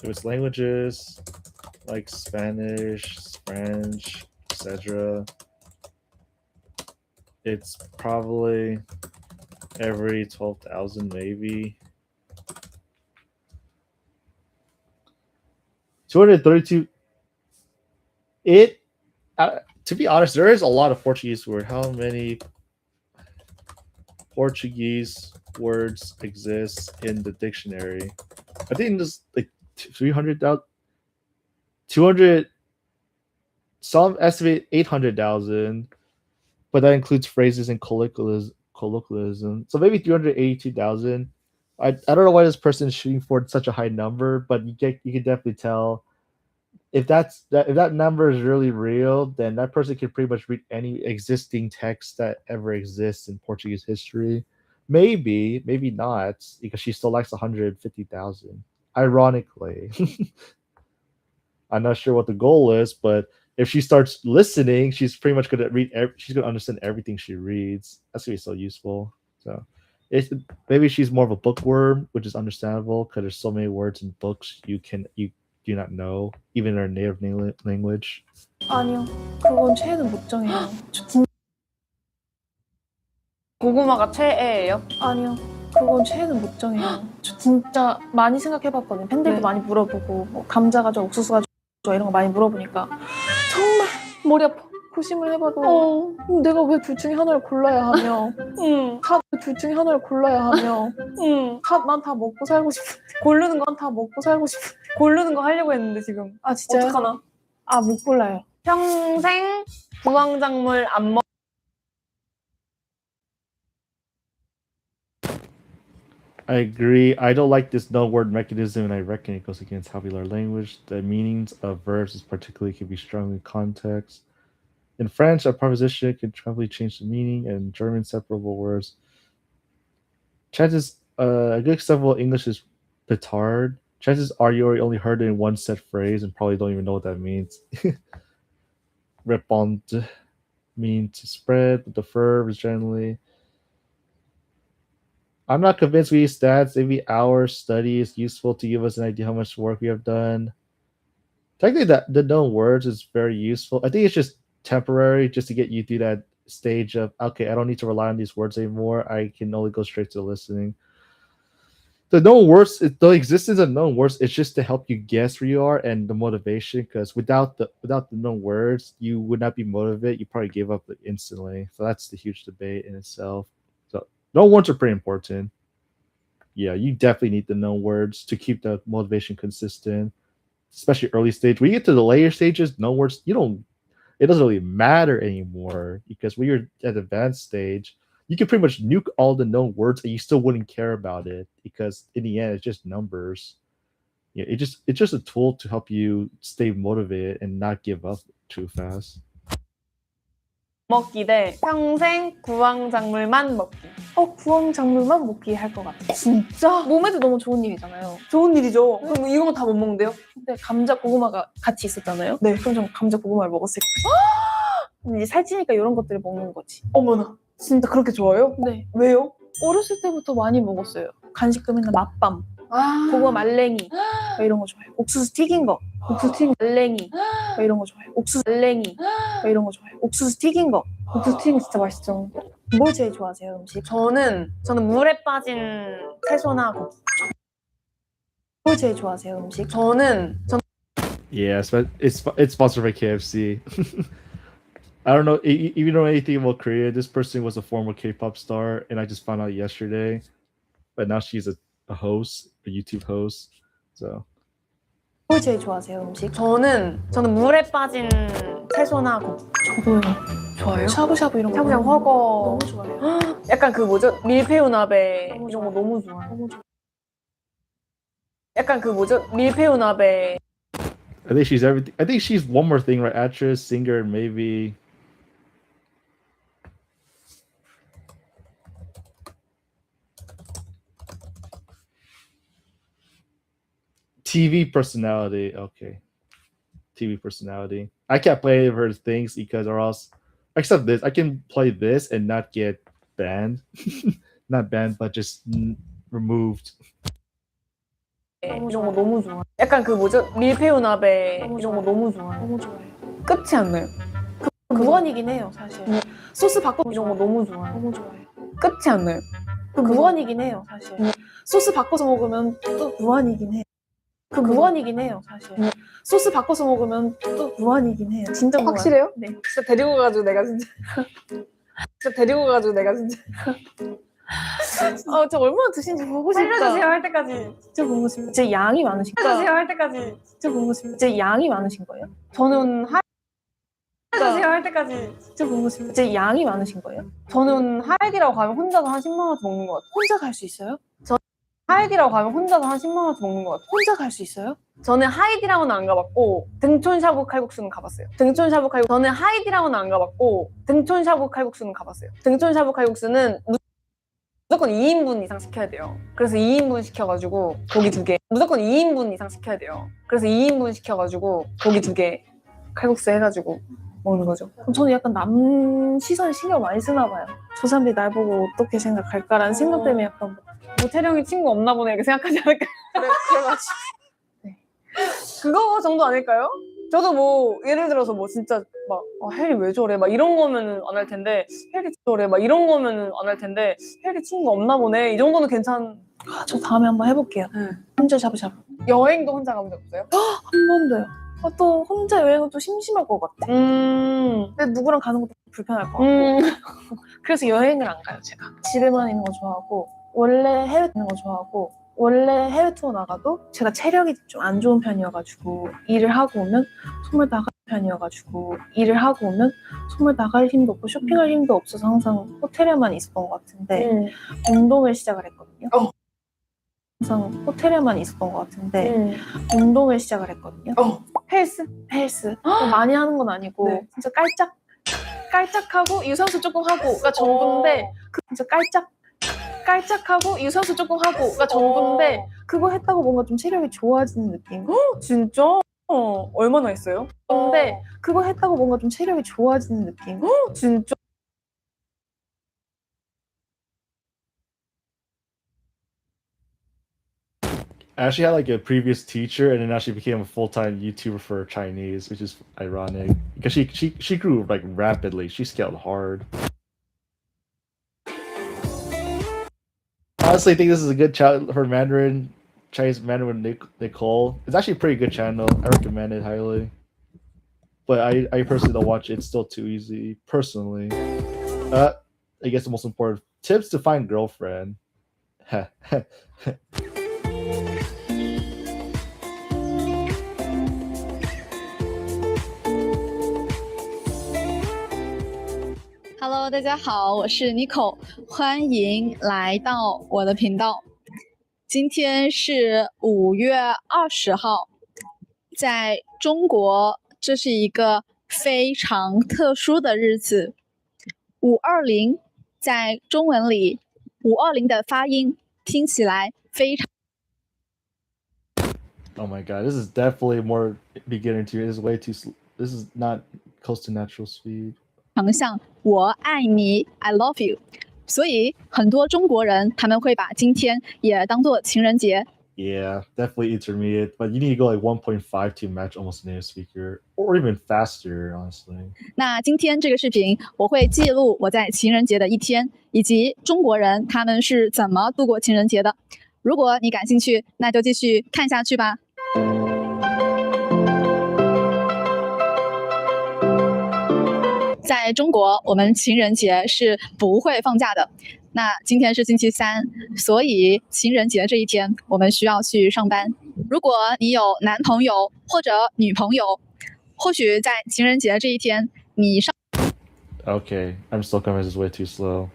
If it's languages like Spanish, French, etc., it's probably every 12,000 maybe. 232. To be honest, there is a lot of Portuguese word. How many Portuguese words exist in the dictionary? I think there's like 300,000, 200. Some estimate 800,000, but that includes phrases and colloquialism. So maybe 382,000. I don't know why this person is shooting for such a high number, but you can definitely tell if that number is really real, then that person can pretty much read any existing text that ever exists in Portuguese history. Maybe not, because she still lacks 150,000. Ironically. I'm not sure what the goal is, but if she starts listening, she's pretty much going to read. She's going to understand everything she reads. That's going to be so useful. So, maybe she's more of a bookworm, which is understandable because there's so many words in books you do not know, even in our native language. 아니요, 그건 최애는 못 정해요. 고구마가 최애예요? 아니요, 그건 최애는 못 정해요. 저 진짜 많이 생각해봤거든요. 팬들도 네. 많이 물어보고 뭐 감자가 좋아, 옥수수가 좋아 이런 거 많이 물어보니까 정말 머리 아파. 고심을 해봐도 내가 왜 둘 중에 하나를 골라야 하며 둘 중에 하나를 골라야 하며 난 다 먹고 살고 싶은데 고르는 건 다 먹고 살고 싶은데 고르는 거 하려고 했는데 지금. 아 진짜요? 어떡하나? 아 못 골라요. 평생 부황작물 안 먹. I agree. I don't like this no word mechanism, and I reckon it goes against how we learn language. The meanings of verbs, particularly, can be strong in context. In French, a preposition can probably change the meaning, and in German, separable words. Chances, a good example of English is petard. Chances are you already only heard it in one set phrase and probably don't even know what that means. Répandre means to spread, but the verb is generally. I'm not convinced we use stats. Maybe our study is useful to give us an idea how much work we have done. Technically, that the known words is very useful. I think it's just temporary, just to get you through that stage of, okay, I don't need to rely on these words anymore. I can only go straight to the listening. The known words, the existence of known words, it's just to help you guess where you are and the motivation. Because without the known words, you would not be motivated. You probably give up instantly. So that's the huge debate in itself. So known words are pretty important. Yeah, you definitely need the known words to keep the motivation consistent, especially early stage. When you get to the later stages, known words, it doesn't really matter anymore, because when you're at advanced stage, you can pretty much nuke all the known words and you still wouldn't care about it, because in the end, it's just numbers. Yeah, it's just a tool to help you stay motivated and not give up too fast. 먹기 대 평생 구황작물만 먹기. 구황작물만 먹기 할 것 같아. 진짜? 몸에도 너무 좋은 일이잖아요. 좋은 일이죠. 그럼 이런 거 다 못 먹는데요? 근데 감자 고구마가 같이 있었잖아요. 네. 그럼 전 감자 고구마를 먹었을 거예요. 근데 이제 살찌니까 이런 것들을 먹는 거지. 어머나. 진짜 그렇게 좋아요? 네. 왜요? 어렸을 때부터 많이 먹었어요. 간식도 맨날 맛밤, 고구마 말랭이 이런 거 좋아해요. 옥수수 튀긴 거, 옥수수 튀긴 말랭이 이런 거 좋아해요. 옥수수 말랭이 이런 거 좋아해요. 옥수수 튀긴 거, 옥수수 튀긴 거 진짜 맛있죠. 뭘 제일 좋아하세요, 음식? 저는 물에 빠진 채소나 고기. 뭘 제일 좋아하세요, 음식? 저는 Yes, but it's sponsored by KFC. I don't know if you know anything about Korea. This person was a former K-pop star, and I just found out yesterday. But now she's a host, a YouTube host. So. 뭘 제일 좋아하세요, 음식? 저는 물에 빠진 채소나 고기. 저도요. 좋아요? 샤브샤브 이런 거. 샤브샤브 허거. 너무 좋아해요. 약간 그 뭐죠? 밀푀유나베 이런 거 너무 좋아해요. 너무 좋아요. 약간 그 뭐죠? 밀푀유나베. I think she's everything. I think she's one more thing, right? Actress, singer, and maybe. TV personality. Okay. TV personality. I can't play her things because, or else, except this, I can play this and not get banned. Not banned, but just removed. 이런 거 너무 좋아. 약간 그 뭐죠? 밀푀유나베 이런 거 너무 좋아요. 너무 좋아해요. 끝이 안 나요. 무한이긴 해요, 사실. 소스 바꿔 이런 거 너무 좋아요. 너무 좋아해요. 끝이 안 나요. 무한이긴 해요, 사실. 소스 바꿔서 먹으면 또 무한이긴 해요. 무한이긴 해요, 사실. 소스 바꿔서 먹으면 또 무한이긴 해요. 진짜 무한. 확실해요? 네. 진짜 데리고 가가지고 내가 진짜. 저 얼마나 드시는지 보고 싶다. 살려주세요 할 때까지 진짜 보고 싶다. 진짜 양이 많으신 거예요? 살려주세요 할 때까지 진짜 보고 싶다. 진짜 양이 많으신 거예요? 저는 살려주세요 할 때까지 진짜 보고 싶다. 진짜 양이 많으신 거예요? 저는 하이디라고 가면 혼자서 한 10만 원치 먹는 것 같아요. 혼자 갈 수 있어요? 하이디라고 가면 혼자서 한 10만 원치 먹는 것 같아요. 혼자 갈 수 있어요? 저는 하이디라고는 안 가봤고 등촌샤브 칼국수는 가봤어요. 저는 하이디라고는 안 가봤고 등촌샤브 칼국수는 가봤어요. 등촌샤브 칼국수는 무조건 2인분 이상 시켜야 돼요. 그래서 2인분 시켜가지고 고기 2개. 무조건 2인분 이상 시켜야 돼요. 그래서 2인분 시켜가지고 고기 2개 칼국수 해가지고 먹는 거죠. 그럼 저는 약간 남 시선에 신경 많이 쓰나 봐요. 저 사람들이 날 보고 어떻게 생각할까라는 생각 때문에 약간 태령이 친구 없나 보네 이렇게 생각하지 않을까. 그래가지고 네. 그거 정도 아닐까요? 저도 뭐 예를 들어서 뭐 진짜 막 혜리 왜 저래 막 이런 거면은 안 할 텐데 혜리 저래 막 이런 거면은 안 할 텐데 혜리 친구 없나 보네 이 정도는 저 다음에 한번 해볼게요. 혼자 샤브샤브. 여행도 혼자 가본 적 없어요? 한 번도요. 또 혼자 여행은 또 심심할 것 같아. 근데 누구랑 가는 것도 불편할 것 같고. 그래서 여행을 안 가요 제가. 집에만 있는 거 좋아하고 원래 해외 있는 거 좋아하고 원래 해외 투어 나가도 제가 체력이 좀 안 좋은 편이어가지고 일을 하고 오면 정말 나갈 편이어가지고 일을 하고 오면 정말 나갈 힘도 없고 쇼핑할 힘도 없어서 항상 호텔에만 있었던 것 같은데 운동을 시작을 했거든요. 항상 호텔에만 있었던 것 같은데 운동을 시작을 했거든요. 헬스? 많이 하는 건 아니고 진짜 깔짝 깔짝하고 유산소 조금 하고가 전부인데 진짜 깔짝하고 유산소 조금 하고가 전부인데 그거 했다고 뭔가 좀 체력이 좋아지는 느낌. 진짜? 얼마나 했어요? 근데 그거 했다고 뭔가 좀 체력이 좋아지는 느낌. 진짜? I actually had like a previous teacher, and then now she became a full-time YouTuber for Chinese, which is ironic because she grew like rapidly. She scaled hard. Honestly, I think this is a good channel for Mandarin, Chinese Mandarin with Nicole. It's actually a pretty good channel. I recommend it highly. But I personally don't watch it. It's still too easy, personally. I guess the most important tips to find girlfriend. Hello， 大家好，我是 Nico， 欢迎来到我的频道。今天是5月20号，在中国这是一个非常特殊的日子。520在中文里，520的发音听起来非常。Oh my god, this is definitely more beginner to you. This is way too. This is not close to natural speed. 常像我爱你 I love you， 所以很多中国人他们会把今天也当做情人节。Yeah, definitely intermediate, but you need to go like 1.5 to match almost native speaker, or even faster, honestly. 那今天这个视频我会记录我在情人节的一天，以及中国人他们是怎么度过情人节的。如果你感兴趣，那就继续看下去吧。在中国，我们情人节是不会放假的。那今天是星期三，所以情人节这一天我们需要去上班。如果你有男朋友或者女朋友，或许在情人节这一天你上。Okay, I'm still convinced it's way too slow.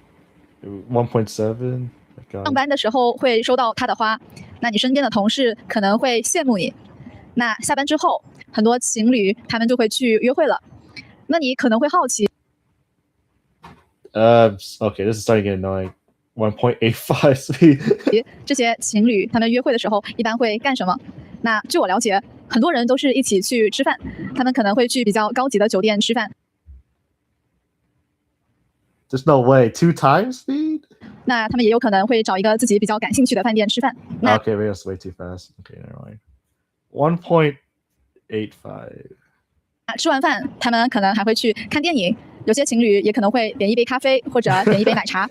1.7. 上班的时候会收到他的花，那你身边的同事可能会羡慕你。那下班之后，很多情侣他们就会去约会了。那你可能会好奇。Okay, this is starting to get annoying. 1.85 speed. 这些情侣他们约会的时候一般会干什么？那据我了解，很多人都是一起去吃饭，他们可能会去比较高级的酒店吃饭。There's no way. 2 times speed? 那他们也有可能会找一个自己比较感兴趣的饭店吃饭。Okay, maybe that's way too fast. Okay, never mind. 1.85. 吃完饭，他们可能还会去看电影。有些情侣也可能会点一杯咖啡或者点一杯奶茶。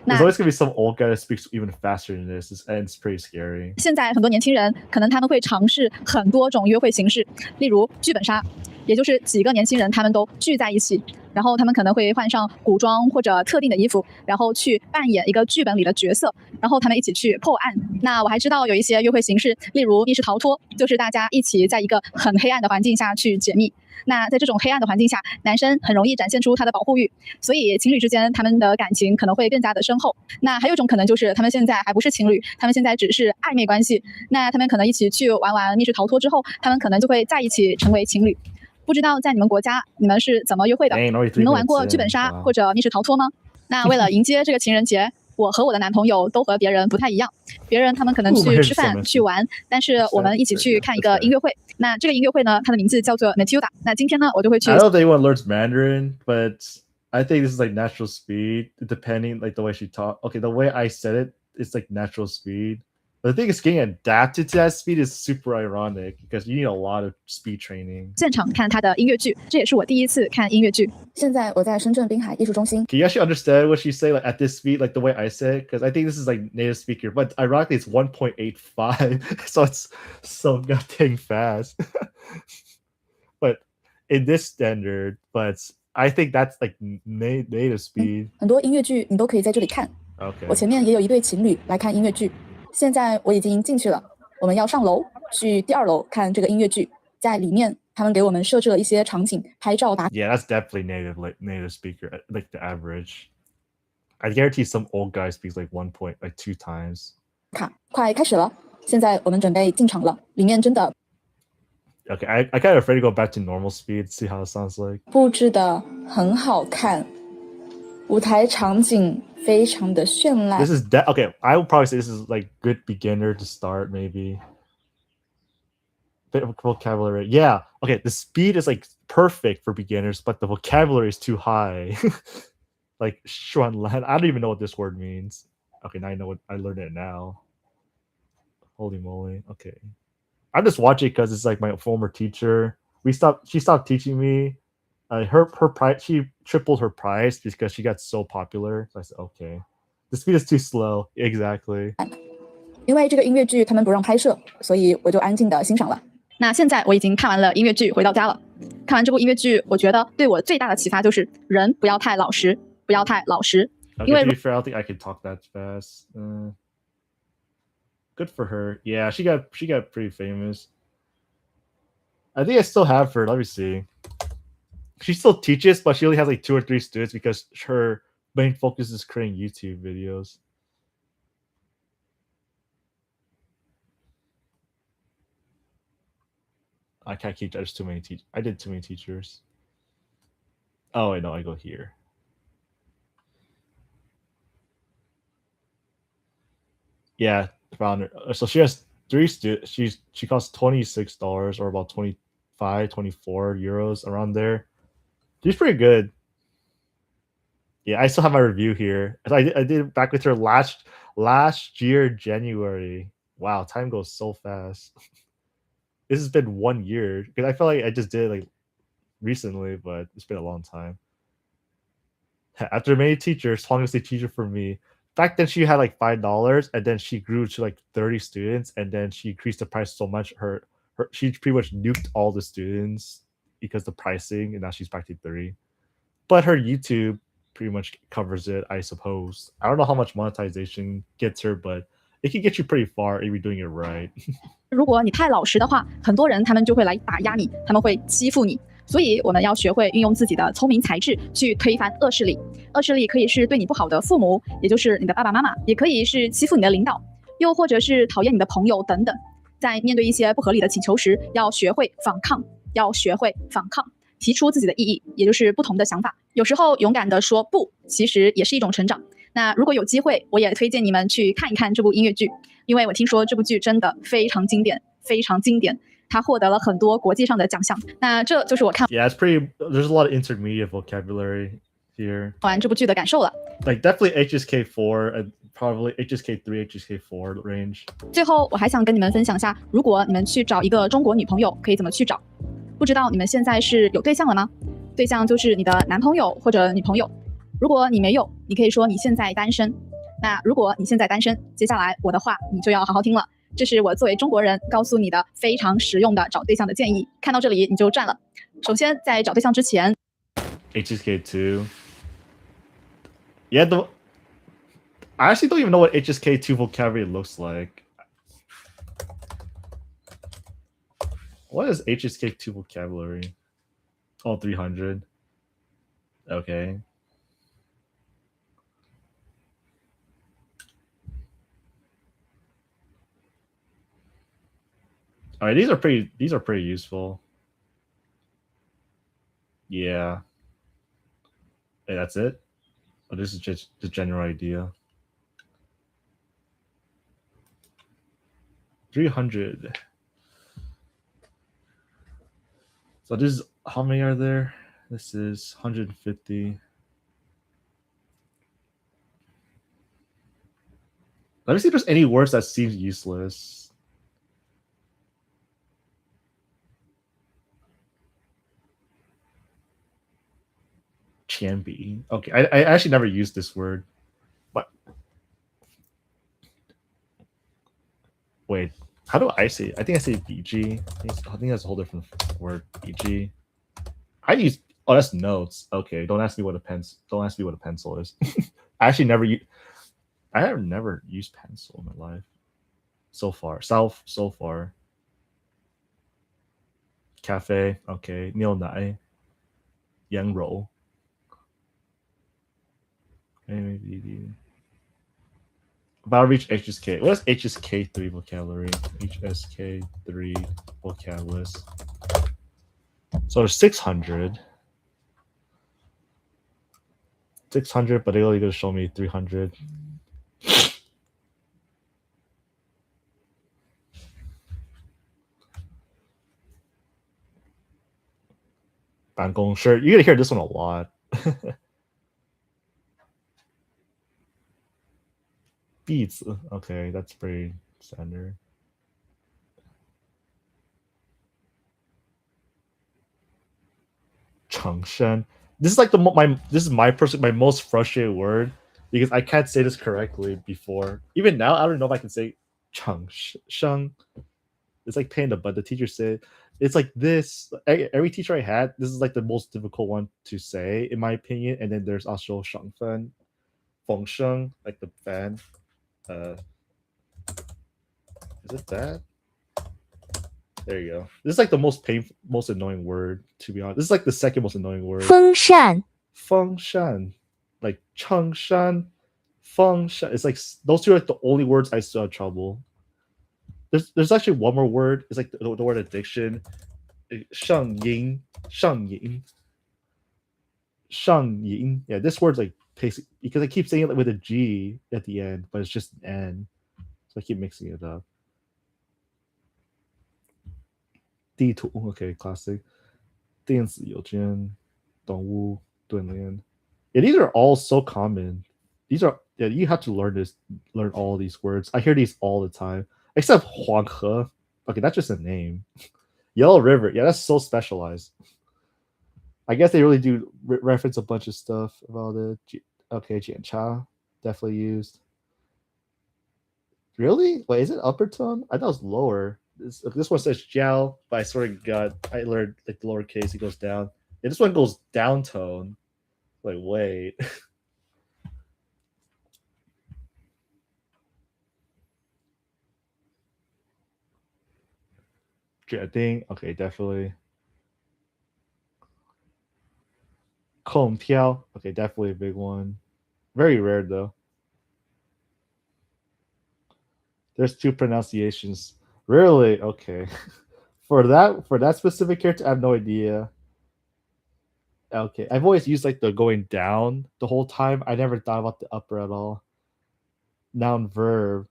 There's always gonna be some old guy that speaks even faster than this, and it's pretty scary. 现在很多年轻人可能他们会尝试很多种约会形式，例如剧本杀，也就是几个年轻人他们都聚在一起，然后他们可能会换上古装或者特定的衣服，然后去扮演一个剧本里的角色，然后他们一起去破案。那我还知道有一些约会形式，例如密室逃脱，就是大家一起在一个很黑暗的环境下去解密。那在这种黑暗的环境下，男生很容易展现出他的保护欲，所以情侣之间他们的感情可能会更加的深厚。那还有一种可能就是他们现在还不是情侣，他们现在只是暧昧关系。那他们可能一起去玩完密室逃脱之后，他们可能就会在一起成为情侣。不知道在你们国家你们是怎么约会的？你们玩过剧本杀或者密室逃脱吗？那为了迎接这个情人节，我和我的男朋友都和别人不太一样，别人他们可能去吃饭去玩，但是我们一起去看一个音乐会。那这个音乐会呢，它的名字叫做 Matilda。那今天呢，我就会去。I don't know if anyone learns Mandarin, but I think this is like natural speed, depending like the way she talk. Okay, the way I said it, it's like natural speed. But the thing is, getting adapted to that speed is super ironic because you need a lot of speed training. 现场看他的音乐剧，这也是我第一次看音乐剧。现在我在深圳滨海艺术中心。Can you actually understand what she say like at this speed, like the way I said? Because I think this is like native speaker, but ironically it's 1.85, so it's so goddamn fast. But in this standard, but I think that's like native speed. 很多音乐剧你都可以在这里看。Okay. 我前面也有一对情侣来看音乐剧。现在我已经进去了，我们要上楼去第2楼看这个音乐剧。在里面，他们给我们设置了一些场景，拍照打。Yeah, that's definitely native speaker, like the average. I guarantee some old guy speaks like 2 times. 卡，快开始了！现在我们准备进场了，里面真的。Okay, I kind of afraid to go back to normal speed, see how it sounds like. 布置的很好看，舞台场景非常的绚烂。 This is okay. I would probably say this is like good beginner to start, maybe. Bit of vocabulary. Yeah. Okay. The speed is like perfect for beginners, but the vocabulary is too high. Like Xuanlan. I don't even know what this word means. Okay, now I know what I learned it now. Holy moly. Okay. I'm just watching because it's like my former teacher. She stopped teaching me. Her price, she tripled her price because she got so popular. So I said, okay. The speed is too slow. Exactly. 因为这个音乐剧他们不让拍摄，所以我就安静的欣赏了。那现在我已经看完了音乐剧，回到家了。看完这部音乐剧，我觉得对我最大的启发就是人不要太老实，不要太老实。因为 To be fair, I don't think I can talk that fast. Good for her. Yeah, she got pretty famous. I think I still have her. Let me see. She still teaches, but she only has like 2 or 3 students because her main focus is creating YouTube videos. I can't keep. There's too many teachers. I did too many teachers. Oh wait, no, I go here. Yeah, found her. So she has 3 students. She costs $26 or about 25, 24 euros around there. She's pretty good. Yeah, I still have my review here. I did it back with her last year, January. Wow, time goes so fast. This has been 1 year because I feel like I just did it like recently, but it's been a long time. After many teachers, longest teacher for me. Back then she had like $5, and then she grew to like 30 students, and then she increased the price so much. She pretty much nuked all the students because the pricing, and now she's back to 30. But her YouTube pretty much covers it, I suppose. I don't know how much monetization gets her, but it can get you pretty far if you're doing it right. 如果你太老实的话，很多人他们就会来打压你，他们会欺负你。所以我们要学会运用自己的聪明才智去推翻恶势力。恶势力可以是对你不好的父母，也就是你的爸爸妈妈，也可以是欺负你的领导，又或者是讨厌你的朋友等等。在面对一些不合理的请求时，要学会反抗，要学会反抗，提出自己的异议，也就是不同的想法。有时候勇敢的说不，其实也是一种成长。那如果有机会，我也推荐你们去看一看这部音乐剧，因为我听说这部剧真的非常经典，非常经典。它获得了很多国际上的奖项。那这就是我看 Yeah, it's pretty. There's a lot of intermediate vocabulary here. 完这部剧的感受了。Like definitely HSK4 and probably HSK3, HSK4 range. 最后我还想跟你们分享一下，如果你们去找一个中国女朋友，可以怎么去找？不知道你们现在是有对象了吗？对象就是你的男朋友或者女朋友。如果你没有，你可以说你现在单身。那如果你现在单身，接下来我的话你就要好好听了。这是我作为中国人告诉你的非常实用的找对象的建议。看到这里你就赚了。首先，在找对象之前 HSK2. Yeah, I actually don't even know what HSK2 vocabulary looks like. What is HSK2 vocabulary? Oh, 300. Okay. All right, these are pretty useful. Yeah. Hey, that's it. Oh, this is just the general idea. 300. So this is, how many are there? This is 150. Let me see if there's any words that seems useless. Chambi. Okay, I actually never used this word. But wait, how do I say it? I think I say BG. I think that's a whole different word. BG. I use, oh, that's notes. Okay, don't ask me what a pencil is. I actually I have never used pencil in my life. So far. So far. Cafe. Okay. Niao Nai. Yang Rou. Maybe. About to reach HSK. What is HSK3 vocabulary? HSK3 vocab list. So there's 600. 600, but they only gonna show me 300. Sure, you're gonna hear this one a lot. Beats. Okay, that's pretty standard. Changshan. This is like this is my most frustrated word because I can't say this correctly before. Even now, I don't know if I can say Changshan. It's like pain in the butt. The teacher said it's like this. Every teacher I had, this is like the most difficult one to say, in my opinion. And then there's also Shangfen, Fengsheng, like the fan. Is it that? There you go. This is like the most painful, most annoying word, to be honest. This is like the second most annoying word. 风扇 Fengshan. Like Changshan, Fengshan. It's like those two are like the only words I still have trouble. There's actually one more word. It's like the word addiction. Shang Ying. Yeah, this word's like basic because I keep saying it with a G at the end, but it's just an N. So I keep mixing it up. Okay, classic. 电子邮件, 动物锻炼. Yeah, these are all so common. These are you have to learn all these words. I hear these all the time, except Huanghe. Okay, that's just a name. Yellow River. Yeah, that's so specialized. I guess they really do reference a bunch of stuff about it. Okay, Jiancha, definitely used. Really? Wait, is it upper tone? I thought it was lower. This one says Jiao, but I swear to God, I learned like the lowercase, it goes down. Yeah, this one goes down tone. Like, wait. Thing. Okay, definitely. Kong Tiao. Okay, definitely a big one. Very rare though. There's two pronunciations. Really? Okay. For that specific character, I have no idea. Okay. I've always used like the going down the whole time. I never thought about the upper at all. Noun verb.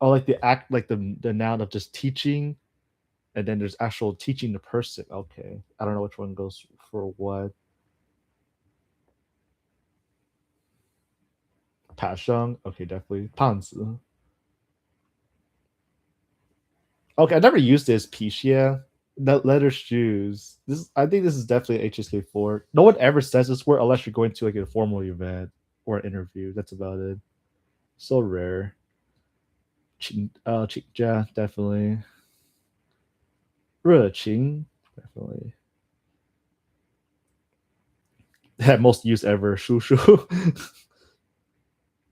Oh, like the act like the noun of just teaching. And then there's actual teaching the person. Okay. I don't know which one goes for what. Pasheng. Okay, definitely. Panzi. Okay, I never used this Pishia. That leather shoes. I think this is definitely HSK4. No one ever says this word unless you're going to like a formal event or an interview. That's about it. So rare. Qingja, definitely. Reqing, definitely. That most used ever. Shu shu.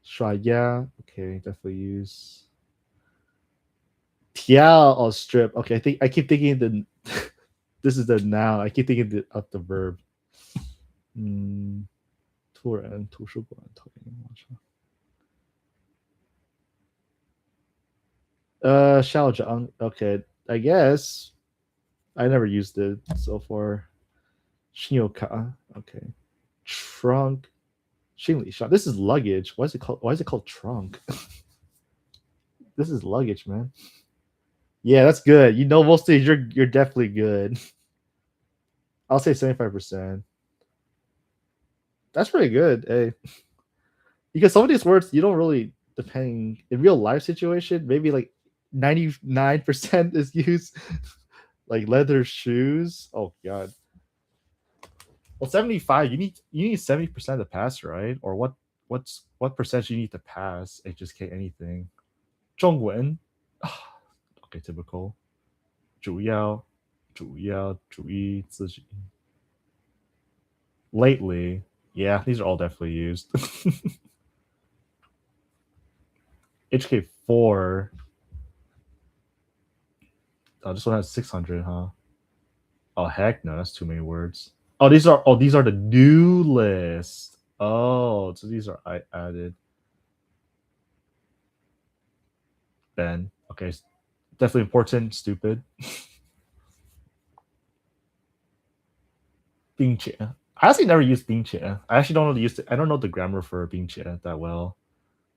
Shuaya. Okay, definitely use. Tiao or strip. Okay, I keep thinking the this is the noun. I keep thinking of the verb. 突然图书馆投影网上。校长. Okay, I guess I never used it so far. 信用卡. Okay. Trunk. 行李箱. This is luggage. Why is it called trunk? This is luggage, man. Yeah, that's good. You know, most days you're definitely good. I'll say 75%. That's pretty good. Hey, because some of these words you don't really, depending in real life situation, maybe like 99% is used. Like leather shoes. Oh god. Well, 75. You need 70% to pass, right? Or what percentage you need to pass? HSK anything. 中文. Okay, typical. 主要注意自己. Lately, yeah, these are all definitely used. HK4. Oh, this one has 600, huh? Oh heck no, that's too many words. Oh, these are the new list. Oh, so these are I added. Ben. Okay. Definitely important, stupid. 并且. I actually never used 并且. I actually don't know I don't know the grammar for 并且 that well.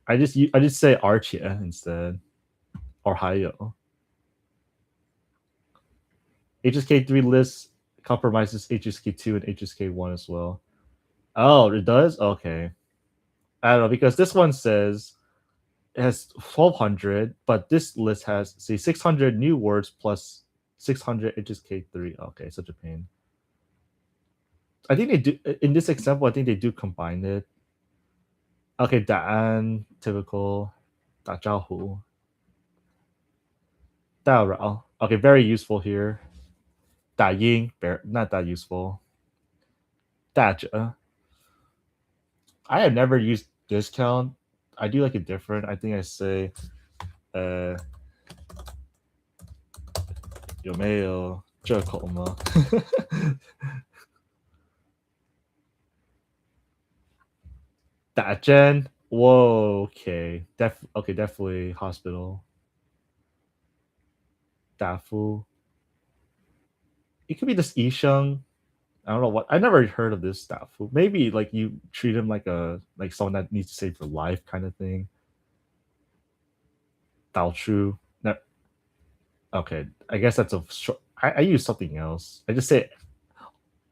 I just say 而且 instead, or 还有. HSK3 list compromises HSK2 and HSK1 as well. Oh, it does? Okay. I don't know, because this one says it has 1200, but this list has, say, 600 new words plus 600 HSK3. Okay, such a pain. I think they do, in this example, I think they do combine it. Okay, Da'an, typical. Da'jiahu. Da'rao. Okay, very useful here. Da'ying, not that useful. Da'zhe. I have never used discount. I do like it different. I think I say, 有没有这口吗？打针? Whoa, okay. Definitely hospital. 打夫. It could be this 医生. I don't know what. I never heard of this 打夫. Maybe like you treat him like someone that needs to save your life kind of thing. 导出. No. Okay, I guess that's a short. I use something else. I just say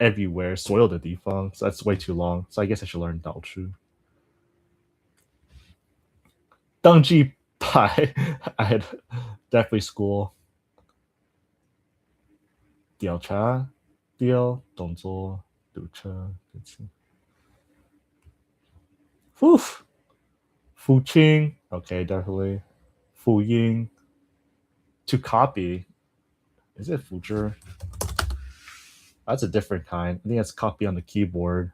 everywhere. 所有的地方. So that's way too long. So I guess I should learn 导出. 登记牌. I had definitely school. 调查, 调, 动作, 堵车, Oof. Fuqing. Okay, definitely. Fuying. To copy. Is it Fuzher? That's a different kind. I think that's copy on the keyboard.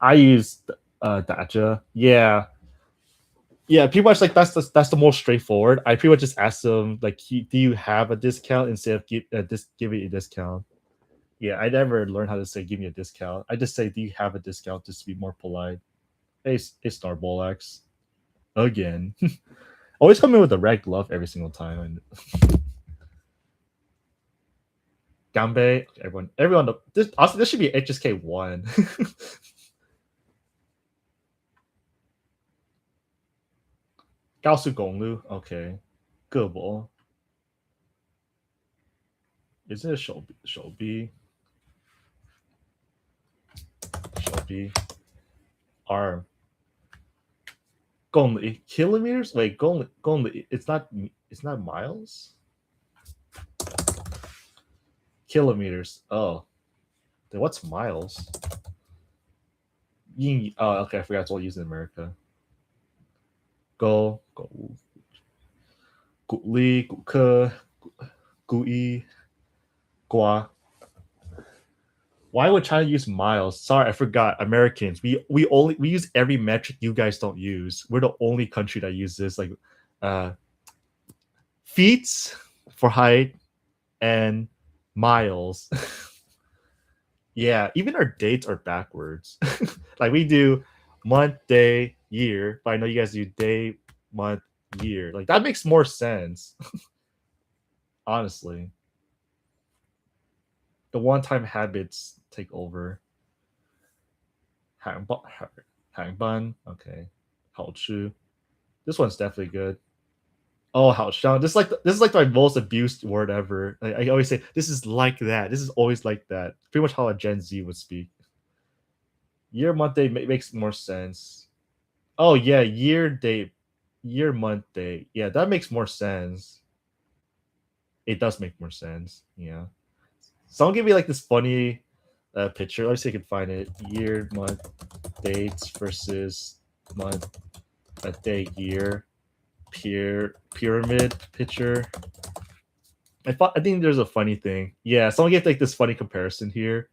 I use Daja. Yeah. Yeah, pretty much like that's the most straightforward. I pretty much just ask them like, do you have a discount instead of give me a discount. Yeah, I never learned how to say give me a discount. I just say, do you have a discount, just to be more polite. Hey, Starbolax. Again. Always come in with a red glove every single time. Gambe. Everyone. This should be HSK1. 高速公路. Okay. 胳膊. Is it a 手臂? 手臂. Arm. 公里. Kilometers? Wait, 公里. It's not miles? Kilometers. Oh. Then what's miles? Oh, okay. I forgot it's all used in America. Go. 鼓励, 鼓科, 故意, 瓜. Why would China use miles? Sorry, I forgot. Americans, we use every metric you guys don't use. We're the only country that uses like feet for height and miles. Yeah, even our dates are backwards. Like we do month, day, year, but I know you guys do day, month, year. Like that makes more sense. Honestly. The one-time habits take over. 海班, okay. 好吃. This one's definitely good. Oh, 好香. This is like my most abused word ever. I always say this is like that. This is always like that. Pretty much how a Gen Z would speak. Year, month, day makes more sense. Oh yeah, year, month, day. Yeah, that makes more sense. It does make more sense. Yeah. Someone give me like this funny picture. Let's see if I can find it. Year, month, dates versus month, day, year, pyramid picture. I think there's a funny thing. Yeah, someone gave like this funny comparison here.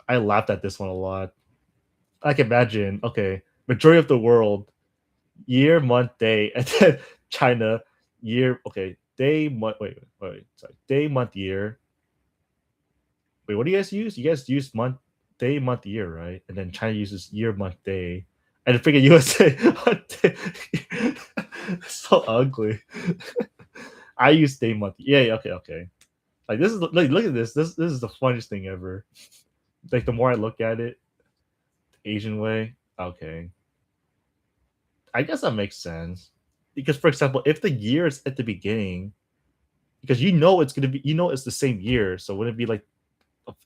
I laughed at this one a lot. I can imagine. Okay, majority of the world, year, month, day, and then China, year. Okay, day, month. Wait. Sorry, day, month, year. Wait, what do you guys use? You guys use month, day, month, year, right? And then China uses year, month, day. And I figure USA month, day. So ugly. I use day, month. Yeah, okay. Like this is like look at this. This is the funniest thing ever. Like the more I look at it, Asian way. Okay, I guess that makes sense. Because for example, if the year is at the beginning, because you know it's gonna be, you know it's the same year, so wouldn't it be like,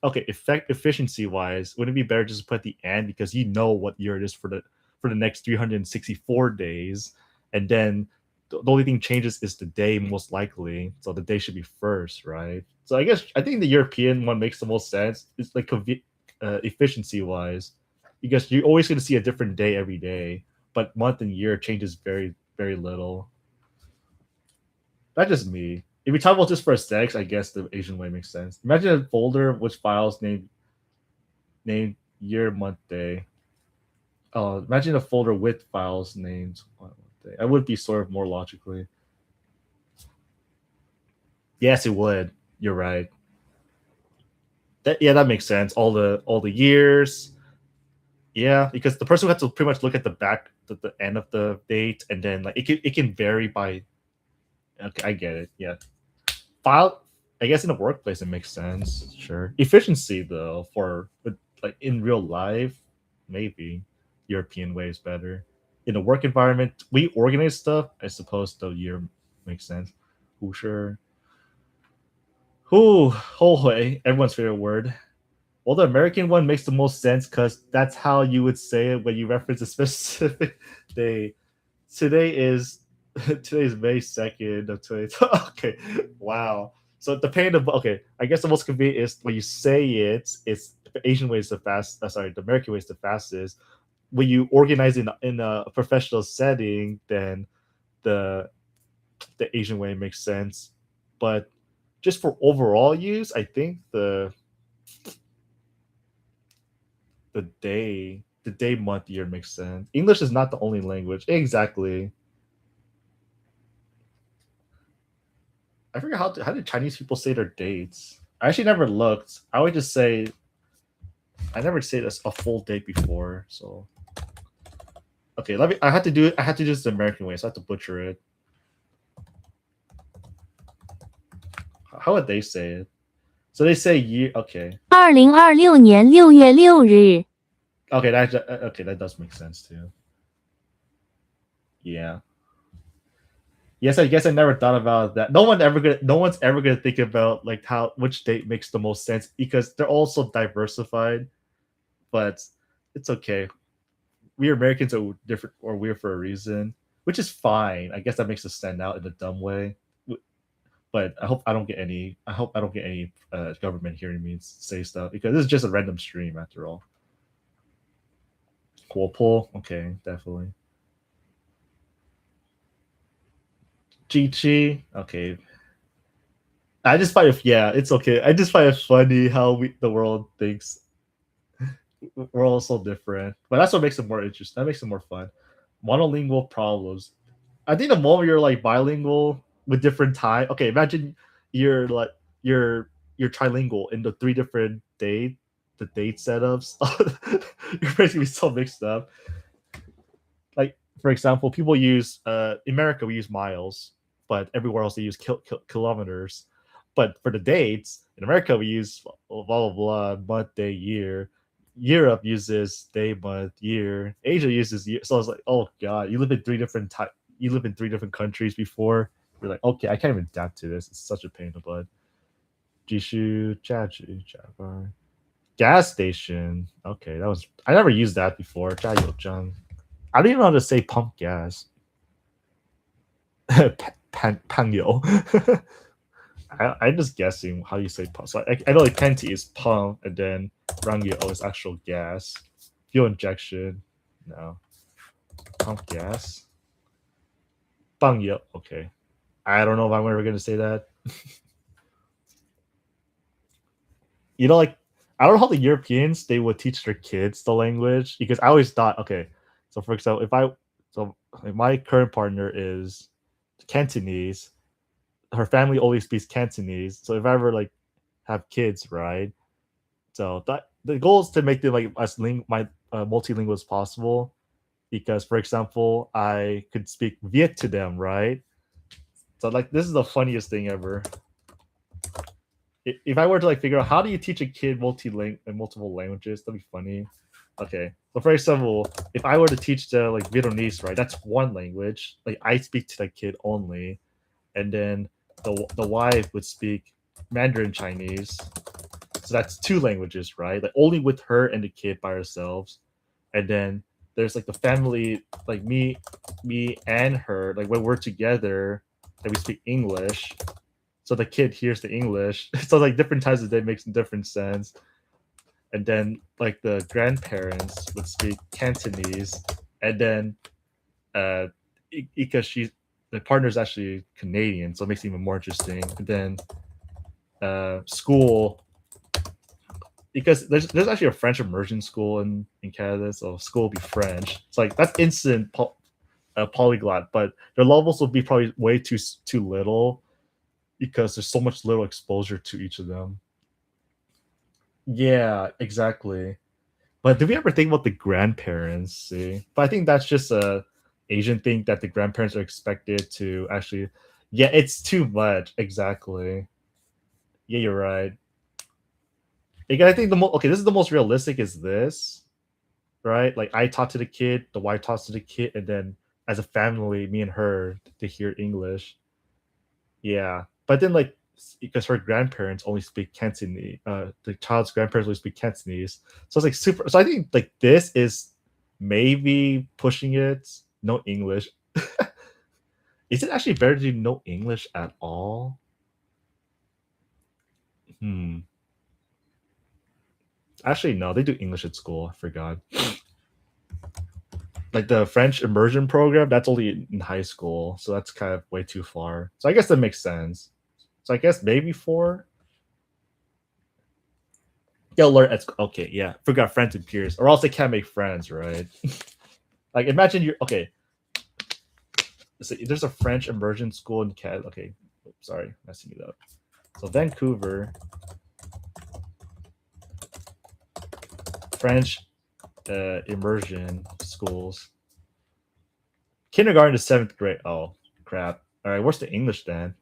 okay, efficiency wise, wouldn't it be better just to put the end because you know what year it is for the next 364 days, and then the only thing changes is the day most likely, so the day should be first, right? So I think the European one makes the most sense. It's like efficiency wise, because you're always going to see a different day every day, but month and year changes very very little. That's just me. If we talk about just for aesthetics, I guess the Asian way makes sense. Imagine a folder which files named year, month, day. Oh, imagine a folder with files named month, day. That would be sort of more logically. Yes, it would. You're right. That makes sense. All the years. Yeah, because the person would have to pretty much look at the end of the date, and then like it can vary by. Okay, I get it. Yeah, file. I guess in the workplace it makes sense. Sure. Efficiency though, for like in real life, maybe European way is better. In a work environment, we organize stuff. I suppose the year makes sense. Who sure. Who way everyone's favorite word. Well, the American one makes the most sense because that's how you would say it when you reference a specific day. Today is May 2nd of 2020. Okay, wow. So the pain of okay, I guess the most convenient is when you say it's the Asian way is the fast. Sorry, the American way is the fastest. When you organize in a professional setting, then the Asian way makes sense. But just for overall use, I think the day, month, year makes sense. English is not the only language. Exactly. I forget how did Chinese people say their dates. I actually never looked. I would just say I never say this a full date before. So okay, let me. I had to do this the American way, so I have to butcher it. How would they say it? So they say year. Okay. 2026年6月6日. Okay, that does make sense too. Yeah. Yes, I guess I never thought about that. No one's ever gonna think about like which date makes the most sense because they're all so diversified. But it's okay. We Americans are different or weird for a reason, which is fine. I guess that makes us stand out in a dumb way. But I hope I don't get any government hearing me say stuff because this is just a random stream after all. Cool pull. Okay, definitely. Chi. Okay. I just find it's okay. I just find it funny how the world thinks we're all so different. But that's what makes it more interesting. That makes it more fun. Monolingual problems. I think the moment you're like bilingual with different time. Okay, imagine you're like you're trilingual in the three different date setups. You're basically so mixed up. Like for example, people use in America we use miles, but everywhere else they use kilometers. But for the dates in America we use blah blah blah month day year. Europe uses day month year. Asia uses year. So I was like, oh god, you live in three different countries before. You're like, okay, I can't even adapt to this. It's such a pain in the butt. Jishu, Chachi, Jabar. Gas station. Okay, I never used that before. Jayojang. I don't even know how to say pump gas. Pangyo. I'm just guessing how you say pump. So I know like Penti is pump, and then Rangyo is actual gas. Fuel injection. No. Pump gas. Pangyo. Okay. I don't know if I'm ever going to say that. You know, like, I don't know how the Europeans, they would teach their kids the language. Because I always thought, okay, so for example, if my current partner is Cantonese, her family only speaks Cantonese. So if I ever like have kids, right? So that the goal is to make them like as multilingual as possible. Because for example, I could speak Viet to them, right? So like this is the funniest thing ever. if I were to like figure out how do you teach a kid multiple languages, that'd be funny. Okay, so for example, if I were to teach the like Vietnamese, right, that's one language. Like I speak to the kid only, and then the wife would speak Mandarin Chinese. So that's two languages, right? Like only with her and the kid by ourselves, and then there's like the family, like me and her, like when we're together, and we speak English. So the kid hears the English. So like different times of the day makes different sense. And then like the grandparents would speak Cantonese, and then because the partner's actually Canadian, so it makes it even more interesting. And then school, because there's actually a French immersion school in Canada, so school will be French. It's like that's instant polyglot, but their levels will be probably way too little because there's so much little exposure to each of them. Yeah, exactly. But did we ever think about the grandparents? See, but I think that's just a Asian thing that the grandparents are expected to actually. Yeah, it's too much. Exactly. Yeah, you're right. Again, I think this is the most realistic. Is this right? Like I talk to the kid, the wife talks to the kid, and then as a family, me and her to hear English. Yeah, but then like because her grandparents only speak Cantonese, the child's grandparents only speak Cantonese, so it's like super. So I think like this is maybe pushing it. No English. Is it actually better to do no English at all? Actually, no, they do English at school. I forgot. Like the French immersion program, that's only in high school, so that's kind of way too far. So I guess that makes sense. So I guess maybe 4. They'll learn at okay, yeah. Forgot friends and peers, or else they can't make friends, right? Like imagine you're okay. So there's a French immersion school in Canada. Okay, oops, sorry, messing it up. So Vancouver, French immersion schools. Kindergarten to 7th grade. Oh crap! All right, where's the English then?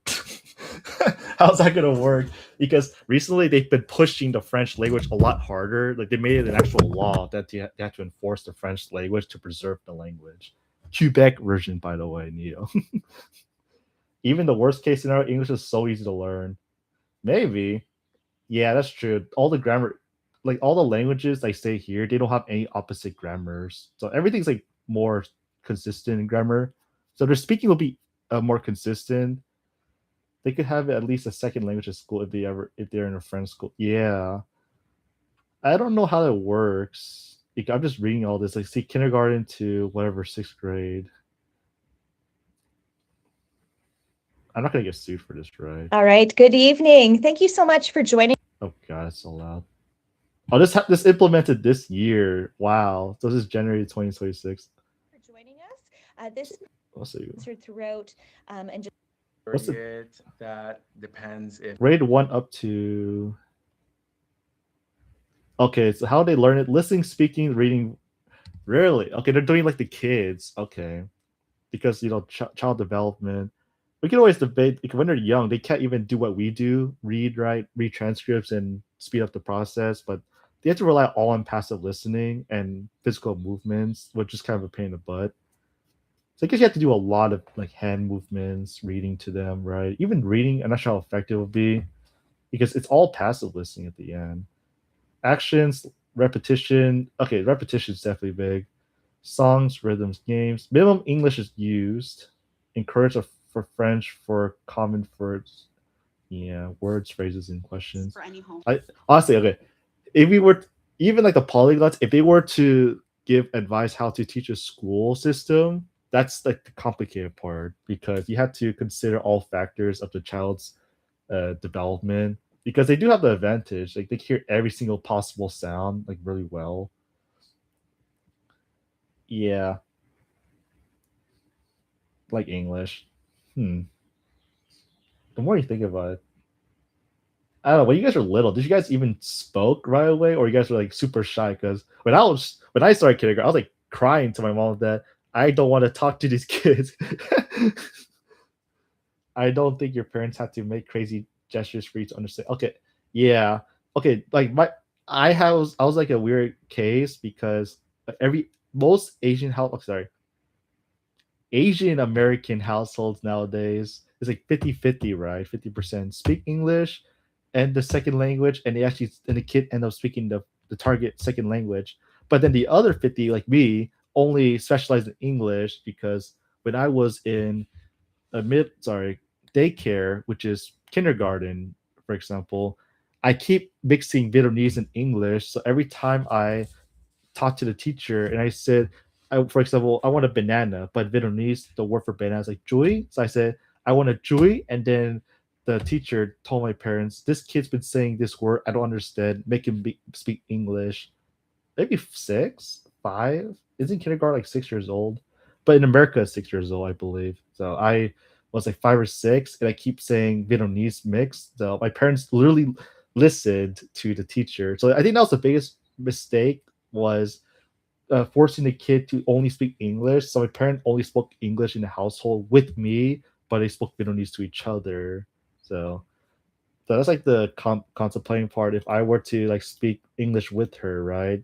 How's that gonna work? Because recently they've been pushing the French language a lot harder. Like they made it an actual law that they have to enforce the French language to preserve the language. Quebec version, by the way, Neo. Even the worst case scenario, English is so easy to learn. Maybe. Yeah, that's true. All the grammar, like all the languages they say here, they don't have any opposite grammars. So everything's like more consistent in grammar. So their speaking will be more consistent. They could have at least a second language at school if they're in a French school. Yeah. I don't know how that works. Like, I'm just reading all this. Like, see, kindergarten to whatever 6th grade. I'm not gonna get sued for this, right? All right. Good evening. Thank you so much for joining. Oh god, it's so loud. Oh, this implemented this year. Wow. So this is January 2026. For joining us. This Let's see. answered throughout and just. What's the that depends if grade 1 up to? Okay, so how they learn it? Listening, speaking, reading. Really? Okay, they're doing like the kids. Okay, because child development. We can always debate when they're young. They can't even do what we do: read transcripts, and speed up the process. But they have to rely all on passive listening and physical movements, which is kind of a pain in the butt. So I guess you have to do a lot of like hand movements, reading to them, right? Even reading, I'm not sure how effective it will be because it's all passive listening at the end. Actions, repetition. Okay, repetition is definitely big. Songs, rhythms, games. Minimum English is used. Encourage for French for common words. Yeah, words, phrases, and questions. For any home. Honestly, okay. If we were even like the polyglots, if they were to give advice how to teach a school system, that's like the complicated part because you have to consider all factors of the child's development because they do have the advantage, like they hear every single possible sound like really well. Yeah, like English. The more you think about it, I don't know. When you guys were little, did you guys even spoke right away, or you guys were like super shy? Because when I started kindergarten, I was like crying to my mom that I don't want to talk to these kids. I don't think your parents have to make crazy gestures for you to understand. Okay, Yeah. Okay. Like I was like a weird case because most Asian American households nowadays is like 50-50, right? 50% speak English and the second language, and the kid end up speaking the target second language. But then the other 50, like me, only specialize in English because when I was in daycare, which is kindergarten, for example, I keep mixing Vietnamese and English. So every time I talked to the teacher and I said, for example, I want a banana, but Vietnamese, the word for banana is like chuối. So I said, I want a chuối. And then the teacher told my parents, this kid's been saying this word. I don't understand. Make him speak English. Maybe 6, 5. Isn't kindergarten like 6 years old? But in America, it's 6 years old, I believe. So I was like 5 or 6, and I keep saying Vietnamese mix. So my parents literally listened to the teacher. So I think that was the biggest mistake was forcing the kid to only speak English. So my parents only spoke English in the household with me, but they spoke Vietnamese to each other. So that's like the contemplating part. If I were to like speak English with her, right?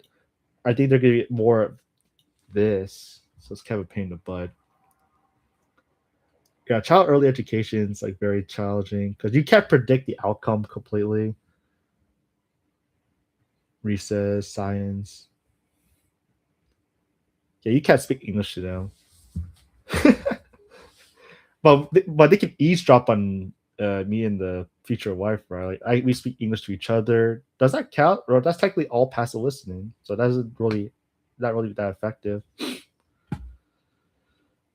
I think they're gonna get more of this. So it's kind of a pain in the butt. Yeah, child early education is like very challenging because you can't predict the outcome completely. Recess, science. Yeah, you can't speak English to them. but they can eavesdrop on me and the future wife, right? Like we speak English to each other. Does that count? Or that's technically all passive listening, so that isn't really not really that effective.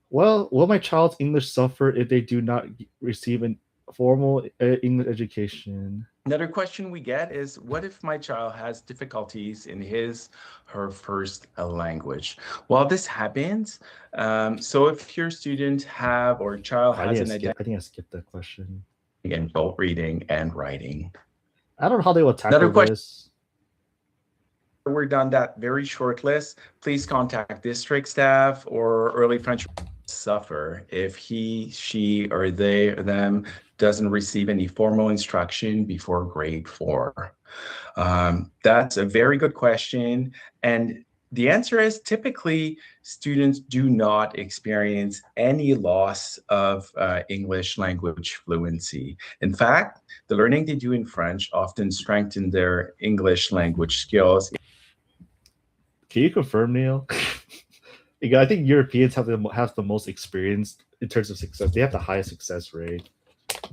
Well, will my child's English suffer if they do not receive a formal English education? Another question we get is, what if my child has difficulties in her first language? Well, this happens. So if your student or child has an identity, I think I skipped that question. in both reading and writing. I don't know how they will tackle this. We're done that very short list. Please contact district staff or early French suffer if he, she, or they, or them doesn't receive any formal instruction before grade 4. That's a very good question. And the answer is typically students do not experience any loss of English language fluency. In fact, the learning they do in French often strengthen their English language skills. Can you confirm, Neil? I think Europeans have the most experience in terms of success. They have the highest success rate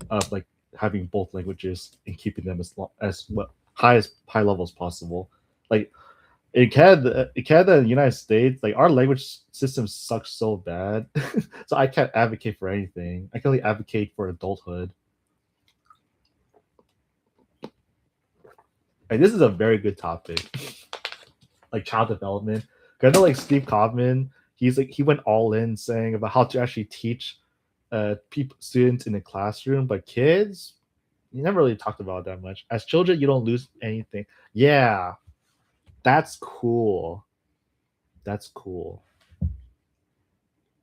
of like having both languages and keeping them as high level as possible. Like in Canada and the United States, like our language system sucks so bad. So I can't advocate for anything. I can only advocate for adulthood. And this is a very good topic. Like child development. I know like Steve Kaufman, he went all in saying about how to actually teach students in the classroom, but kids, you never really talked about it that much. As children, you don't lose anything. Yeah, that's cool. That's cool.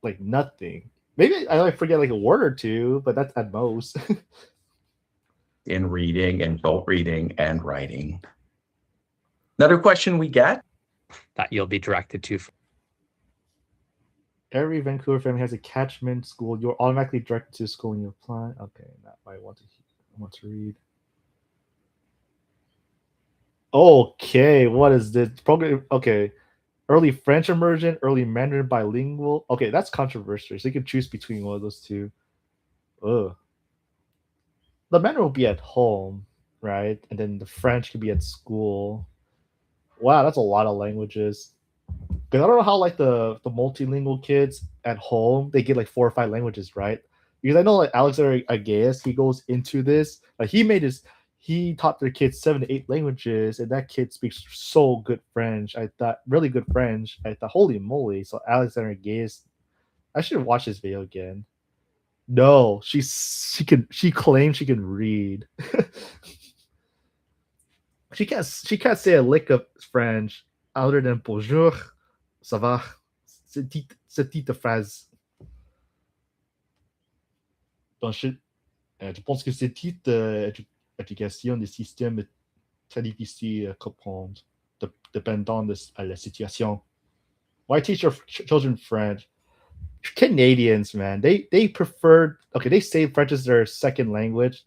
Like nothing. Maybe I forget like a word or two, but that's at most. In reading and both reading and writing. Another question we get that you'll be directed to. Every Vancouver family has a catchment school. You're automatically directed to school when you apply. Okay, that I want to read. Okay, what is this program? Okay, early French immersion, early Mandarin bilingual. Okay, that's controversial. So you can choose between one of those two. Ugh. The Mandarin will be at home, right? And then the French could be at school. Wow, that's a lot of languages. Because I don't know how like the multilingual kids at home they get like 4 or 5 languages, right? Because I know like Alexander Agaeus, he goes into this like he taught their kids 7 to 8 languages, and that kid speaks so good French. I thought really good French. I thought holy moly! So Alexander Agaeus, I should watch this video again. No, she claims she can read. She can't say a lick of French other than bonjour, ça va, cette phrase. Donc je pense que ce titre application des systèmes très difficiles à comprendre, dépendant de la situation. Why teach your children French? Canadians, man, they prefer. Okay, they say French is their second language,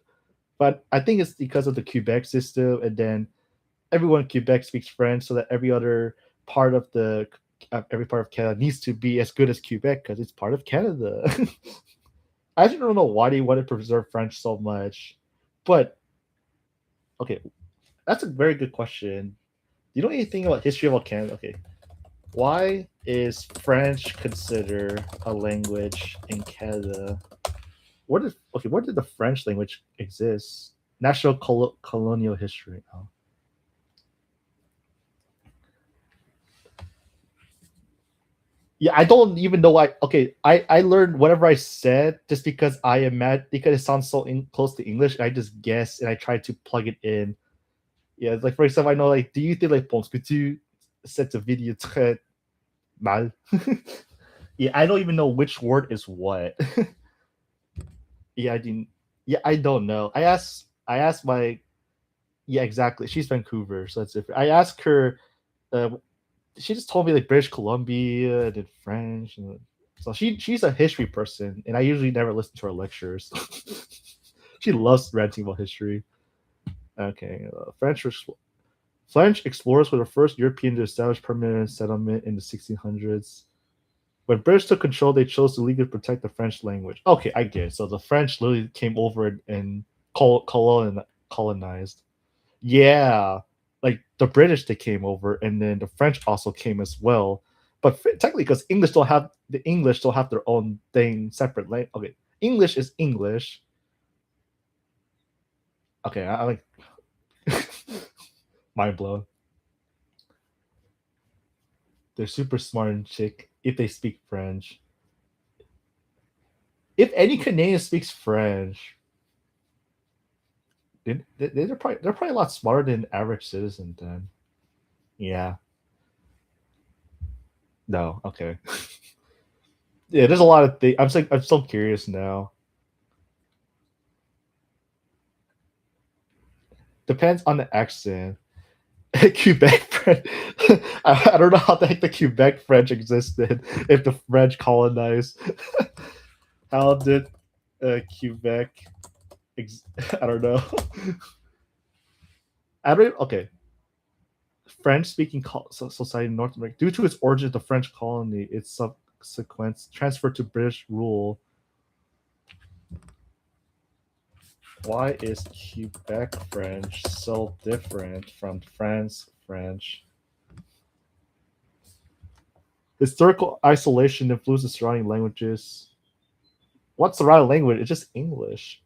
but I think it's because of the Quebec system, and then everyone in Quebec speaks French, so that every part of Canada needs to be as good as Quebec because it's part of Canada. I actually don't know why they want to preserve French so much, but okay, that's a very good question. Do you know anything about history of Canada? Okay, why is French considered a language in Canada? Where did the French language exist? National colonial history. Oh. Yeah, I don't even know why. Okay, I learned whatever I said just because I am mad because it sounds so close to English. I just guess and I try to plug it in. Yeah, like for example, I know like, do you think like pense que tu cette vidéo très mal? Yeah, I don't even know which word is what. Yeah, I didn't. Yeah, I don't know. I asked my. Yeah, exactly. She's Vancouver, so that's different. I asked her. She just told me like British Columbia and then French, and so she's a history person, and I usually never listen to her lectures. She loves ranting about history. Okay, French explorers were the first European to establish permanent settlement in the 1600s. When British took control, they chose to legally protect the French language. Okay, I get it. So the French literally came over and colonized. Yeah, like the British, they came over, and then the French also came as well. But technically, because English don't have their own thing, separate language. Okay, English is English. Okay, I like mind blown. They're super smart and chick if they speak French. If any Canadian speaks French, they're probably a lot smarter than average citizen. Then, yeah. No, okay. Yeah, there's a lot of things. I'm so curious now. Depends on the accent. Quebec French. I don't know how the heck the Quebec French existed if the French colonized. How did Quebec? I don't know. I don't. Okay. French-speaking society in North America, due to its origin of the French colony, its subsequent transfer to British rule. Why is Quebec French so different from France French? Historical isolation influences surrounding languages. What's surrounding language? It's just English,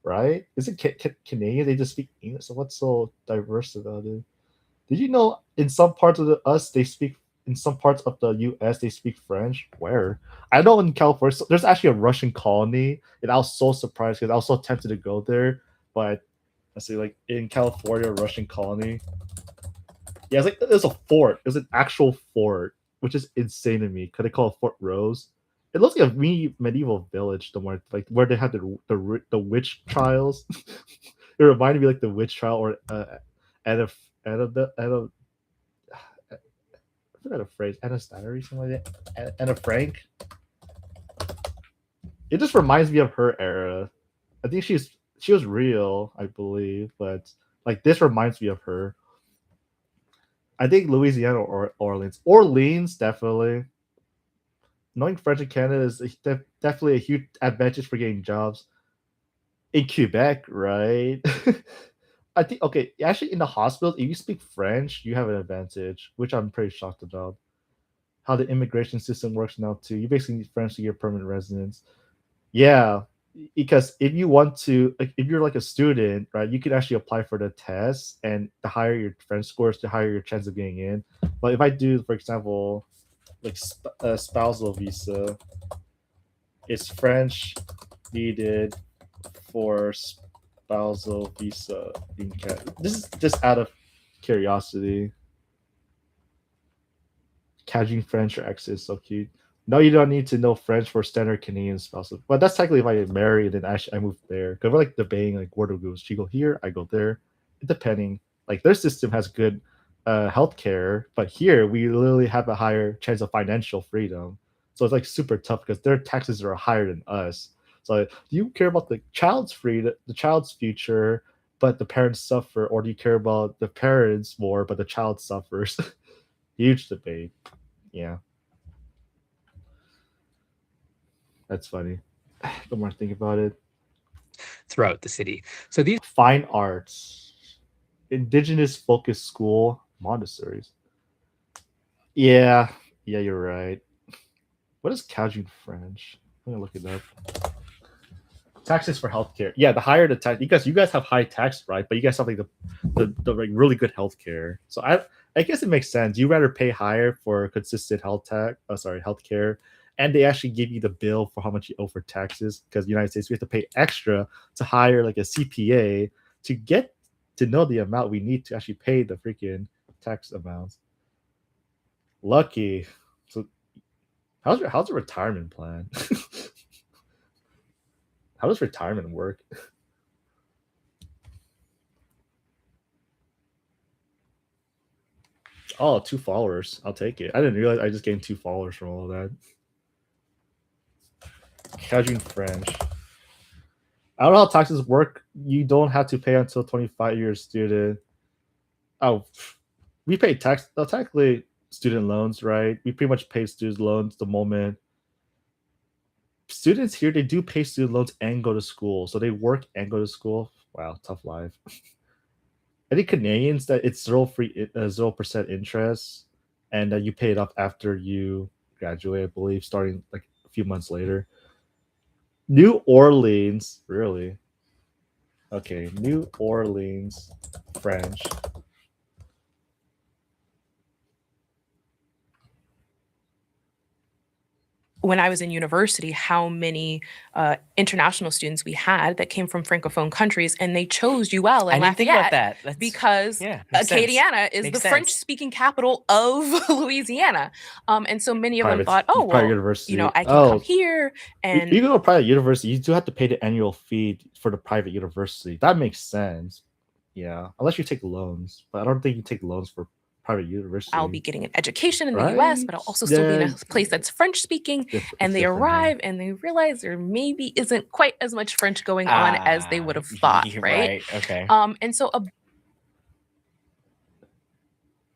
right? Is it Canadian? They just speak English. So what's so diverse about it? Did you know in some parts of in some parts of the U.S. they speak French? Where? I know in California there's actually a Russian colony, and I was so surprised because I was so tempted to go there, but let's see, like in California, Russian colony. Yeah, it's like there's a fort. It was an actual fort, which is insane to me. Could they call it Fort Rose? It looks like a medieval village. The more like where they had the witch trials. It reminded me like the witch trial or Anna I forgot a phrase. Anna Steiner or something like that. Anna Frank. It just reminds me of her era. I think she was real, I believe, but like this reminds me of her. I think Louisiana or Orleans. Orleans, definitely. Knowing French in Canada is definitely a huge advantage for getting jobs. In Quebec, right? I think, okay, actually in the hospitals, if you speak French, you have an advantage, which I'm pretty shocked about. How the immigration system works now, too. You basically need French to get permanent residence. Yeah, because if you want to, like, if you're like a student, right, you can actually apply for the test, and the higher your French scores, the higher your chance of getting in. But if I do, for example, like a spousal visa, is French needed for spousal visa in Canada? This is just out of curiosity. Catching French or accent is so cute. No, you don't need to know French for standard Canadian spousal. But that's technically if I get married and I moved there. Because we're like debating like where to go. She go here, I go there. Depending. Like their system has good healthcare, but here we literally have a higher chance of financial freedom. So it's like super tough because their taxes are higher than us. So do you care about the child's freedom, the child's future, but the parents suffer, or do you care about the parents more, but the child suffers? Huge debate. Yeah. That's funny. The more I think about it. Throughout the city. So these fine arts, indigenous focused school, Montessori's. Yeah, you're right. What is Cajun French? I'm gonna look it up. Taxes for healthcare. Yeah, the higher the tax, because you guys have high tax, right? But you guys have like the like really good healthcare. So I guess it makes sense. You rather pay higher for consistent healthcare, and they actually give you the bill for how much you owe for taxes. Because United States, we have to pay extra to hire like a CPA to get to know the amount we need to actually pay the freaking tax amounts. Lucky. So how's your retirement plan? How does retirement work? Oh, 2 followers. I'll take it. I didn't realize I just gained 2 followers from all of that. Cajun French. I don't know how taxes work. You don't have to pay until 25 years student. Oh, we pay tax. Technically, student loans, right? We pretty much pay student loans the moment. Students here, they do pay student loans and go to school. So they work and go to school. Wow, tough life. I think Canadians that it's 0% interest, and that you pay it off after you graduate, I believe, starting like a few months later. New Orleans, really? Okay, New Orleans, French. When I was in university, how many international students we had that came from francophone countries, and they chose UL I and didn't think about Lafayette that. That's, because yeah, makes sense. Acadiana is Makes the sense. French-speaking capital of Louisiana, and so many of them Private- thought, "Oh, private well, university. you know, I can Oh. come here and." You go to a private university, you do have to pay the annual fee for the private university. That makes sense. Yeah, unless you take loans, but I don't think you take loans for private university. I'll be getting an education in the Right? US, but I'll also still be in a Yeah. place that's French speaking. And they different, huh? arrive and they realize there maybe isn't quite as much French going on as they would have thought, you're right? right, okay. And so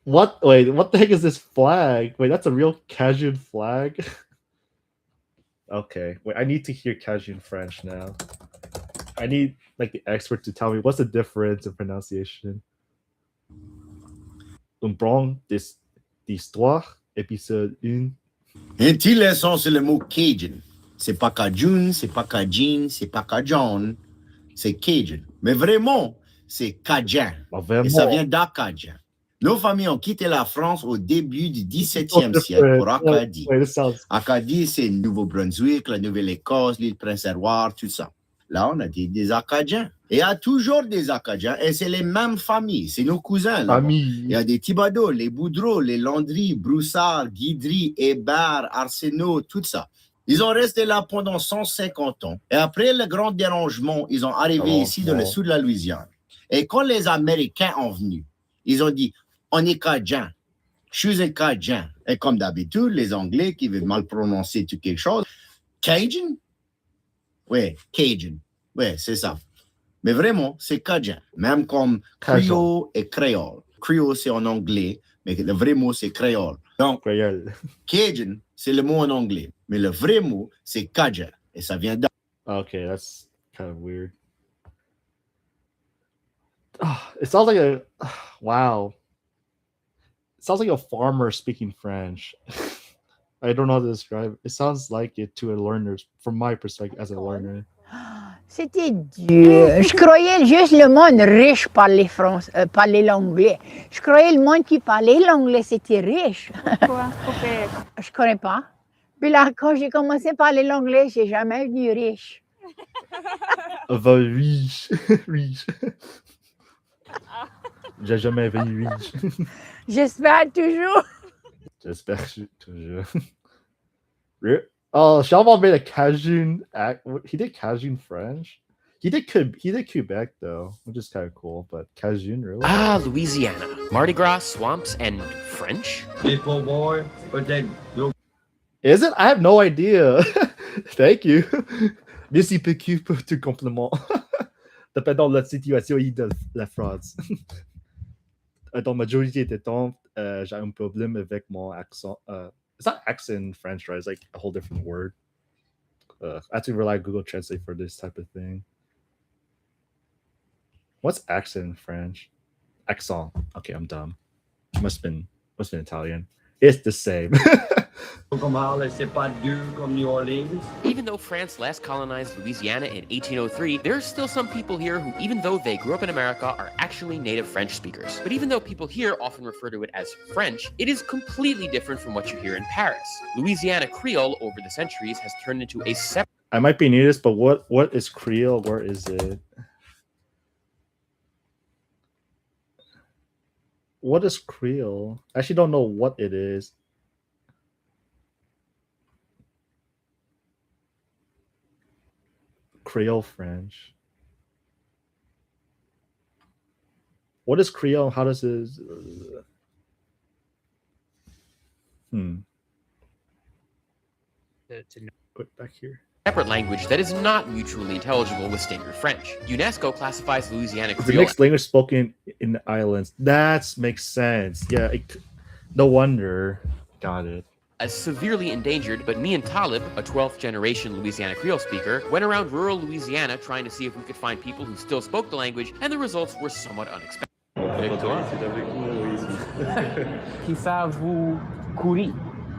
What? Wait, what the heck is this flag? Wait, that's a real Cajun flag? Okay, wait, I need to hear Cajun French now. I need like the expert to tell me what's the difference in pronunciation. Un bron d'histoire, épisode 1. Un petit leçon sur le mot Cajun. C'est pas Cajun, c'est pas Cajun, c'est pas Cajun, c'est Cajun. Mais vraiment, c'est Cajun. Et ça vient d'Acadien. Nos familles ont quitté la France au début du XVIIe siècle pour Acadie. Acadie, c'est le Nouveau-Brunswick, la Nouvelle-Écosse, l'île Prince-Édouard, tout ça. Là, on a des Acadiens. Et il y a toujours des Acadiens, et c'est les mêmes familles, c'est nos cousins. Là. Il y a des Thibodeaux, les Boudreaux, les Landry, Broussard, Guidry, Hébert, Arsenault, tout ça. Ils ont resté là pendant 150 ans. Et après le grand dérangement, ils ont arrivé ici dans le sud de la Louisiane. Et quand les Américains ont venu, ils ont dit, on est Cajun. Je suis un Cajun. Et comme d'habitude, les Anglais qui veulent mal prononcer tout quelque chose, Cajun? Oui, Cajun. Oui, c'est ça. Mais vraiment, c'est Cajun. Même comme créole et créole. Créole, c'est en anglais, mais le vrai mot, c'est créole. Donc, Cajun, c'est le mot en anglais. Mais le vrai mot, c'est Cajun. Et ça vient de... Okay, that's kind of weird. It sounds like a... Wow. It sounds like a farmer speaking French. I don't know how to describe it. It sounds like it to a learner, from my perspective as a learner. C'était dur. Je croyais juste le monde riche parlait l'anglais. Je croyais le monde qui parlait l'anglais, c'était riche. Pourquoi? Je connais pas. Puis là, quand j'ai commencé à parler l'anglais, j'ai jamais venu riche. Riche. Riche. J'ai jamais venu riche. J'espère toujours. J'espère toujours. Oh, Shalom made a Cajun act. He did Cajun French. He did Quebec though, which is kind of cool. But Cajun, really? Ah, Louisiana, Mardi Gras, swamps, and French. Little boy, but then you Is it? I have no idea. Thank you. Merci beaucoup pour tout compliment. Dépendant de la situation de la phrase. Dans la majorité des temps, j'ai un problème avec mon accent. It's not accent in French, right? It's like a whole different word. I have to rely on Google Translate for this type of thing. What's accent in French? Accent. Okay, I'm dumb. Must have been Italian. It's the same. Even though France last colonized Louisiana in 1803, there are still some people here who, even though they grew up in America, are actually native French speakers. But even though people here often refer to it as French, it is completely different from what you hear in Paris. Louisiana Creole over the centuries has turned into a separate... I might be new to this, but what is Creole? Where is it? What is Creole? I actually don't know what it is. Creole French. What is Creole? How does it? Put back here. Separate language that is not mutually intelligible with standard French. UNESCO classifies Louisiana The Creole mixed language spoken in the islands. That makes sense. Yeah, no wonder. Got it. as severely endangered, but me and Talib, a 12th generation Louisiana Creole speaker, went around rural Louisiana trying to see if we could find people who still spoke the language, and the results were somewhat unexpected. Qui ça vous courir?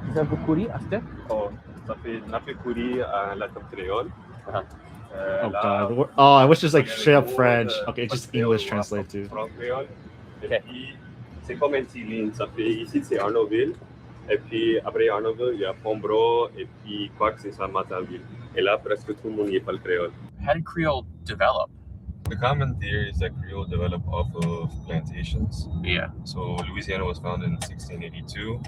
Qui ça vous courir, Aster? Oh, ça fait nappe courir à la top créole. Oh god. Oh, I wish it was like straight up French. Okay, it's just English translated too. Et puis, c'est comme une petite ligne. Ça fait ici, c'est Arnaudville. Et puis, après Arnaudville, il y a Pombro. Et puis, Quack, c'est Saint-Martinville. Et là, presque tout le monde n'y parle créole. How did Creole develop? The common theory is that Creole developed off of plantations. Yeah. So, Louisiana was founded in 1682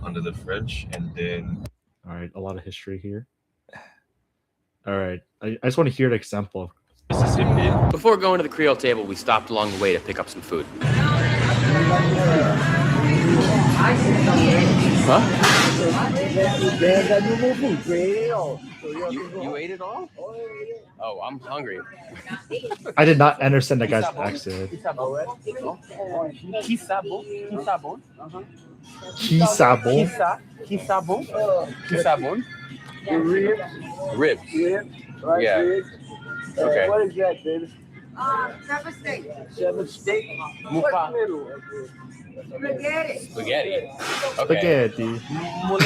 under the French. And then... All right, a lot of history here. All right, I just want to hear an example of Mississippi. Before going to the Creole table, we stopped along the way to pick up some food. Huh? You ate it all? Oh, I'm hungry. I did not understand that guy's accent. Qui sabon? Qui sabon? Qui sabon? Qui sabon? Ribs. Right, Yeah. ribs. Okay. What is that, baby? 7 steak. 7 steak. Mufa. Spaghetti. Spaghetti. Okay. Spaghetti. Mon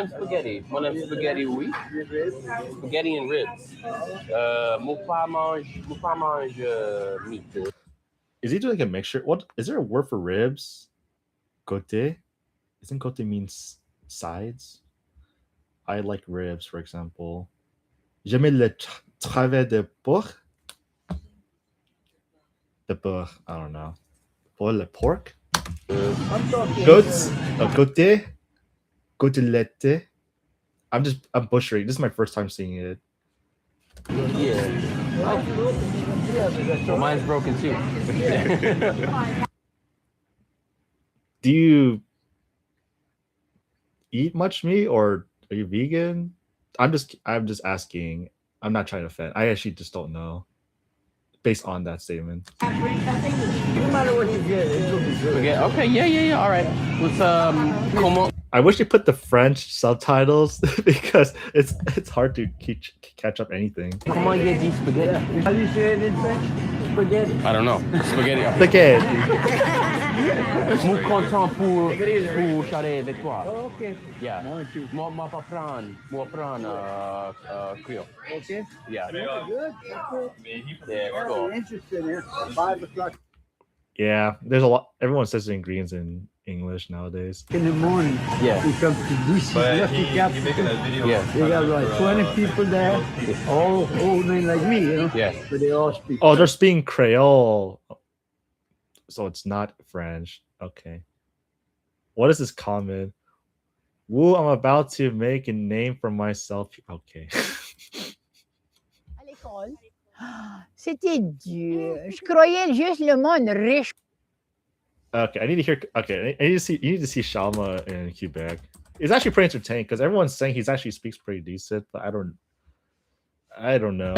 spaghetti. Mon spaghetti, oui. Spaghetti and ribs. Mon pas mange meat. Is he doing like a mixture? What is there a word for ribs? Côté? Isn't côté means sides? I like ribs, for example. J'aime le travers de porc. The porc, I don't know. Pour le pork? Goats? Côté? Côtelette? I'm butchering. This is my first time seeing it. Yeah. Well, mine's broken too. Do you eat much meat, or are you vegan? I'm just asking. I'm not trying to offend. I actually just don't know. Based on that statement. No matter what you get, it will be good. Okay, yeah. All right. Let's comment. I wish they put the French subtitles because it's hard to catch up anything. Comment il dit spaghetti? How do you say it in French? Spaghetti. I don't know. Spaghetti. Spaghetti. Moi content pour charler avec toi. Oh, okay. Yeah. Moi pas prendre Creole. Okay. Yeah. Good. Yeah, cool. I'm interested in 5 o'clock Yeah, there's a lot. Everyone says the ingredients in English nowadays. in the morning. Yeah. We come to this But lucky he cap. making a video. Yeah. They got like 20 people there, all old men like me, you know. Yeah. But they all speak. Oh, they're speaking Creole. So it's not French. Okay. What is this comment? Woo, I'm about to make a name for myself. Okay. À l'école. C'était dur. Je croyais juste le monde riche. Okay, I need to hear. Okay, I need to see. You need to see Shalma in Quebec. It's actually pretty entertaining because everyone's saying he's actually speaks pretty decent, but I don't know.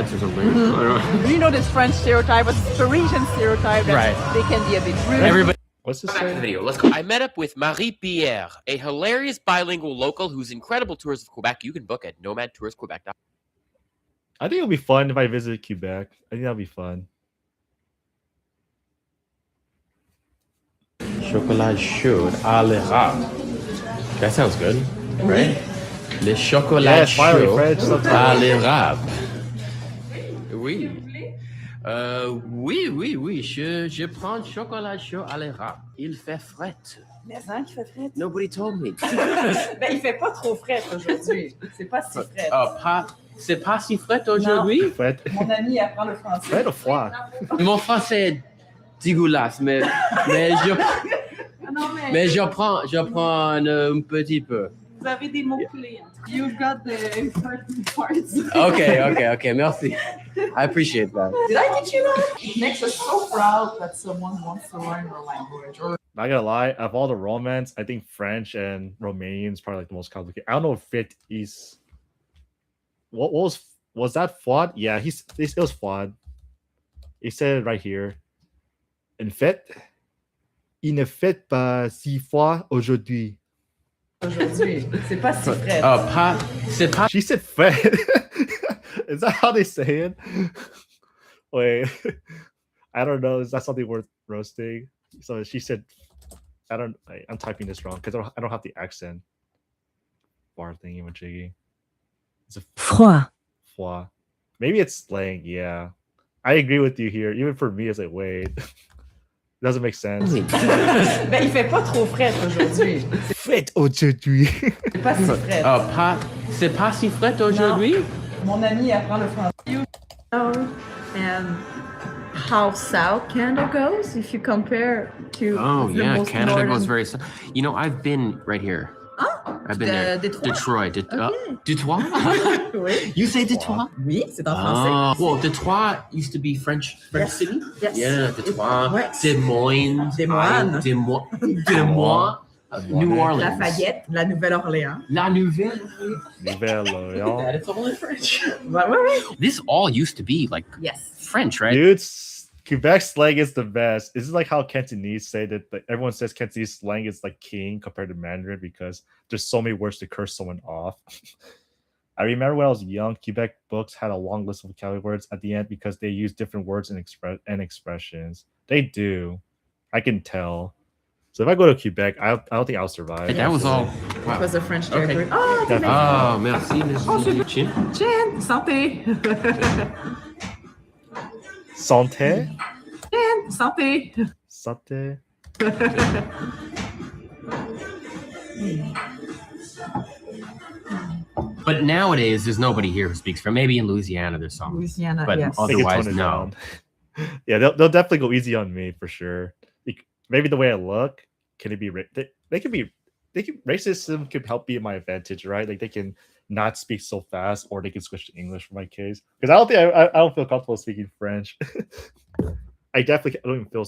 You know this French stereotype, but Parisian stereotype that Right. they can be a bit rude. Everybody. What's this? Back to the video. Let's go. I met up with Marie Pierre, a hilarious bilingual local whose incredible tours of Quebec you can book at nomadtoursquebec.com. I think it'll be fun if I visit Quebec. I think that'll be fun. Chocolat chaud à l'érable. That sounds good, right? Le chocolat Yes, finally, chaud French à subtitles. l'érable. Oui. Oui. Je prends chocolat chaud à l'érable. Il fait frais. Mais hein, qui fait frais. Nobody told me. Ben, il fait pas trop frais aujourd'hui. C'est pas si frais. C'est pas si frais aujourd'hui? Frais. Mon ami apprend le français. Frais ou froid? Mon français est dégueulasse, mais je prends un petit peu. Vous avez des mots-clés. You've got the important parts. Okay, merci. I appreciate that. Did I teach you that? It makes us so proud that someone wants to learn our language. Or Not gonna lie, of all the Romance, I think French and Romanian is probably like the most complicated. I don't know if it is. What was that Fuad? Yeah, it was Fuad. He said it right here. En fait, il ne fait pas si froid aujourd'hui. aujourd'hui, c'est pas si frais. C'est pas. She said fret. Is that how they say it? Wait, I don't know. Is that something worth roasting? So she said, I'm typing this wrong because I don't have the accent bar thingy majiggy. It's a Froid. Froid. Maybe it's slang. Yeah, I agree with you here. Even for me, it's like wait, it doesn't make sense. Ben, il fait pas trop frais aujourd'hui. Fret aujourd'hui. C'est pas si frais. C'est pas si frais aujourd'hui? Mon ami apprend le français. And how south Canada goes if you compare to the most Canada northern... goes very. You know, I've been right here. I've been there. Detroit. Detroit. Oui. You say Detroit? Oui, c'est en français. Well, Detroit used to be French city. Yes. Yeah, Detroit. Ouais. Des Moines. Des Moines. Des Moines. New Orleans. Lafayette, la Nouvelle-Orléans. La Nouvelle. Nouvelle-Orléans. That is all in French. Ouais. This all used to be like Yes. French, right? Dude, Quebec slang is the best. This is like how Cantonese say that like, everyone says Cantonese slang is like king compared to Mandarin because there's so many words to curse someone off. I remember when I was young, Quebec books had a long list of vocabulary words at the end because they use different words and expressions. They do. I can tell. So if I go to Quebec, I don't think I'll survive. That was all. Wow. It was a French territory. Okay. Oh, Definitely. Oh, merci. super. Chin. Jen, santé. Santé? Jen, santé. Santé. But nowadays, there's nobody here who speaks French. Maybe in Louisiana, there's some. Louisiana, but yes. otherwise, They can tone it no. down. Yeah, they'll definitely go easy on me for sure. Maybe the way I look, can it be? They can be. Racism could help be my advantage, right? Like they can not speak so fast, or they can switch to English for my case. Because I don't feel comfortable speaking French. I don't even feel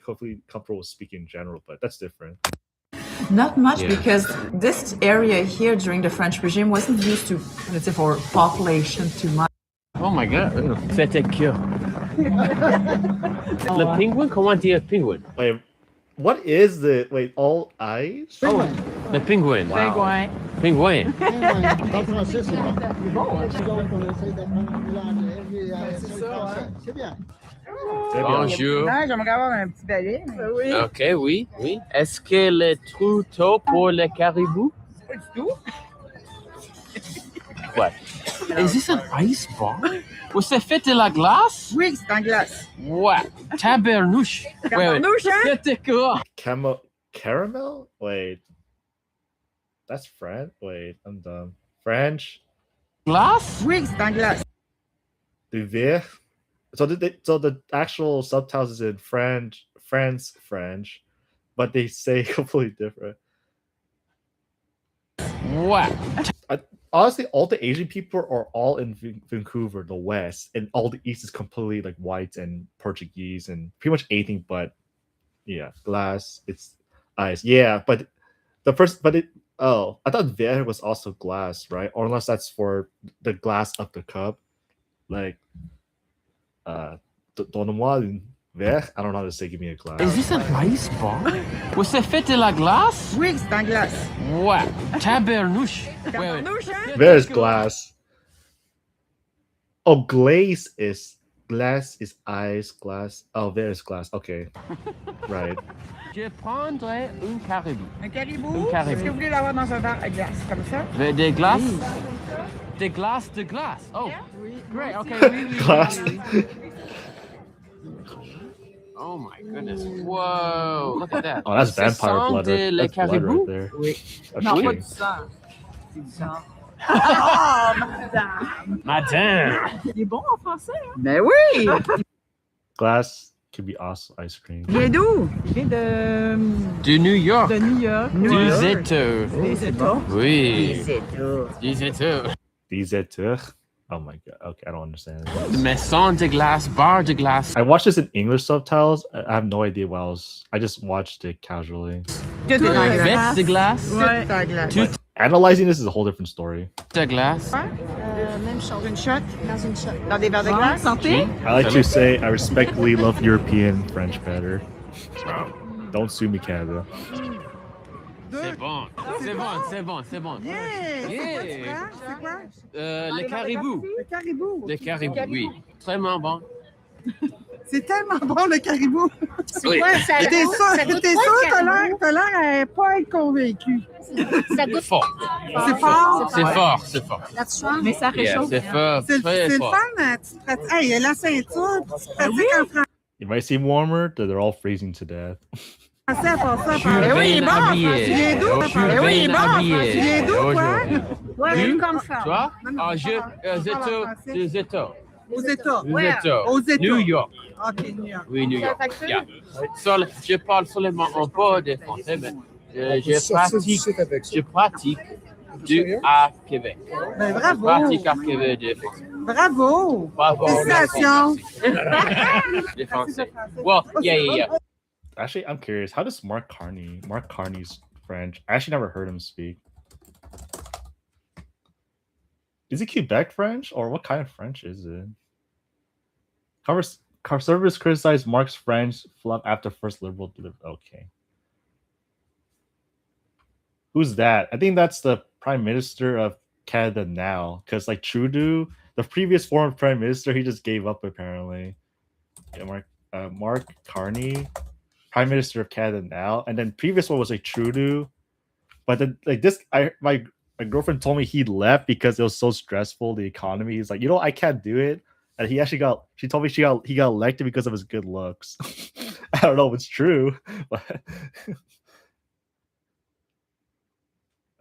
hopefully comfortable with speaking in general, but that's different. Not much Yeah. because this area here during the French regime wasn't used to, let's say, for population too much. Oh my god. C'était cute. Le penguin, comment dire penguin? Wait, what is the all eyes? Oh, le penguin. Wow. Penguin. Bonjour. J'aimerais avoir un petit balai. Oui. Ok, oui. Est-ce que le trou tôt pour le caribou? Pas du tout. What? Is this an ice bar? Vous avez fait de la glace? Oui, c'est en glace. What? Tabernouche. Tabarnouche, hein? C'était quoi? Caramel? Wait. That's French? Wait, I'm dumb. French? Glace? Oui, c'est en glace. Du verre? So the actual subtitles is in French, but they say completely different. What? Honestly, all the Asian people are all in Vancouver, the West, and all the East is completely like white and Portuguese and pretty much anything but, yeah, glass. It's ice. Yeah, but the first, but it. Oh, I thought there was also glass, right? Or unless that's for the glass of the cup, like, donne-moi un verre. I don't know how to say. Give me a glass. Is this an ice bar? Vous c'est fait de la glace? Oui, c'est en glace. Ouais. Tabernouche. There's glass. Oh, glaze is glass is ice. Glass. Oh, there's glass. Okay, right. Je prendrais un caribou. Un caribou? Un caribou. Est-ce que vous voulez l'avoir dans un verre à glace, comme ça? Des glaces? Oui. Des glaces de glace. Oh, Oui. great. Okay. Glass. Oh my goodness. Whoa. Look at that. Oh, that's Ce vampire sont blood. des That's blood caribous? right there. Oui. That's Non, pas shocking. du sang. C'est du sang. Oh, madame! Madame. Il est bon en français, hein? Ben oui! Glass can be awesome ice cream. Il vient d'où? Il vient de... De New York. De New York. Des États. Des États. Oui. Des États. Des États. These it too. Oh my god. Okay, I don't understand. Maison de glace, bar de glace. I watched this in English subtitles. I have no idea what I was. I just watched it casually. Tout est en glace. de glace. Ouais. Tout est en glace. Tout Analyzing this is a whole different story. de glace. Même chose. Une shot? Dans une shot. Dans des verres de glace? Santé? I like to say I respectfully love European French better. Don't sue me, Canada. C'est bon. C'est bon, c'est bon, c'est bon. Yeah! Yeah. C'est quoi? Le caribou. Le caribou. Le caribou, oui. Extrêmement bon. C'est tellement bon, le caribou. Oui. Ouais, ça T'es goûte- sûr, ça goûte t'es quoi, sûr, le caribou? t'as l'air à pas être convaincu. Ça goûte Fort. C'est fort. C'est fort, c'est fort. That's strong. Mais ça Yeah, réchauffe. c'est fort, C'est très le fort. fun, hein, tu te pratiques. Hey, il y a la ceinture, puis tu te pratiques en français It might seem warmer, but they're all freezing to death. à part ça. Je suis Ben oui, il est bien bon en habillé. français. Tu viens d'où? Je suis Ben oui, il est bien bon en habillé français. Tu viens d'où, quoi? aujourd'hui. Ouais, comme ça. Tu vois? Non, non, Ah, je parle en des États. Aux États. Des États. Aux États. New York. OK, New York. Oui, New York. Ça fait que- Yeah. Je parle seulement un peu de français, mais je pratique à Québec. Ben Je bravo. pratique à Québec de français. Bravo. Bravo. Félicitations. De français. Well, yeah. Actually, I'm curious. How does Mark Carney's French? I actually never heard him speak. Is he Quebec French, or what kind of French is it? Conservatives criticized Mark's French flop after first liberal delivery. Okay. Who's that? I think that's the Prime Minister of Canada now. Because like Trudeau, the previous former Prime Minister, he just gave up apparently. Yeah, Mark Carney, Prime Minister of Canada now, and then previous one was like Trudeau, but then like this, my girlfriend told me he left because it was so stressful, the economy. He's like, I can't do it, and he actually she told me he got elected because of his good looks. I don't know if it's true, but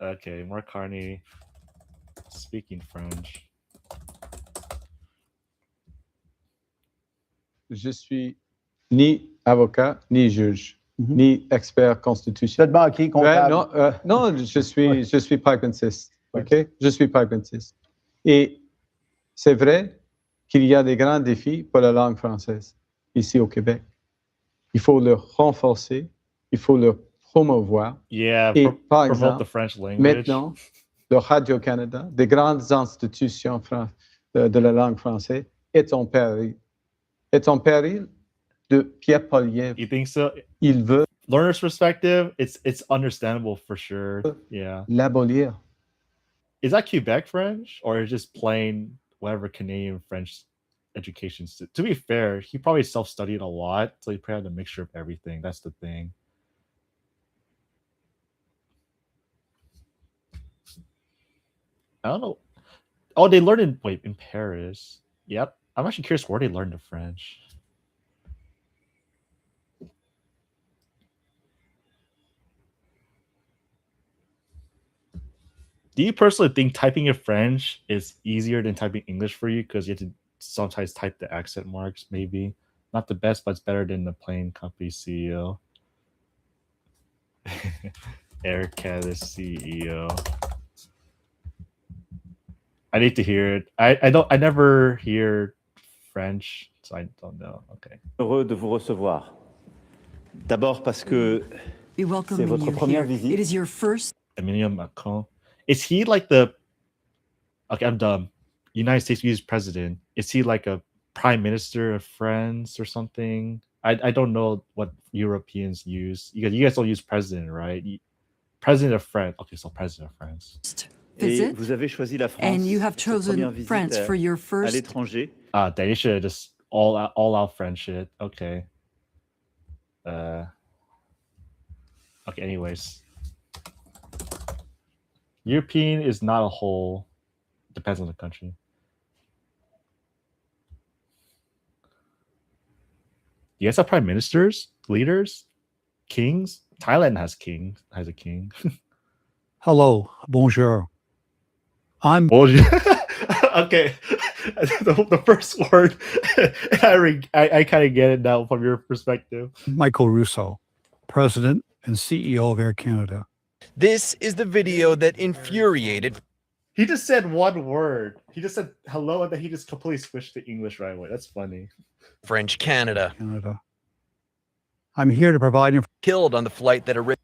okay, Mark Carney speaking French. Je suis ni avocat, ni juge, ni expert constitutionnel. Vous êtes banquier, comptable? Non, je suis pragmatiste. OK? Je suis pragmatiste. Et c'est vrai qu'il y a des grands défis pour la langue française ici au Québec. Il faut le renforcer, il faut le promouvoir. Yeah, et par promote exemple, the French language. maintenant, le Radio-Canada, des grandes institutions de la langue française, est en péril. Est en péril de Pierre Poilievre. You think so? Il veut learner's perspective, it's understandable for sure. Yeah. L'abolir. Is that Quebec French or is just plain whatever Canadian French education? To be fair, he probably self-studied a lot, so he probably had a mixture of everything. That's the thing. I don't know. Oh, they learned in Paris. Yep. I'm actually curious where they learned the French. Do you personally think typing in French is easier than typing English for you? Because you have to sometimes type the accent marks, maybe. Not the best, but it's better than the plain company CEO. Eric Cat, the CEO. I need to hear it. I never hear French, so I don't know. Okay. Heureux de vous recevoir. D'abord parce que Be c'est welcoming votre you première here. visite. It is your first. Emmanuel Macron. Is he like the? Okay, I'm dumb. United States US president. Is he like a prime minister of France or something? I don't know what Europeans use. You guys don't use president, right? President of France. Okay, so president of France. Et Visit, vous avez choisi la France. and you have pour cette première chosen visite France for your à first. l'étranger. They should just all out French shit. Okay. Okay. Anyways, European is not a whole. Depends on the country. You guys have prime ministers, leaders, kings. Thailand has a king. Hello, bonjour. I'm Bonjour. Okay, the first word, I kind of get it now from your perspective. Michael Russo, President and CEO of Air Canada. This is the video that infuriated. He just said one word. He just said hello, and then he just completely switched to English right away. That's funny. French Canada. I'm here to provide killed on the flight that originated.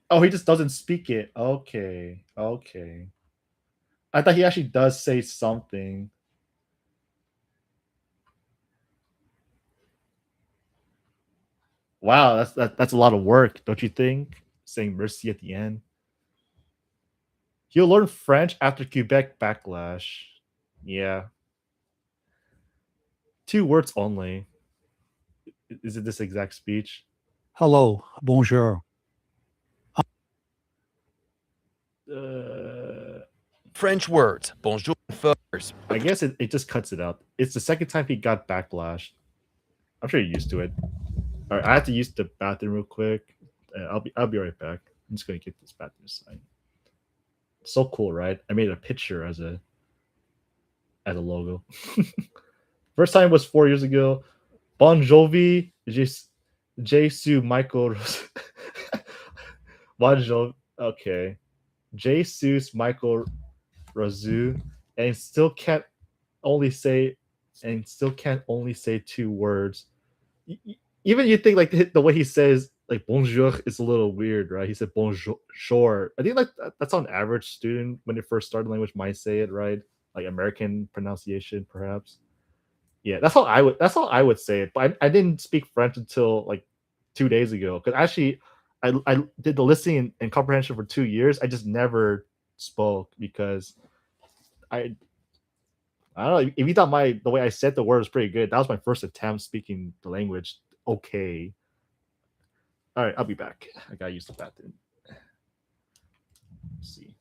Oh, he just doesn't speak it. Okay. I thought he actually does say something. Wow, that's a lot of work, don't you think? Saying merci at the end. He'll learn French after Quebec backlash. Yeah. 2 words only. Is it this exact speech? Hello, bonjour. French words. Bonjour. First. I guess it just cuts it out. It's the second time he got backlash. I'm sure you're used to it. All right, I have to use the bathroom real quick. I'll be right back. I'm just gonna get this bathroom sign. So cool, right? I made a picture as a logo. First time was 4 years ago. Bon Jovi, Jesu Michael Bon Jovi. Okay. Jesus Michael Razu, and still can't only say 2 words. Even you think like the way he says like bonjour is a little weird, right? He said bonjour. I think like that's on average student when they first start the language might say it, right? Like American pronunciation, perhaps. Yeah, that's how I would say it. But I didn't speak French until like 2 days ago. Because actually I did the listening and comprehension for 2 years. I just never spoke because I don't know. If you thought the way I said the word was pretty good, that was my first attempt speaking the language. Okay. All right, I'll be back. I gotta use the bathroom. Let's see.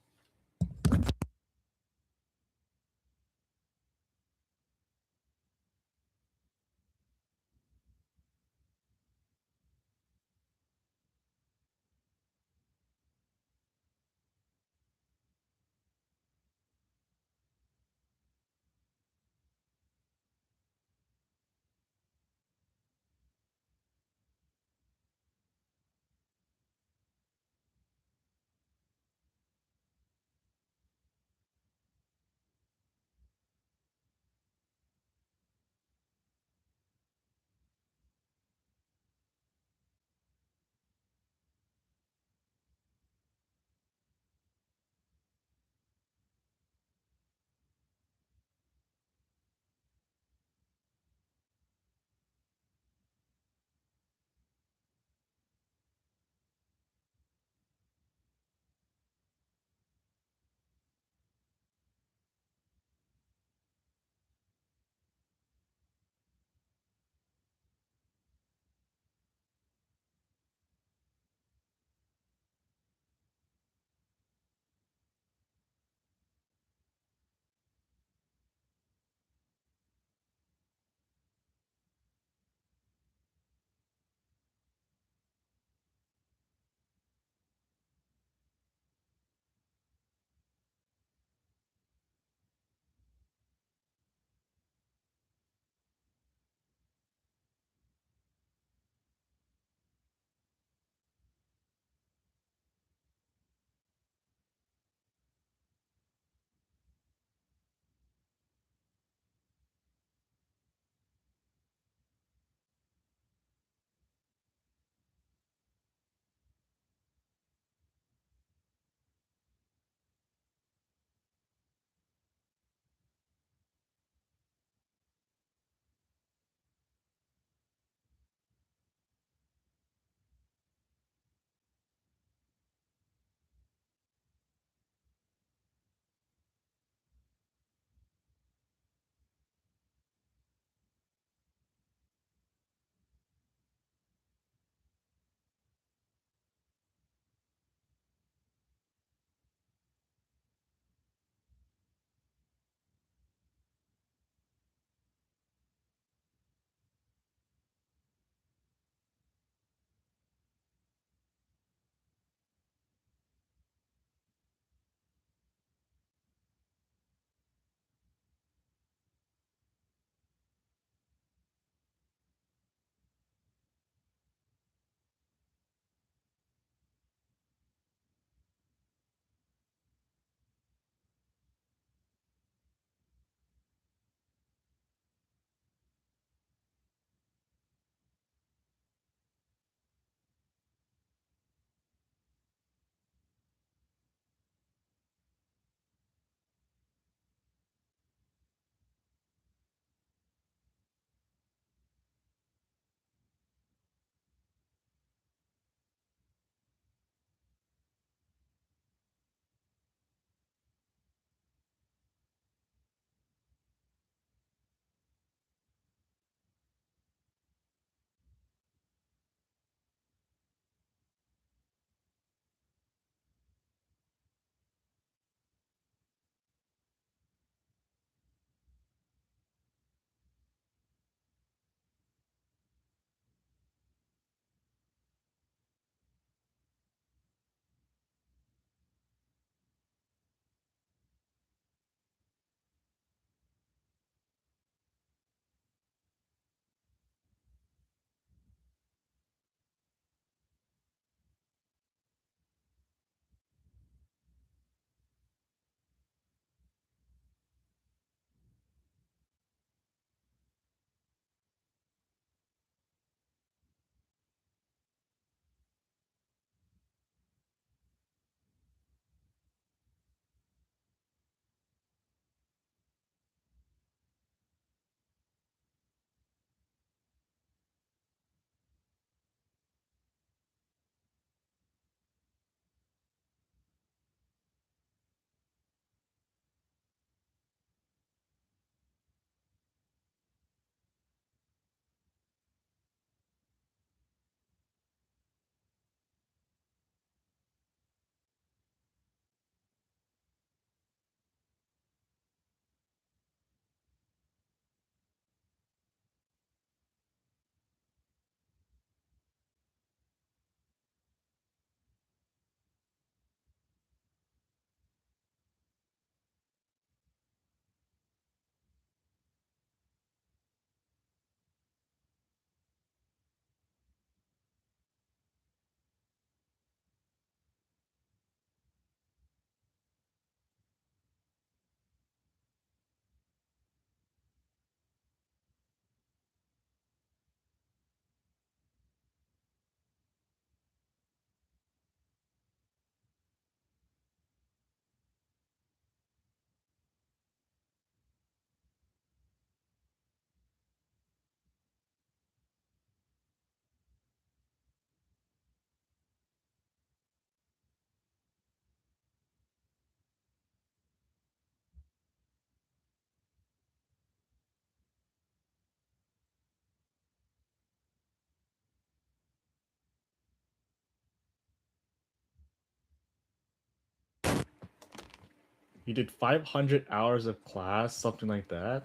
You did 500 hours of class, something like that.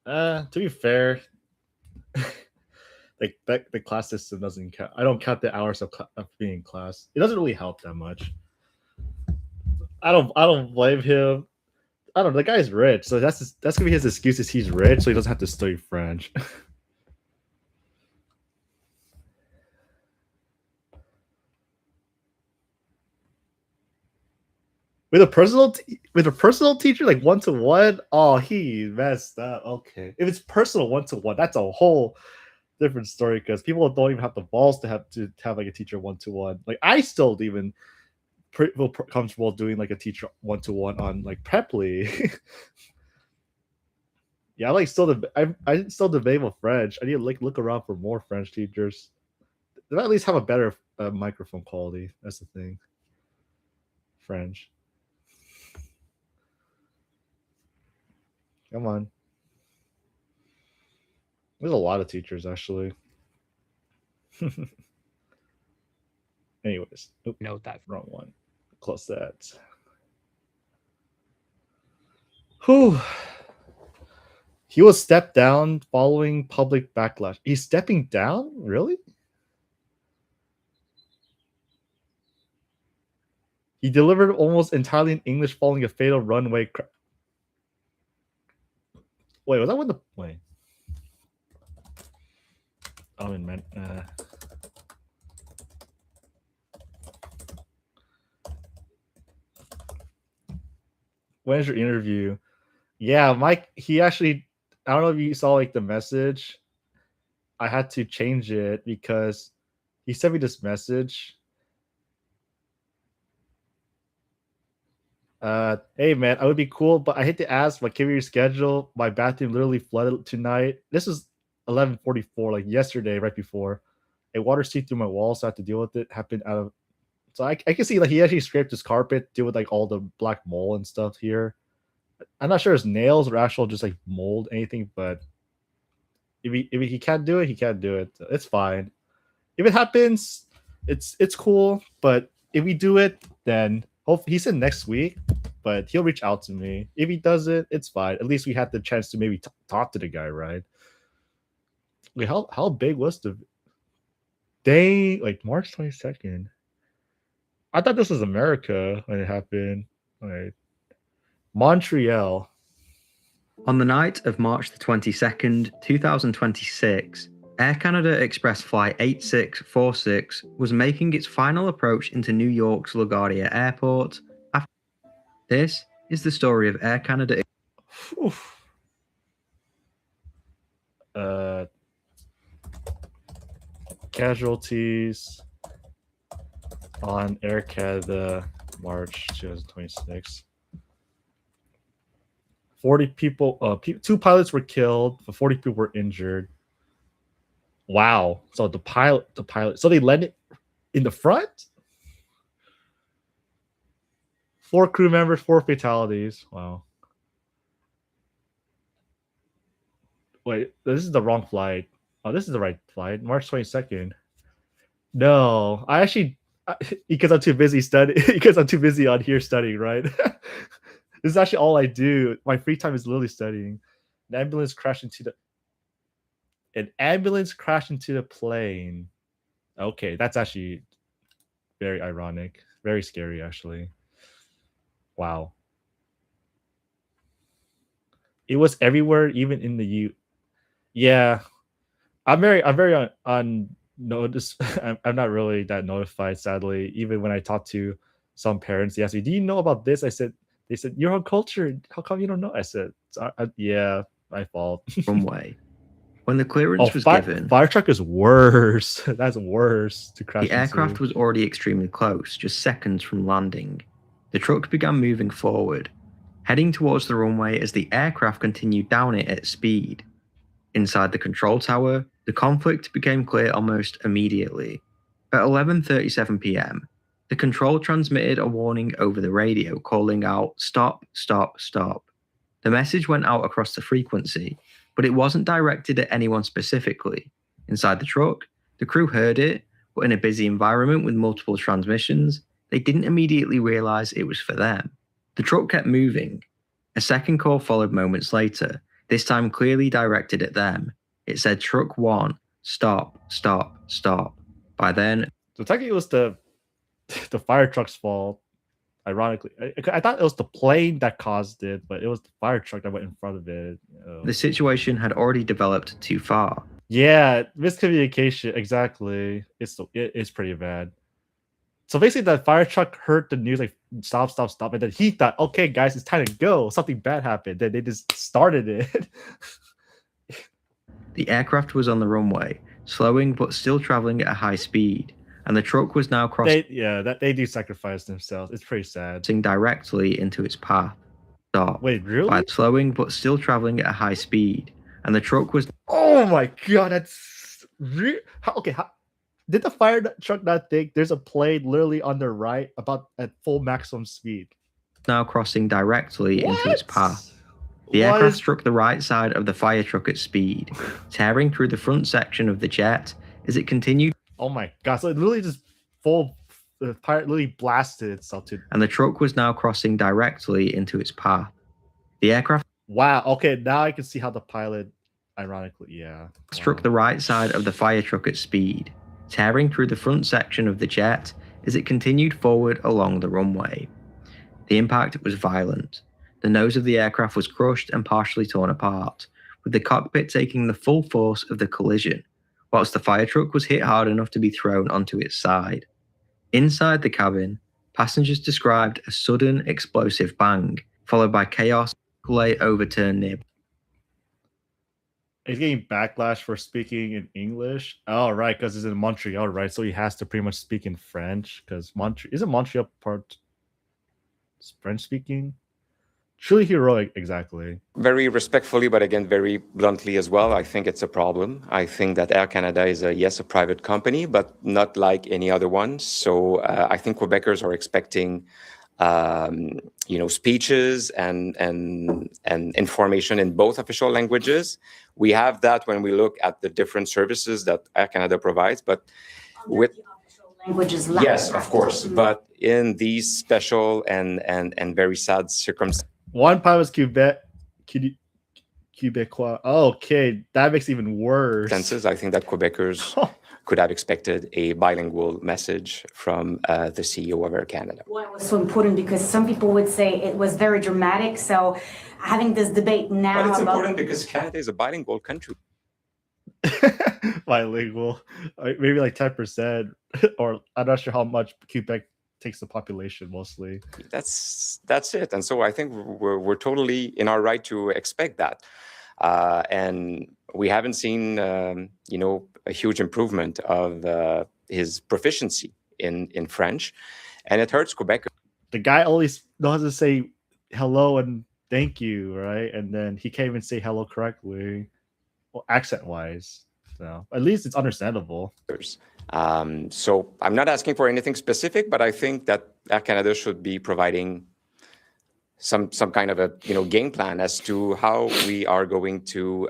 To be fair, like that, the class system doesn't count. I don't count the hours of being in class. It doesn't really help that much. I don't blame him. I don't know. The guy's rich, so that's gonna be his excuse. Is he's rich, so he doesn't have to study French. With a personal teacher, like 1-to-1, oh, he messed up. Okay, if it's personal 1-to-1, that's a whole different story because people don't even have the balls to have like a teacher 1-to-1. Like I still even feel comfortable doing like a teacher 1-to-1 on like Preply. Yeah, I still debate with French. I need to like look around for more French teachers. They at least have a better microphone quality. That's the thing. French. Come on. There's a lot of teachers actually. Anyways, note that wrong one. Close that. Whew. He was stepped down following public backlash. He's stepping down? Really? He delivered almost entirely in English following a fatal runway crash. Wait, was that when the... Wait. Oh, in man. When's your interview? Yeah, Mike, he actually... I don't know if you saw like the message. I had to change it because he sent me this message. Hey man, I would be cool, but I hate to ask, but can we reschedule? My bathroom literally flooded tonight. This was 11:44, like yesterday, right before. A water seeped through my wall, so I had to deal with it. Happened out of... So I can see like he actually scraped his carpet, deal with like all the black mold and stuff here. I'm not sure it's nails or actual just like mold, anything, but if he can't do it, he can't do it. It's fine. If it happens, it's cool. But if we do it, then hopefully he said next week, but he'll reach out to me. If he does it, it's fine. At least we had the chance to maybe talk to the guy, right? Wait, how big was the day? Like March 22nd. I thought this was America when it happened. All right. Montreal. On the night of March the 22nd, 2026, Air Canada Express Flight 8646 was making its final approach into New York's LaGuardia Airport. This is the story of Air Canada. Casualties on Air Canada, March 2026. 40 people, 2 pilots were killed, but 40 people were injured. Wow. So the pilot, so they landed in the front? 4 crew members, 4 fatalities. Wow. Wait, this is the wrong flight. Oh, this is the right flight. March 22nd. No, I actually, because I'm too busy studying, because I'm too busy on here studying, right? This is actually all I do. My free time is literally studying. An ambulance crashed into the plane. Okay, that's actually very ironic. Very scary, actually. Wow. It was everywhere, even in the Yeah. I'm very unnoticed. I'm not really that notified, sadly. Even when I talk to some parents, they ask me, "Do you know about this?" They said, "You're uncultured. How come you don't know?" I said, "Yeah, my fault." Runway. When the clearance was given, fire truck is worse. That's worse to crash. The aircraft was already extremely close, just seconds from landing. The truck began moving forward, heading towards the runway as the aircraft continued down it at speed. Inside the control tower, the conflict became clear almost immediately. At 11:37 p.m., the control transmitted a warning over the radio calling out, "Stop, stop, stop." The message went out across the frequency, but it wasn't directed at anyone specifically. Inside the truck, the crew heard it, but in a busy environment with multiple transmissions, They didn't immediately realize it was for them. The truck kept moving. A second call followed moments later, this time clearly directed at them. It said Truck 1, stop, stop, stop. By then, So technically it was the fire truck's fault. Ironically, I thought it was the plane that caused it, but it was the fire truck that went in front of it. the situation had already developed too far. Yeah, miscommunication. Exactly. It's pretty bad. So basically, the fire truck heard the news like stop, stop, stop, and then he thought, okay, guys, it's time to go. Something bad happened. Then they just started it. The aircraft was on the runway, slowing but still traveling at a high speed, and the truck was now crossing. They do sacrifice themselves. It's pretty sad. Directly into its path. Stop. Wait, really? By slowing but still traveling at a high speed, and the truck was. Oh my god, that's okay. Did the fire truck not think there's a plane literally on the right about at full maximum speed? Now crossing directly into its path. The aircraft struck the right side of the fire truck at speed, tearing through the front section of the jet as it continued. Oh my god, so it literally just the pilot literally blasted itself to. And the truck was now crossing directly into its path. The aircraft. Wow, okay, now I can see how the pilot, ironically, struck the right side of the fire truck at speed, tearing through the front section of the jet as it continued forward along the runway. The impact was violent. The nose of the aircraft was crushed and partially torn apart, with the cockpit taking the full force of the collision, whilst the fire truck was hit hard enough to be thrown onto its side. Inside the cabin, passengers described a sudden explosive bang, followed by chaos, overturned near. He's getting backlash for speaking in English. Oh, right, because he's in Montreal, right? So he has to pretty much speak in French, because isn't Montreal part French speaking? Truly heroic, exactly. Very respectfully, but again, very bluntly as well, I think it's a problem. I think that Air Canada is a private company, but not like any other one. So I think Quebecers are expecting, speeches and information in both official languages. We have that when we look at the different services that Air Canada provides, but with languages. Yes, of course, but in these special and very sad circumstances. One pilot was Quebecois. Okay, that makes it even worse. I think that Quebecers could have expected a bilingual message from the CEO of Air Canada. Why it was so important, because some people would say it was very dramatic. So having this debate now. But it's important because Canada is a bilingual country. Bilingual, maybe like 10%, or I'm not sure how much Quebec takes the population mostly. That's it, and so I think we're totally in our right to expect that, and we haven't seen a huge improvement of his proficiency in French, and it hurts Quebec. The guy always knows to say hello and thank you, right? And then he can't even say hello correctly, well, accent-wise. So at least it's understandable. So I'm not asking for anything specific, but I think that Air Canada should be providing some kind of a game plan as to how we are going to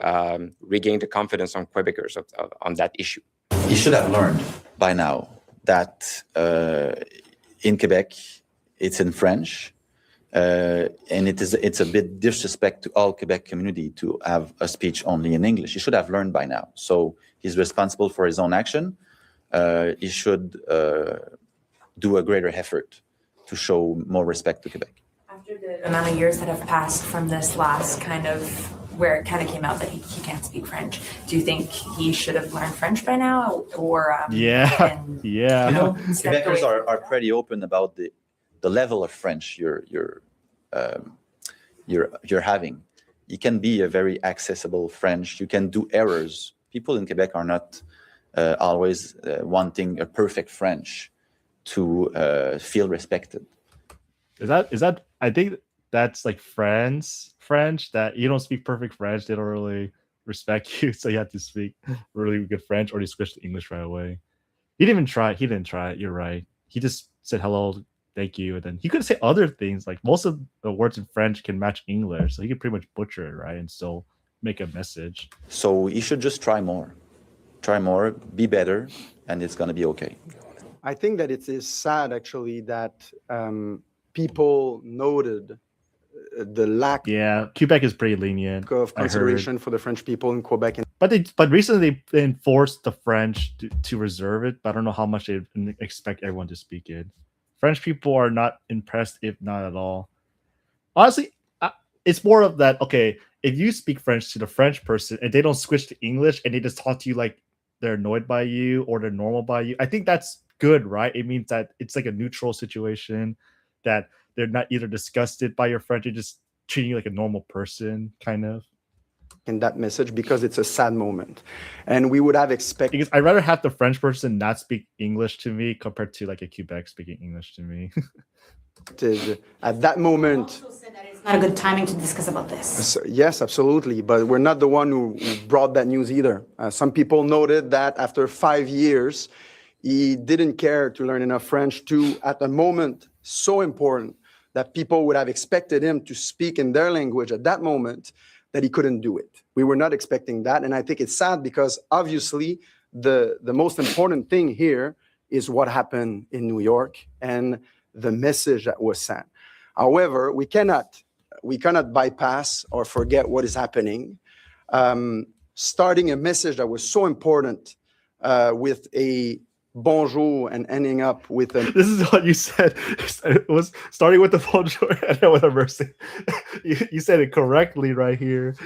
regain the confidence on Quebecers on that issue. You should have learned by now that in Quebec it's in French, and it's a bit disrespect to all Quebec community to have a speech only in English. He should have learned by now. So he's responsible for his own action. He should do a greater effort to show more respect to Quebec. After the amount of years that have passed from this last kind of where it kind of came out that he can't speak French, do you think he should have learned French by now, or yeah. Quebecers are pretty open about the level of French you're having. You can be a very accessible French. You can do errors. People in Quebec are not always wanting a perfect French to feel respected. Is that? I think that's like French that you don't speak perfect French, they don't really respect you, so you have to speak really good French, or you switch to English right away. He didn't try it. You're right. He just said hello, thank you, and then he could say other things. Like most of the words in French can match English, so he could pretty much butcher it, right, and still make a message. So he should just try more, be better, and it's gonna be okay. I think that it is sad, actually, that people noted the lack Quebec is pretty lenient of consideration for the French people in Quebec. But recently they enforced the French to reserve it, but I don't know how much they expect everyone to speak it. French people are not impressed, if not at all. Honestly, it's more of that, okay, if you speak French to the French person and they don't switch to English and they just talk to you like they're annoyed by you or they're normal by you, I think that's good, right? It means that it's like a neutral situation, that they're not either disgusted by your French, they're just treating you like a normal person, kind of. In that message, because it's a sad moment. And we would have expected... Because I'd rather have the French person not speak English to me compared to like a Quebec speaking English to me. At that moment... It's not a good timing to discuss about this. Yes, absolutely. But we're not the one who brought that news either. Some people noted that after 5 years, he didn't care to learn enough French to, at a moment so important that people would have expected him to speak in their language at that moment, that he couldn't do it. We were not expecting that. And I think it's sad because obviously the most important thing here is what happened in New York and the message that was sent. However, we cannot bypass or forget what is happening. Starting a message that was so important with a bonjour and ending up with a... This is what you said. It was starting with the bonjour and then with a mercy. You said it correctly right here.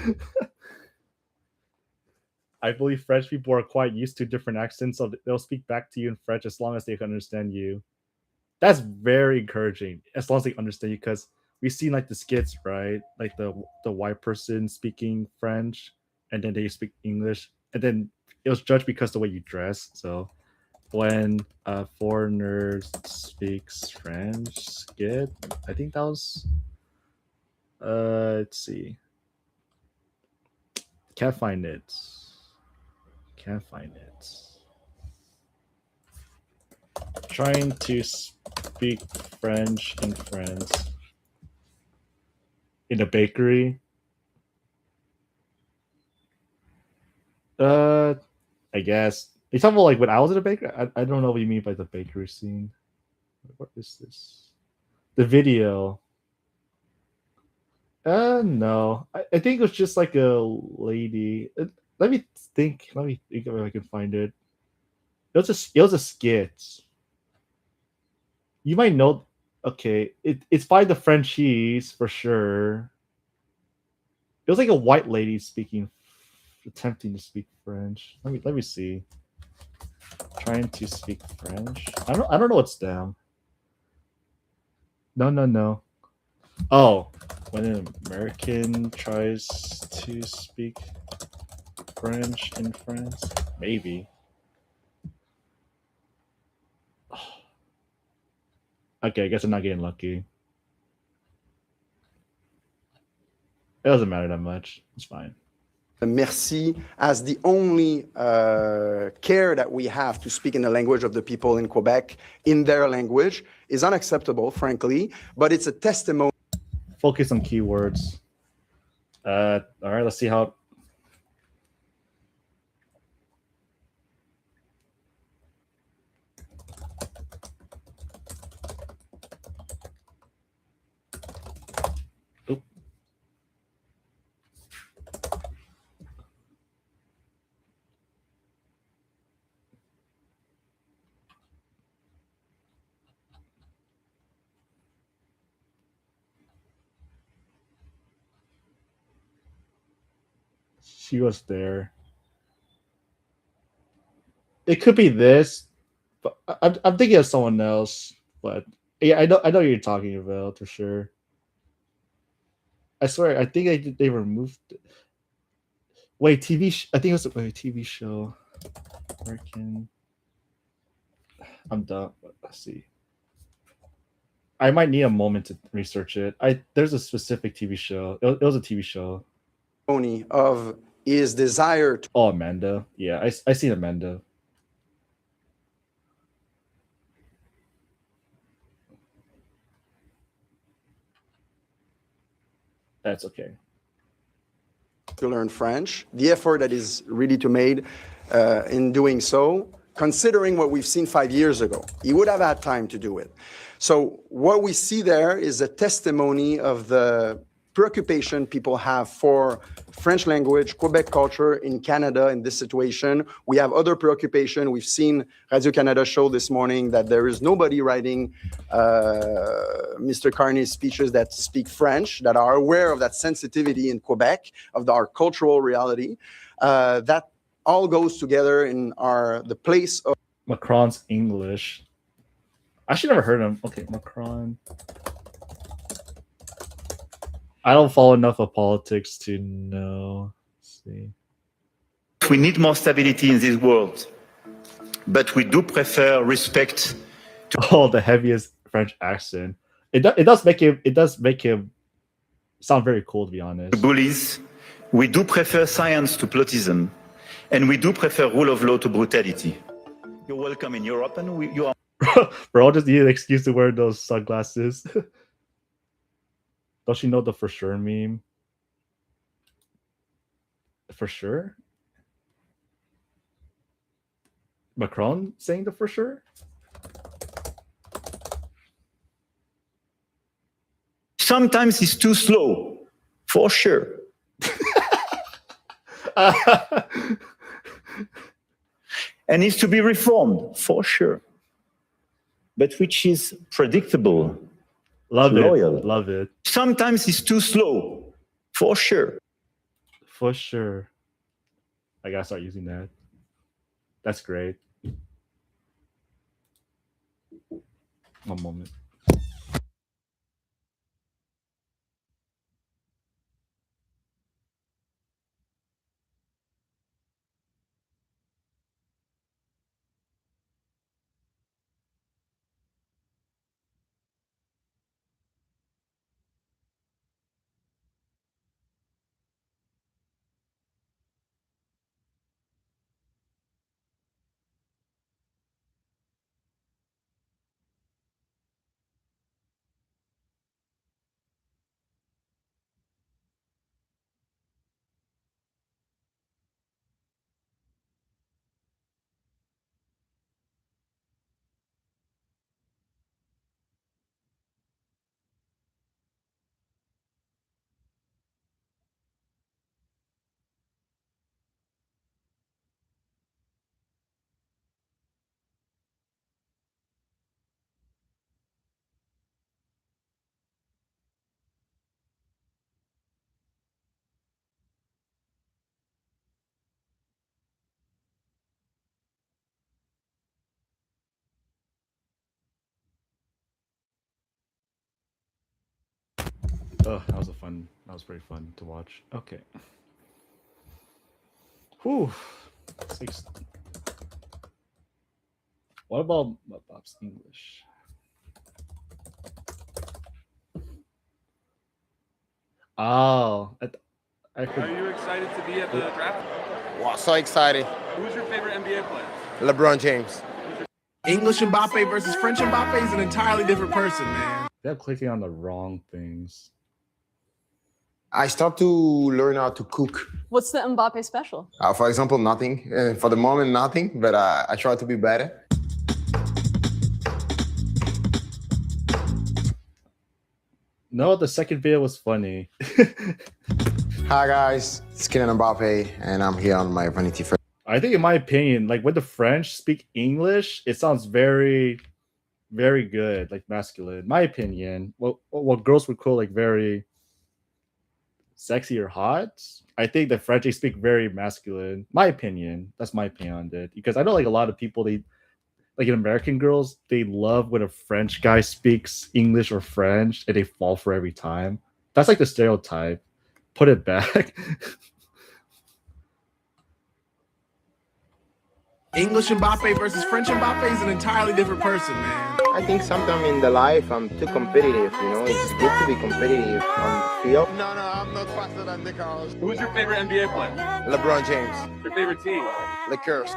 I believe French people are quite used to different accents, so they'll speak back to you in French as long as they can understand you. That's very encouraging, as long as they understand you, because we've seen like the skits, right? Like the white person speaking French, and then they speak English, and then it was judged because of the way you dress, so... When a foreigner speaks French skit, I think that was let's see. Can't find it. Trying to speak French in France in a bakery. I guess. You talking about like when I was at a bakery? I don't know what you mean by the bakery scene. What is this? The video. No. I think it was just like a lady. Let me think if I can find it. It was a skit. You might know. Okay, it's by the Frenchies for sure. It was like a white lady attempting to speak French. Let me see. Trying to speak French. I don't know what's down. No. Oh, when an American tries to speak French in France, maybe. Okay, I guess I'm not getting lucky. It doesn't matter that much. It's fine. Merci as the only care that we have to speak in the language of the people in Quebec, in their language, is unacceptable, frankly, but it's a testimony. Focus on keywords. All right, let's see how... She was there. It could be this, but I'm thinking of someone else. But yeah, I know what you're talking about for sure. I swear, I think they removed it. Wait, I think it was a TV show. American. I'm done. Let's see. I might need a moment to research it. There's a specific TV show. It was a TV show. Of his desire to... Oh, Amanda. Yeah, I seen Amanda. That's okay. To learn French, the effort that is really to made in doing so, considering what we've seen 5 years ago. He would have had time to do it. So what we see there is a testimony of the preoccupation people have for French language, Quebec culture in Canada in this situation. We have other preoccupation. We've seen Radio-Canada show this morning that there is nobody writing Mr. Carney's speeches that speak French, that are aware of that sensitivity in Quebec, of our cultural reality. That all goes together in the place of Macron's English. I actually never heard of him. Okay, Macron. I don't follow enough of politics to know. Let's see. We need more stability in this world, but we do prefer respect. Oh, the heaviest French accent. It does make him sound very cool, to be honest. Bullies. We do prefer science to plotism, and we do prefer rule of law to brutality. You're welcome in Europe, and you are. Bro, just need an excuse to wear those sunglasses. Don't you know the for sure meme? For sure? Macron saying the for sure? Sometimes he's too slow, for sure. And needs to be reformed, for sure. But which is predictable. Loyal. Love it. Sometimes he's too slow, for sure. For sure. I gotta start using that. That's great. One moment. Oh, that was pretty fun to watch. Okay. Whew. 6. What about Bob's English? Oh, I could... Are you excited to be at the draft? Wow, so excited. Who's your favorite NBA player? LeBron James. English Mbappe versus French Mbappe is an entirely different person, man. They're clicking on the wrong things. I start to learn how to cook. What's the Mbappe special? For example, nothing. For the moment, nothing, but I try to be better. No, the second video was funny. Hi guys, it's Kylian Mbappe, and I'm here on my Vanity Fair. I think, in my opinion, like when the French speak English, it sounds very, very good, like masculine. My opinion, what girls would call like very sexy or hot. I think the French, they speak very masculine. My opinion. That's my opinion on it. Because I know like a lot of people, they like in American girls, they love when a French guy speaks English or French and they fall for every time. That's like the stereotype. Put it back. English Mbappe versus French Mbappe is an entirely different person, man. I think sometimes in the life I'm too competitive, you know. It's good to be competitive on the field. No, I'm not faster than Nick Carlos. Who's your favorite NBA player? LeBron James. Your favorite team? Lakers.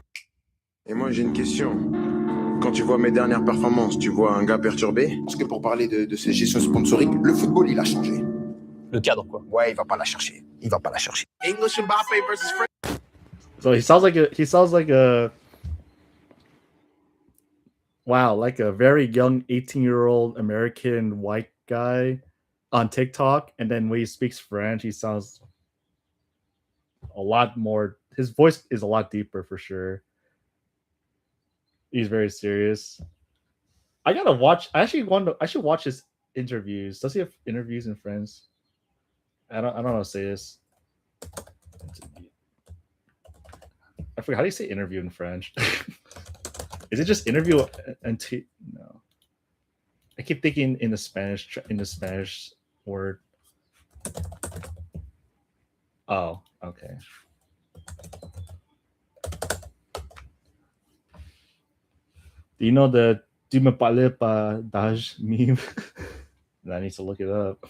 Et moi j'ai une question. Quand tu vois mes dernières performances, tu vois un gars perturbé? Parce que pour parler de ces gestions sponsoring, le football il a changé. Le cadre quoi. Ouais, il va pas la chercher. Il va pas la chercher. English Mbappe versus French. So he sounds like a Wow, like a very young 18-year-old American white guy on TikTok, and then when he speaks French, he sounds a lot more. His voice is a lot deeper for sure. He's very serious. I gotta watch. I actually want to. I should watch his interviews. Does he have interviews in French? I don't know how to say this. I forgot how do you say interview in French. Is it just interview and no? I keep thinking in the Spanish word. Oh, okay. Do you know the "Tu me parles pas d'âge" meme? I need to look it up.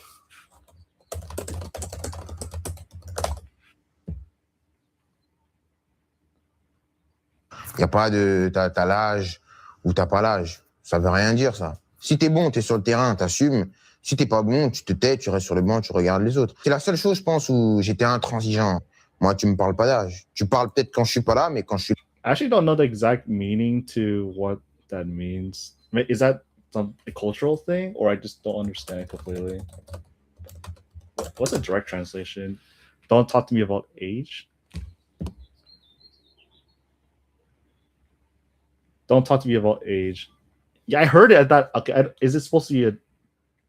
Il n'y a pas de t'as l'âge ou t'as pas l'âge. Ça veut rien dire, ça. Si t'es bon, t'es sur le terrain, t'assumes. Si t'es pas bon, tu te tais, tu restes sur le banc, tu regardes les autres. C'est la seule chose, je pense, où j'étais intransigeant. Moi, tu me parles pas d'âge. Tu parles peut-être quand je suis pas là, mais quand je suis... I actually don't know the exact meaning to what that means. Is that a cultural thing, or I just don't understand it completely? What's a direct translation? Don't talk to me about age. Don't talk to me about age. Yeah, I heard it. I thought, okay, is it supposed to be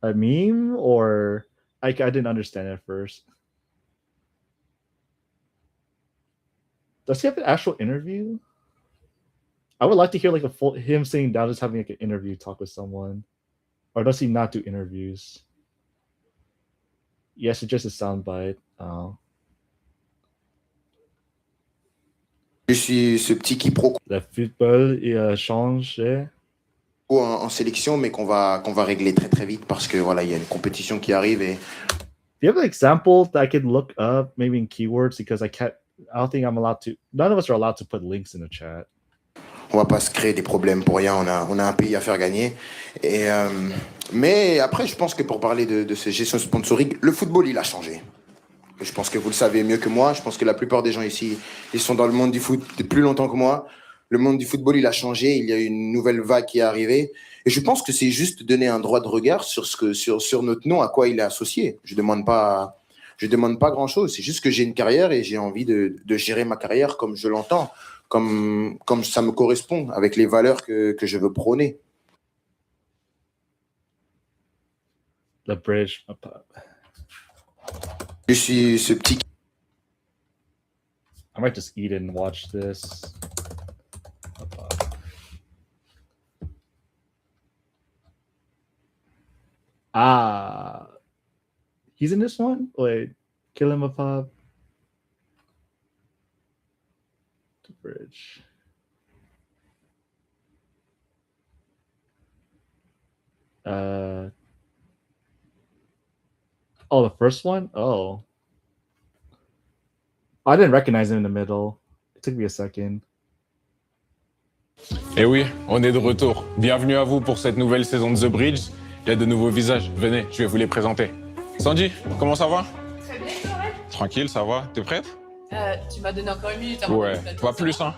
a meme, or I didn't understand it at first. Does he have an actual interview? I would like to hear like a full him sitting down, just having like an interview talk with someone, or does he not do interviews? Yes, it's just a soundbite. Oh. Je suis ce petit quiproquo. Le football il change. En sélection, mais qu'on va régler très très vite parce que voilà, il y a une compétition qui arrive et. Do you have an example that I can look up, maybe in keywords, because I don't think I'm allowed to. None of us are allowed to put links in the chat. On va pas se créer des problèmes pour rien. On a un pays à faire gagner. Et mais après, je pense que pour parler de ces gestions sponsoring, le football il a changé. Je pense que vous le savez mieux que moi. Je pense que la plupart des gens ici, ils sont dans le monde du foot depuis plus longtemps que moi. Le monde du football, il a changé. Il y a une nouvelle vague qui est arrivée. Et je pense que c'est juste donner un droit de regard sur notre nom, à quoi il est associé. Je demande pas grand-chose. C'est juste que j'ai une carrière et j'ai envie de gérer ma carrière comme je l'entends, comme ça me correspond, avec les valeurs que je veux prôner. The bridge. Je suis ce petit... I might just eat it and watch this. He's in this one? Wait, kill him a pop. The bridge. Oh, the first one? Oh. I didn't recognize him in the middle. It took me a second. Eh oui, on est de retour. Bienvenue à vous pour cette nouvelle saison de The Bridge. Il y a de nouveaux visages. Venez, je vais vous les présenter. Sandy, comment ça va? Très bien, ouais. Tranquille, ça va? T'es prête? Tu m'as donné encore une minute. Ouais, pas plus, hein?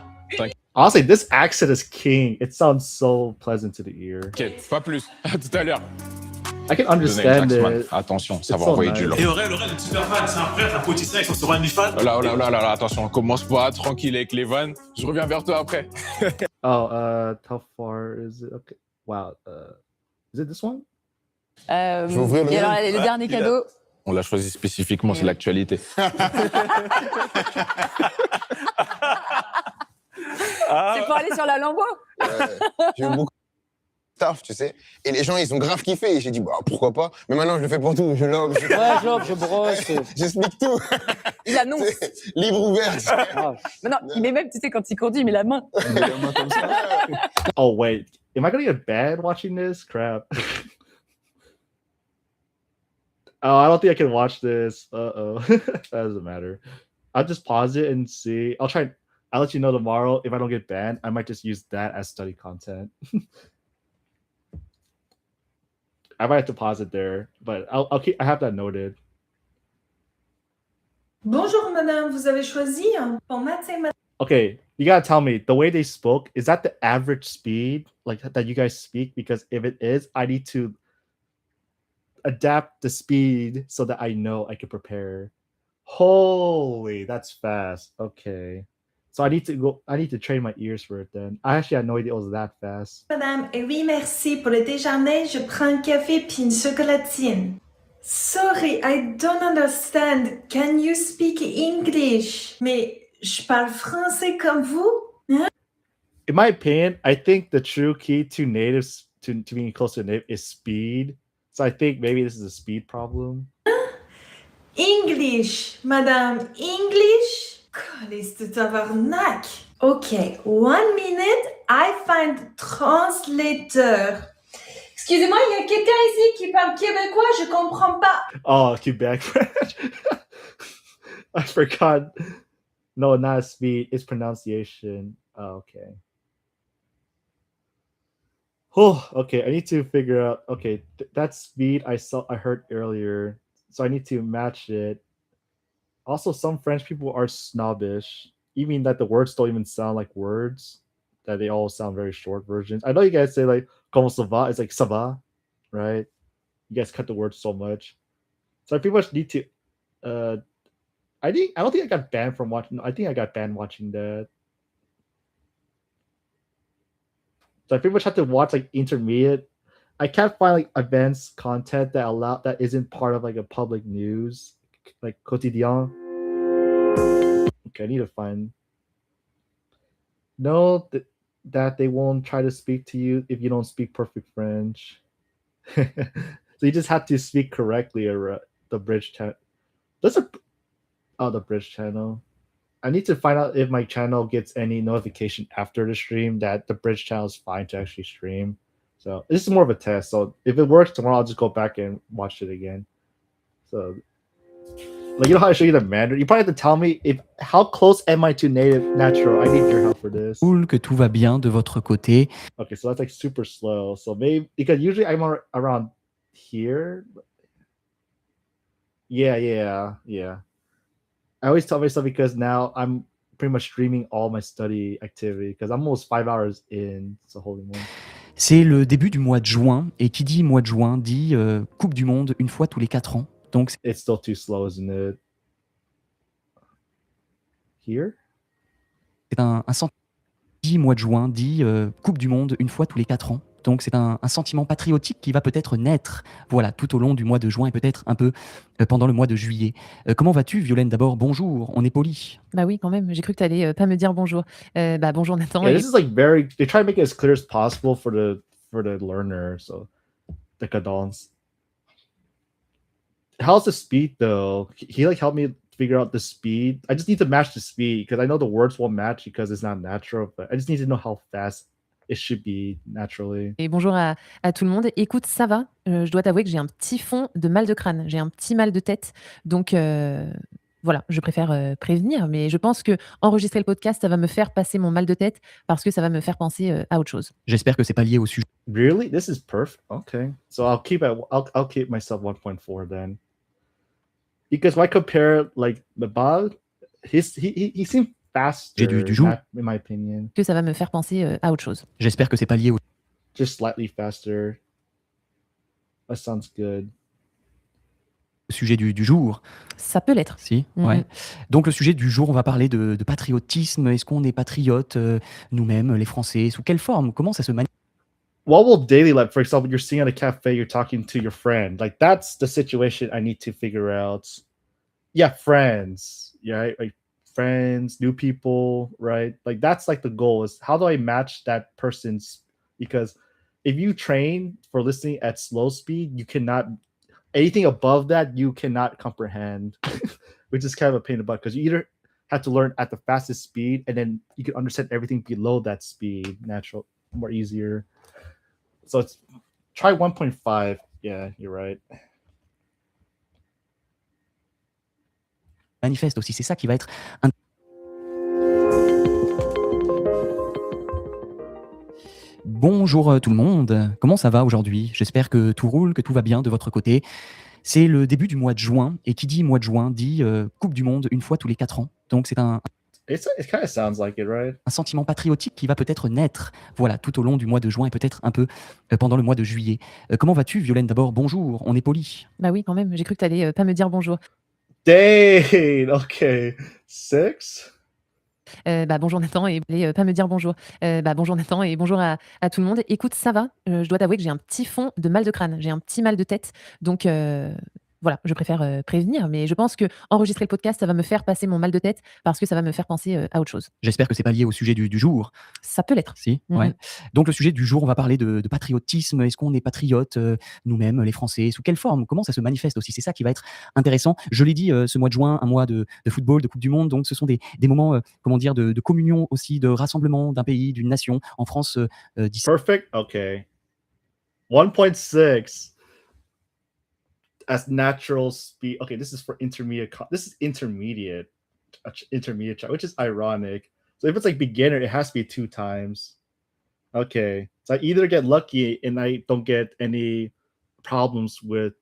Honestly, this accent is king. It sounds so pleasant to the ear. Ok, pas plus. À tout à l'heure. I can understand it. Attention, ça It's va so envoyer nice. du lourd. Et Aurel, le super fan, c'est un prêtre, un politicien, ils sont sur OnlyFans. Là, attention, commence pas, tranquille avec les vannes. Je reviens vers toi après. Oh, how far is it? Okay. Wow. Is it this one? Je vais ouvrir le Et alors, mien. le dernier cadeau. On l'a choisi spécifiquement, c'est l'actualité. C'est pour aller sur la lambeau. J'ai eu beaucoup de taf, tu sais. Et les gens, ils ont grave kiffé. Et j'ai dit, bah, pourquoi pas. Mais maintenant, je le fais pour tout. Je love, je brosse. J'explique tout. Il annonce. Livre ouvert. Mais non, il met même, tu sais, quand il conduit, il met la main. Oh, wait. Am I going to get banned watching this? Crap. Oh, I don't think I can watch this. Uh-oh. That doesn't matter. I'll just pause it and see. I'll let you know tomorrow. If I don't get banned, I might just use that as study content. I might have to pause it there, but I have that noted. Bonjour madame, vous avez choisi un pour maths et Okay, you gotta tell me the way they spoke, is that the average speed like that you guys speak? Because if it is, I need to adapt the speed so that I know I can prepare. Holy, that's fast. Okay. So I need to train my ears for it then. I actually had no idea it was that fast. Madame, et oui, merci. Pour le déjeuner, je prends un café puis une chocolatine. Sorry, I don't understand. Can you speak English? Mais je parle français comme vous. Hein? In my opinion, I think the true key to natives to being close to native is speed. So I think maybe this is a speed problem. English, madame, English? Calisse de tabarnak. Okay, 1 minute, I find translator. Excusez-moi, il y a quelqu'un ici qui parle québécois, je comprends pas. Oh, Quebec French. I forgot. No, not speed. It's pronunciation. Oh, okay. Oh, okay. I need to figure out. Okay, that speed I heard earlier, so I need to match it. Also, some French people are snobbish, even that the words don't even sound like words. That they all sound very short versions. I know you guys say like "comment ça va," it's like "ça va," right? You guys cut the words so much, so I pretty much need to. I don't think I got banned from watching. No, I think I got banned watching that. So I pretty much have to watch like intermediate. I can't find like advanced content that isn't part of like a public news, like quotidien. Okay, I need to find. No, that they won't try to speak to you if you don't speak perfect French. So you just have to speak correctly or the bridge channel. The bridge channel. I need to find out if my channel gets any notification after the stream that the bridge channel is fine to actually stream. So this is more of a test. So if it works tomorrow, I'll just go back and watch it again. So like, you know how I show you the Mandarin? You probably have to tell me how close am I to native natural. I need your help for this. Cool, que tout va bien de votre côté. Okay, so that's like super slow. So maybe because usually I'm around here. Yeah. I always tell myself because now I'm pretty much streaming all my study activity because I'm almost 5 hours in. So holy moly. C'est le début du mois de juin et qui dit mois de juin dit Coupe du Monde une fois tous les 4 ans. Donc it's still too slow, isn't it? Here? C'est un sentiment. Mois de juin dit Coupe du Monde une fois tous les 4 ans. Donc c'est un sentiment patriotique qui va peut-être naître, voilà, tout au long du mois de juin et peut-être un peu pendant le mois de juillet. Comment vas-tu, Violaine? D'abord, bonjour, on est poli. Bah oui, quand même, j'ai cru que tu allais pas me dire bonjour. Bonjour Nathan. Yeah, this is like they try to make it as clear as possible for the learner, so the cadence. How's the speed though? He like helped me figure out the speed. I just need to match the speed because I know the words won't match because it's not natural, but I just need to know how fast it should be naturally. Et bonjour à tout le monde. Écoute, ça va. Je dois t'avouer que j'ai un petit fond de mal de crâne. J'ai un petit mal de tête. Donc voilà, je préfère prévenir. Mais je pense que enregistrer le podcast, ça va me faire passer mon mal de tête parce que ça va me faire penser à autre chose. J'espère que c'est pas lié au sujet. Really? This is perfect. Okay. So I'll keep myself 1.4 then. Because when I compare like the ball, he seemed faster, du jour. in my opinion. Que ça va me faire penser à autre chose. J'espère que c'est pas lié au... Just slightly faster. That sounds good. Le sujet du jour. Ça peut l'être. Si, ouais. Donc le sujet du jour, on va parler de patriotisme. Est-ce qu'on est patriote nous-mêmes, les Français? Sous quelle forme? Comment ça se manifeste? What will daily life, for example, you're sitting at a cafe, you're talking to your friend. Like that's the situation I need to figure out. Yeah, friends. Yeah, like friends, new people, right? Like that's like the goal is how do I match that person's, because if you train for listening at slow speed, you cannot, anything above that you cannot comprehend, which is kind of a pain in the butt because you either have to learn at the fastest speed and then you can understand everything below that speed, natural, more easier. So it's try 1.5. Yeah, you're right. Manifeste aussi, c'est ça qui va être Bonjour tout le monde, comment ça va aujourd'hui? J'espère que tout roule, que tout va bien de votre côté. C'est le début du mois de juin, et qui dit mois de juin dit Coupe du Monde une fois tous les 4 ans. Donc c'est un... It kind of sounds like it, right? Un sentiment patriotique qui va peut-être naître, voilà, tout au long du mois de juin et peut-être un peu pendant le mois de juillet. Comment vas-tu, Violaine? D'abord, bonjour, on est poli. Bah oui, quand même, j'ai cru que tu allais pas me dire bonjour. Dang, okay. 6? Bah bonjour Nathan et pas me dire bonjour. Bah bonjour Nathan et bonjour à tout le monde. Écoute, ça va, je dois t'avouer que j'ai un petit fond de mal de crâne, j'ai un petit mal de tête, donc voilà, je préfère prévenir, mais je pense que enregistrer le podcast, ça va me faire passer mon mal de tête parce que ça va me faire penser à autre chose. J'espère que c'est pas lié au sujet du jour. Ça peut l'être. Si, ouais. Donc le sujet du jour, on va parler de patriotisme. Est-ce qu'on est patriote nous-mêmes, les Français? Sous quelle forme? Comment ça se manifeste aussi? C'est ça qui va être intéressant. Je l'ai dit, ce mois de juin, un mois de football, de Coupe du Monde. Donc ce sont des moments, comment dire, de communion aussi, de rassemblement d'un pays, d'une nation. En France, d'ici. Perfect. Okay. 1.6 as natural speed. Okay, this is for intermediate. This is intermediate, which is ironic. So if it's like beginner, it has to be 2 times. Okay, so I either get lucky and I don't get any problems with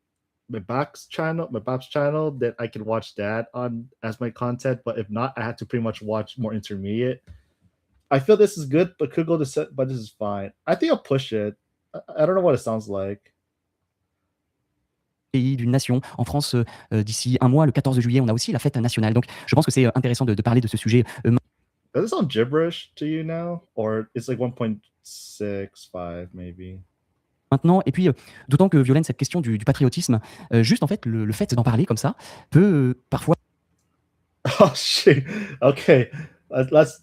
my Bab's channel, that I can watch that on as my content. But if not, I had to pretty much watch more intermediate. I feel this is good, but could go to set. But this is fine. I think I'll push it. I don't know what it sounds like. Pays, d'une nation. En France, d'ici un mois, le 14 juillet, on a aussi la fête nationale. Donc, je pense que c'est intéressant de parler de ce sujet. Does it sound gibberish to you now, or it's like 1.65 maybe? Maintenant, et puis, d'autant que Violaine, cette question du patriotisme, juste en fait, le fait d'en parler comme ça peut parfois. Oh shit. Okay, let's.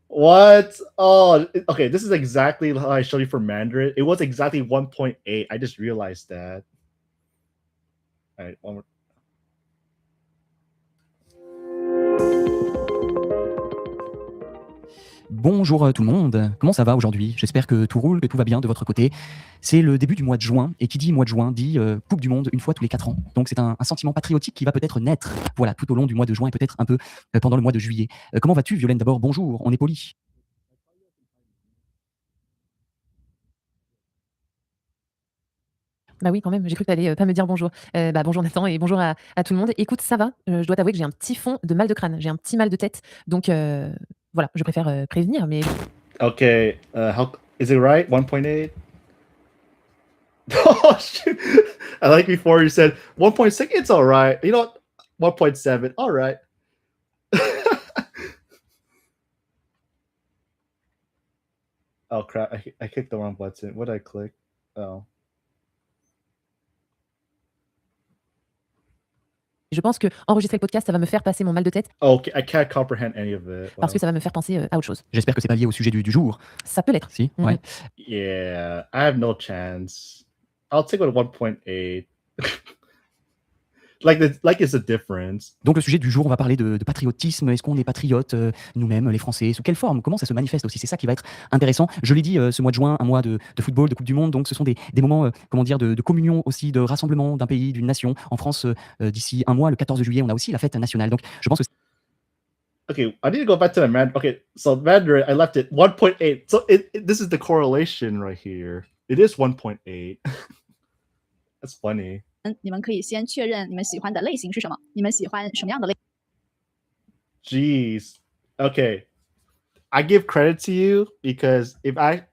What? Oh, okay. This is exactly how I showed you for Mandarin. It was exactly 1.8. I just realized that. All right, one more. Bonjour tout le monde, comment ça va aujourd'hui? J'espère que tout roule, que tout va bien de votre côté. C'est le début du mois de juin, et qui dit mois de juin dit Coupe du Monde une fois tous les 4 ans. Donc c'est un sentiment patriotique qui va peut-être naître, voilà, tout au long du mois de juin et peut-être un peu pendant le mois de juillet. Comment vas-tu, Violaine? D'abord, bonjour, on est poli. Bah oui, quand même, j'ai cru que tu allais pas me dire bonjour. Bah bonjour Nathan et bonjour à tout le monde. Écoute, ça va, je dois t'avouer que j'ai un petit fond de mal de crâne, j'ai un petit mal de tête, donc voilà, je préfère prévenir, mais. Okay, how is it right? 1.8. Oh shit! I like before you said 1.6. It's all right. You know, 1.7. All right. Oh crap! I clicked the wrong button. What did I click? Oh. Je pense que enregistrer le podcast, ça va me faire passer mon mal de tête. Okay, I can't comprehend any of it. Parce que ça va me faire penser à autre chose. J'espère que c'est pas lié au sujet du jour. Ça peut l'être. Si, ouais. Yeah, I have no chance. I'll take with 1.8. like it's a difference. Donc le sujet du jour, on va parler de patriotisme. Est-ce qu'on est patriote nous-mêmes, les Français? Sous quelle forme? Comment ça se manifeste aussi? C'est ça qui va être intéressant. Je l'ai dit, ce mois de juin, un mois de football, de Coupe du Monde. Donc ce sont des moments, comment dire, de communion aussi, de rassemblement d'un pays, d'une nation. En France, d'ici un mois, le 14 juillet, on a aussi la fête nationale. Donc je pense que. Okay, I need to go back to the Mandarin. Okay, so Mandarin, I left it 1.8. So this is the correlation right here. It is 1.8. That's funny. 你们可以先确认你们喜欢的类型是什么，你们喜欢什么样的类？ Jeez. Okay. I give credit to you because if I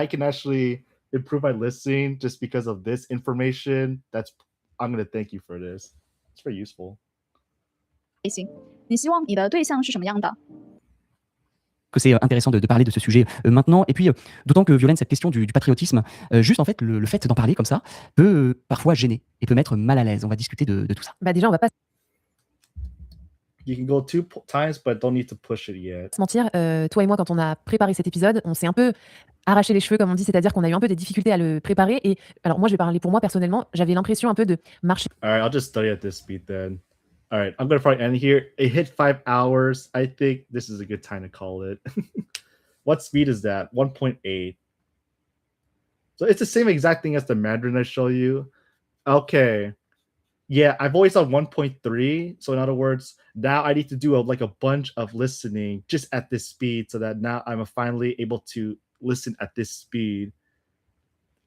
can actually improve my listening just because of this information, I'm gonna thank you for this. It's very useful. 类型，你希望你的对象是什么样的？ Que c'est intéressant de parler de ce sujet maintenant. Et puis, d'autant que Violaine, cette question du patriotisme, juste en fait, le fait d'en parler comme ça peut parfois gêner et peut mettre mal à l'aise. On va discuter de tout ça. Bah déjà, on va pas You can go 2 times, but don't need to push it yet. se mentir, toi et moi, quand on a préparé cet épisode, on s'est un peu arraché les cheveux, comme on dit, c'est-à-dire qu'on a eu un peu des difficultés à le préparer. Et alors moi, je vais parler pour moi personnellement, j'avais l'impression un peu de marcher. All right, I'll just study at this speed then. All right, I'm gonna probably end here. It hit 5 hours. I think this is a good time to call it. What speed is that? 1.8. So it's the same exact thing as the Mandarin I show you. Okay. Yeah, I've always done 1.3. So in other words, now I need to do a bunch of listening just at this speed so that now I'm finally able to listen at this speed.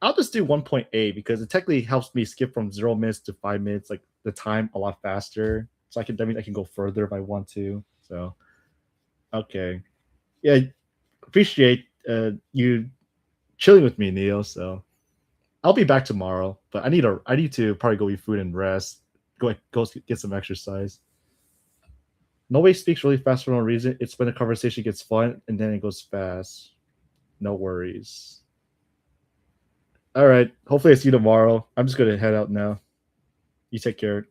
I'll just do 1.8 because it technically helps me skip from 0 minutes to 5 minutes, like the time a lot faster. So that means I can go further if I want to. So Okay. Yeah, appreciate you chilling with me, Neil. So I'll be back tomorrow, but I need to probably go eat food and rest. Go get some exercise. Nobody speaks really fast for no reason. It's when the conversation gets fun and then it goes fast. No worries. All right. Hopefully I see you tomorrow. I'm just gonna head out now. You take care.